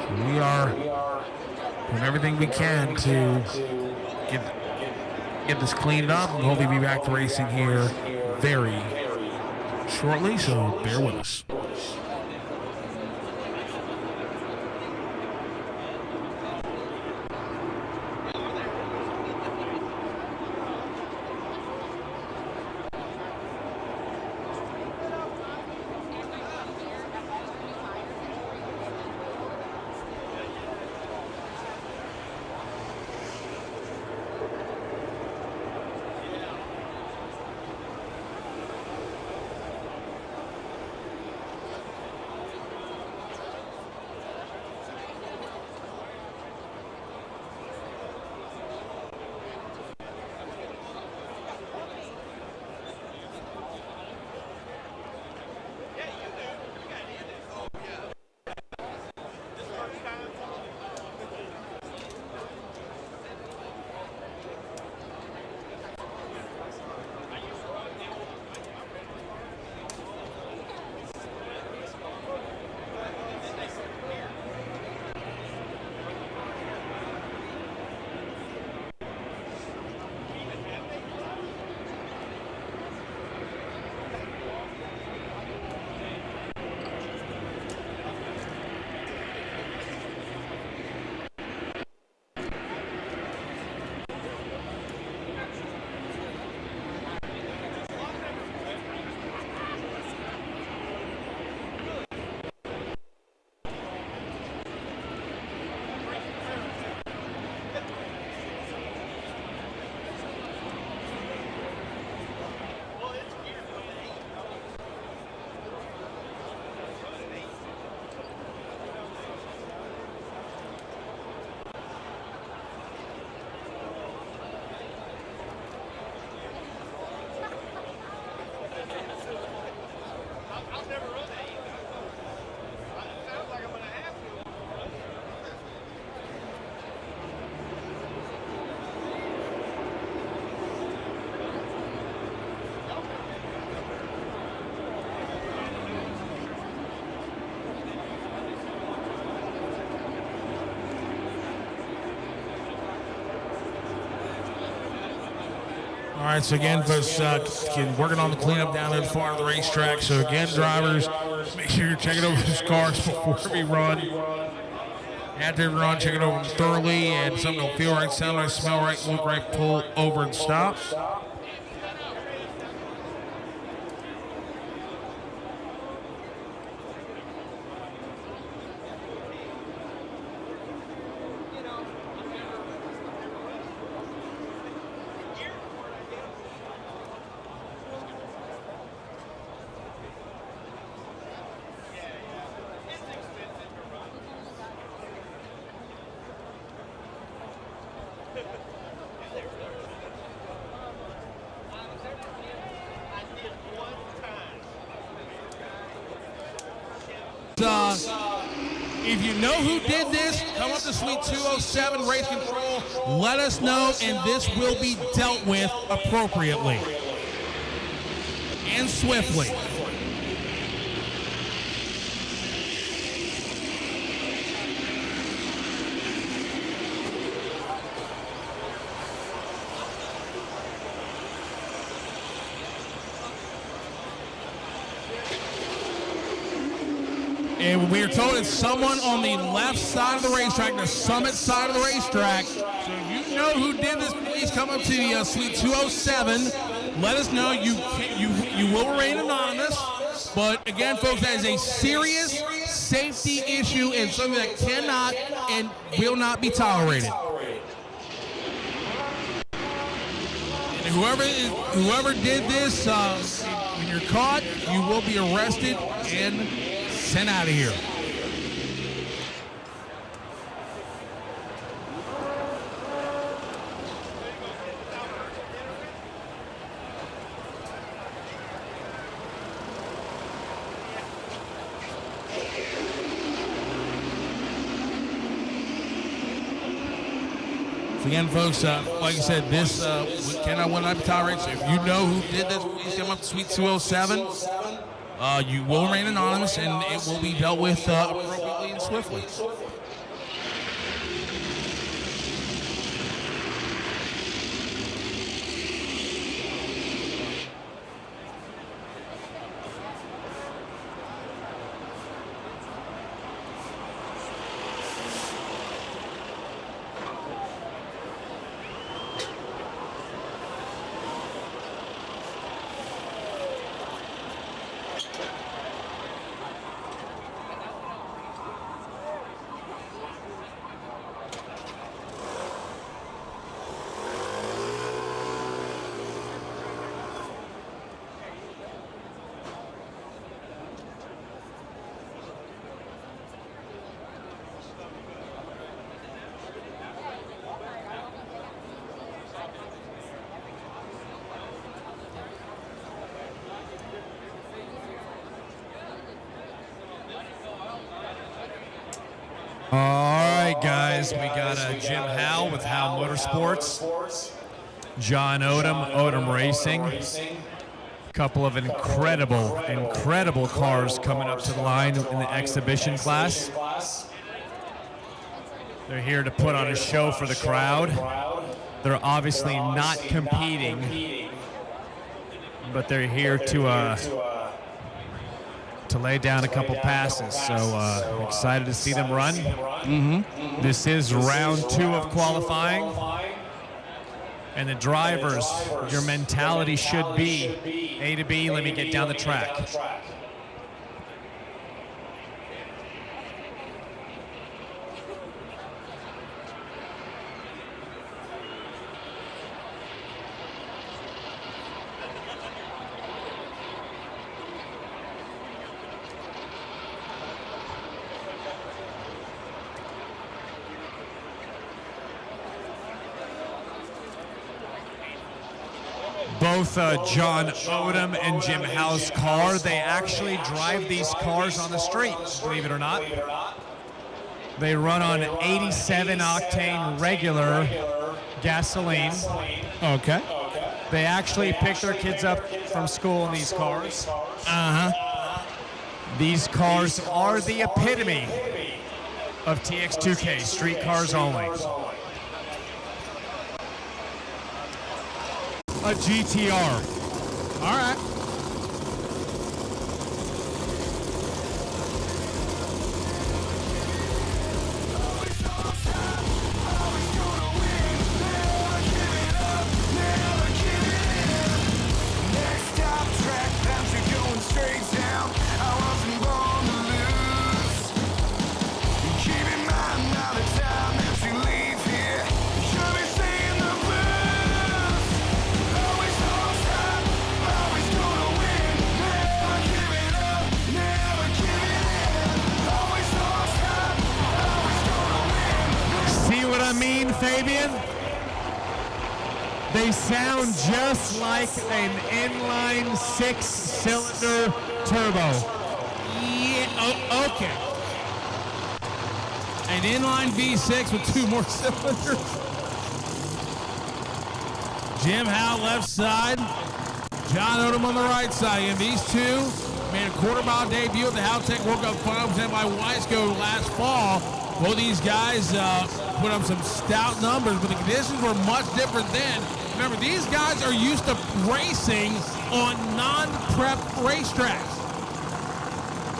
So we are doing everything we can to get this cleaned up and hopefully be back to racing here very shortly. So bear with us. All right, so again, folks, working on the cleanup down at the far of the racetrack. So again, drivers, make sure you're checking over those cars before we run. After we run, check it over thoroughly, and something don't feel right, sound right, smell right, look right, pull over and stop. if you know who did this, come up to Suite 207 Race Control. Let us know, and this will be dealt with appropriately and swiftly. And we are told it's someone on the left side of the racetrack, the summit side of the racetrack. So if you know who did this, please come up to the Suite 207. Let us know. You will remain anonymous. But again, folks, that is a serious safety issue and something that cannot and will not be tolerated. And whoever did this, when you're caught, you will be arrested and sent out of here. So again, folks, like I said, this cannot will not be tolerated. So if you know who did this, please come up to Suite 207. You will remain anonymous, and it will be dealt with appropriately and swiftly. All right, guys, we got Jim Howe with Howe Motorsports, John Odom Racing. A couple of incredible cars coming up to the line in the exhibition class. They're here to put on a show for the crowd. They're obviously not competing, but they're here to lay down a couple passes. So excited to see them run. This is round 2 of qualifying. And the drivers, your mentality should be A to B, let me get down the track. Both John Odom and Jim Howe's car, they actually drive these cars on the street, believe it or not. They run on 87 octane regular gasoline. Okay. They actually pick their kids up from school in these cars. These cars are the epitome of TX2K, street cars only. A GTR. All right. Fabian, they sound just like an inline 6-cylinder turbo. Yeah, Okay. An inline V6 with 2 more cylinders. Jim Howe left side. John Odom on the right side. And these two made a quarter-mile debut at the Howtech World Cup Final presented by Wiseco last fall. Both these guys put up some stout numbers, but the conditions were much different then. Remember, these guys are used to racing on non-prep racetracks.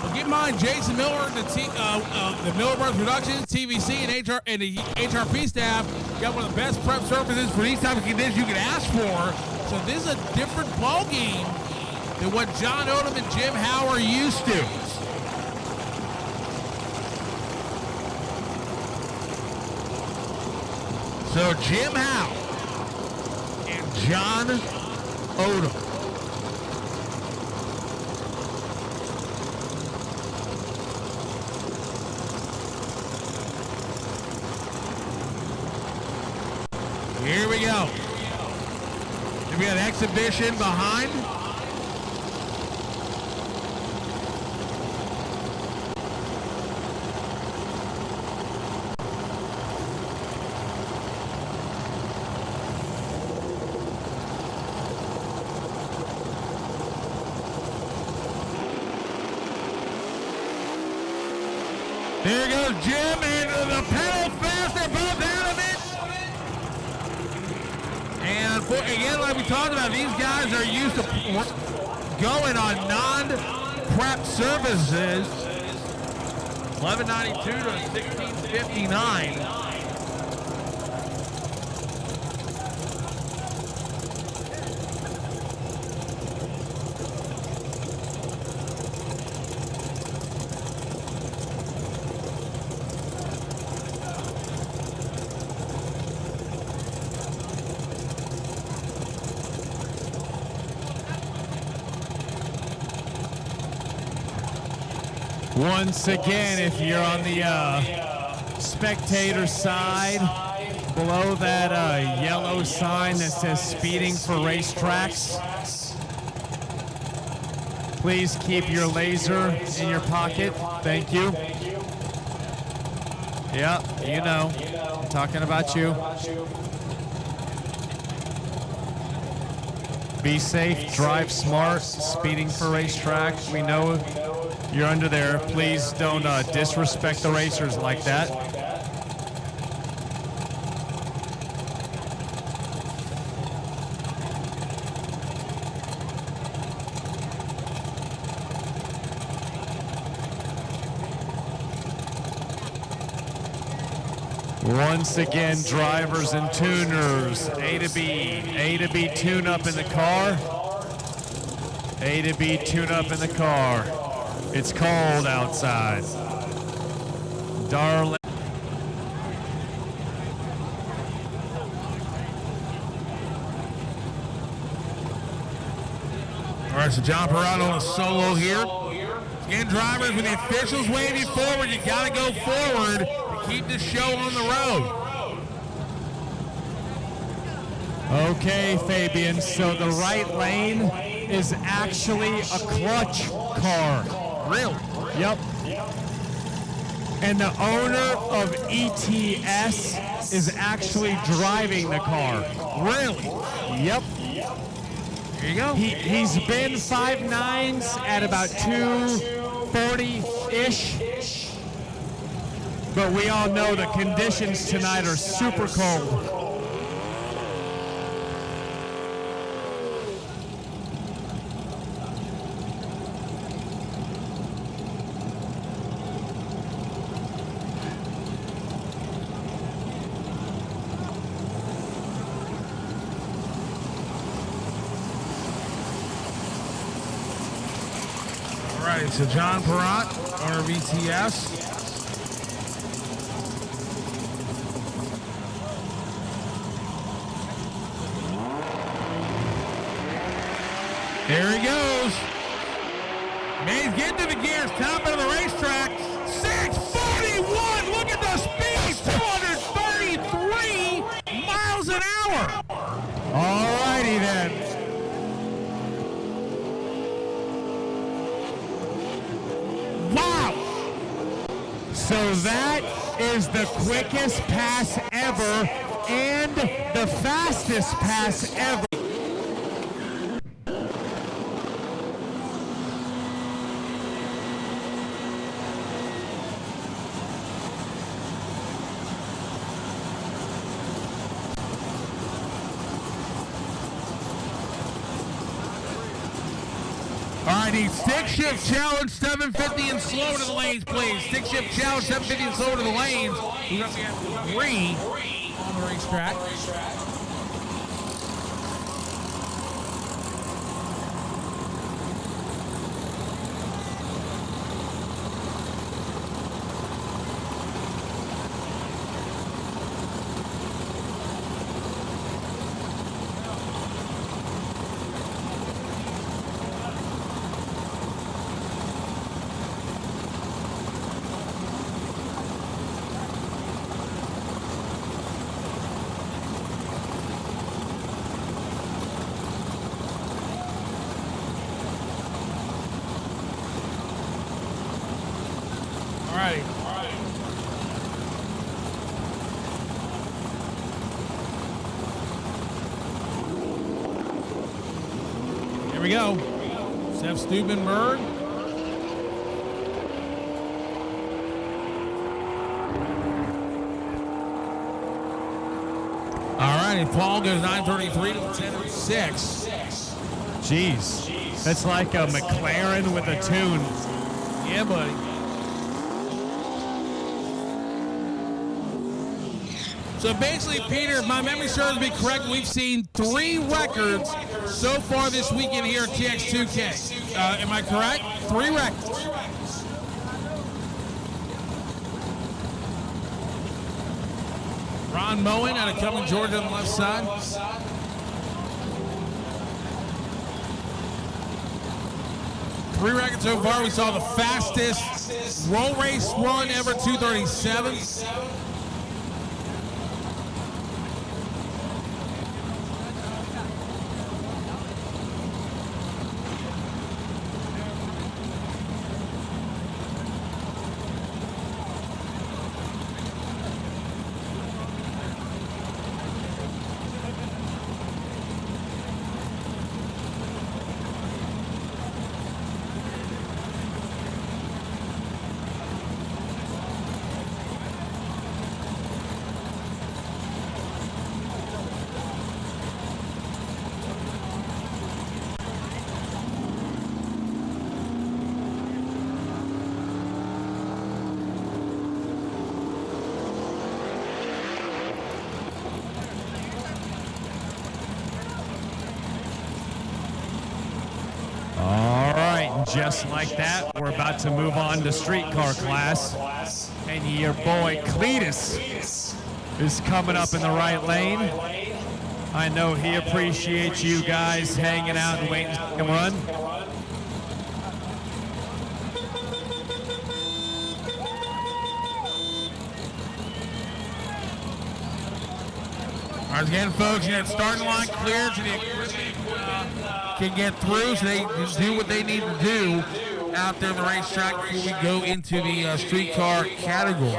But keep in mind, Jason Miller, the Miller Brothers Productions, TVC, and the HRP staff got one of the best prep surfaces for these type of conditions you could ask for. So this is a different ball game than what John Odom and Jim Howe are used to. So Jim Howe and John Odom. Here we go. And we got exhibition behind. There goes Jim, and the pedal fast. They're both out of it. And again, like we talked about, these guys are used to going on non-prep surfaces. 1192 to 1659. Once again, if you're on the spectator side, below that yellow sign that says speeding for racetracks, please keep your laser in your pocket. Thank you. Yeah, you know, I'm talking about you. Be safe, drive smart, speeding for racetrack. We know you're under there. Please don't disrespect the racers like that. Once again, drivers and tuners, A to B tune-up in the car. A to B tune-up in the car. It's cold outside. Darling. All right, so John Perrotto on a solo here. Again, drivers, when the officials wave you forward, you got to go forward to keep the show on the road. Okay, Fabian, so the right lane is actually a clutch car. Really? Yep. And the owner of ETS is actually driving the car. Really? Yep. Here you go. He's been 5.9s at about 240-ish. But we all know the conditions tonight are super cold. All right, so John Perrott, owner of ETS. There he goes. Man, he's getting to the gears, top of the racetrack. 641, look at the speed, 233 miles an hour. All righty then. Wow. So that is the quickest pass ever and the fastest pass ever. All right, the stick shift challenge, 750 and slow to the lanes, please. Stick shift challenge, 750 and slow to the lanes. We got 3 on the racetrack. All right. Here we go. Seth Stubenberg. All right, and Paul goes 933 to 1006. Jeez. That's like a McLaren with a tune. Yeah, buddy. So basically, Peter, if my memory serves me correct, we've seen 3 records so far this weekend here at Tx2k. Am I correct? 3 records. Ron Moen out of Cumming, Georgia on the left side. Three records so far. We saw the fastest roll race run ever, 237. Just like that, we're about to move on to streetcar class. And your boy Cletus is coming up in the right lane. I know he appreciates you guys hanging out and waiting to see him run. All right, again, folks, that starting line cleared so the equipment can get through, so they do what they need to do out there on the racetrack before we go into the streetcar category.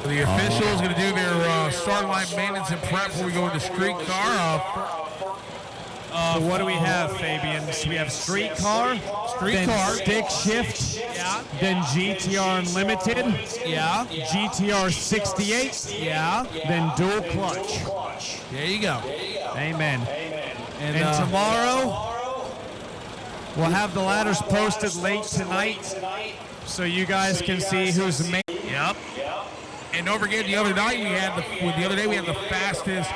The officials going to do their starting line maintenance and prep before we go into streetcar. So what do we have, Fabian? So we have streetcar, then stick shift, yeah, then GTR Unlimited, yeah, GTR 68, yeah, then dual clutch. There you go. Amen. And tomorrow, we'll have the ladders posted late tonight so you guys can see who's main. Yep. And don't forget, the other day we had the fastest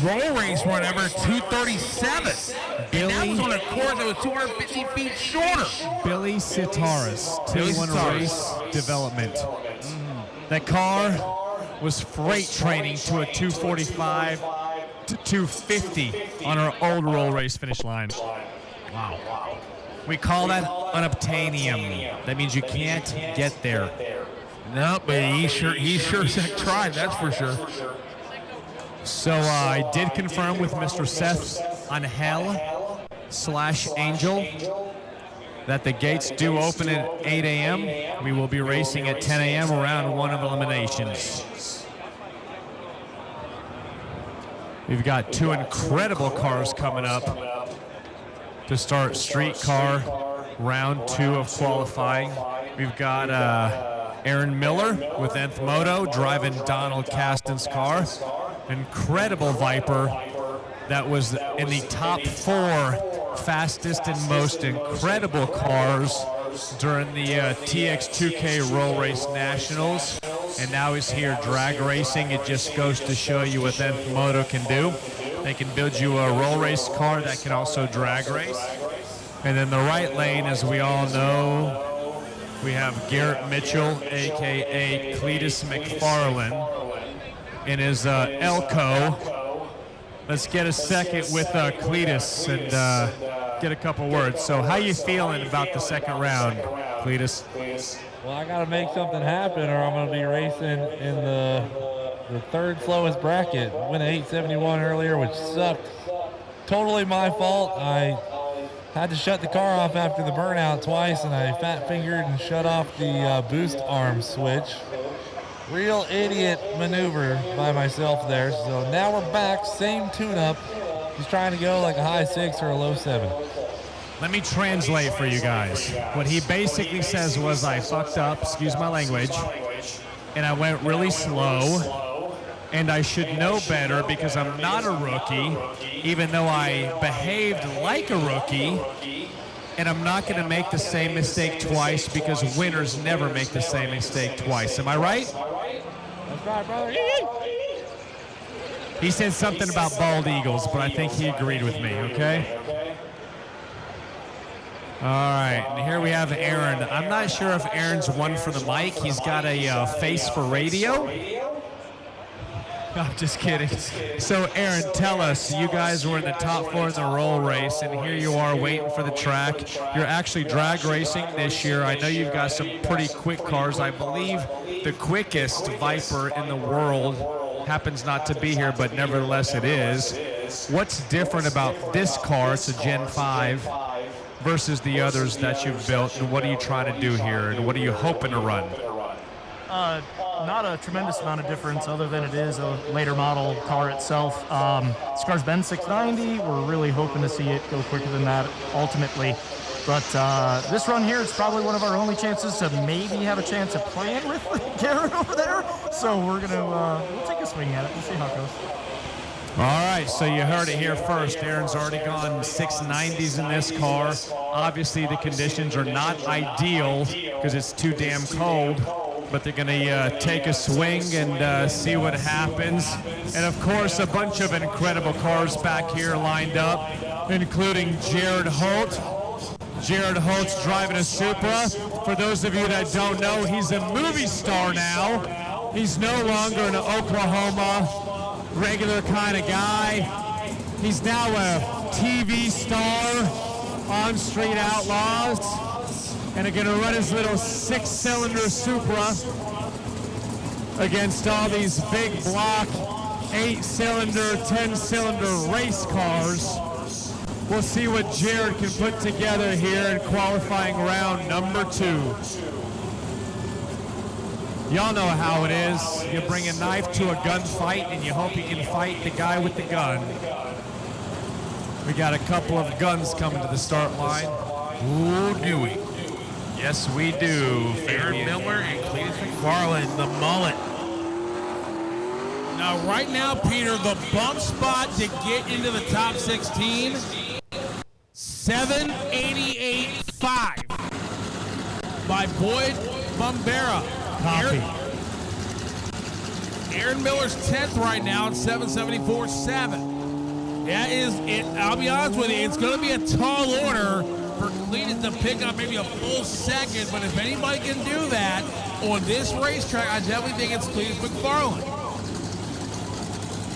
roll race run ever, 237. And that was on a course that was 250 feet shorter. Billy Sitaris, T1 Race Development. That car was freight training to a 245 to 250 on our old roll race finish line. Wow. We call that unobtainium. That means you can't get there. No, but he sure tried, that's for sure. So I did confirm with Mr. Seth Angel that the gates do open at 8 a.m. We will be racing at 10 a.m. round 1 of eliminations. We've got 2 incredible cars coming up to start streetcar round 2 of qualifying. We've got Aaron Miller with Nth Moto driving Donald Caston's car. Incredible Viper that was in the top 4 fastest and most incredible cars during the TX2k Roll Race Nationals. And now he's here drag racing. It just goes to show you what Nth Moto can do. They can build you a roll race car that can also drag race. And in the right lane, as we all know, we have Garrett Mitchell, a.k.a. Cletus McFarlane, in his Elko. Let's get a second with Cletus and get a couple words. So how you feeling about the second round, Cletus? Well, I got to make something happen or I'm going to be racing in the third slowest bracket. Went 871 earlier, which sucked. Totally my fault. I had to shut the car off after the burnout twice, and I fat-fingered and shut off the boost arm switch. Real idiot maneuver by myself there. So now we're back, same tune-up. He's trying to go like a high 6 or a low 7. Let me translate for you guys. What he basically says was, I fucked up, excuse my language, and I went really slow, and I should know better because I'm not a rookie, even though I behaved like a rookie, and I'm not going to make the same mistake twice because winners never make the same mistake twice. Am I right? That's right, brother. He said something about bald eagles, but I think he agreed with me, okay? All right, and here we have Aaron. I'm not sure if Aaron's one for the mic. He's got a face for radio. I'm just kidding. So, Aaron, tell us, you guys were in the top 4 in the roll race, and here you are waiting for the track. You're actually drag racing this year. I know you've got some pretty quick cars. I believe the quickest Viper in the world happens not to be here, but nevertheless it is. What's different about this car? It's a Gen 5 versus the others that you've built, and what are you trying to do here, and what are you hoping to run? Not a tremendous amount of difference other than it is a later model car itself. This car's been 690. We're really hoping to see it go quicker than that ultimately. But this run here is probably one of our only chances to maybe have a chance of playing with Garrett over there. So we're going to we'll take a swing at it. We'll see how it goes. All right, so you heard it here first. Aaron's already gone 690s in this car. Obviously, the conditions are not ideal because it's too damn cold, but they're going to take a swing and see what happens. And, of course, a bunch of incredible cars back here lined up, including Jared Holt. Jared Holt's driving a Supra. For those of you that don't know, he's a movie star now. He's no longer an Oklahoma regular kind of guy. He's now a TV star on Street Outlaws, and are going to run his little 6-cylinder Supra against all these big block 8-cylinder, 10-cylinder race cars. We'll see what Jared can put together here in qualifying round number 2. Y'all know how it is. You bring a knife to a gunfight and you hope you can fight the guy with the gun. We got a couple of guns coming to the start line. Ooh, do we? Yes, we do. Aaron Miller and Cletus McFarlane, the mullet. Now, right now, Peter, the bump spot to get into the top 16, 788.5 by Boyd Bombera. Aaron Miller's 10th right now at 774.7. That is it. I'll be honest with you, it's going to be a tall order for Cletus to pick up maybe a full second, but if anybody can do that on this racetrack, I definitely think it's Cletus McFarlane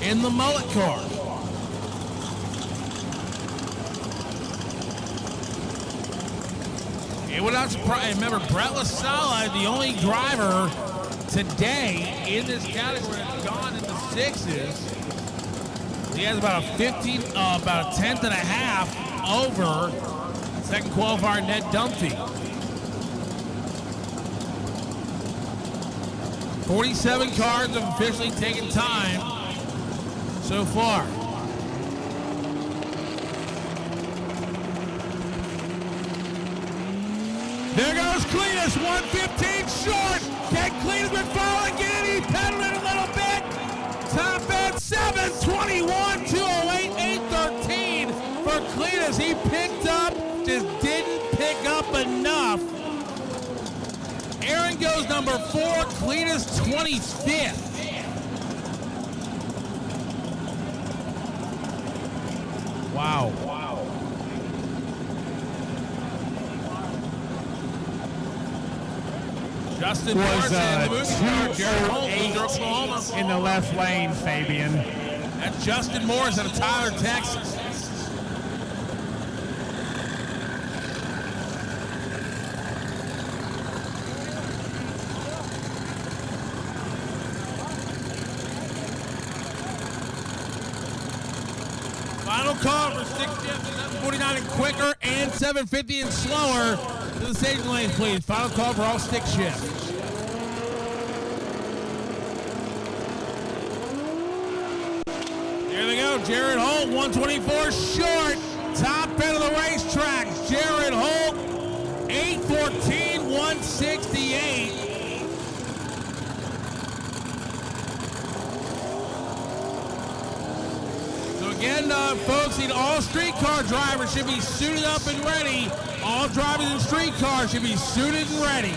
in the mullet car. It would not surprise. Remember, Brett LaSala, the only driver today in this category that's gone in the 6s. He has about a 10th and a half over second qualifier Ned Dumpty. 47 cars have officially taken time so far. There goes Cletus, 115 short. Ken Cletus been following again. He pedaled it a little bit. Top end 721, 208, 813 for Cletus. He picked up, just didn't pick up enough. Aaron goes number 4, Cletus 25th. Wow. Justin was 208 in the left lane, Fabian. That's Justin Morris out of Tyler, Texas. Final call for 749 and quicker and 750 and slower to the staging lane, please. Final call for all stick shift. Here they go. Jared Holt, 124 short. Top end of the racetrack. Jared Holt, 814, 168. Again, folks, all streetcar drivers should be suited up and ready. All drivers in streetcars should be suited and ready.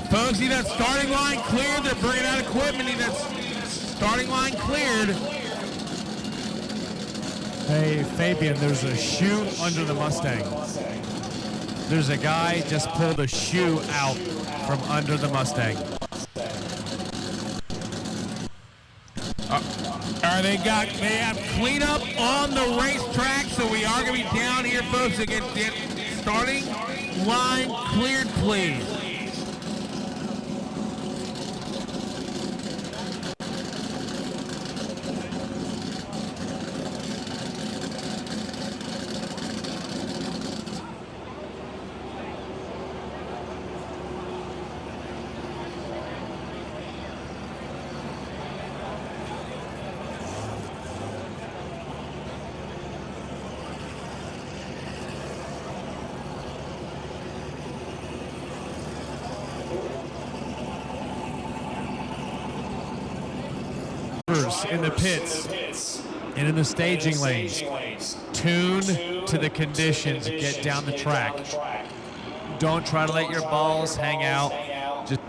Folks, see that starting line cleared? They're bringing out equipment. See that starting line cleared. Hey, Fabian, there's a shoe under the Mustang. There's a guy just pulled a shoe out from under the Mustang. They have cleanup on the racetrack, so we are going to be down here, folks, to get starting line cleared, please. In the pits and in the staging lanes, tune to the conditions, get down the track. Don't try to let your balls hang out, just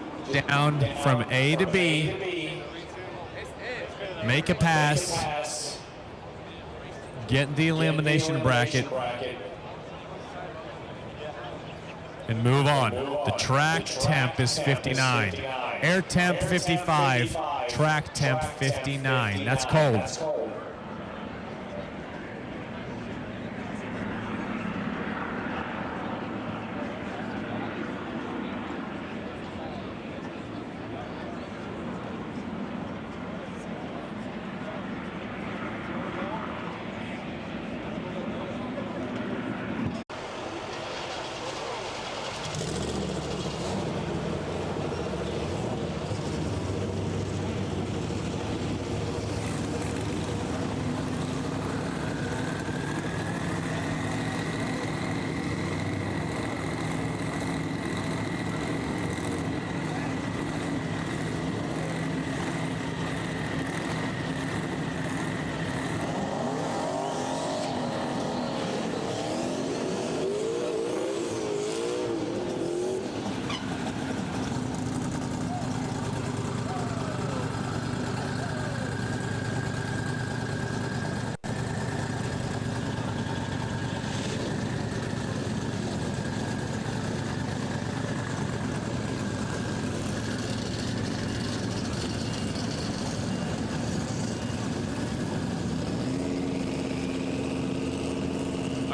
down from A to B, make a pass, get in the elimination bracket, and move on. The track temp is 59, air temp 55, track temp 59. That's cold.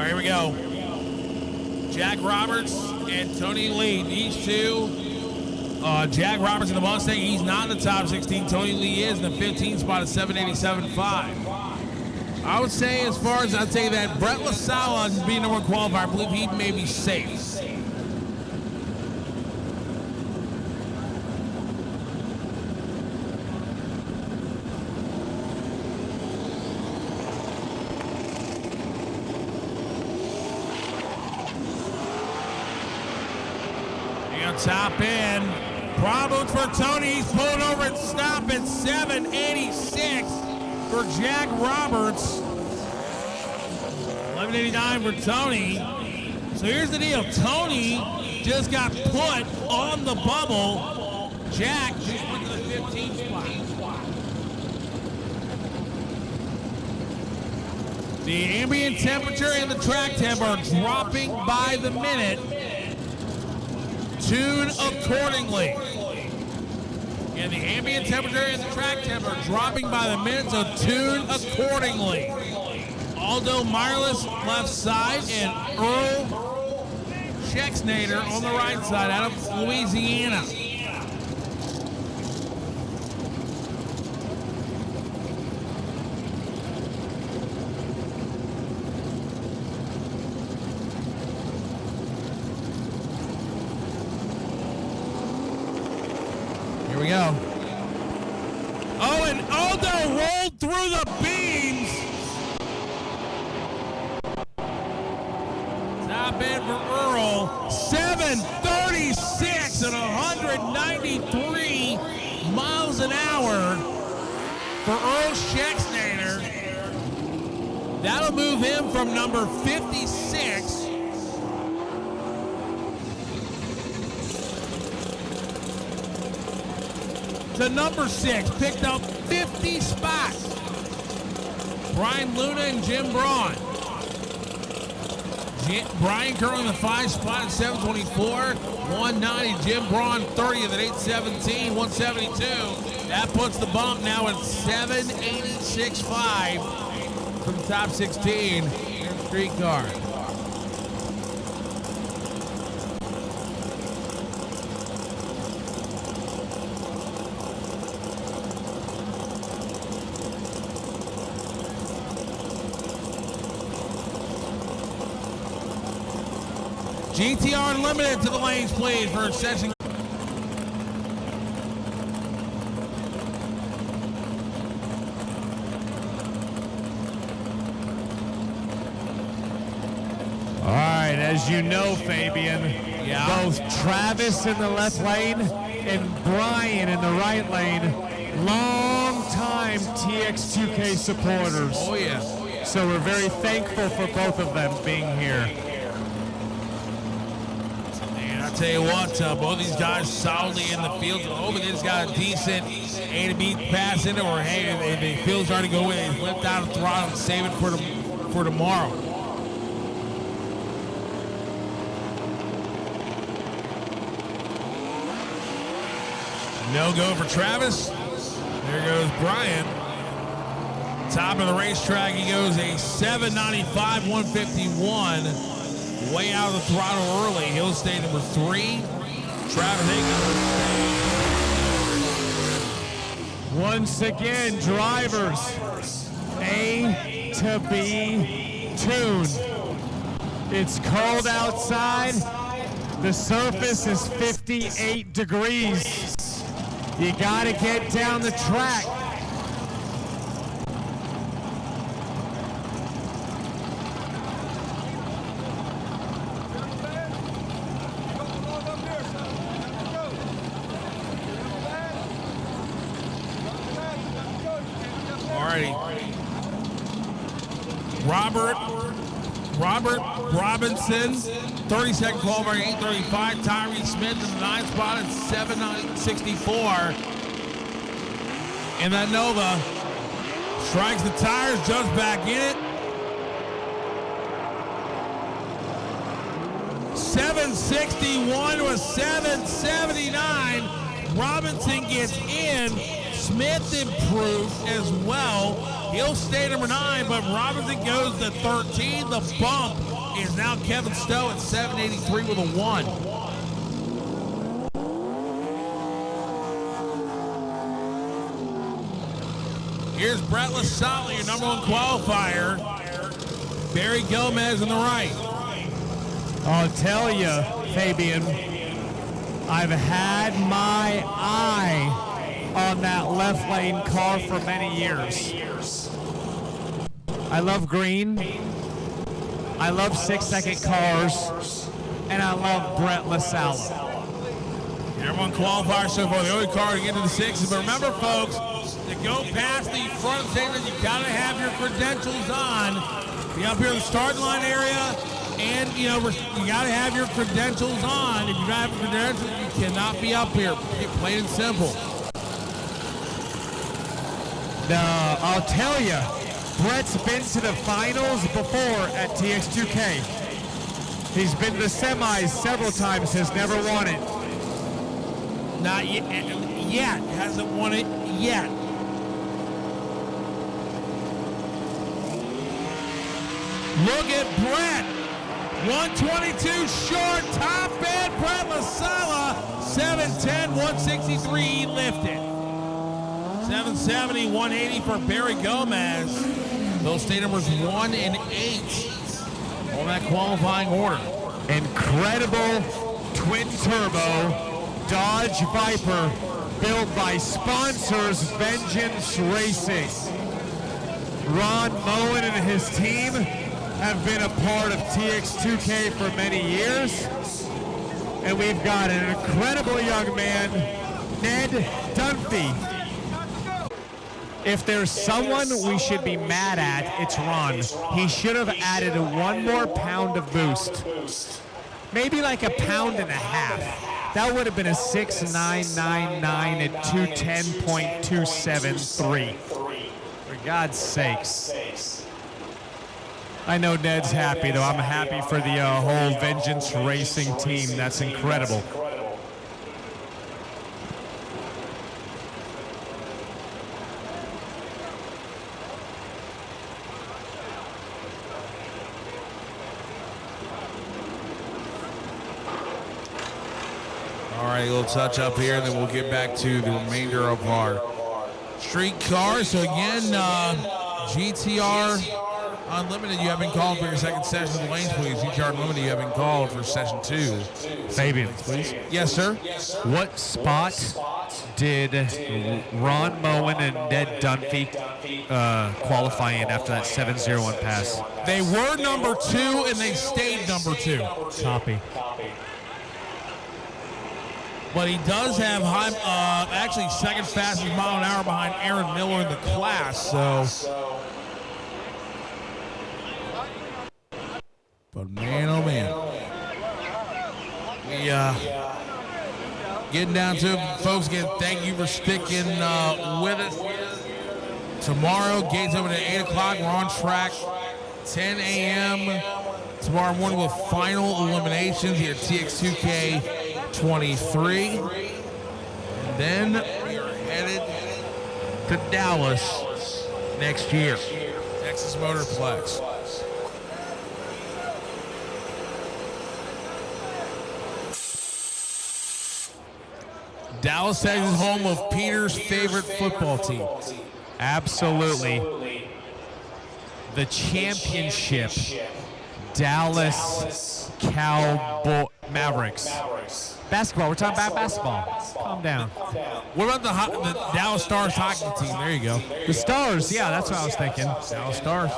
right, here we go. Jack Roberts and Tony Lee. These two. Jack Roberts in the Mustang. He's not in the top 16. Tony Lee is in the 15th spot at 787.5. I would say, as far as I'd say that Brett LaSala is being number one qualifier, I believe he may be safe. Top end. Problems for Tony. He's pulling over and stopping. 786 for Jack Roberts. 1189 for Tony. So here's the deal. Tony just got put on the bubble. Jack just went to the 15th spot. The ambient temperature and the track temp are dropping by the minute. Tune accordingly. And the ambient temperature and the track temp are dropping by the minute, so tune accordingly. Aldo Mireless left side and Earl Schexnader on the right side out of Louisiana. Here we go. Oh, and Aldo rolled through the beams. Top end for Earl. 736 at 193 miles an hour for Earl Schexnader. That'll move him from number 56 to number 6, picked up 50 spots. Brian Luna and Jim Braun. Brian currently in the 5 spot at 724, 190. Jim Braun 30th at 817, 172. That puts the bump now at 786.5 from the top 16 in streetcar. GTR Unlimited to the lanes, please, for session. All right, as you know, Fabian, both Travis in the left lane and Brian in the right lane, long-time TX2K supporters. Oh, yeah. So we're very thankful for both of them being here. I'll tell you what, both these guys solidly in the field. Hopefully they just got a decent A to B pass into, or hey, if the field's already going, they flipped out of throttle and save it for tomorrow. No go for Travis. There goes Brian. Top of the racetrack, he goes a 795, 151. Way out of the throttle early. He'll stay number 3. Travis Higgins. Once again, drivers, A to B tuned. It's cold outside. The surface is 58 degrees. You gotta get down the track. Robert Robinson, 32nd qualifier, 835. Tyree Smith in the 9th spot at 764. And that Nova strikes the tires, jumps back in it. 761 was 779. Robinson gets in. Smith improved as well. He'll stay number 9, but Robinson goes to 13. The bump is now Kevin Stowe at 783 with a 1. Here's Brett LaSalle, your number 1 qualifier. Barry Gomez on the right. I'll tell you, Fabian, I've had my eye on that left lane car for many years. I love green. I love 6-second cars. And I love Brett LaSalle. Number 1 qualifier so far, the only car to get into the 60s. But remember, folks, to go past the front of the stadium, you got to have your credentials on. Be up here in the starting line area. And, you got to have your credentials on. If you don't have your credentials, you cannot be up here. Plain and simple. I'll tell you, Brett's been to the finals before at Tx2k. He's been to the semis several times, has never won it. Not yet. Hasn't won it yet. Look at Brett. 122 short, top end, Brett LaSalle. 710, 163 lifted. 770, 180 for Barry Gomez. Those stay numbers 1 and 8 on that qualifying order. Incredible twin turbo Dodge Viper built by sponsors Vengeance Racing. Ron Moen and his team have been a part of TX2K for many years. And we've got an incredible young man, Ned Dunphy. If there's someone we should be mad at, it's Ron. He should have added 1 more pound of boost. Maybe like 1.5 pounds. That would have been a 6.999 at 210.273. For God's sakes. I know Ned's happy, though. I'm happy for the whole Vengeance Racing team. That's incredible. All right, a little touch up here, and then we'll get back to the remainder of our street cars. So again, GTR Unlimited, you have been called for your second session of the lanes, please. GTR Unlimited, you have been called for session 2. Fabian, please. Yes, sir. What spot did Ron Moen and Ned Dunphy qualify in after that 701 pass? They were number 2, and they stayed number 2. Copy. But he does have actually second fastest mile an hour behind Aaron Miller in the class. So, but man, oh man, we getting down to it, folks. Again, thank you for sticking with us. Tomorrow, gates open at 8 o'clock. We're on track. 10 a.m. tomorrow morning with final eliminations here at TX2k23. And then we are headed to Dallas next year. Texas Motorplex. Dallas, Texas, home of Peter's favorite football team. Absolutely. The championship Dallas Cowboy Mavericks. Basketball. We're talking about basketball. Calm down. What about the Dallas Stars hockey team? There you go. The Stars. Yeah, that's what I was thinking. Dallas Stars.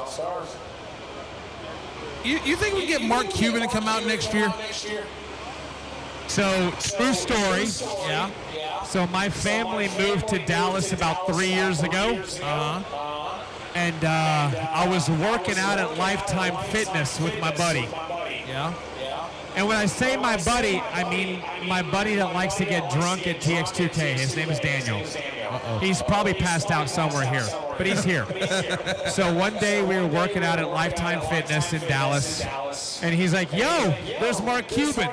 You think we can get Mark Cuban to come out next year? So, true story. Yeah. So, my family moved to Dallas about 3 years ago. And I was working out at Lifetime Fitness with my buddy. Yeah. And when I say my buddy, I mean my buddy that likes to get drunk at TX2K. His name is Daniel. He's probably passed out somewhere here, but he's here. So one day we were working out at Lifetime Fitness in Dallas, and he's like, yo, there's Mark Cuban.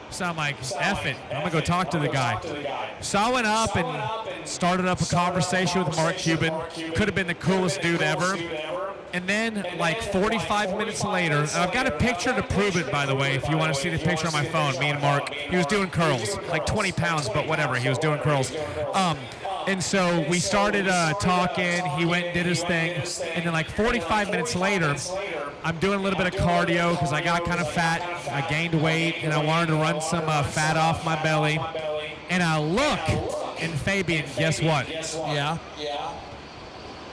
So I'm like, F it, I'm gonna go talk to the guy. So I went up and started up a conversation with Mark Cuban. Could have been the coolest dude ever. And then, like 45 minutes later, and I've got a picture to prove it, by the way, if you want to see the picture on my phone, me and Mark. He was doing curls, like 20 pounds, but whatever, he was doing curls. And so we started talking, he went and did his thing, and then like 45 minutes later, I'm doing a little bit of cardio because I got kind of fat, I gained weight, and I wanted to run some fat off my belly. And I look, and Fabian, guess what? Yeah.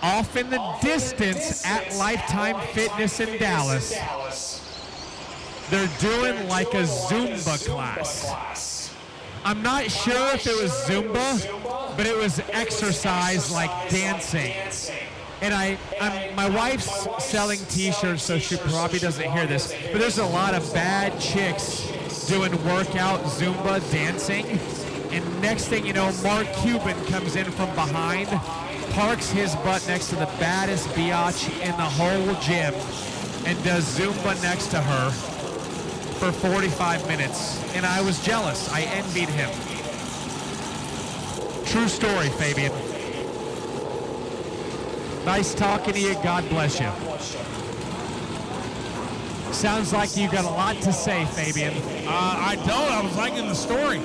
Off in the distance at Lifetime Fitness in Dallas, they're doing like a Zumba class. I'm not sure if it was Zumba, but it was exercise like dancing. And my wife's selling t-shirts, so she probably doesn't hear this, but there's a lot of bad chicks doing workout Zumba dancing. And next thing you know, Mark Cuban comes in from behind, parks his butt next to the baddest biatch in the whole gym, and does Zumba next to her for 45 minutes. And I was jealous. I envied him. True story, Fabian. Nice talking to you. God bless you. Sounds like you got a lot to say, Fabian. I don't. I was liking the story.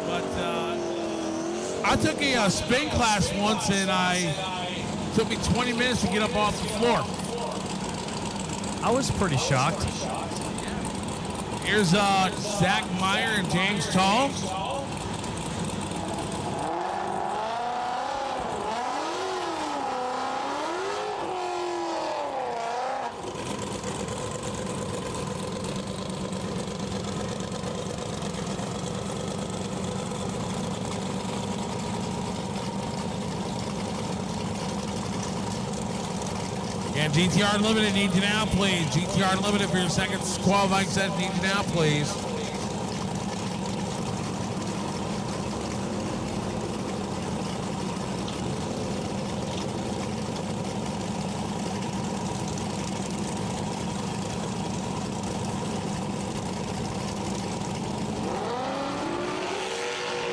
But I took a spin class once, and it took me 20 minutes to get up off the floor. I was pretty shocked. Here's Zach Meyer and James Tall. And GTR Unlimited needs you now, please. GTR Unlimited for your second qualifying set needs you now, please.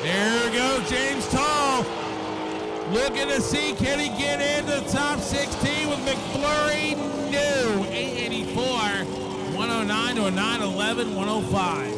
There we go, James Tall. Looking to see, can he get into the top 16 with McFlurry? No. 884, 109 to a 911, 105.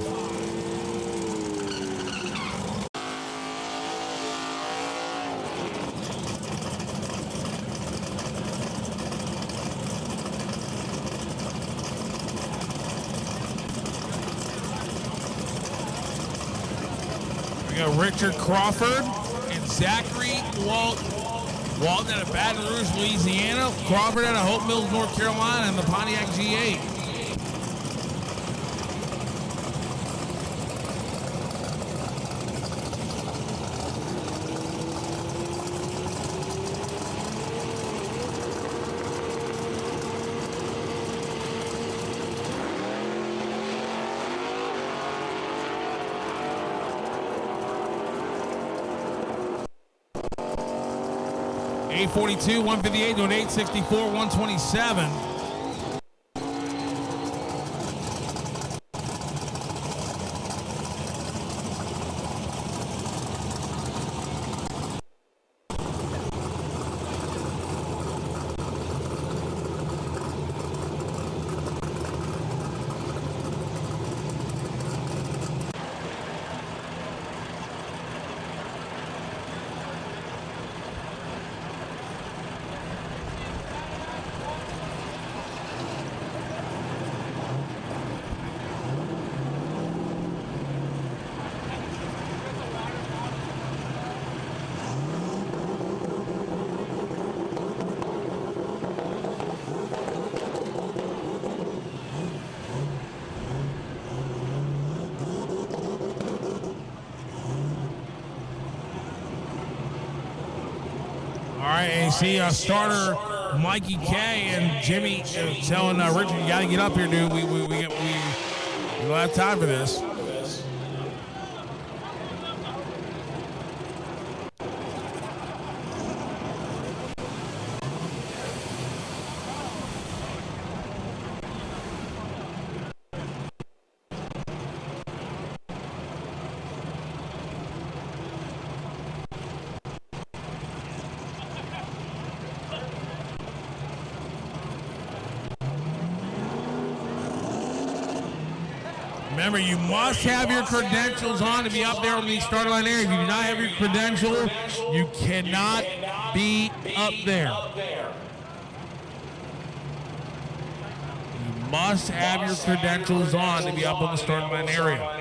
We got Richard Crawford and Zachary Walton out of Baton Rouge, Louisiana. Crawford out of Hope Mills, North Carolina, and the Pontiac G8. $842, 158 to an 864, 127. All right, and you see starter Mikey K and Jimmy telling Richard, you got to get up here, dude. We don't have time for this. Remember, you must have your credentials on to be up there on the start line area. If you do not have your credential, you cannot be up there. You must have your credentials on to be up on the start line area.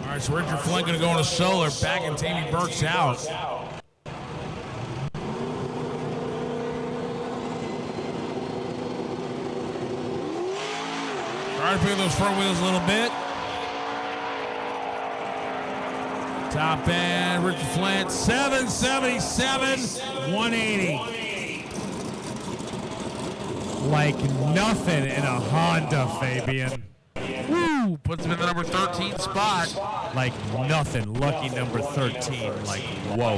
All right, so Richard Flint going to go into solar, backing Tammy Burks out. Trying to pick up those front wheels a little bit. Top end, Richard Flint, 777, 180. Like nothing in a Honda, Fabian. Woo! Puts him in the number 13 spot. Like nothing. Lucky number 13. Like, whoa.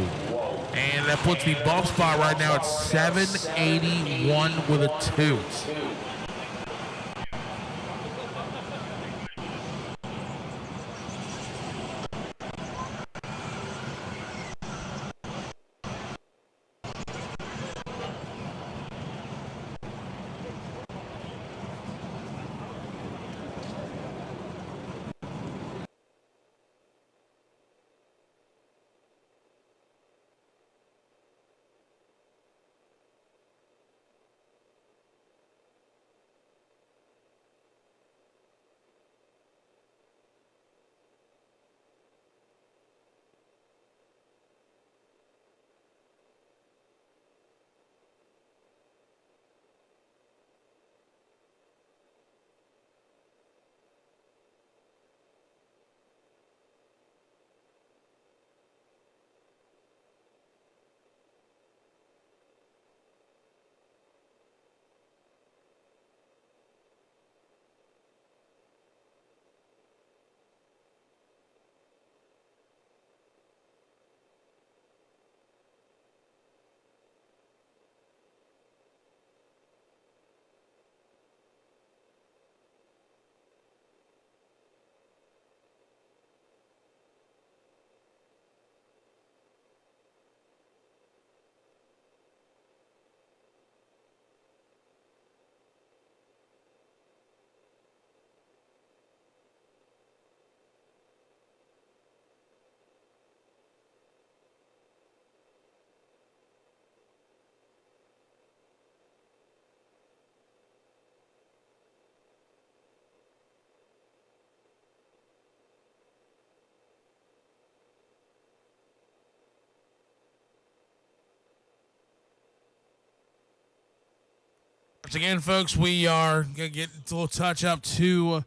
And that puts the bump spot right now at 781 with a 2. Once again, folks, we are going to get a little touch up to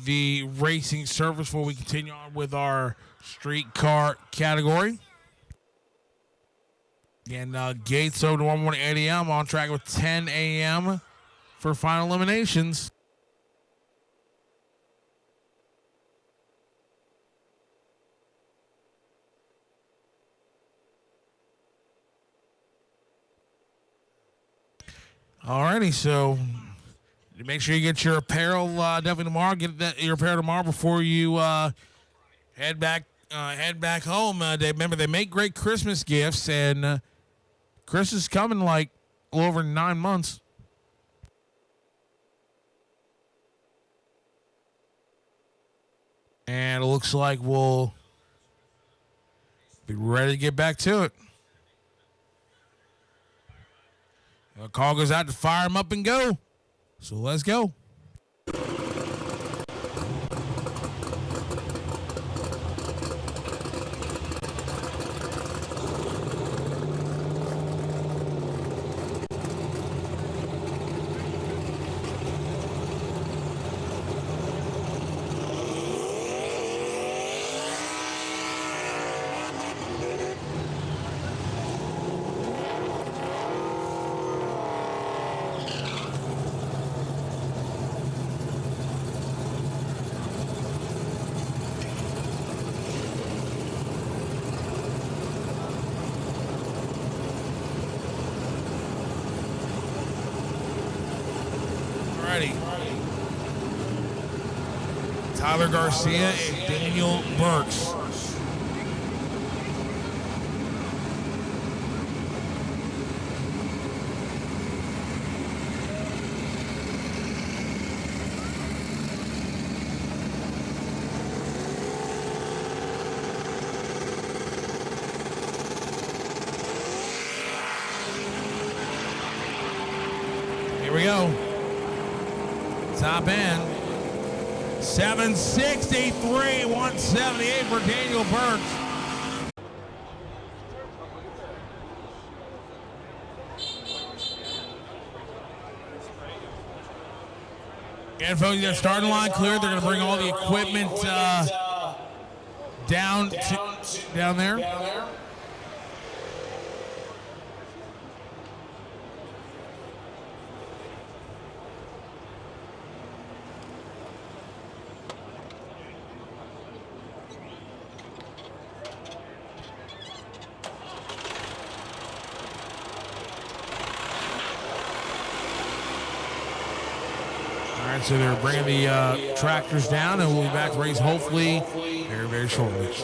the racing surface before we continue on with our street car category. Again, gates open tomorrow morning 8 a.m. On track with 10 a.m. for final eliminations. Alrighty, so make sure you get your apparel definitely tomorrow. Get your apparel tomorrow before you head back home. Remember, they make great Christmas gifts, and Christmas is coming like a little over 9 months. And it looks like we'll be ready to get back to it. A call goes out to fire him up and go. So let's go. righty. Tyler Garcia and Daniel Burks. Here we go. Top end. 763, 178 for Daniel Burks. And folks, you got starting line cleared. They're going to bring all the equipment down there. All right, so they're bringing the tractors down, and we'll be back to race hopefully very, very shortly.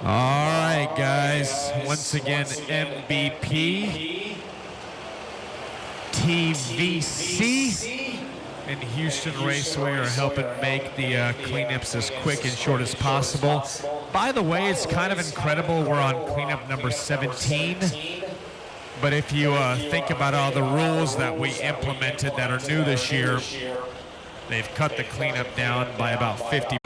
All right, guys. Once again, MVP, TVC, and Houston Raceway are helping make the cleanups as quick and short as possible. By the way, it's kind of incredible. We're on cleanup number 17. But if you think about all the rules that we implemented that are new this year, they've cut the cleanup down by about 50%.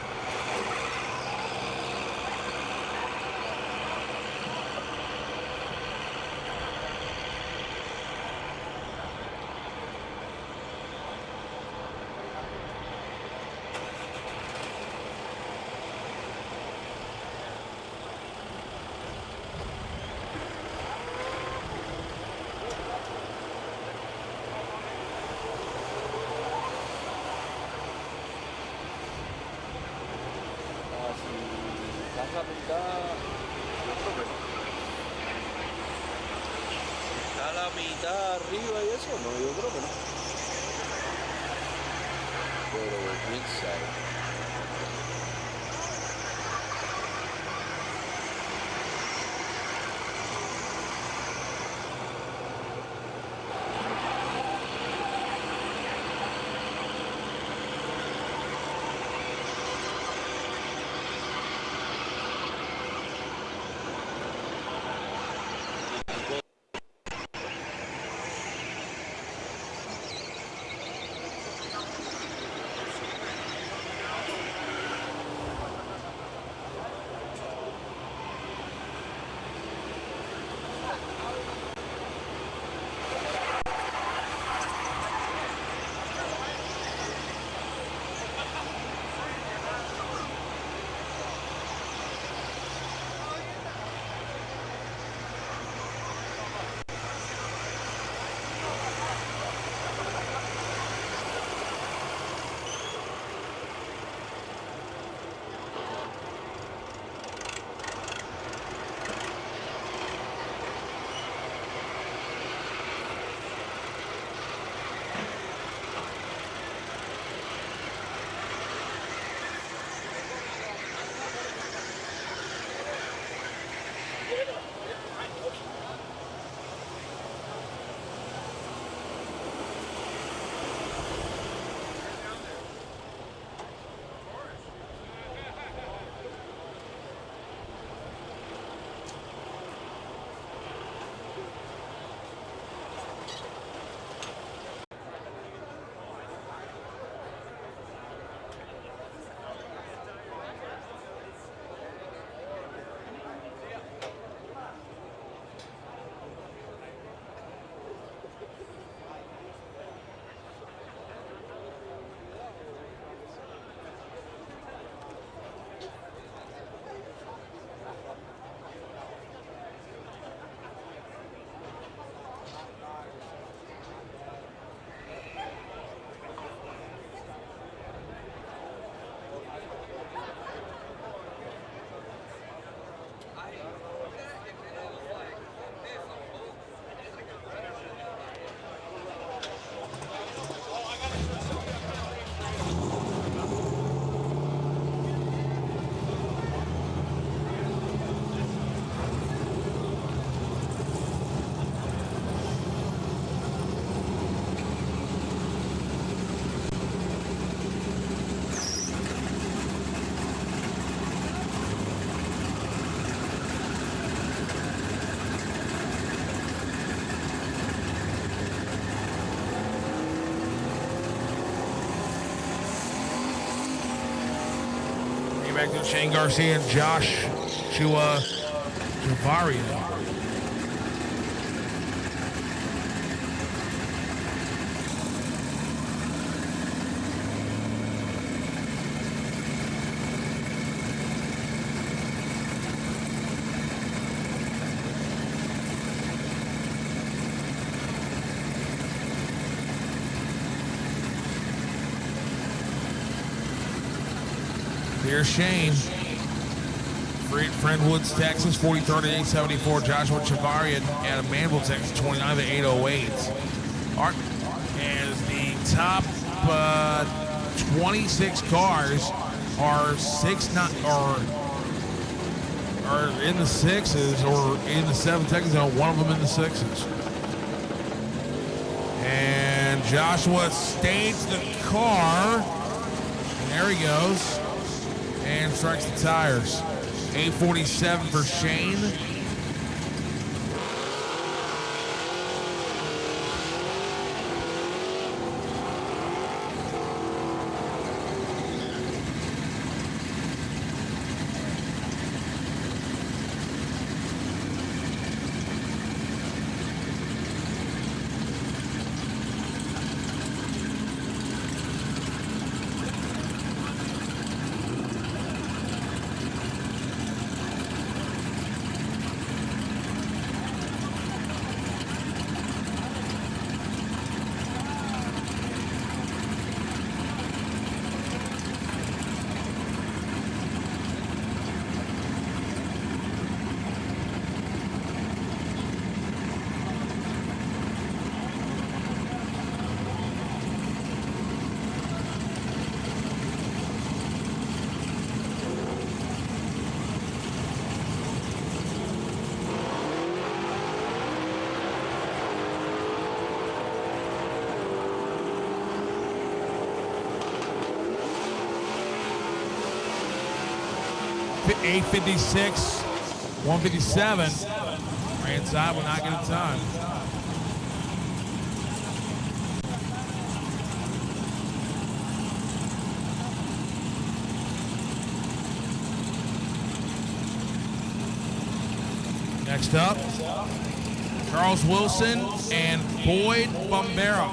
la mitad. ¿Está la mitad arriba y eso? No, yo creo que no. Pero quién sabe. Back to Shane Garcia and Josh Javaria. Here's Shane. Friend Woods, Texas, 43rd at 874. Joshua Chavari out of Manville, Texas, 29 to 808. Art as the top 26 cars are are in the sixes or in the 7 seconds zone. One of them in the sixes. And Joshua stays the car. And there he goes. And strikes the tires. 847 for Shane. 8:56, 1:57. Right inside will not get a time. Next up, Charles Wilson and Boyd Bombera.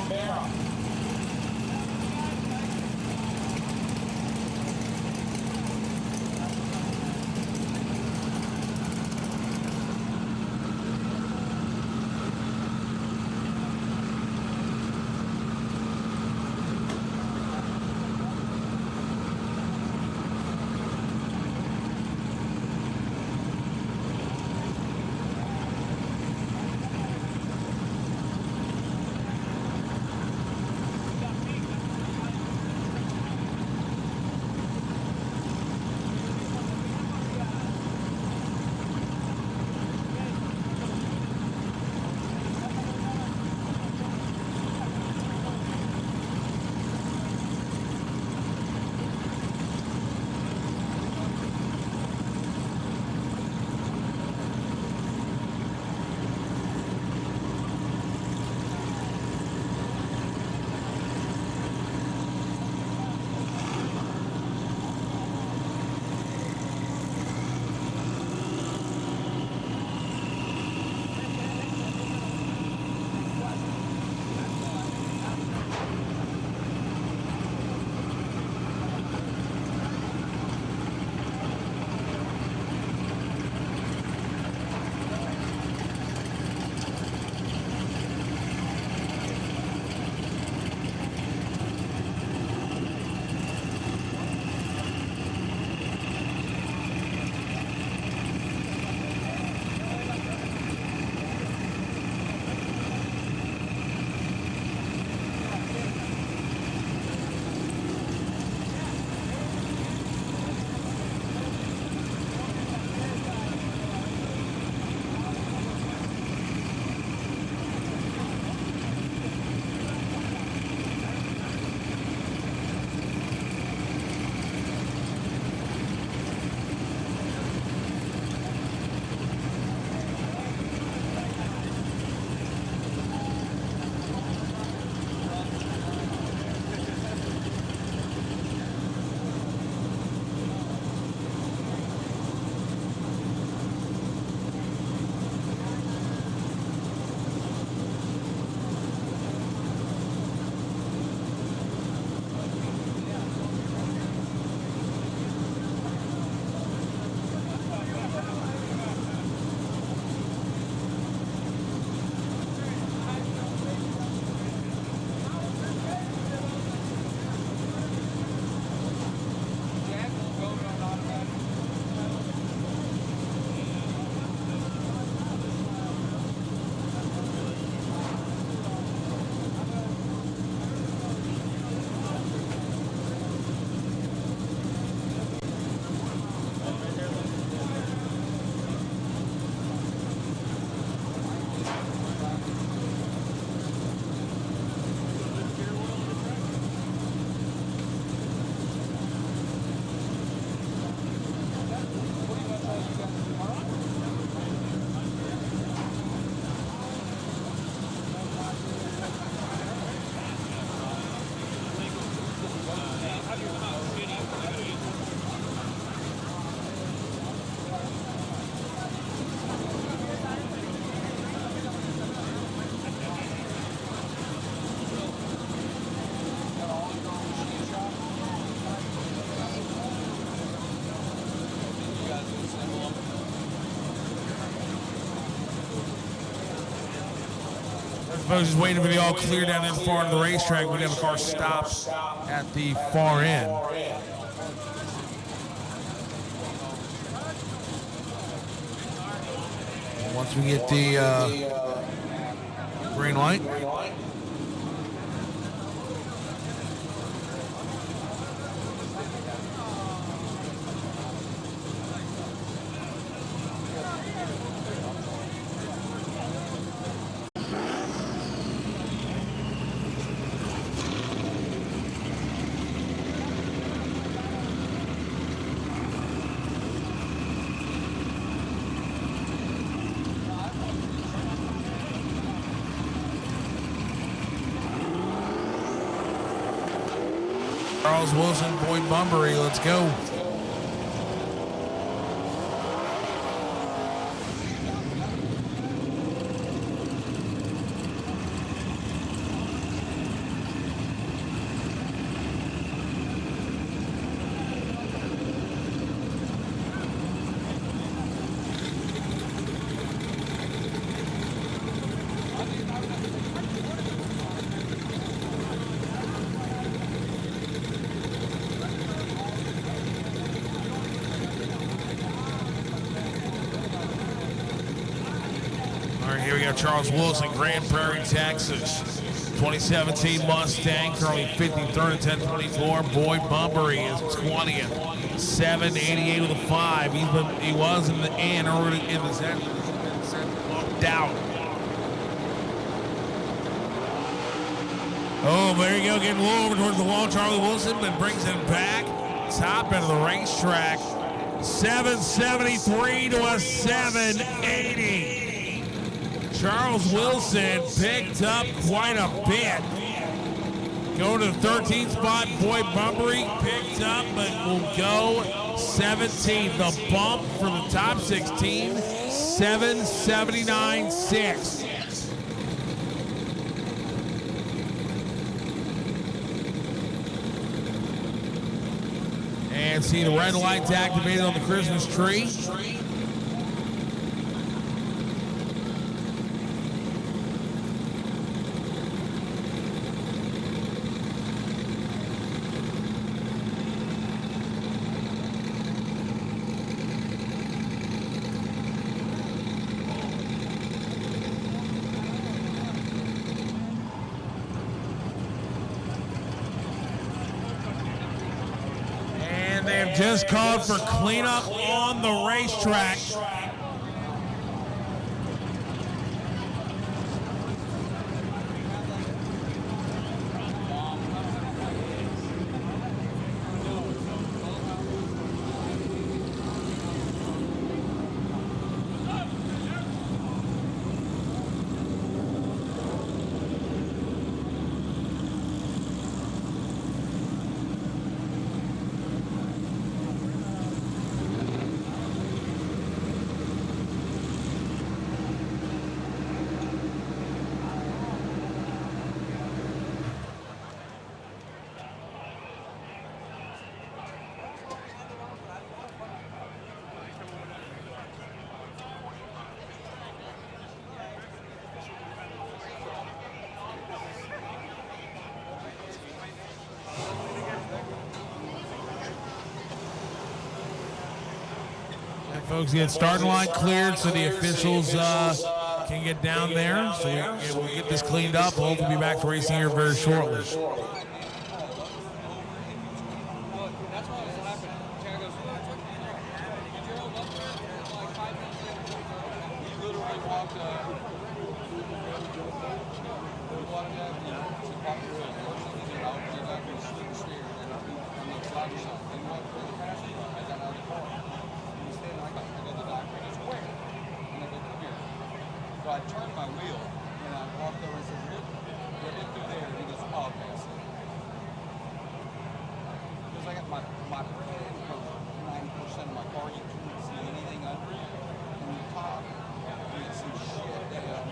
Folks just waiting for the all clear down in the far end of the racetrack. We have a car stop at the far end. Once we get the green light. Charles Wilson, Boyd Bumbury, let's go. Here we go, Charles Wilson, Grand Prairie, Texas. 2017 Mustang, currently 53rd at 1024. Boyd Bumbury is 20th, 788 with a 5. He was in the end early in the set, bumped out. Oh, there you go, getting a little over towards the wall. Charlie Wilson, but brings it back. Top end of the racetrack. 773 to a 780. Charles Wilson picked up quite a bit. Going to the 13th spot, Boyd Bumbury picked up, but will go 17th. The bump for the top 16, 779.6. And see the red lights activated on the Christmas tree. Just called for cleanup on the racetrack. Folks, get starting line cleared so the officials can get down there. So we'll get this cleaned up. Hopefully we'll be back to racing here very shortly. So I turned my wheel and I walked over and said, "What did you do there?" And he goes, "Oh, okay." I said, because I got my brand goes 90% of my car, you couldn't see anything under it. And the top, you could see shit there.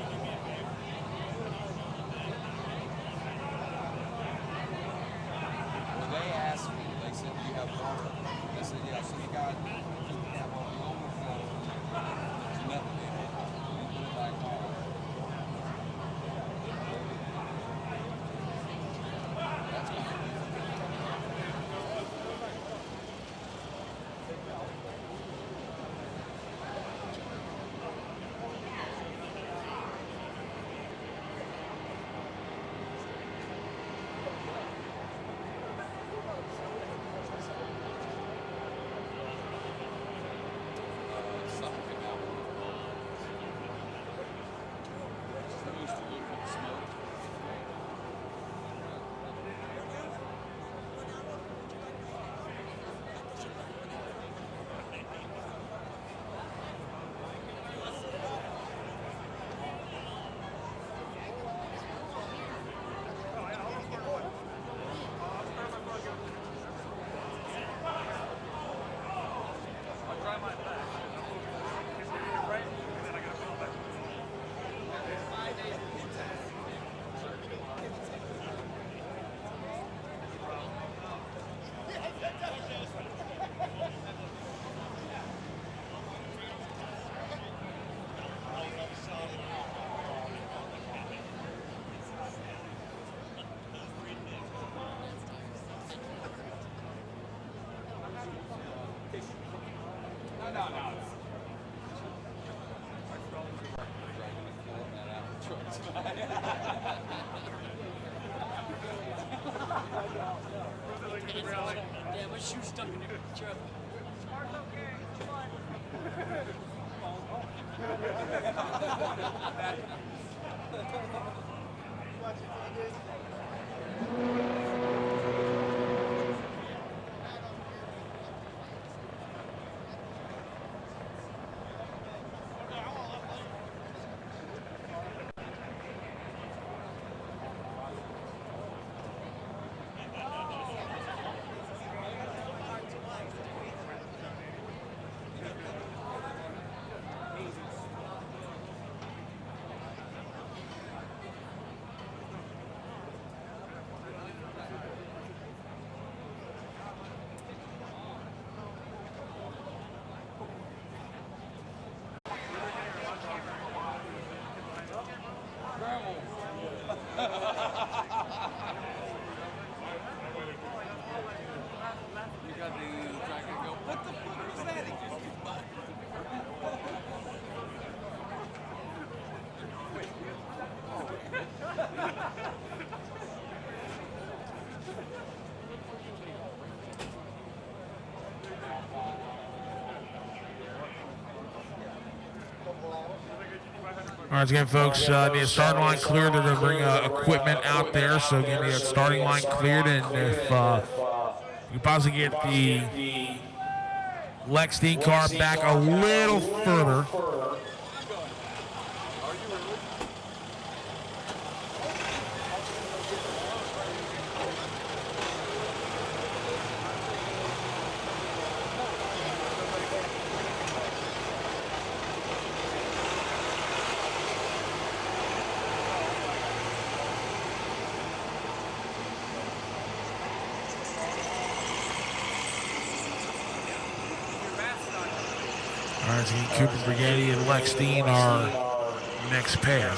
Well, they asked me, they said, "Do you have water?" I said, "Yeah." So you got, you have all the overflow. There's nothing in it. Damn, my shoe's stuck in your truck. All right, again, folks, the starting line cleared. They're going to bring equipment out there. So, again, the starting line cleared. And if you possibly get the Lexington car back a little further. All right, so Cooper Brigade and Lex Dean are next pair.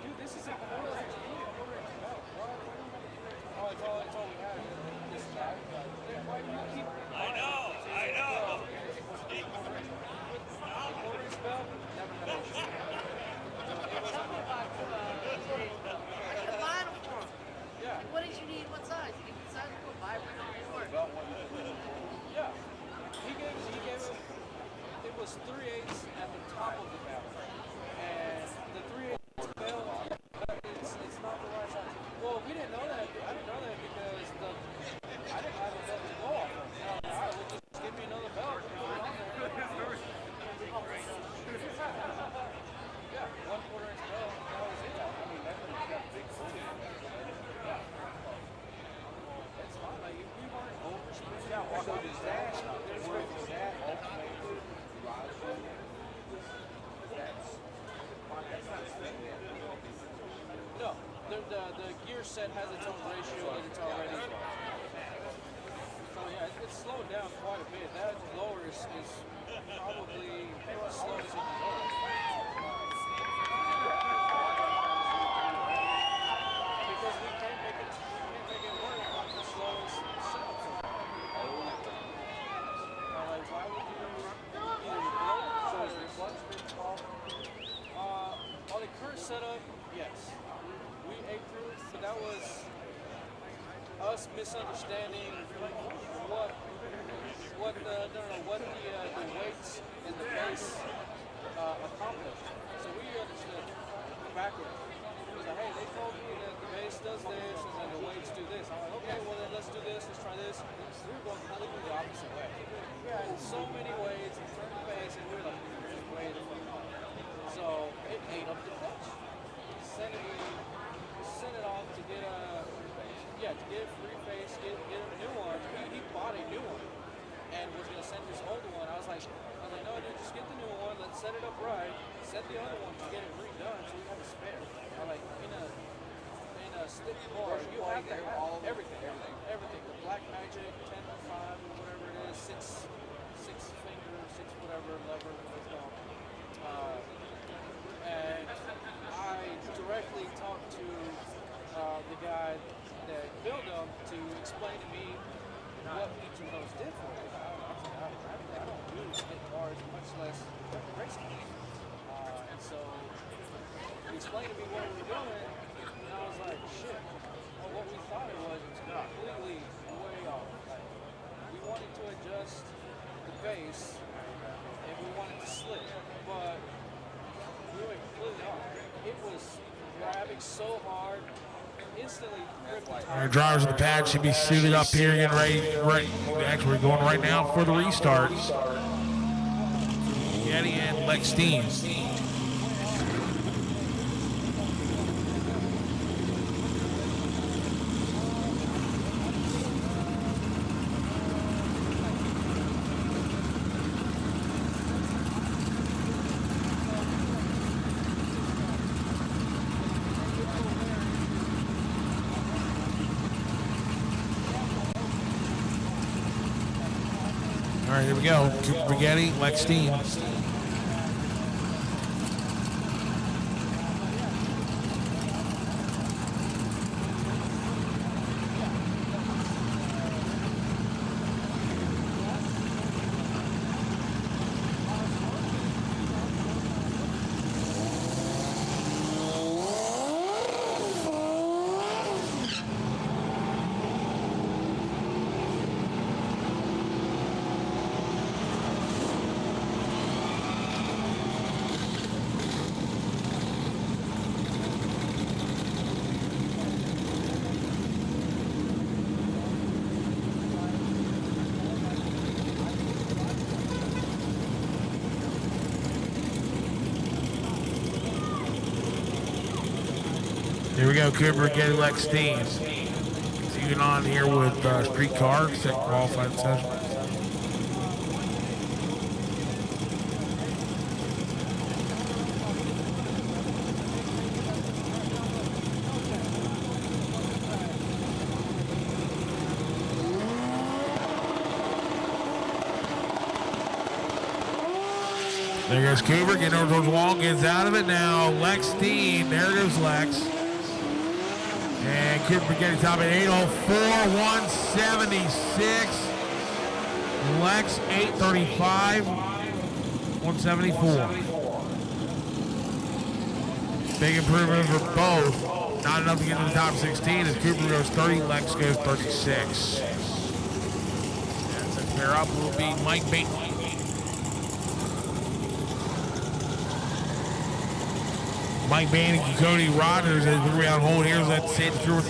Dude, this is a quarter-inch belt. Oh, it's all we had. This is that. Why do you keep... I know. Quarter-inch belt, never had an issue. Yeah. What did you need? What size? You need the size to go buy one. Yeah. He gave him, it was 3/8 at the top of the belt. And the 3/8 belt, it's not the right size. Well, we didn't know that. I didn't know that because I didn't have a belt to go off of. All right, well, just give me another belt. Yeah, 1/4 inch belt. That was it. I mean, that one's got big booty. Yeah. It's fine. Like, if we weren't overspending, so does that, no, the gear set has its own ratio that it's already. So yeah, it's slowed down quite a bit. That lower is probably as slow as it can go. Because we can't make it work as slow as setups are. Like, why would you either blow so is the clutch been off? On the current setup, yes. We ate through it, but that was us misunderstanding what the weights and the base accomplished. So we understood backwards. It was like, hey, they told me that the base does this and then the weights do this. I'm like, okay, well then let's do this, let's try this. We were going completely the opposite way. We had so many weights and turned the base and we were like, just way the fuck off. So it ate up the clutch. Sent it off to get a free face, get a new one. He bought a new one and was gonna send his older one. I was like, no, dude, just get the new one. Let's set it up right. Set the other one to get it redone so we have a spare. I'm like, in a stick bar, you have to have everything. The Black Magic 10.5 or whatever it is, six finger, six whatever lever it's called. And I directly talked to the guy that built them to explain to me what each of those did for me. I don't do stick bars, much less race cars. And so he explained to me what we were doing, and I was like, shit. Well, what we thought it was completely way off. Like, we wanted to adjust the base, and we wanted to slip, but we were completely off. It was grabbing so hard, instantly ripped the tire. Our drivers of the pad should be suited up here, getting ready. Actually, we're going right now for the restart. Getty and Lex Steen. All right, here we go. Cooper Getty, Lex Steen. Here we go, Cooper Getty, Lex Steen. Continuing on here with Street Car, set qualified session. There goes Cooper, getting over towards the wall, gets out of it. Now Lex Steen, there goes Lex. And Cooper getting top at 8:04, 176. Lex, 8:35, 174. Big improvement for both. Not enough to get to the top 16 as Cooper goes 30, Lex goes 36. That's a pair up will be Mike Bateman. Mike Bain and Cody Rogers as we're on hold here. Let's say the truth.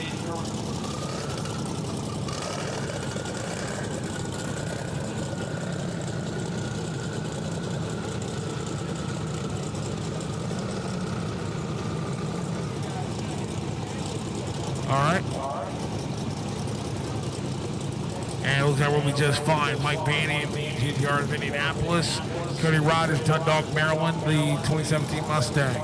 All right. And it looks like we'll be just fine. Mike Banny in the GTR of Indianapolis. Cody Rogers, Dundalk, Maryland, the 2017 Mustang.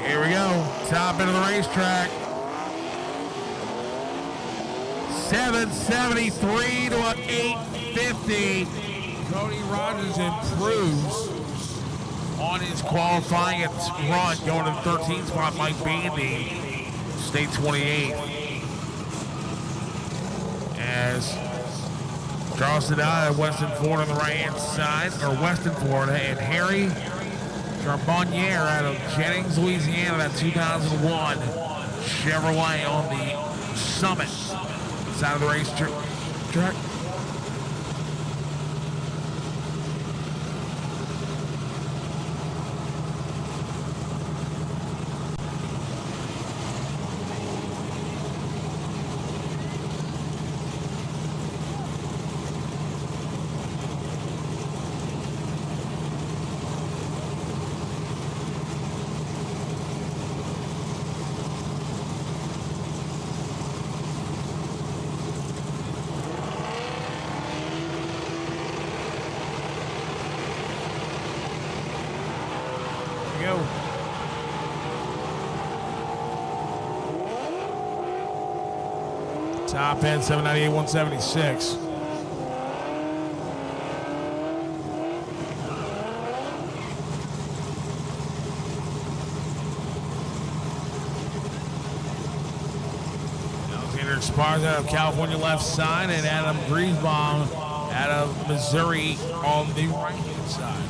Here we go, top end of the racetrack. 773 to 850. Cody Rogers improves on his qualifying run, going to the 13th spot. Mike Bandy, stay 28. As Charleston out of Western Florida on the right-hand side, or Western Florida, and Harry Charbonnier out of Jennings, Louisiana, that 2001 Chevrolet on the Summit side of the racetrack. Go. Top end 798, 176. Alexander Esparza out of California left side, and Adam Griesbaum out of Missouri on the right hand side.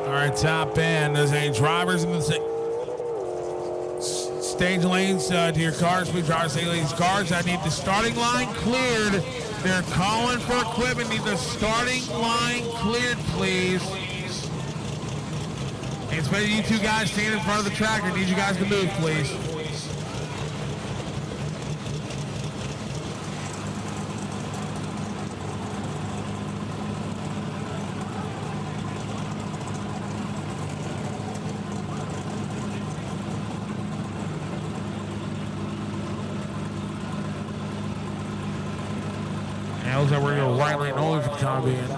All right, top end. There's any drivers in the stage lanes to your cars. Please drive stage lanes cars. I need the starting line cleared. They're calling for equipment. Need the starting line cleared, please. And especially you two guys standing in front of the track. I need you guys to move, please. Now looks like we're going to go right lane only for the time being.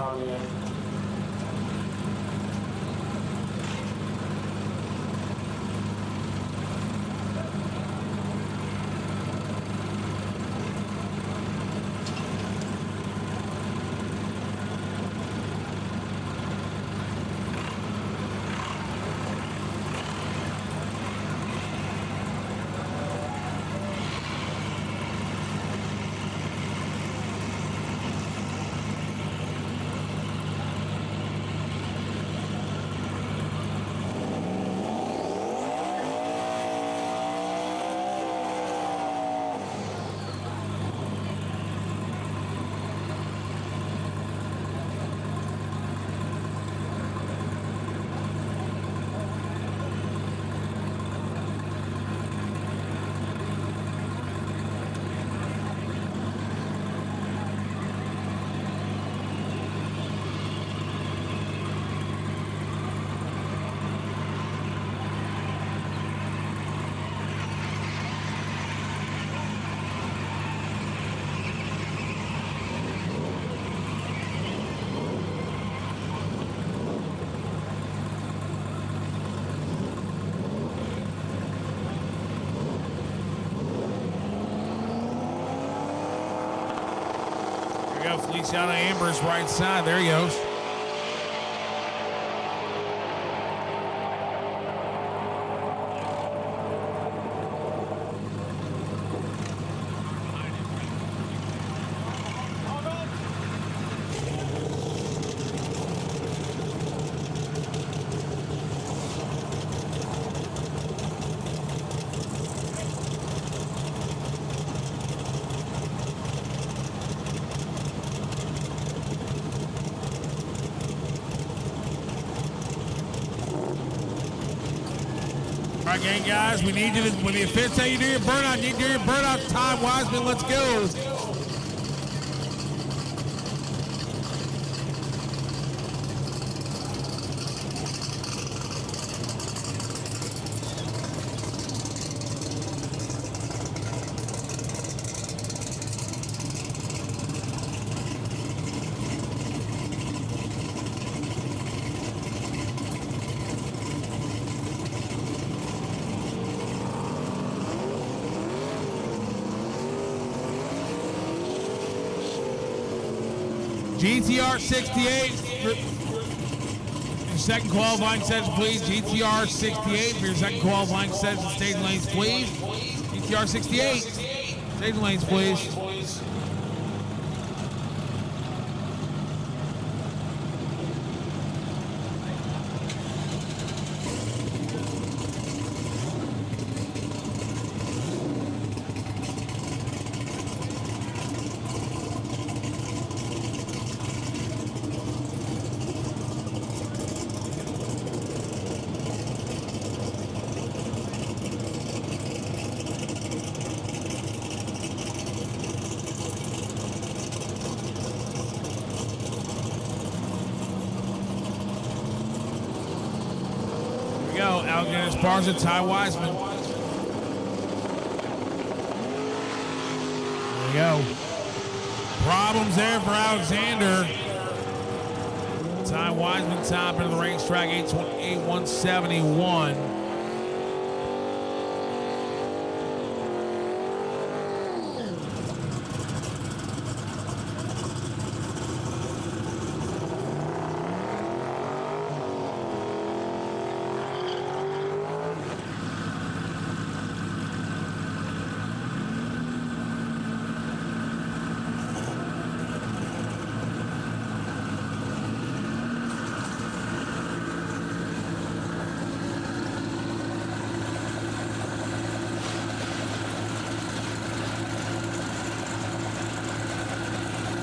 we go. Feliciano Amber's right side. There he goes. All right, gang, guys, we need you to, when the offense say you do your burnout, you do your burnout time, Wiseman. Let's go. GTR 68 for your second qualifying session, please. GTR 68 for your second qualifying session. Stage lanes, please. GTR 68. Stage lanes, please. Go, Alexander Esparza, Ty Wiseman. There we go. Problems there for Alexander. Ty Wiseman top into the racetrack, 8:171.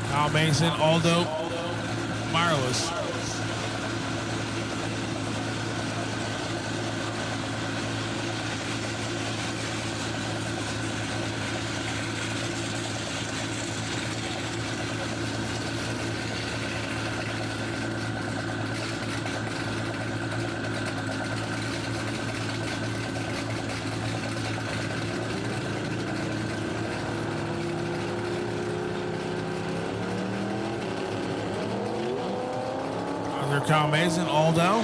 Kyle Mason, Aldo, Wireless. Kyle Mason, Aldo.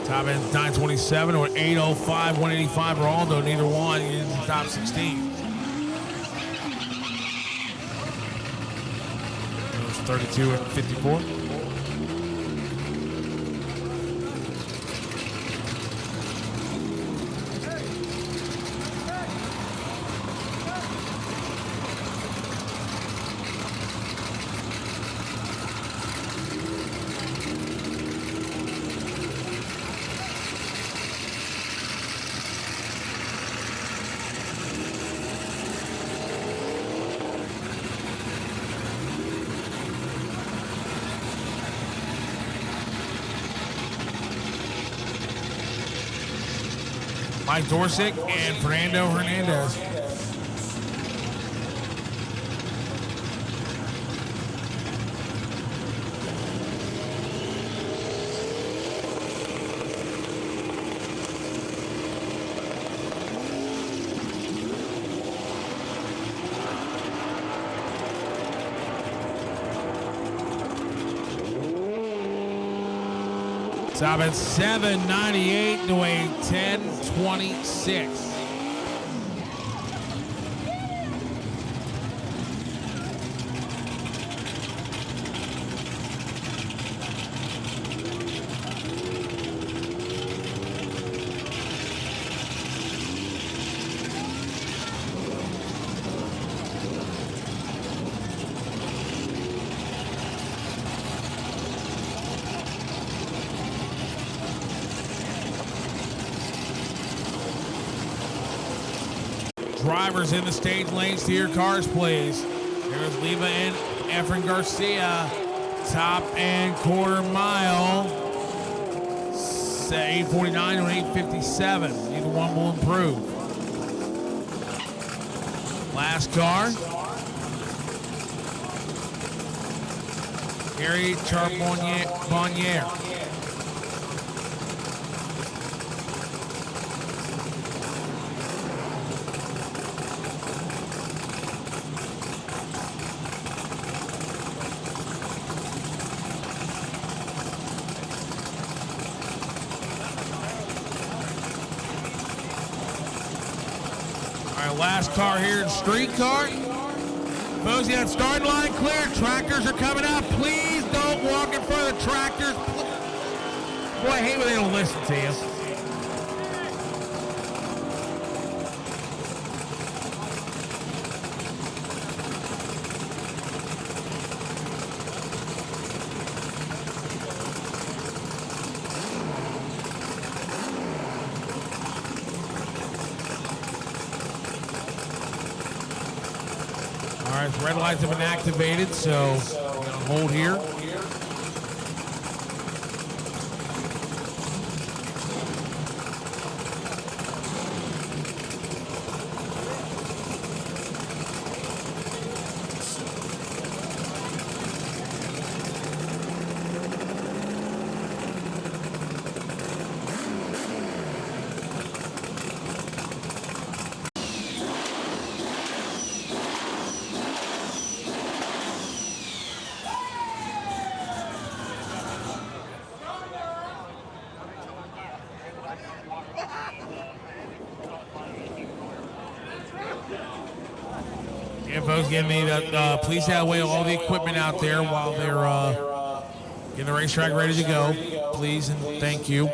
Top end 927 or 805, 185 for Aldo. Neither one in the top 16. It was 32 and 54. Mike Dorsick and Fernando Hernandez. Stop at 7:98 to a 10:26. Drivers in the stage lanes to your cars, please. There's Leva and Efren Garcia. Top and quarter mile. 8:49 and 8:57. Either one will improve. Last car. Gary Charbonnier. Last car here in street car. Folks, that starting line clear. Tractors are coming up. Please don't walk in front of the tractors. Boy, I hate when they don't listen to you. All right, red lights have been activated, so we're gonna hold here. Yeah, folks, give me that. Please have away all the equipment out there while they're getting the racetrack ready to go. Please and thank you.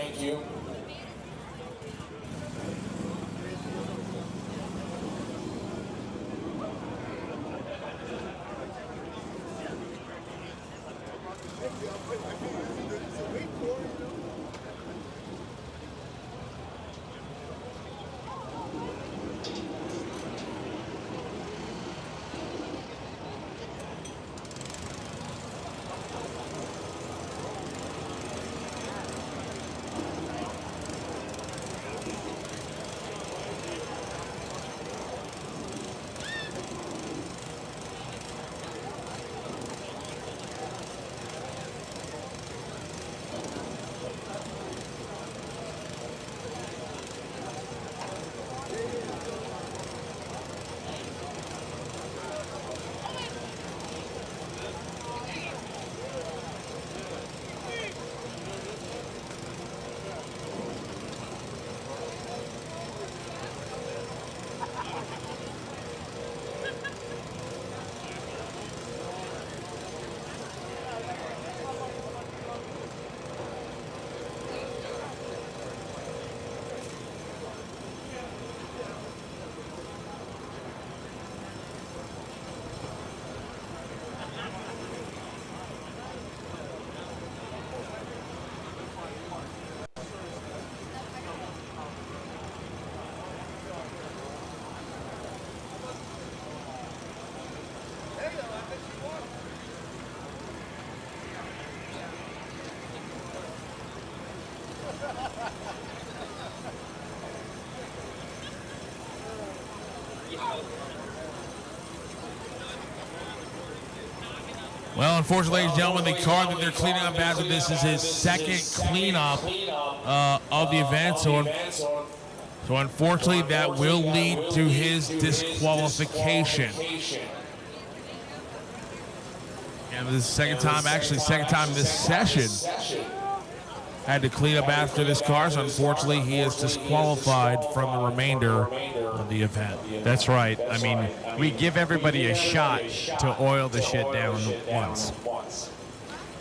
Well, unfortunately, ladies and gentlemen, the car that they're cleaning up after this is his second cleanup of the event. So unfortunately, that will lead to his disqualification. And this is the second time, actually second time this session had to clean up after this car, so unfortunately he is disqualified from the remainder of the event. That's right. I mean, we give everybody a shot to oil the shit down once.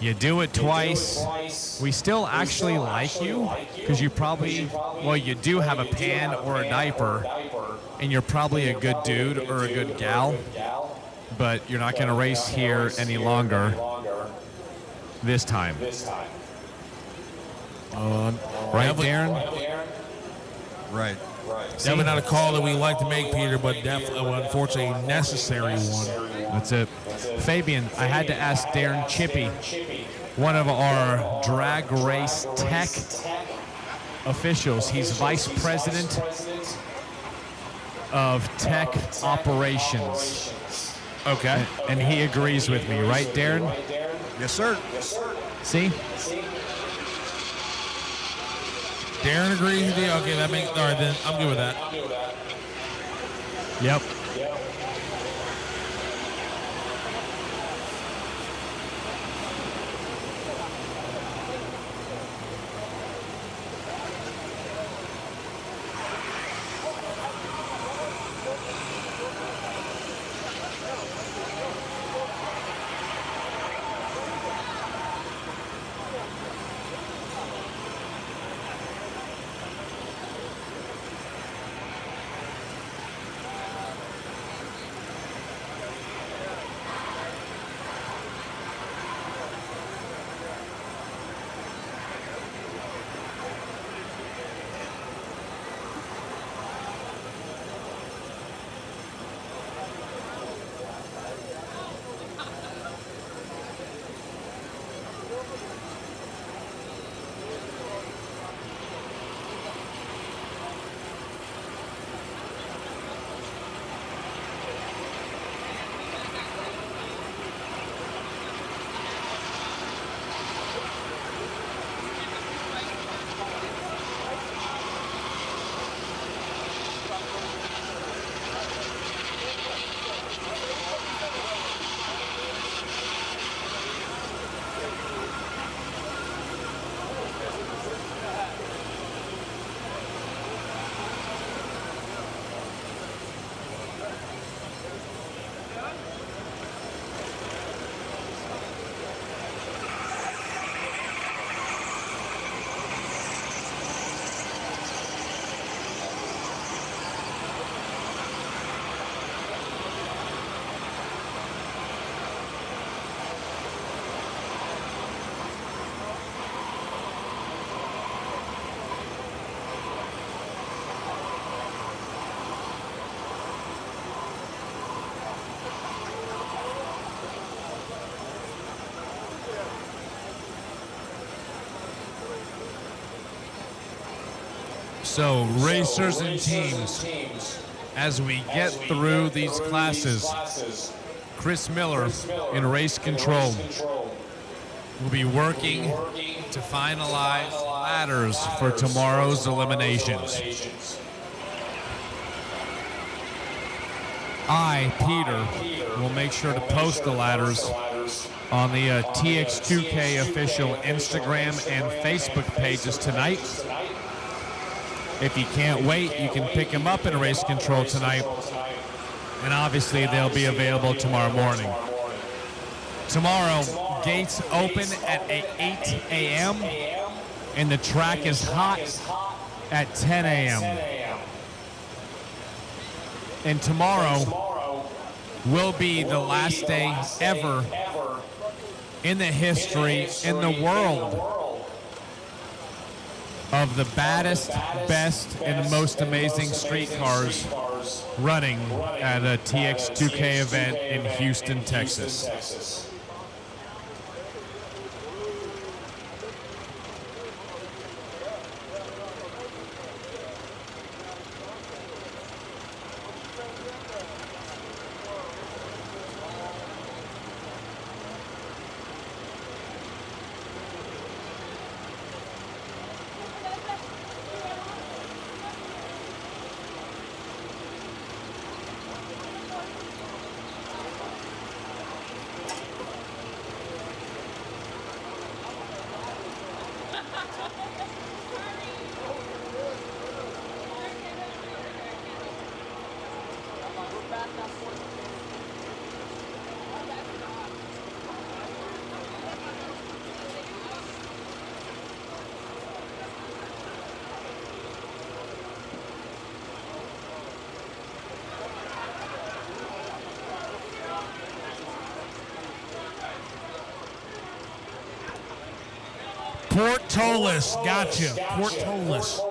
You do it twice, we still actually like you, because you probably, well, you do have a pan or a diaper, and you're probably a good dude or a good gal, but you're not going to race here any longer this time. Right, Darren? Right. Definitely not a call that we like to make, Peter, but definitely, unfortunately, a necessary one. That's it. Fabian, I had to ask Darren Chippy, one of our drag race tech officials. He's vice president of tech operations. Okay. And he agrees with me, right, Darren? Yes, sir. See? Darren agrees with you? Okay, that makes, all right, then I'm good with that. Yep. So, racers and teams, as we get through these classes, Chris Miller in race control will be working to finalize ladders for tomorrow's eliminations. I, Peter, will make sure to post the ladders on the Tx2k official Instagram and Facebook pages tonight. If you can't wait, you can pick them up in race control tonight. And obviously, they'll be available tomorrow morning. Tomorrow, gates open at 8 a.m. and the track is hot at 10 a.m. And tomorrow will be the last day ever in the history, in the world, of the baddest, best, and most amazing street cars running at a TX2K event in Houston, Texas. Portolas, gotcha. Portolas.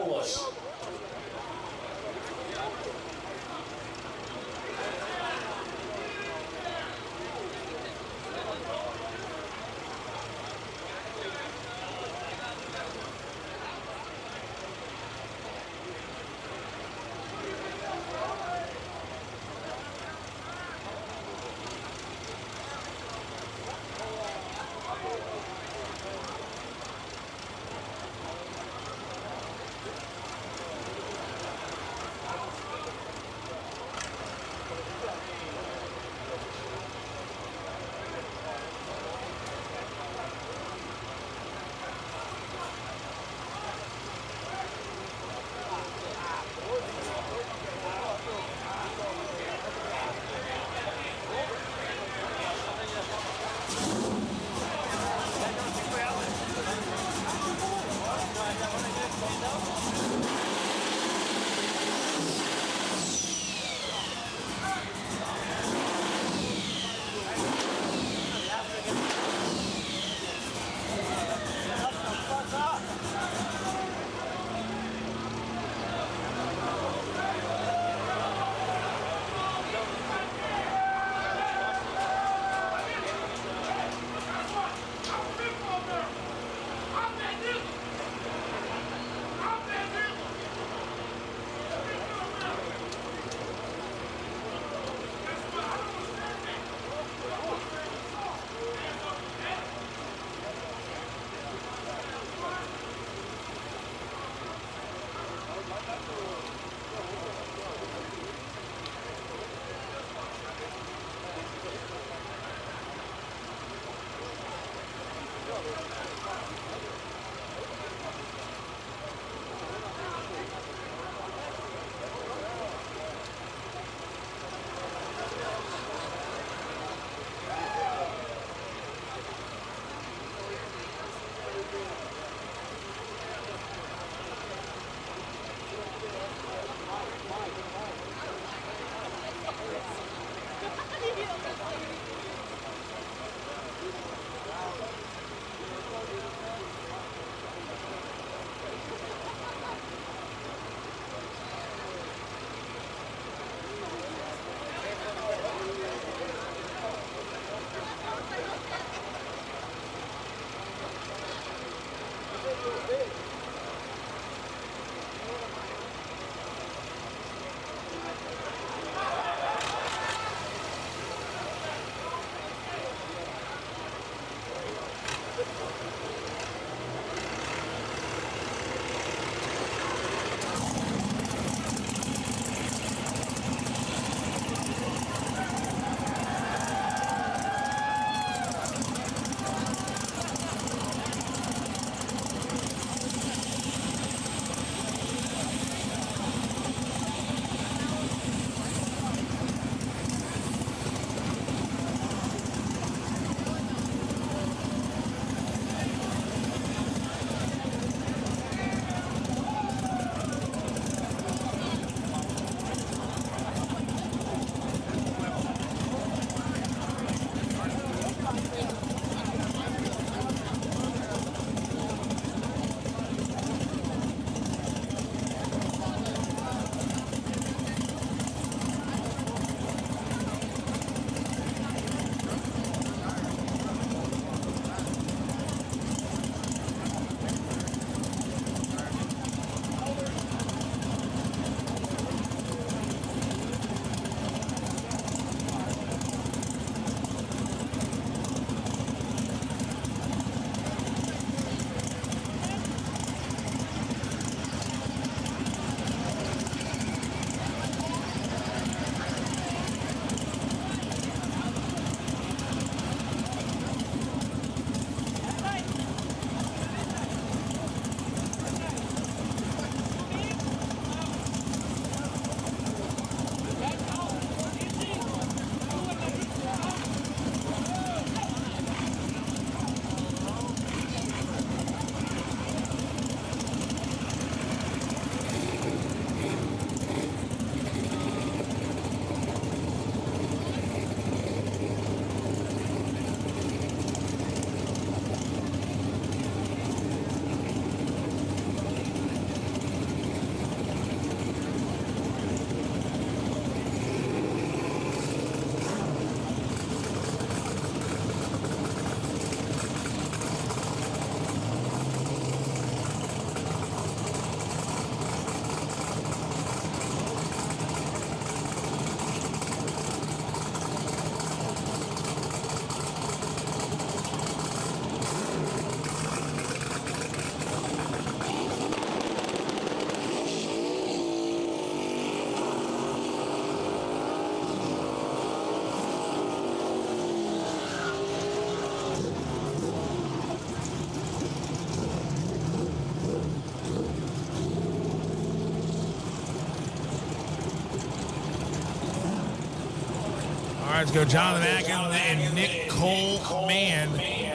right, let's go Jonathan Atkins and Nick Coleman.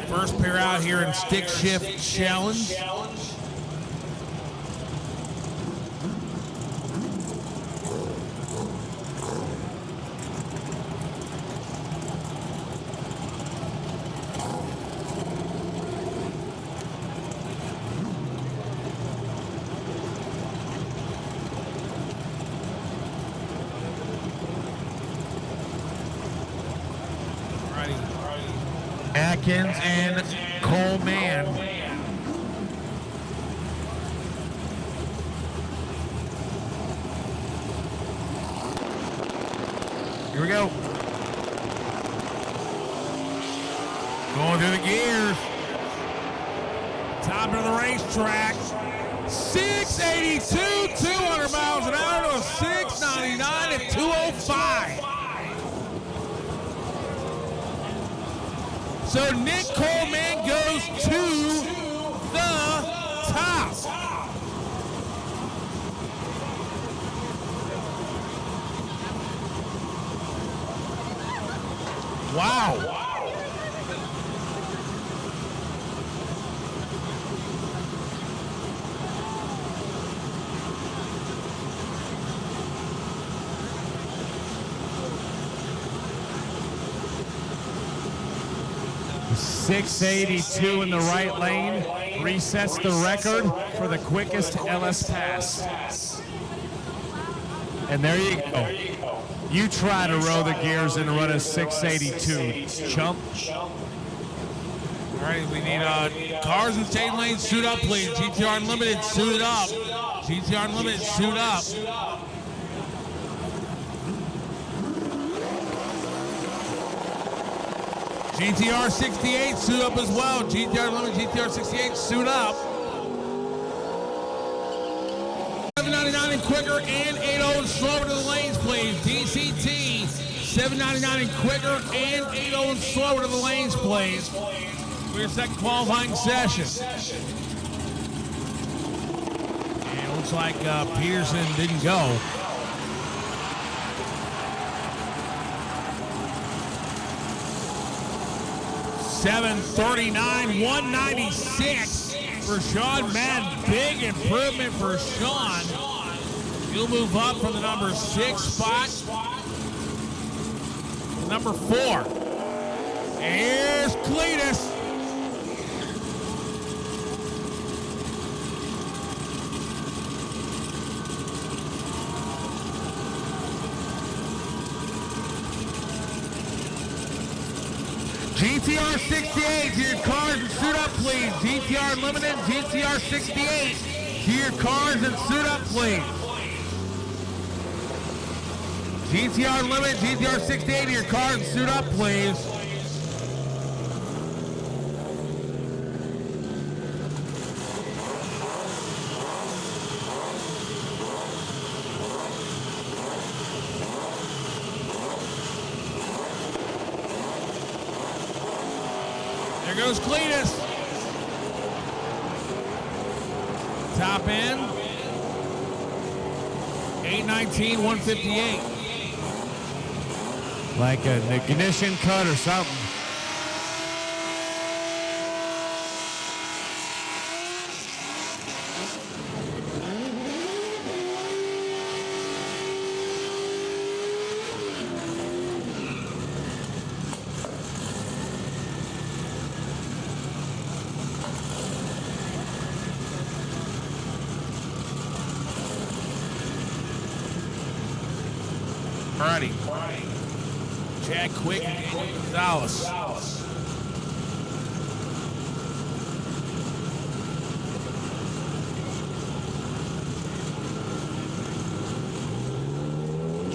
First pair out here in stick shift challenge. Atkins and Coleman. Here we go. Going through the gears. Top of the racetrack. 682, 200 miles an hour to a 699 at 205. So Nick Coleman goes to the top. Wow. .682 in the right lane resets the record for the quickest LS pass. And there you go. You try to roll the gears and run a 682, chump. All right, we need cars and chain lanes, suit up, please. GTR Unlimited, suit up. GTR Unlimited, suit up. GTR 68, suit up as well. GTR Unlimited, GTR 68, suit up. 799 and quicker and 80 and slower to the lanes, please. DCT, 799 and quicker and 80 and slower to the lanes, please. For your second qualifying session. And it looks like Peterson didn't go. $739, $196 for Sean Madden. Big improvement for Sean. He'll move up from the number 6 spot to number 4. Here's Cletus. GTR 68, to your cars and suit up, please. GTR Unlimited, GTR 68, to your cars and suit up, please. GTR Unlimited, GTR 68, to your cars and suit up, please. There goes Cletus. Top end. 819, 158. Like an ignition cut or something. Alrighty. Chad Quick and Gonzalez.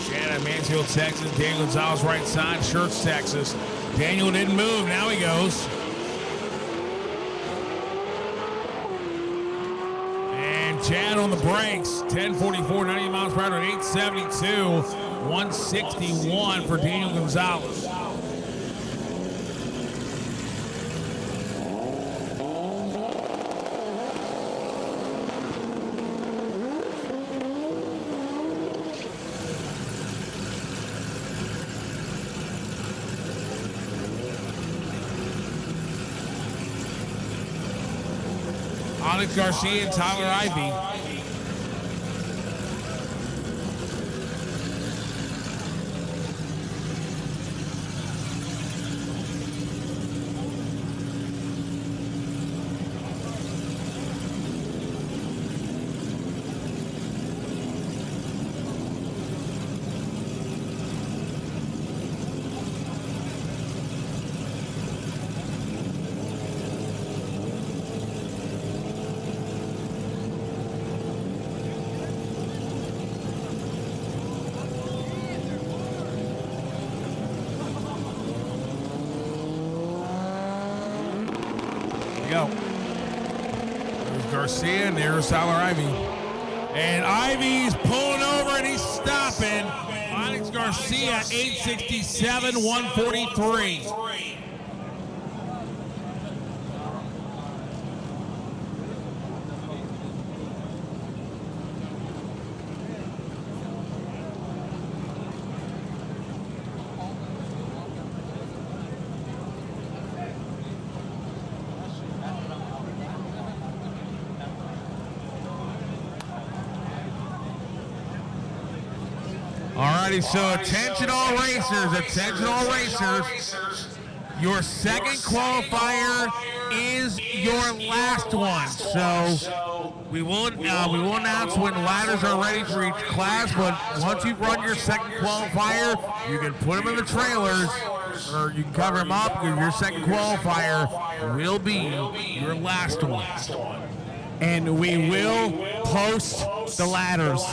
Shannon, Mansfield, Texas. Daniel Gonzalez, right side. Schertz, Texas. Daniel didn't move. Now he goes. And Chad on the brakes. 1044, 90 miles per hour at 872. 161 for Daniel Gonzalez. Alex Garcia and Tyler Ivey. Go. There's Garcia and there's Tyler Ivey. And Ivey's pulling over and he's stopping. Alex Garcia, 867, 143. Alrighty, so attention all racers. Your second qualifier is your last one. So we will announce when ladders are ready for each class, but once you've run your second qualifier, you can put them in the trailers or you can cover them up because your second qualifier will be your last one. And we will post the ladders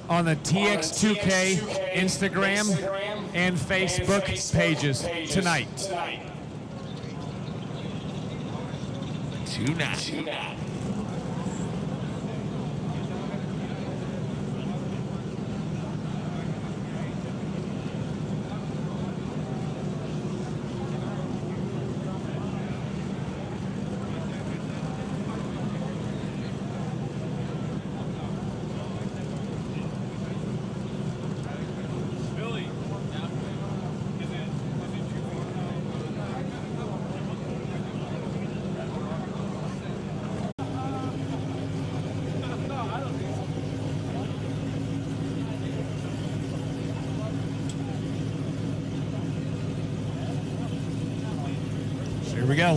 on the Tx2k Instagram and Facebook pages tonight. Tonight. Here we go.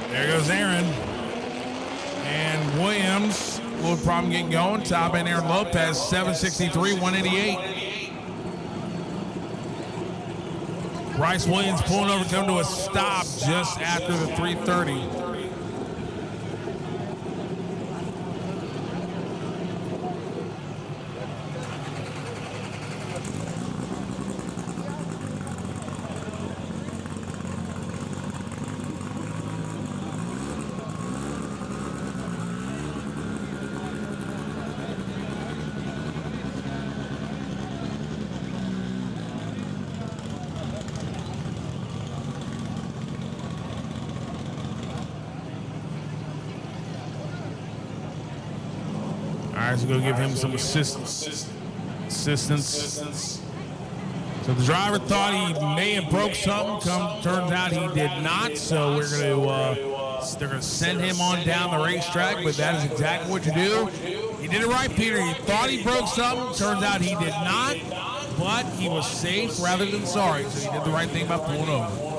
There goes Aaron. And Williams will probably get going. Top end Aaron Lopez, 763, 188. Bryce Williams pulling over, come to a stop just after the 330. All right, so go give him some assistance. So the driver thought he may have broke something. Turns out he did not. So they're gonna send him on down the racetrack. But that is exactly what you do. He did it right, Peter. He thought he broke something. Turns out he did not. But he was safe rather than sorry. So he did the right thing by pulling over.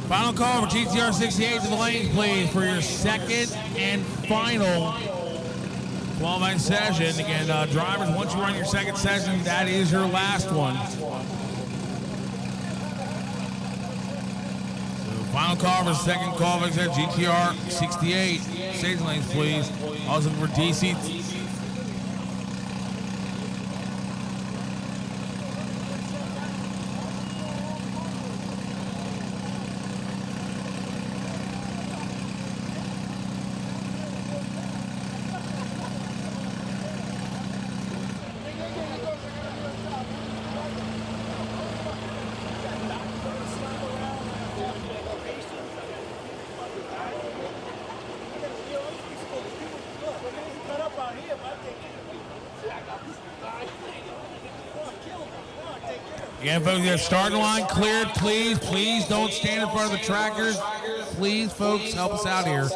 Final call for GTR 68 to the lanes, please, for your second and final qualifying session. Again, drivers, once you run your second session, that is your last one. So, final call for second qualifying session, GTR 68. Stage lanes, please. Also for DC. Again, folks, you have starting line cleared. Please don't stand in front of the trackers. Please, folks, help us out here.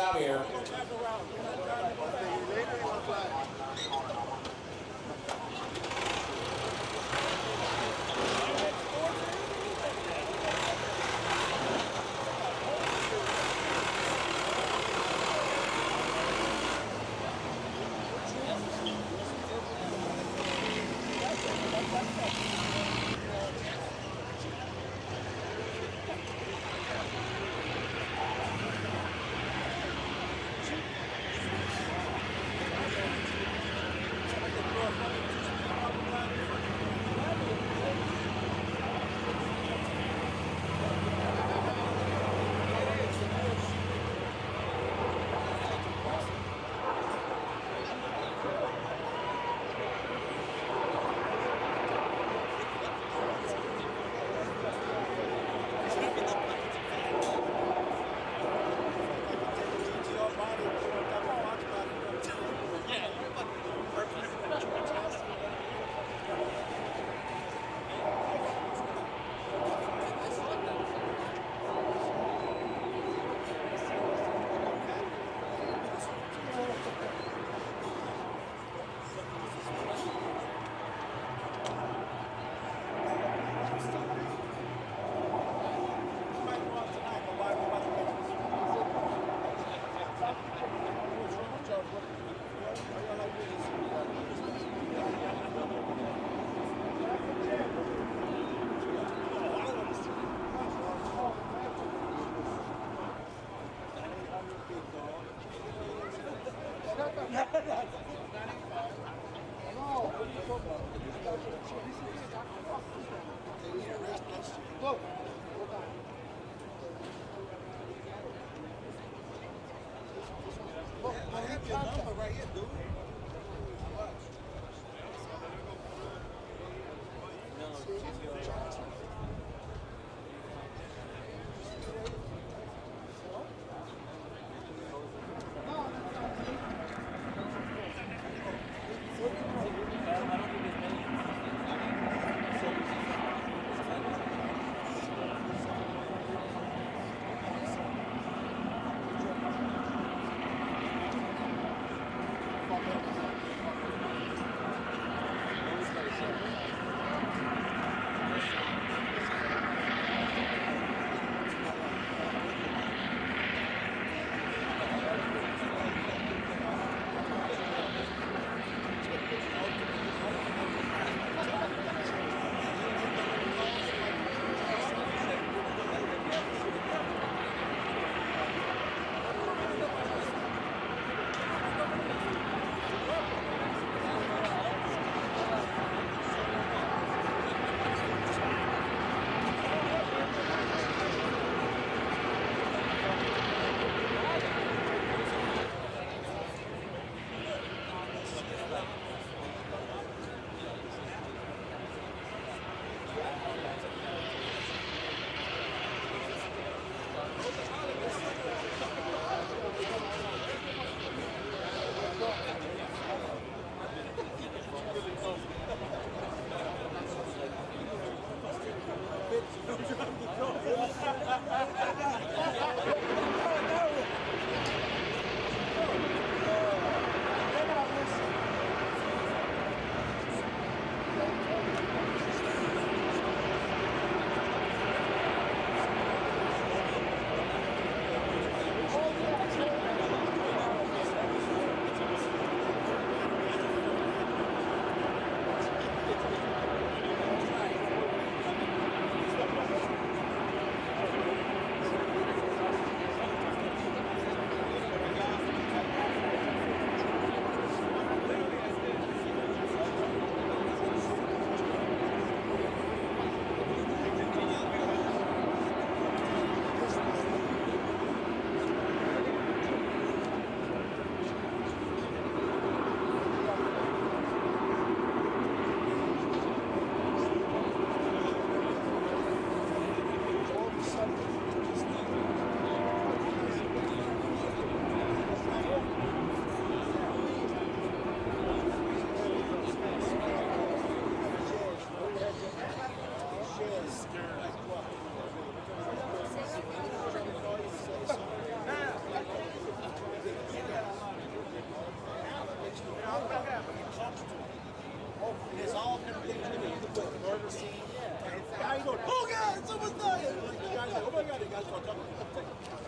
How you doing? Oh God, it's almost done. Like, the guys like, oh my God, the guys start talking.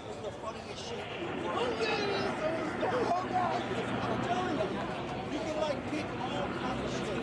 This is the funniest shit. Oh God, it's almost done. Oh God, I'm telling you, you can like pick all kinds of shit.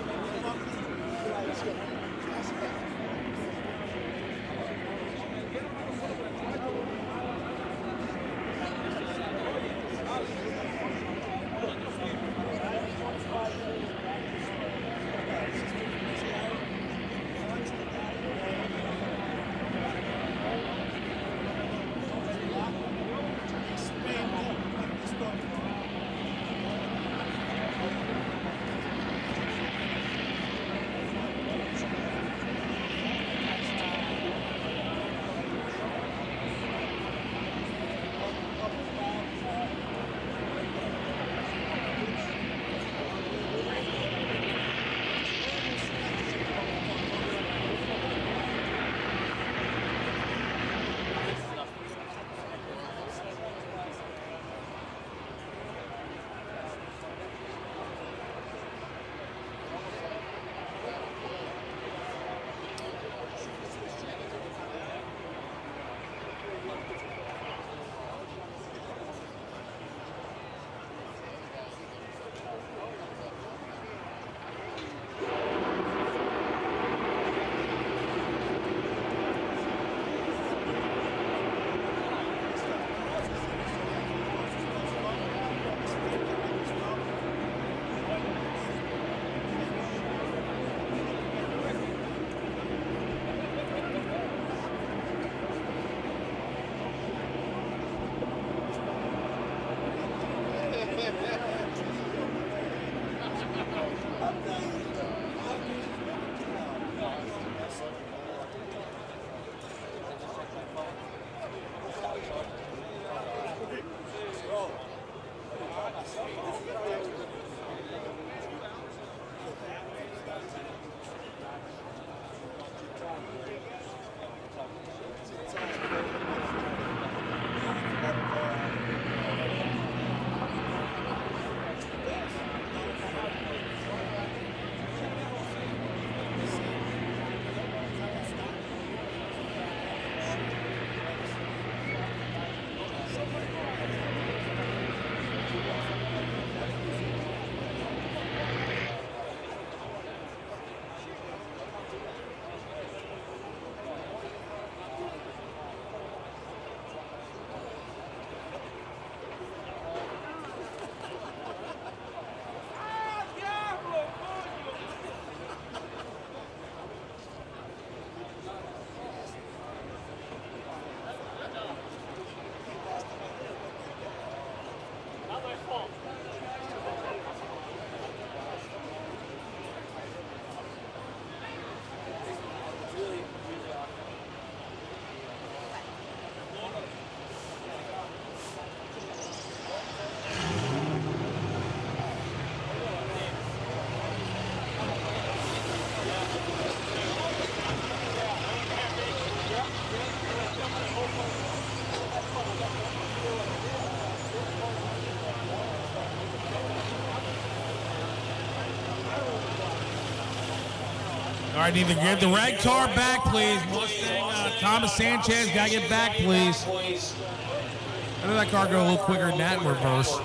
All right, need to get the red car back, please. Mustang, Thomas Sanchez, got to get back, please. How did that car go a little quicker than that in reverse?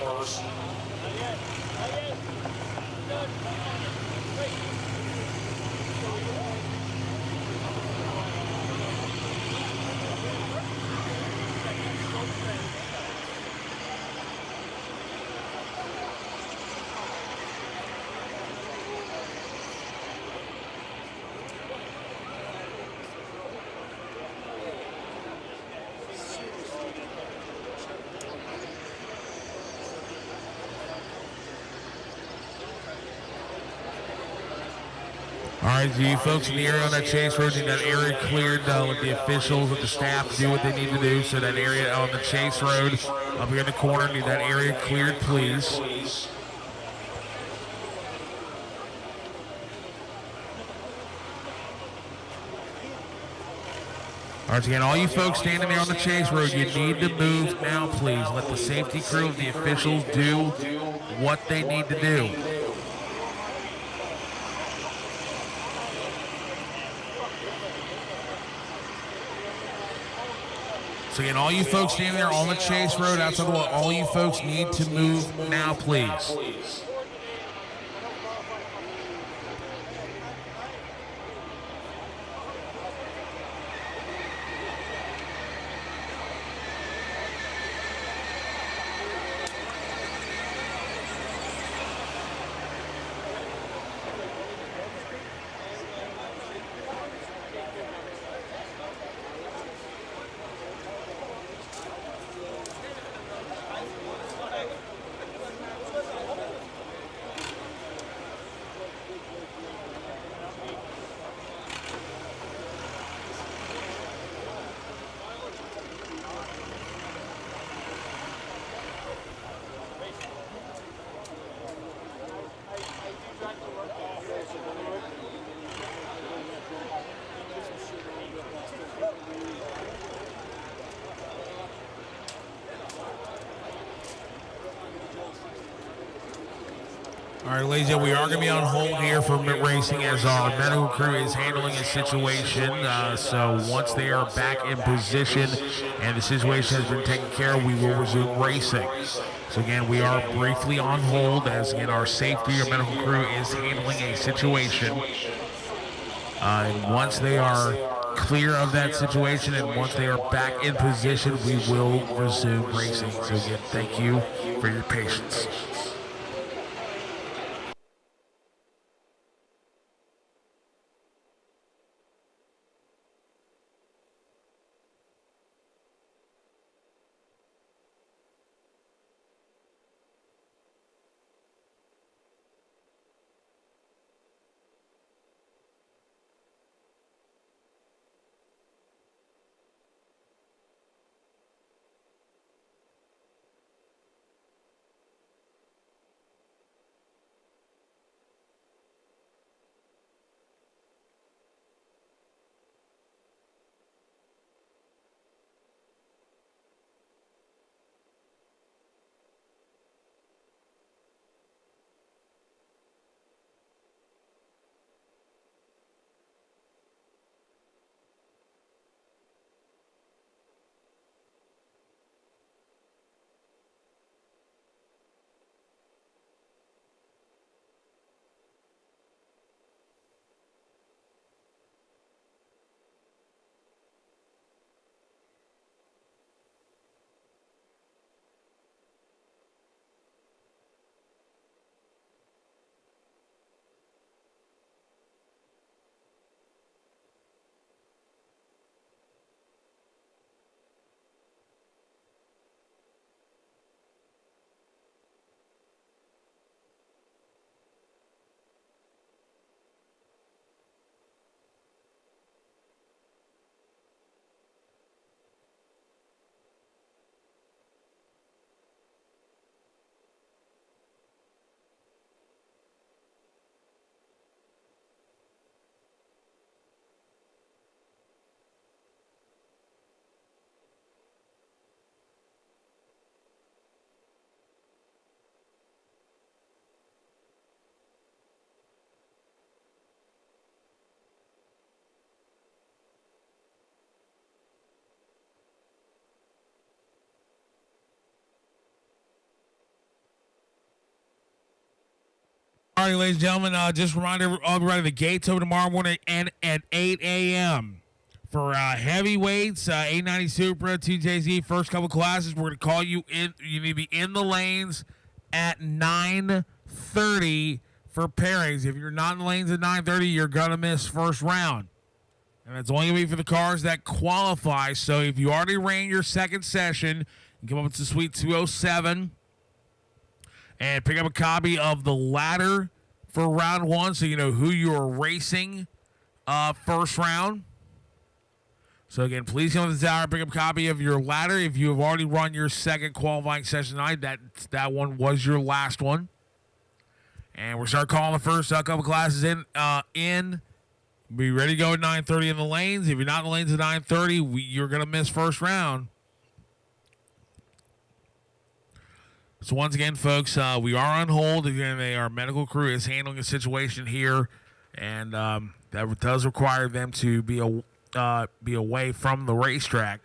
All right, so you folks in the area on that Chase Road, need that area cleared. Let the officials, let the staff do what they need to do. So that area on the Chase Road, up here in the corner, need that area cleared, please. All right, again, all you folks standing there on the Chase Road, you need to move now, please. Let the safety crew, the officials do what they need to do. So again, all you folks standing there on the Chase Road outside the wall, all you folks need to move now, please. All right, ladies and gentlemen, we are going to be on hold here for racing as our medical crew is handling a situation. So once they are back in position and the situation has been taken care of, we will resume racing. So again, we are briefly on hold as again our safety, our medical crew is handling a situation. And once they are clear of that situation and once they are back in position, we will resume racing. So again, thank you for your patience. All right, ladies and gentlemen, just remind everybody the gates open tomorrow morning and at 8 a.m. For heavyweights, 890 Supra, TJZ, first couple classes. We're going to call you in. You need to be in the lanes at 9:30 for pairings. If you're not in the lanes at 9:30, you're going to miss first round. And it's only going to be for the cars that qualify. So if you already ran your second session, you come up to Suite 207 and pick up a copy of the ladder for round one so you know who you're racing first round. So again, please come to the tower, pick up a copy of your ladder. If you have already run your second qualifying session tonight, that one was your last one. And we'll start calling the first couple classes in. Be ready to go at 9:30 in the lanes. If you're not in the lanes at 9:30, you're going to miss first round. So once again, folks, we are on hold. Again, our medical crew is handling a situation here, and that does require them to be away from the racetrack.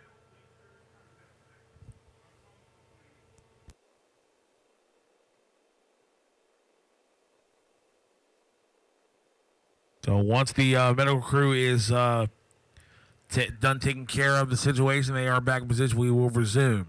So once the medical crew is done taking care of the situation, they are back in position, we will resume.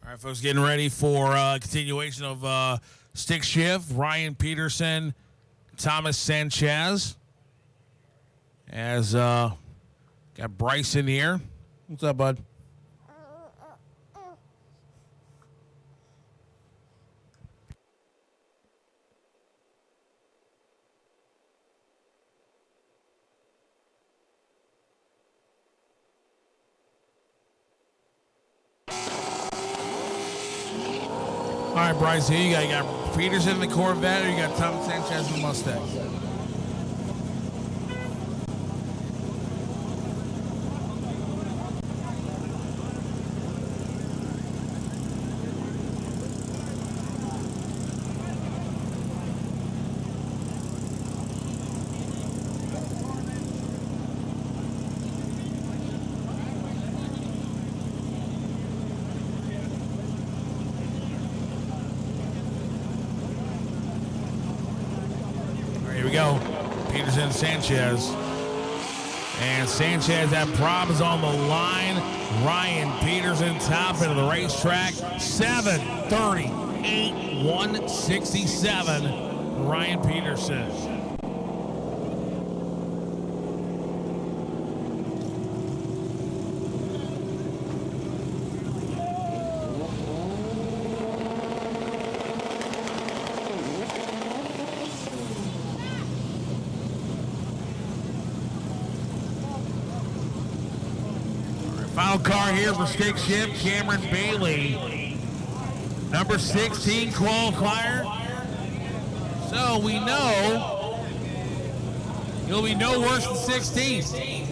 All right, folks, getting ready for continuation of stick shift. Ryan Peterson, Thomas Sanchez. As got Bryson here. What's up, bud? All right, Bryce, here you got Peterson in the Corvette, or you got Thomas Sanchez in the Mustang? Here we go. Peterson, Sanchez. And Sanchez had problems on the line. Ryan Peterson top end of the racetrack. 7:38, 167. Ryan Peterson. Final car here for stick shift, Cameron Bailey. Number 16 qualifier. So we know he'll be no worse than 16. There's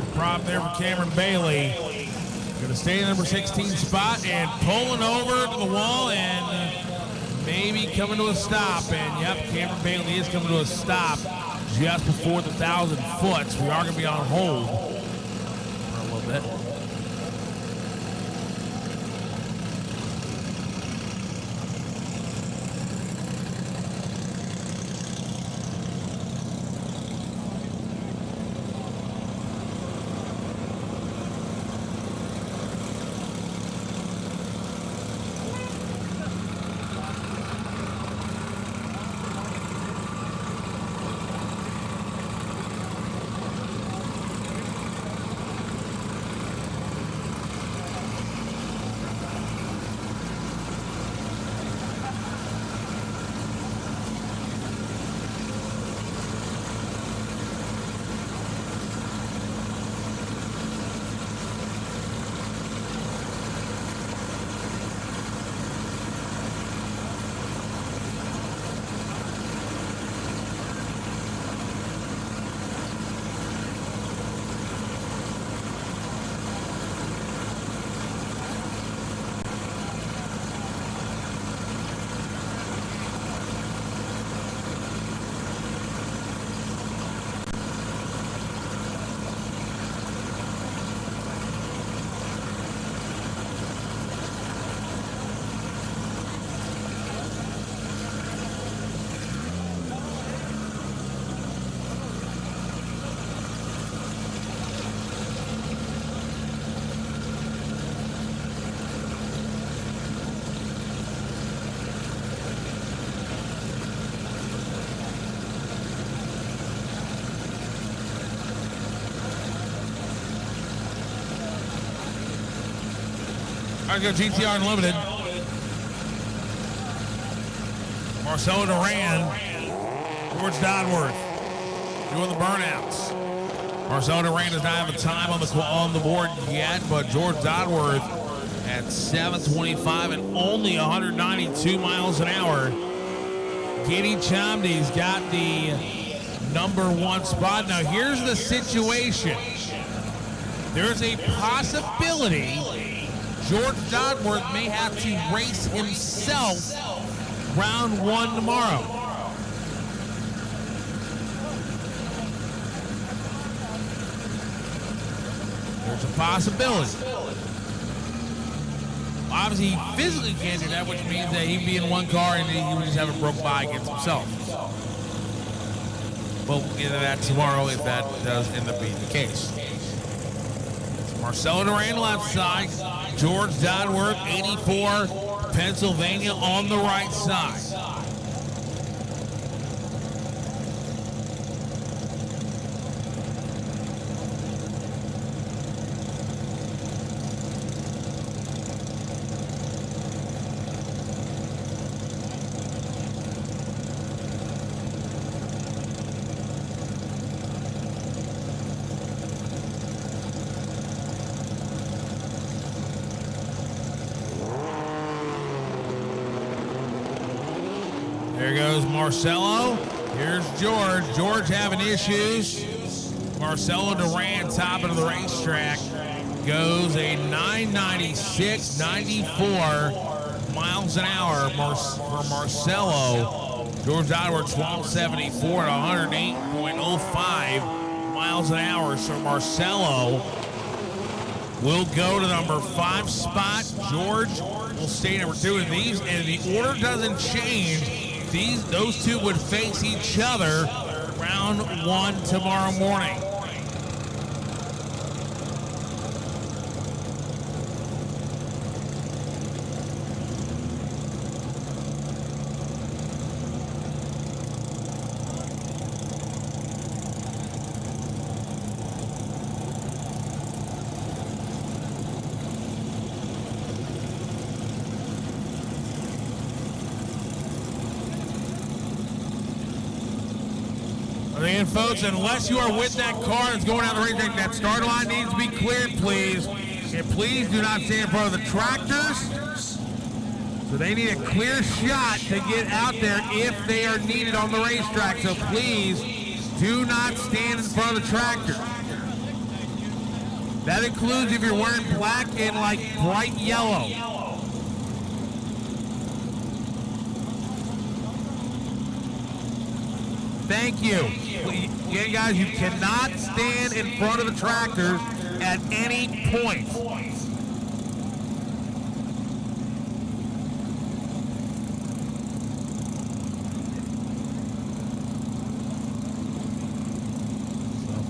a problem there for Cameron Bailey. Going to stay in the number 16 spot and pulling over to the wall and maybe coming to a stop. And yep, Cameron Bailey is coming to a stop just before the 1,000 foot. So we are going to be on hold for a little bit. All right, go GTR Unlimited. Marcelo Duran, George Dodworth doing the burnouts. Marcelo Duran does not have a time on the board yet, but George Dodworth at 7:25 and only 192 miles an hour. Giddy Chamdi's got the number 1 spot. Now here's the situation. There's a possibility George Dodworth may have to race himself round 1 tomorrow. There's a possibility. Obviously, he physically can't do that, which means that he'd be in one car and he would just have a broke by against himself. But we'll get into that tomorrow if that does end up being the case. Marcelo Duran left side, George Dodworth, 84, Pennsylvania on the right side. There goes Marcelo. Here's George. George having issues. Marcelo Duran, top of the racetrack, goes a 996.94 miles an hour for Marcelo. George Dodworth, 1274 at 108.05 miles an hour. So Marcelo will go to number 5 spot. George will stay number 2. And these, and the order doesn't change. Those two would face each other round 1 tomorrow morning. And folks, unless you are with that car that's going down the racetrack, that start line needs to be cleared, please. And please do not stand in front of the tractors. So they need a clear shot to get out there if they are needed on the racetrack. So please do not stand in front of the tractor. That includes if you're wearing black and like bright yellow. Thank you. Again, guys, you cannot stand in front of the tractors at any point. So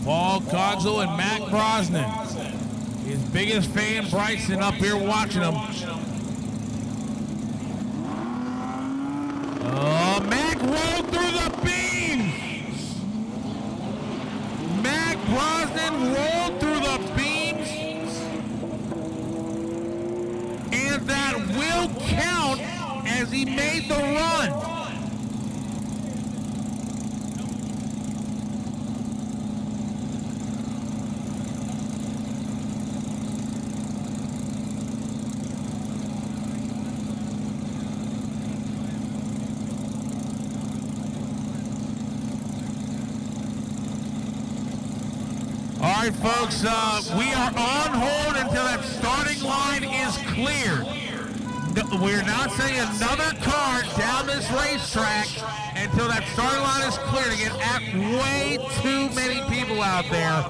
Paul Cogswell and Matt Brosnan. His biggest fan, Bryson, up here watching him. Oh, Mac rolled through the beams. Mac Brosnan rolled through the beams. And that will count as he made the run. All right, folks, we are on hold until that starting line is cleared. We're not sending another car down this racetrack until that starting line is cleared. Again, way too many people out there.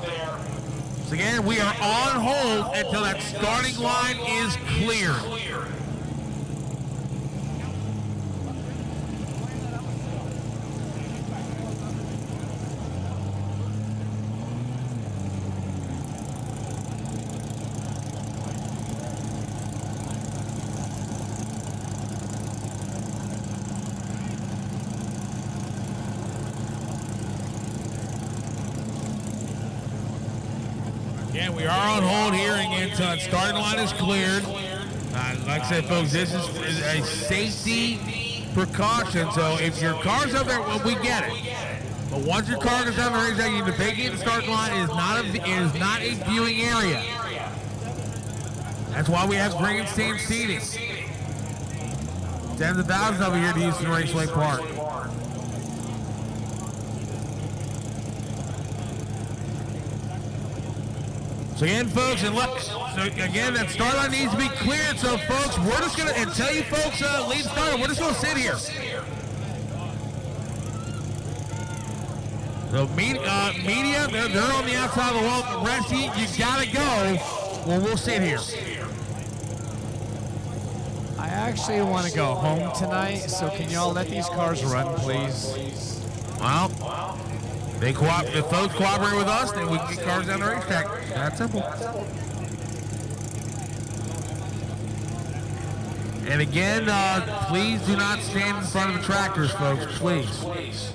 So again, we are on hold until that starting line is cleared. Again, we are on hold here until that starting line is cleared. Like I said, folks, this is a safety precaution. So if your car's up there, well, we get it. But once your car goes down the racetrack, you need to vacate the start line. It is not a viewing area. That's why we have grandstand seating. Tens of thousands over here at Houston Raceway Park. So again, folks, that start line needs to be cleared. So, folks, we're just going to, and tell you folks, lead starter, we're just going to sit here. So, media, they're on the outside of the wall. The rest of you got to go. Well, we'll sit here. I actually want to go home tonight, so can y'all let these cars run, please? Well, the folks cooperate with us, then we can get cars down the racetrack. That's simple. And again, please do not stand in front of the tractors, folks, please.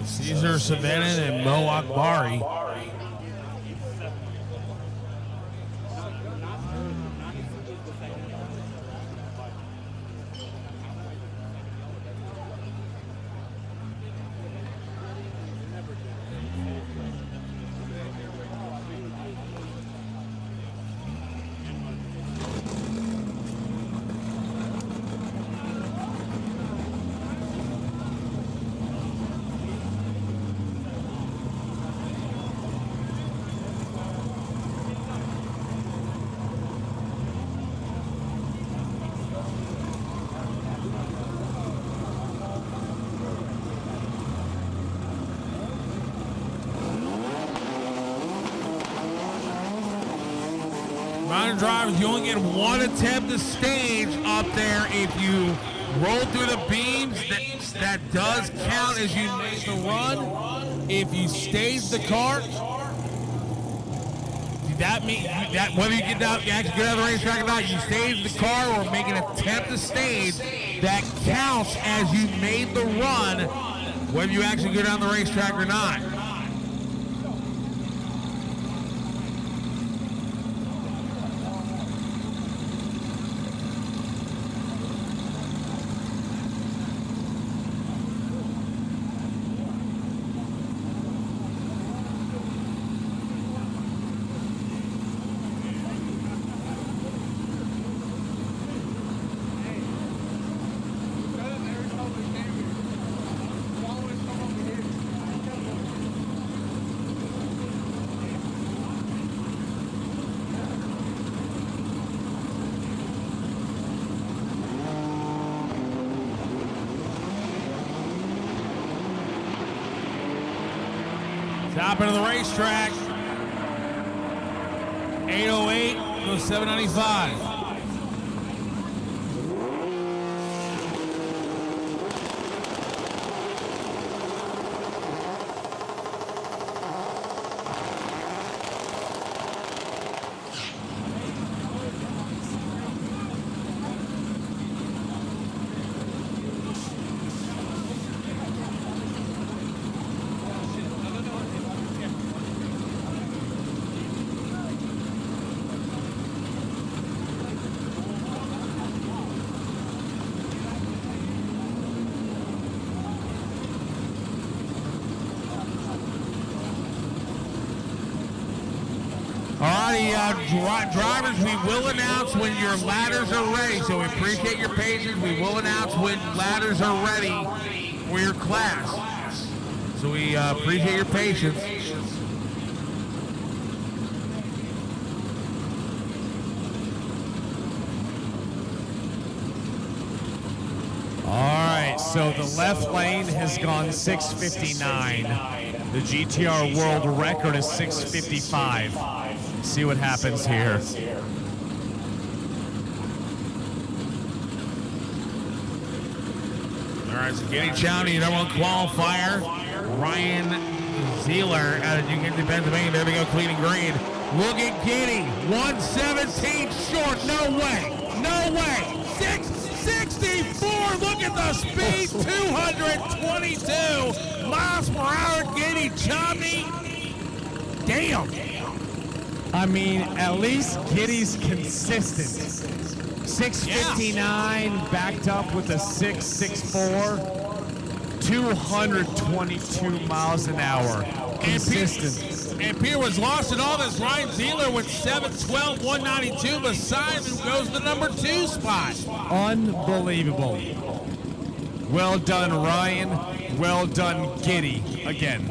Caesar Savanin and Mo Akbari. Drivers, you only get one attempt to stage up there. If you roll through the beams, that does count as you make the run. If you stage the car, that means that whether you get out, you actually get out of the racetrack or not, you stage the car or make an attempt to stage, that counts as you made the run, whether you actually go down the racetrack or not. Top end of the racetrack. 808 goes 795. Drivers, we will announce when your ladders are ready, so we appreciate your patience. We will announce when ladders are ready for your class. So we appreciate your patience. All right, so the left lane has gone 6:59. The GTR world record is 6:55. See what happens here. right, so Kenny Chowdy, number one qualifier. Ryan Zeeler out of New Hampshire, Pennsylvania. There we go, clean and green. Look at Kenny, 117 short. No way. No way. 664. Look at the speed. 222 miles per hour. Kenny Chowdy. Damn. I mean, at least Giddy's consistent. 659 backed up with a 664. 222 miles an hour. Consistent. And Pierre was lost in all this. Ryan Zeeler with 712, 192 beside him, goes to the number 2 spot. Unbelievable. Well done, Ryan. Well done, Giddy. Again.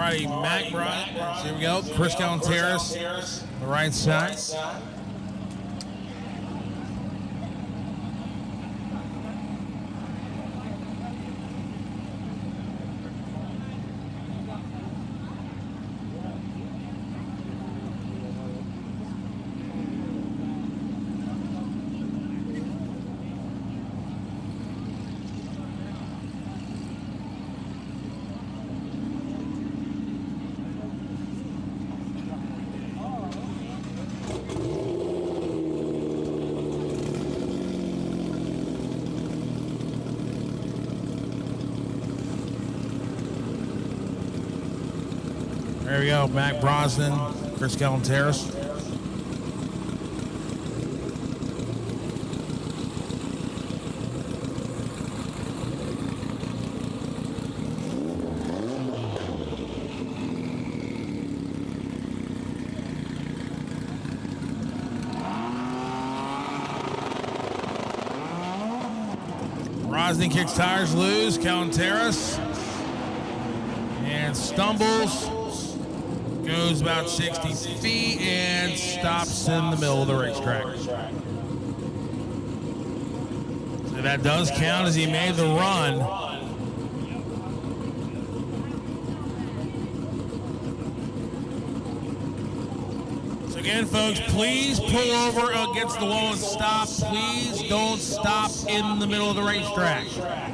Alrighty, Mac Bryant. Here we go. Chris Galanteris, the right side. There we go, Mac Brosnan. Chris Galanteris. Rosny kicks tires loose. Galanteris. And stumbles. Goes about 60 feet and stops in the middle of the racetrack. So that does count as he made the run. So again, folks, please pull over against the wall and stop. Please don't stop in the middle of the racetrack.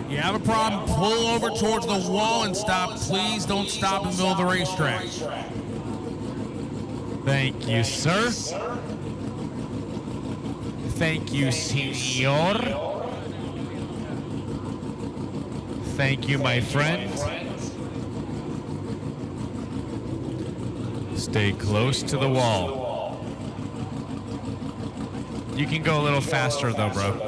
You have a problem, pull over towards the wall and stop. Please don't stop in the middle of the racetrack. Thank you, sir. Thank you, senor. Thank you, my friend. Stay close to the wall. You can go a little faster, though, bro.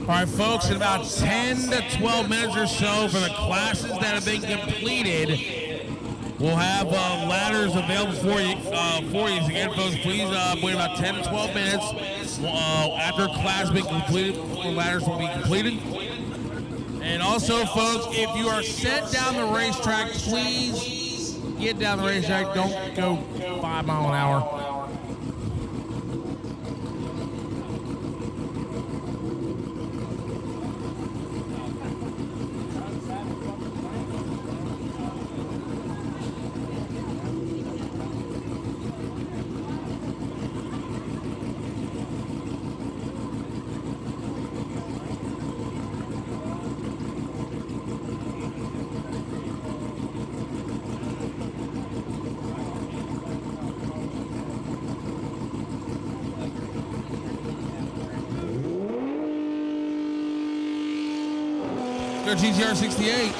All right, folks, in about 10 to 12 minutes or so for the classes that have been completed, we'll have ladders available for you. So again, folks, please wait about 10 to 12 minutes after class has been completed. The ladders will be completed. And also, folks, if you are sent down the racetrack, please get down the racetrack. Don't go 5 miles an hour. Go GTR 68.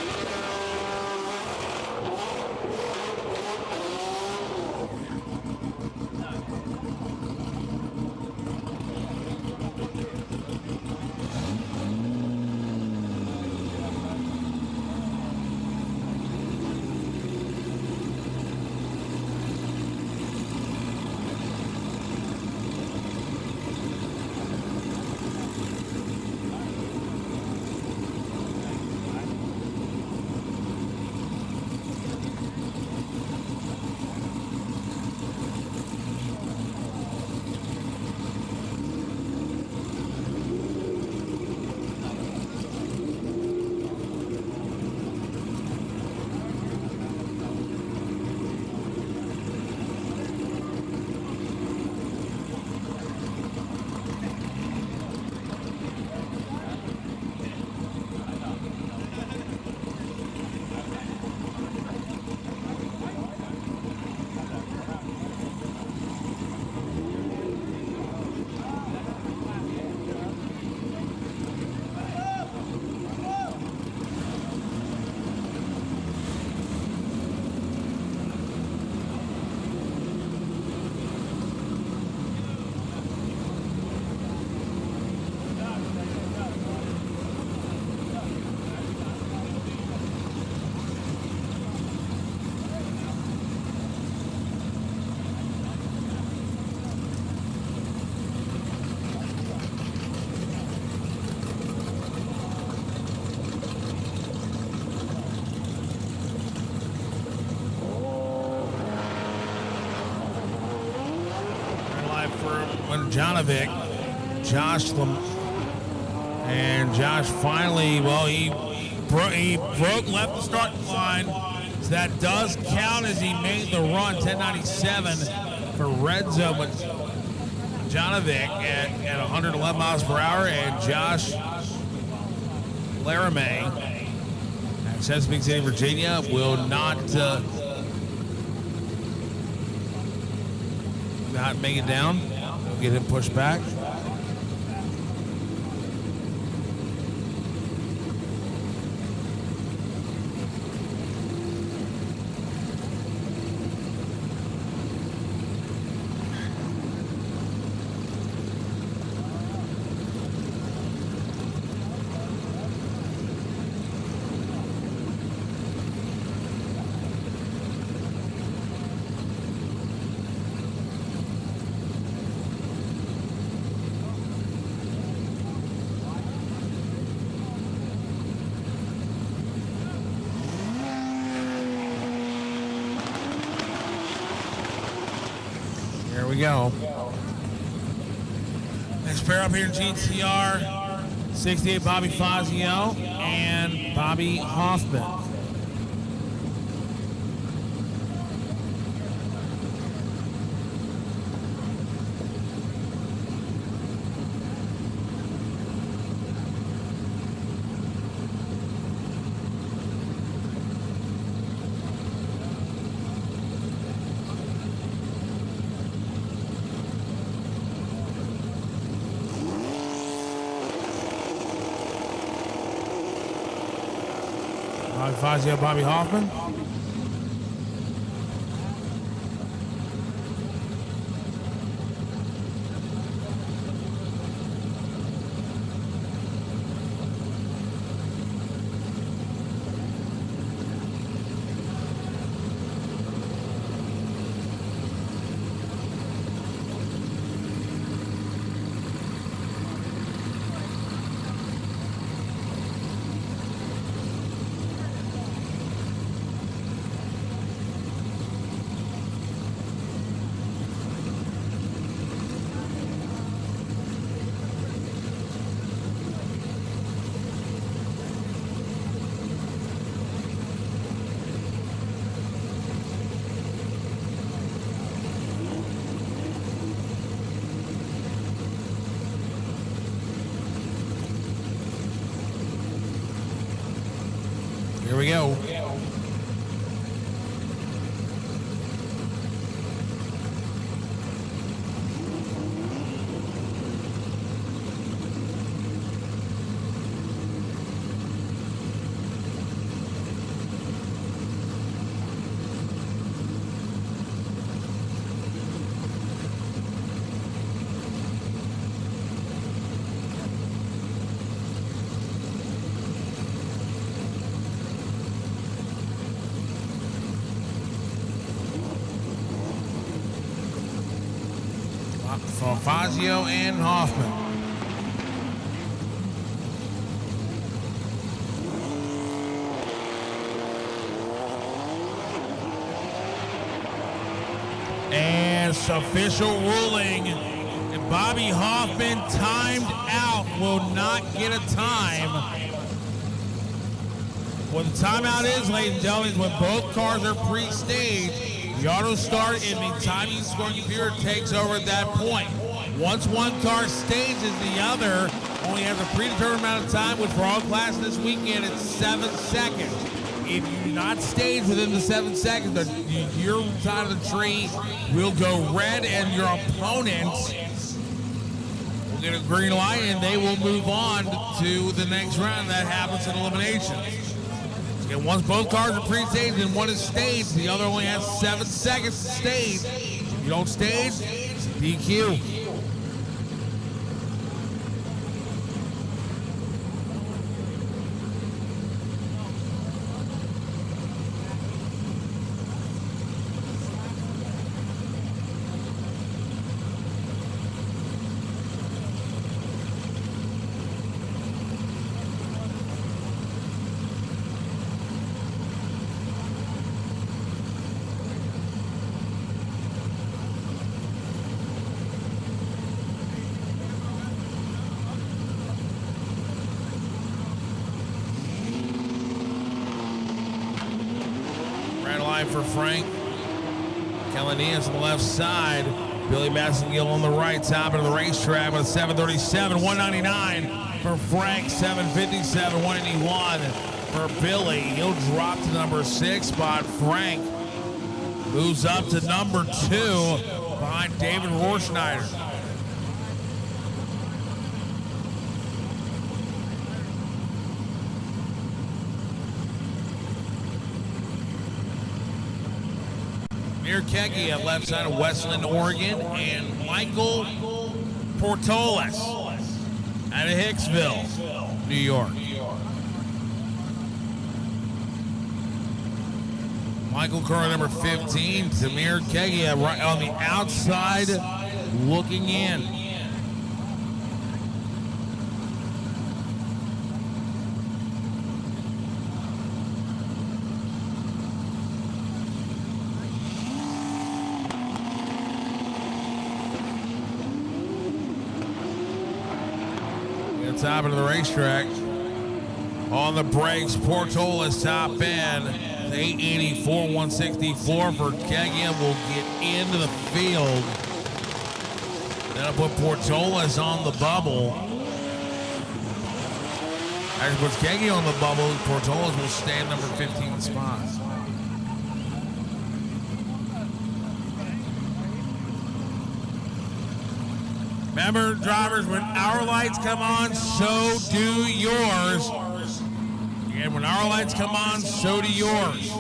Jonovic, and Josh finally, well, he broke left the start line, so that does count as he made the run. 1097 for red zone, but Jonovic at 111 miles per hour, and Josh Laramie at Chesapeake City, Virginia, will not make it down. Get him pushed back. we go. Next pair up here in GTR, 68 Bobby Fazio and Bobby Hoffman. Bobby Fazio, Bobby Hoffman. Here we go. For Fazio and Hoffman. And it's official ruling. And Bobby Hoffman timed out, will not get a time. What the timeout is, ladies and gentlemen, is when both cars are pre-staged. The auto start and the timing scoring computer takes over at that point. Once one car stages, the other only has a predetermined amount of time, which for all classes this weekend, it's 7 seconds. If you do not stage within the 7 seconds, your side of the tree will go red and your opponent will get a green light and they will move on to the next round. That happens in elimination. And once both cars are pre-staged and one is staged, the other only has 7 seconds to stage. If you don't stage, it's DQ. For Frank Calanias on the left side, Billy Massengill on the right, top of the racetrack with 737, 199 for Frank, 757, 181 for Billy. He'll drop to number 6 spot. Frank moves up to number 2 behind David Rohrschneider. Keggy at left side of Westland, Oregon, and Michael Portoles out of Hicksville, New York. Michael car number 15, Tamir Keggy right on the outside looking in. top of the racetrack. On the brakes, Portola's top end. 884, 164 for Kegia will get into the field. That'll put Portola's on the bubble. As puts Kegia on the bubble, Portola's will stay in number 15 spot. Remember, drivers, when our lights come on, so do yours. And when our lights come on, so do yours.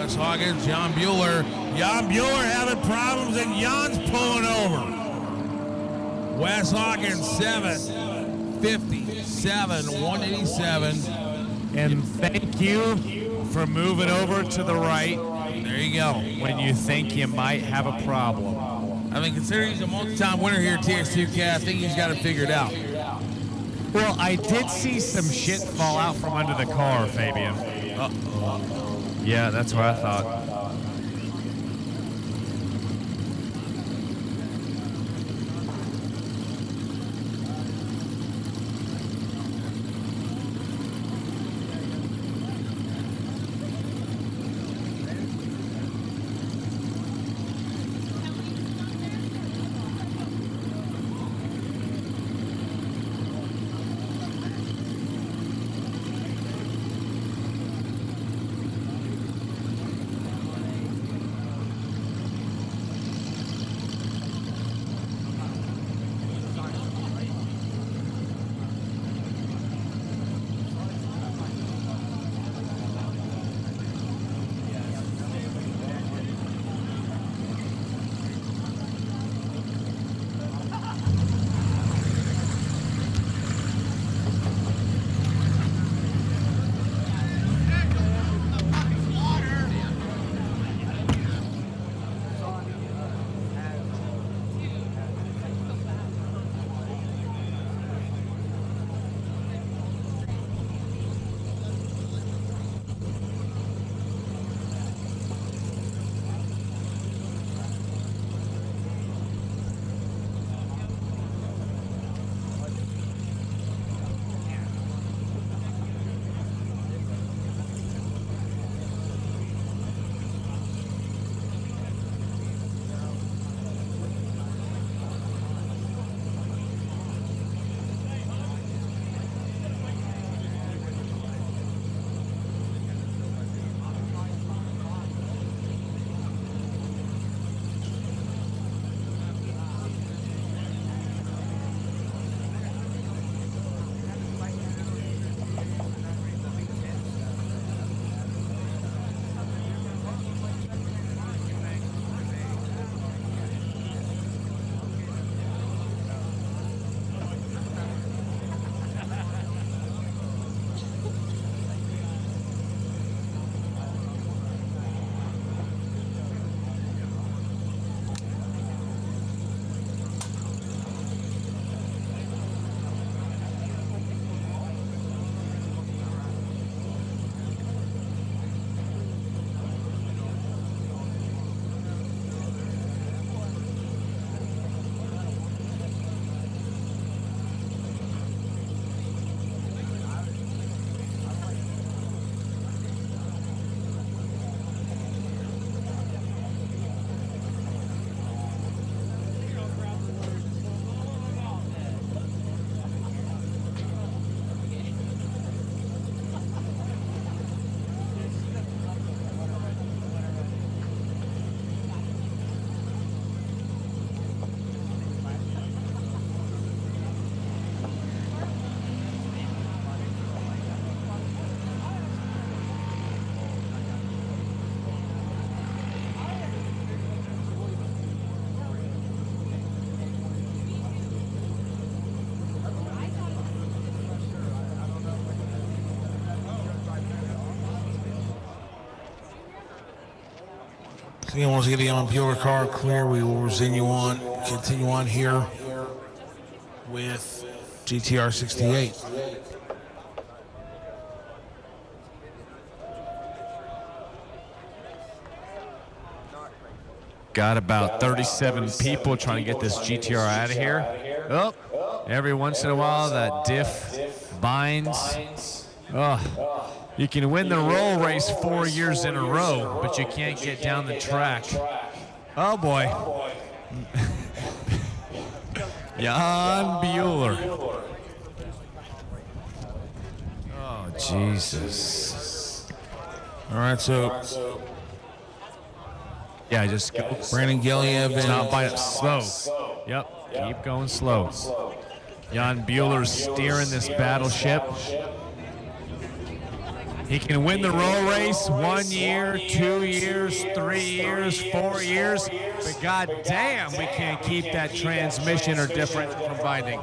Wes Hawkins, John Bueller. Jan Bueller having problems and Jan's pulling over. Wes Hawkins, 757, 187. And thank you for moving over to the right. There you go. When you think you might have a problem. I mean, considering he's a multi-time winner here at TX2K, I think he's got it figured out. Well, I did see some shit fall out from under the car, Fabian. Uh-oh. Yeah, that's what I thought. Again, once you get the on-peeler car clear, we will continue on here with GTR 68. Got about 37 people trying to get this GTR out of here. Oh, every once in a while that diff binds. Oh, you can win the roll race 4 years in a row, but you can't get down the track. Oh boy. Jan Bueller. Oh, Jesus. All right, so yeah, just go. Brandon Giliev It's and not by it. Slow. Yep, keep going slow. Jan Bueller's steering this battleship. He can win the roll race 1 year, 2 years, 3 years, 4 years, but god damn, we can't keep that transmission or different from binding.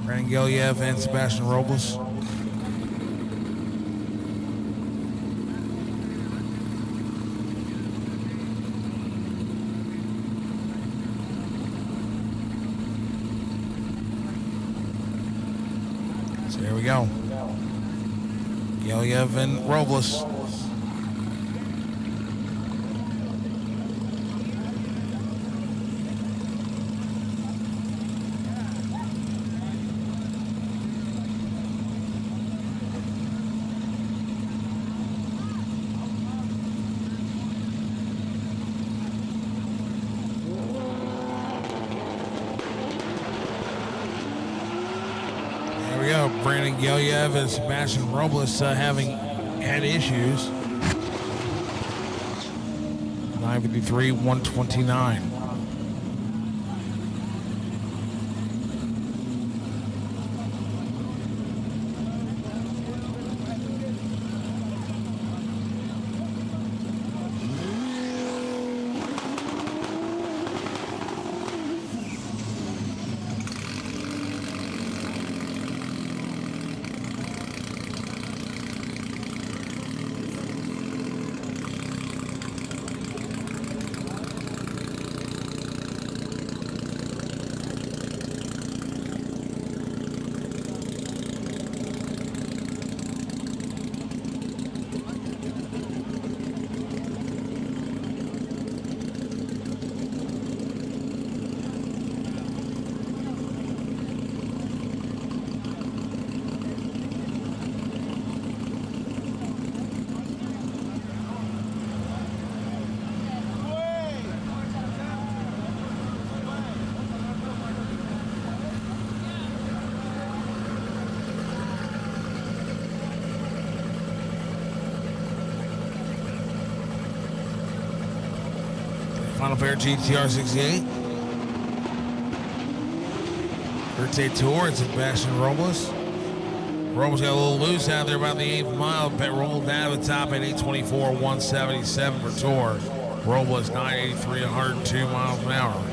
Brandon Giliev and Sebastian Robles. So here we go. Giliev and Robles. Brandon Giliev and Sebastian Robles having had issues. 953, 129. Final pair GTR 68. Birthday tour, it's Sebastian Robles. Robles got a little loose out there about the 8th mile. Rolled down to the top at 824, 177 for tour. Robles 983, 102 miles an hour.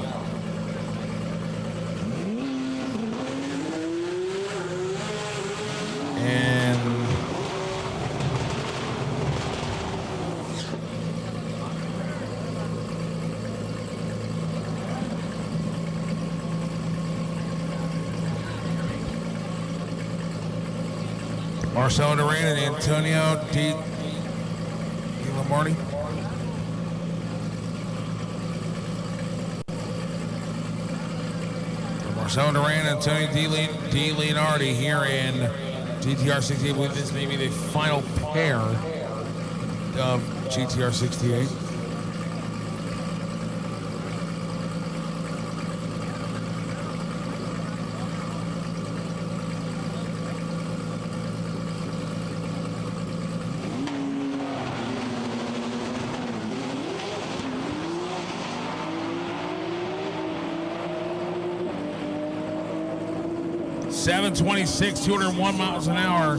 And Marcelo Duran and Antonio Di Lombardi. Marcelo Duran and Antonio Di Leonardi here in GTR 68. I believe this may be the final pair of GTR 68. 726, 201 miles an hour.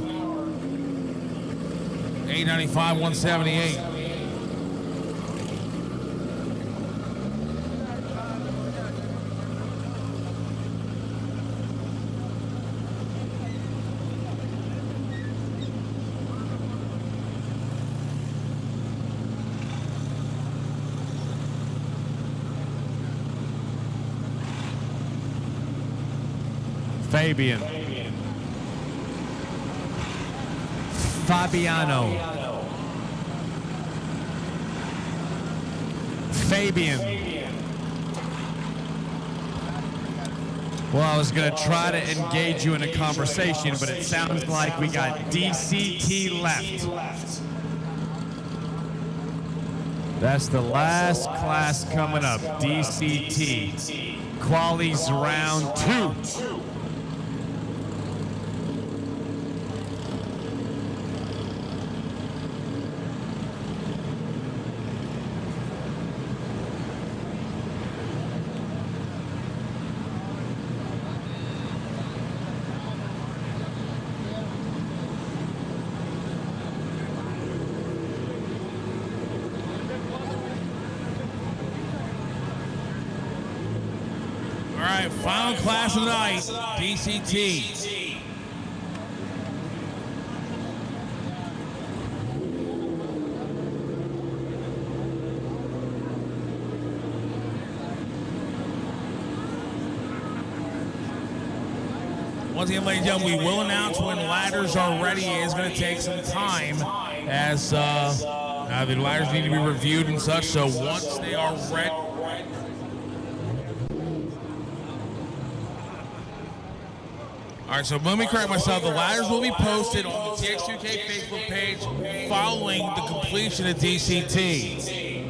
895, 178. Fabian. Fabiano. Fabian. Well, I was going to try to engage you in a conversation, but it sounds like we got DCT left. That's the last class coming up, DCT. Quali's round 2. Final class of the night, DCT. Once again, ladies and gentlemen, we will announce when ladders are ready. It is going to take some time as the ladders need to be reviewed and such. So once they are ready. All right, so let me correct myself. The ladders will be posted on the Tx2k Facebook page following the completion of DCT.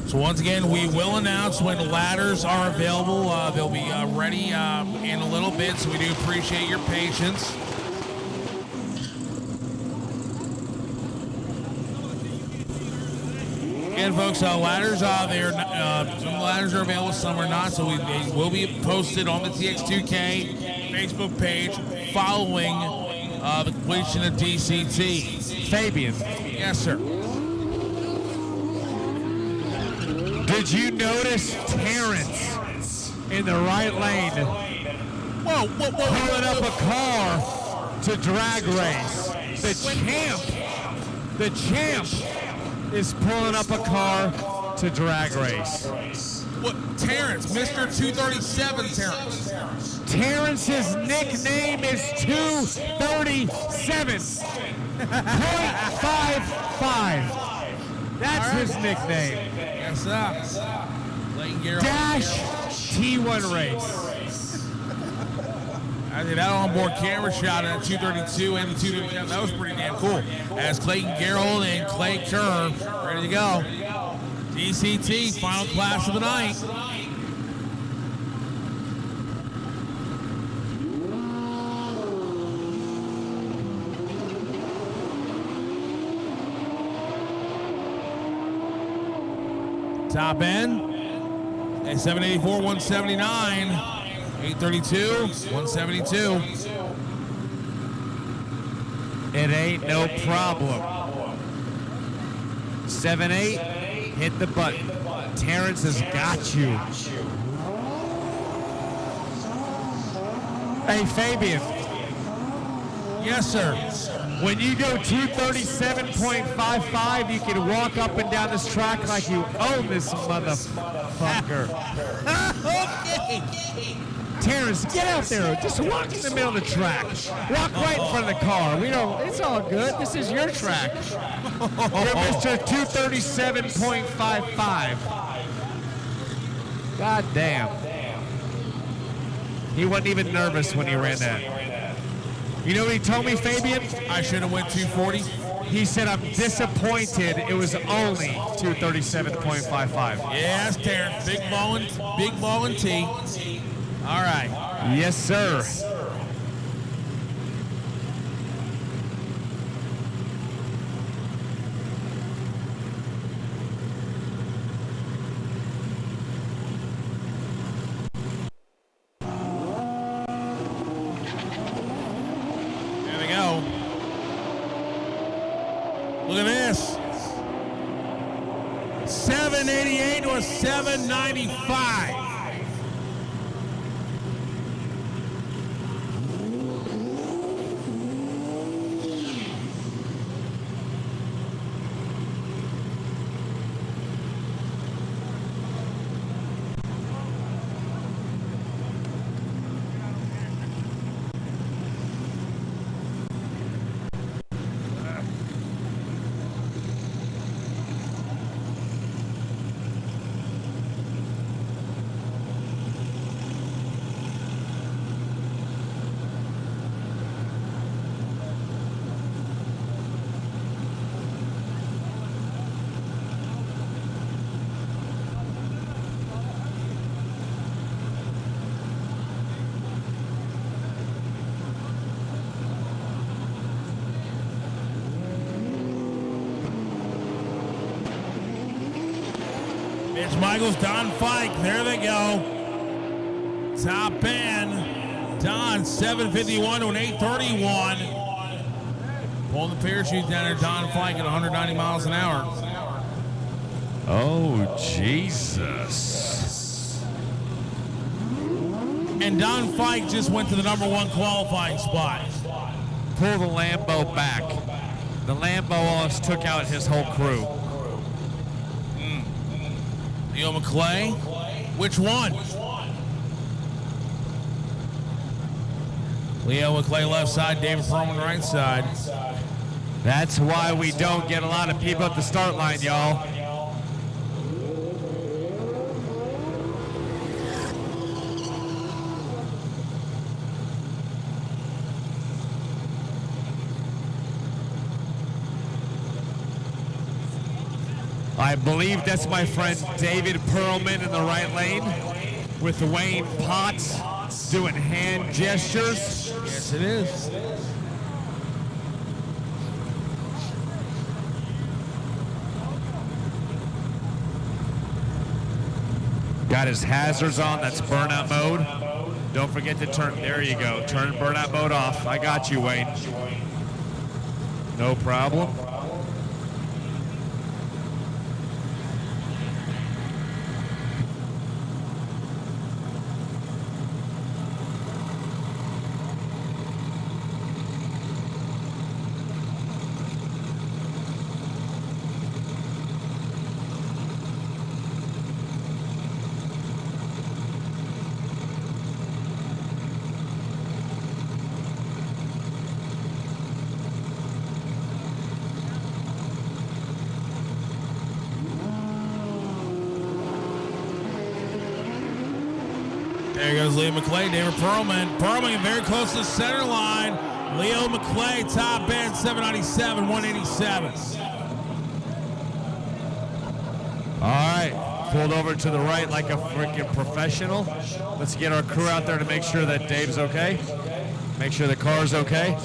So once again, we will announce when ladders are available. They'll be ready in a little bit, so we do appreciate your patience. Again, again, folks, ladders are there. Some ladders are available, some are not. So they will be posted on the TX2K Facebook page following the completion of DCT. Fabian. Yes, sir. Did you notice Terrence in the right lane? Whoa. Pulling up a car to drag race. The champ is pulling up a car to drag race. What? Terrence, Mr. 237 Terrence. Terrence's nickname is 237.55. That's his nickname. Yes, sir. Dash T1 race. I think that onboard camera shot at 232 and the 237, that was pretty damn cool. As Clayton Gerald and Clay Kerr ready to go. DCT, final class of the night. Top end, a 784, 179, 832, 172. It ain't no problem. 7-8, hit the button. Terrence has got you. Hey, Fabian. Yes, sir. When you go 237.55, you can walk up and down this track like you own this motherfucker. Okay. Terrence, get out there. Just walk in the middle of the track. Walk right in front of the car. We don't. It's all good. This is your track. You're Mr. 237.55. God damn. He wasn't even nervous when he ran that. You know what he told me, Fabian? I should have went 240. He said, I'm disappointed it was only 237.55. Yes, Terrence. Big ball and T. All right. Yes, sir. There we go. Look at this. 788 to a 795. Mitch Michaels, Don Fike, there they go. Top end, Don, 751 to an 831. Pulling the parachute down there, Don Fike at 190 miles an hour. Oh, Jesus. And Don Fike just went to the #1 qualifying spot. Pull the Lambo back. The Lambo almost took out his whole crew. Leo McClay, which one? Leo McClay left side, David Perlman right side. That's why we don't get a lot of people at the start line, y'all. I believe that's my friend David Perlman in the right lane with Wayne Potts doing hand gestures. Yes, it is. Got his hazards on. That's burnout mode. Don't forget to turn. There you go. Turn burnout mode off. I got you, Wayne. No problem. There goes Leo McClay, David Perlman. Perlman very close to the center line. Leo McClay, top end, 797, 187. All right, pulled over to the right like a freaking professional. Let's get our crew out there to make sure that Dave's okay. Make sure the car's okay.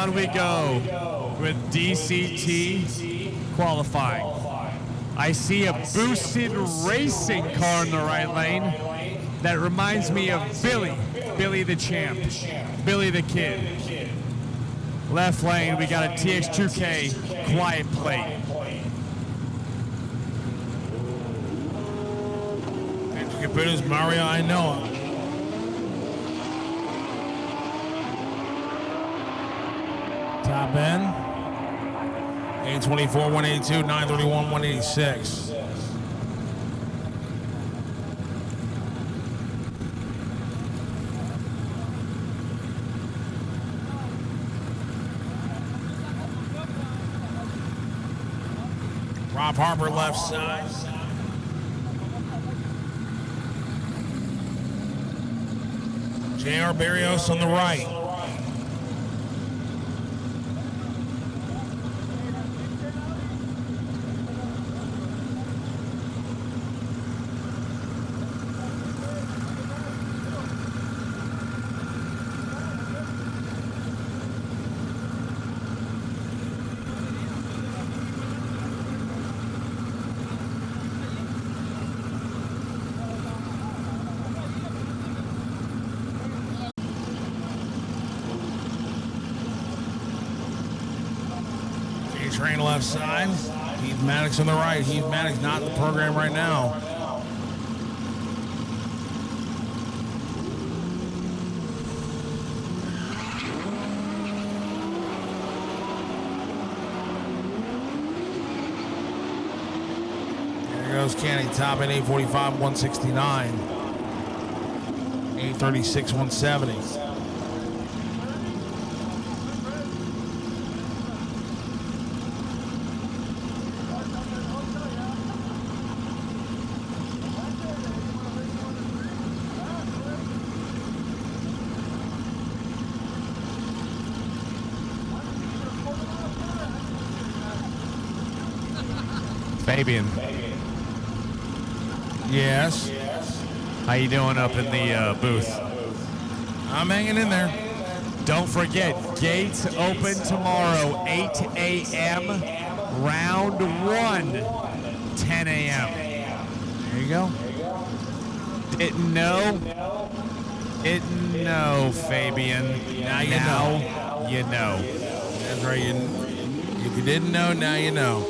We go with DCT qualifying. I see a boosted racing car in the right lane that reminds me of Billy the champ, Billy the kid. Left lane, we got a Tx2k quiet plate. Computers, Mario, I know him. Top end, 824, 182, 931, 186. Rob Harper left side. J.R. Barrios on the right. Train left side. Heath Maddox on the right. Heath Maddox not in the program right now. There goes Canny, top at 845, 169. 836, 170. Fabian. Yes. How you doing up in the booth? I'm hanging in there. Don't forget, gates open tomorrow, 8 a.m. Round 1, 10 a.m. There you go. Didn't know? Didn't know, Fabian. Now you know. You know. That's right. If you didn't know, now you know.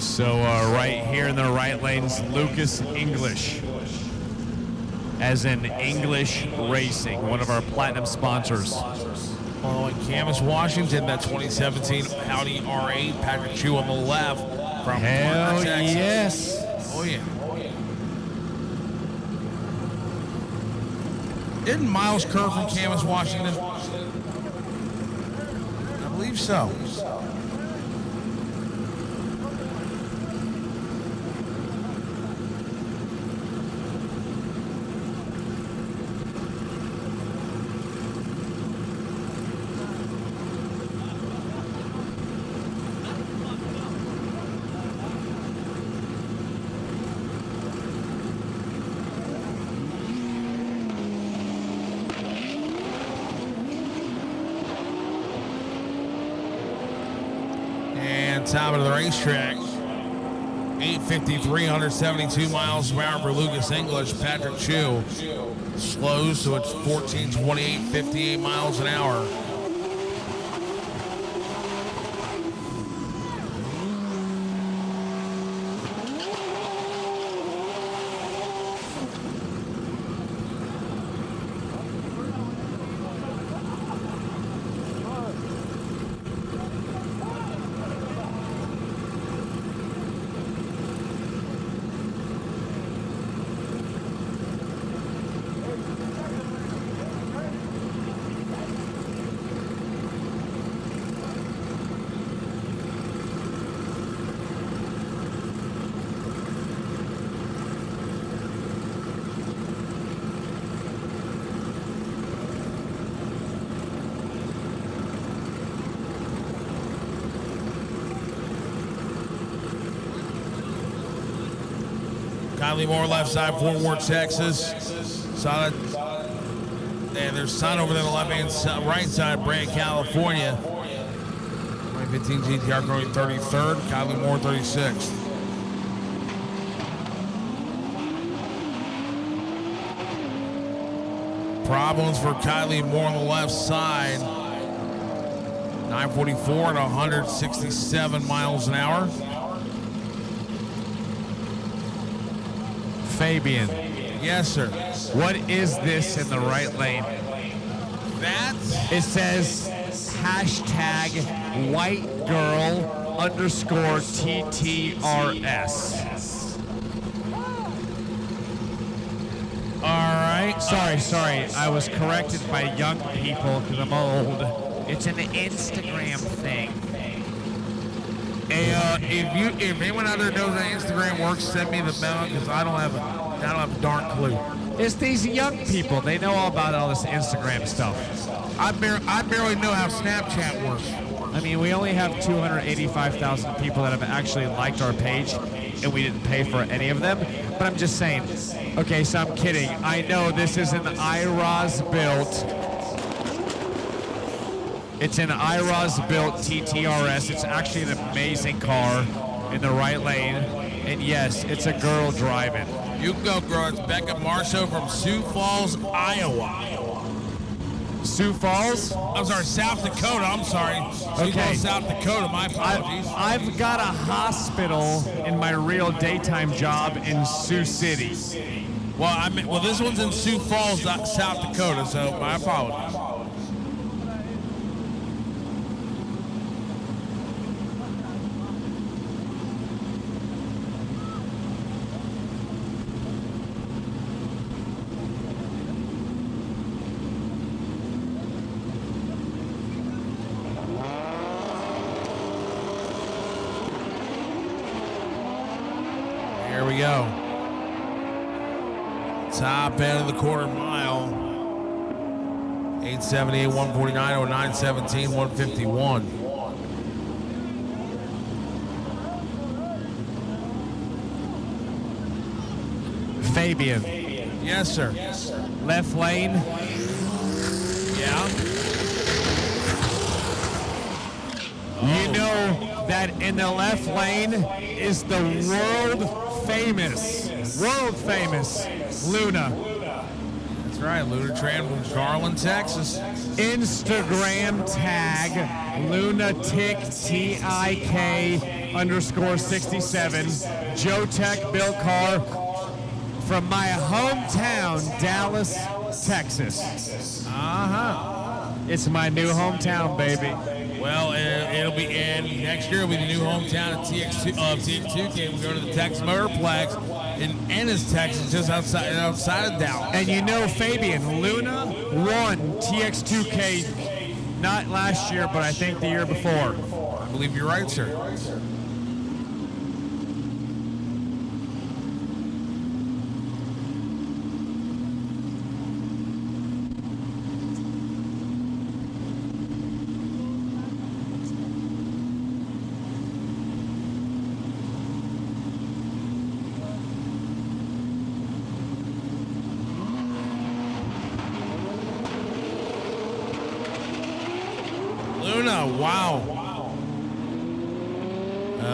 So right here in the right lane's Lucas English, as in English Racing, one of our platinum sponsors. Following Camas Washington, that 2017 Audi R8, Patrick Chu on the left from Hell Parker, Texas. yes. Oh yeah. Isn't Miles Kerr from Camas Washington? I believe so. Top of the racetrack, 8:53, 172 miles per hour for Lucas English. Patrick Chu slows, so it's 14:28, 58 miles an hour. Kylie Moore left side, Fort Worth, Texas. Solid. And there's Son over there on the left-hand side, right side, Brant, California. 2015 GTR going 33rd, Kylie Moore 36th. Problems for Kylie Moore on the left side. 944 and 167 miles an hour. Fabian. Yes, sir. What is this in the right lane? It says hashtag white girl _ TTRS. All right. Sorry. I was corrected by young people because I'm old. It's an Instagram thing. Hey, if anyone out there knows how Instagram works, send me the memo because I don't have a darn clue. It's these young people. They know all about all this Instagram stuff. I barely know how Snapchat works. I mean, we only have 285,000 people that have actually liked our page, and we didn't pay for any of them. But I'm just saying. Okay, so I'm kidding. I know this is an IROS built. It's an IROS built TTRS. It's actually an amazing car in the right lane. And yes, it's a girl driving. You can go, girl. It's Becca Marceau from Sioux Falls, Iowa. Sioux Falls? I'm sorry, South Dakota. I'm sorry. Sioux Falls, South Dakota. My apologies. I've got a hospital in my real daytime job in Sioux City. Well, this one's in Sioux Falls, South Dakota. So my apologies. Here we go. Top end of the quarter mile. 878, 149, or 917, 151. Fabian. Yes, sir. Left lane. Yeah. You know that in the left lane is the world famous Luna. That's right, Luna Tran from Garland, Texas. Instagram tag Lunatic_TIK_67. Joe Tech built car from my hometown, Dallas, Texas. It's my new hometown, baby. Well, it'll be in next year. It'll be the new hometown of TX2K. We go to the Texas Motorplex in Ennis, Texas, just outside of Dallas. And you know, Fabian, Luna won TX2K not last year, but I think the year before. I believe you're right, sir. Luna, wow.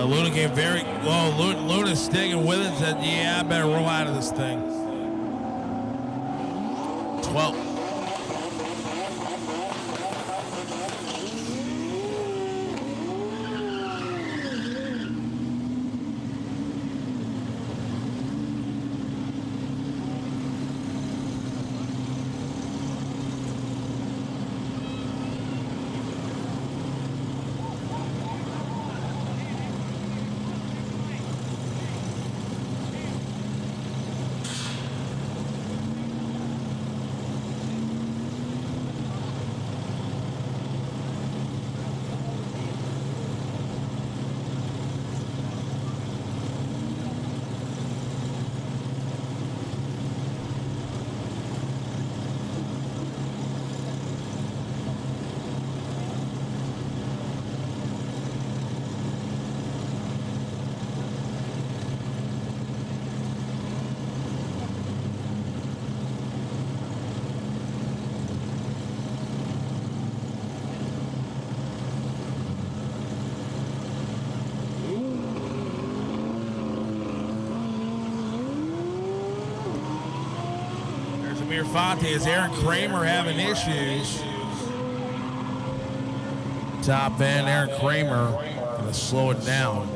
Luna came very well. Luna's sticking with it. Said, "Yeah, I better roll out of this thing." 12. Fonte, is Aaron Kramer having issues? Top end, Aaron Kramer gonna slow it down.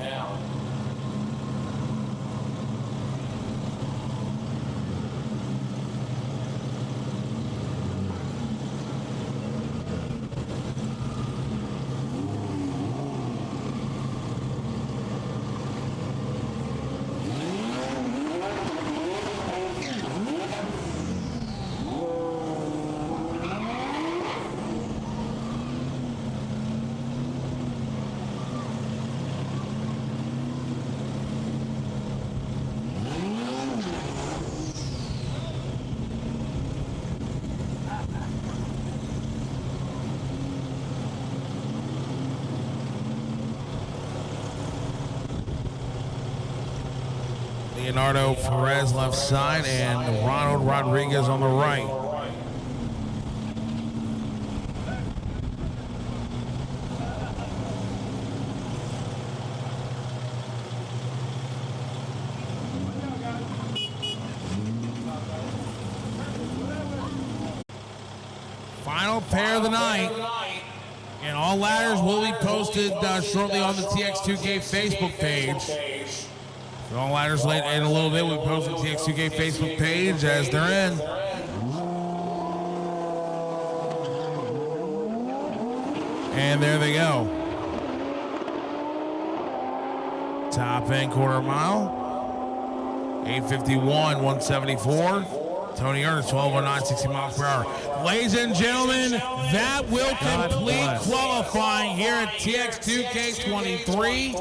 Leonardo Perez left side and Ronald Rodriguez on the right. Final pair of the night. And all ladders will be posted shortly on the TX2K Facebook page. All ladders late in a little bit. We post the TX2K Facebook page as they're in. And there they go. Top end quarter mile. 851, 174. Tony Ernst, 1209, 60 miles per hour. Ladies and gentlemen, that will complete qualifying here at TX2K23.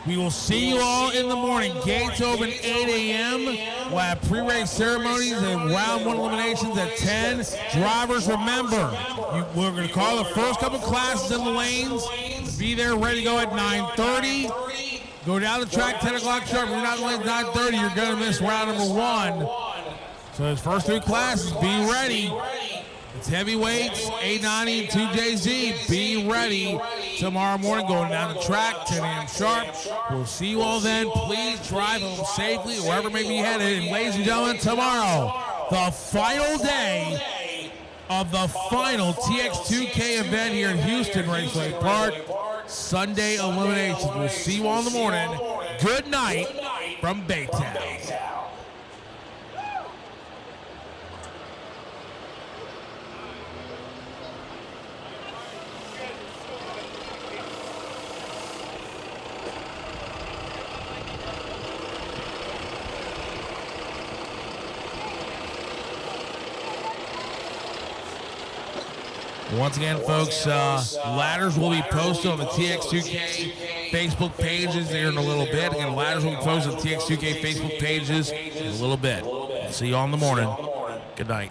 We will see you all in the morning. Gates open 8 a.m. We'll have pre-race ceremonies and round 1 eliminations at 10. Drivers, remember, we're going to call the first couple classes in the lanes. Be there ready to go at 9:30. Go down the track 10 o'clock sharp. If you're not in the lanes 9:30, you're going to miss round number 1. So those first 3 classes, be ready. It's heavyweights, 890 and 2JZ. Be ready tomorrow morning going down the track, 10 a.m. sharp. We'll see you all then. Please drive home safely, wherever may be headed. And ladies and gentlemen, tomorrow, the final day of the final TX2K event here in Houston Raceway Park. Sunday eliminations. We'll see you all in the morning. Good night from Baytown. Once again, folks, ladders will be posted on the TX2K Facebook pages here in a little bit. Again, ladders will be posted on the TX2K Facebook pages in a little bit. See you all in the morning. Good night.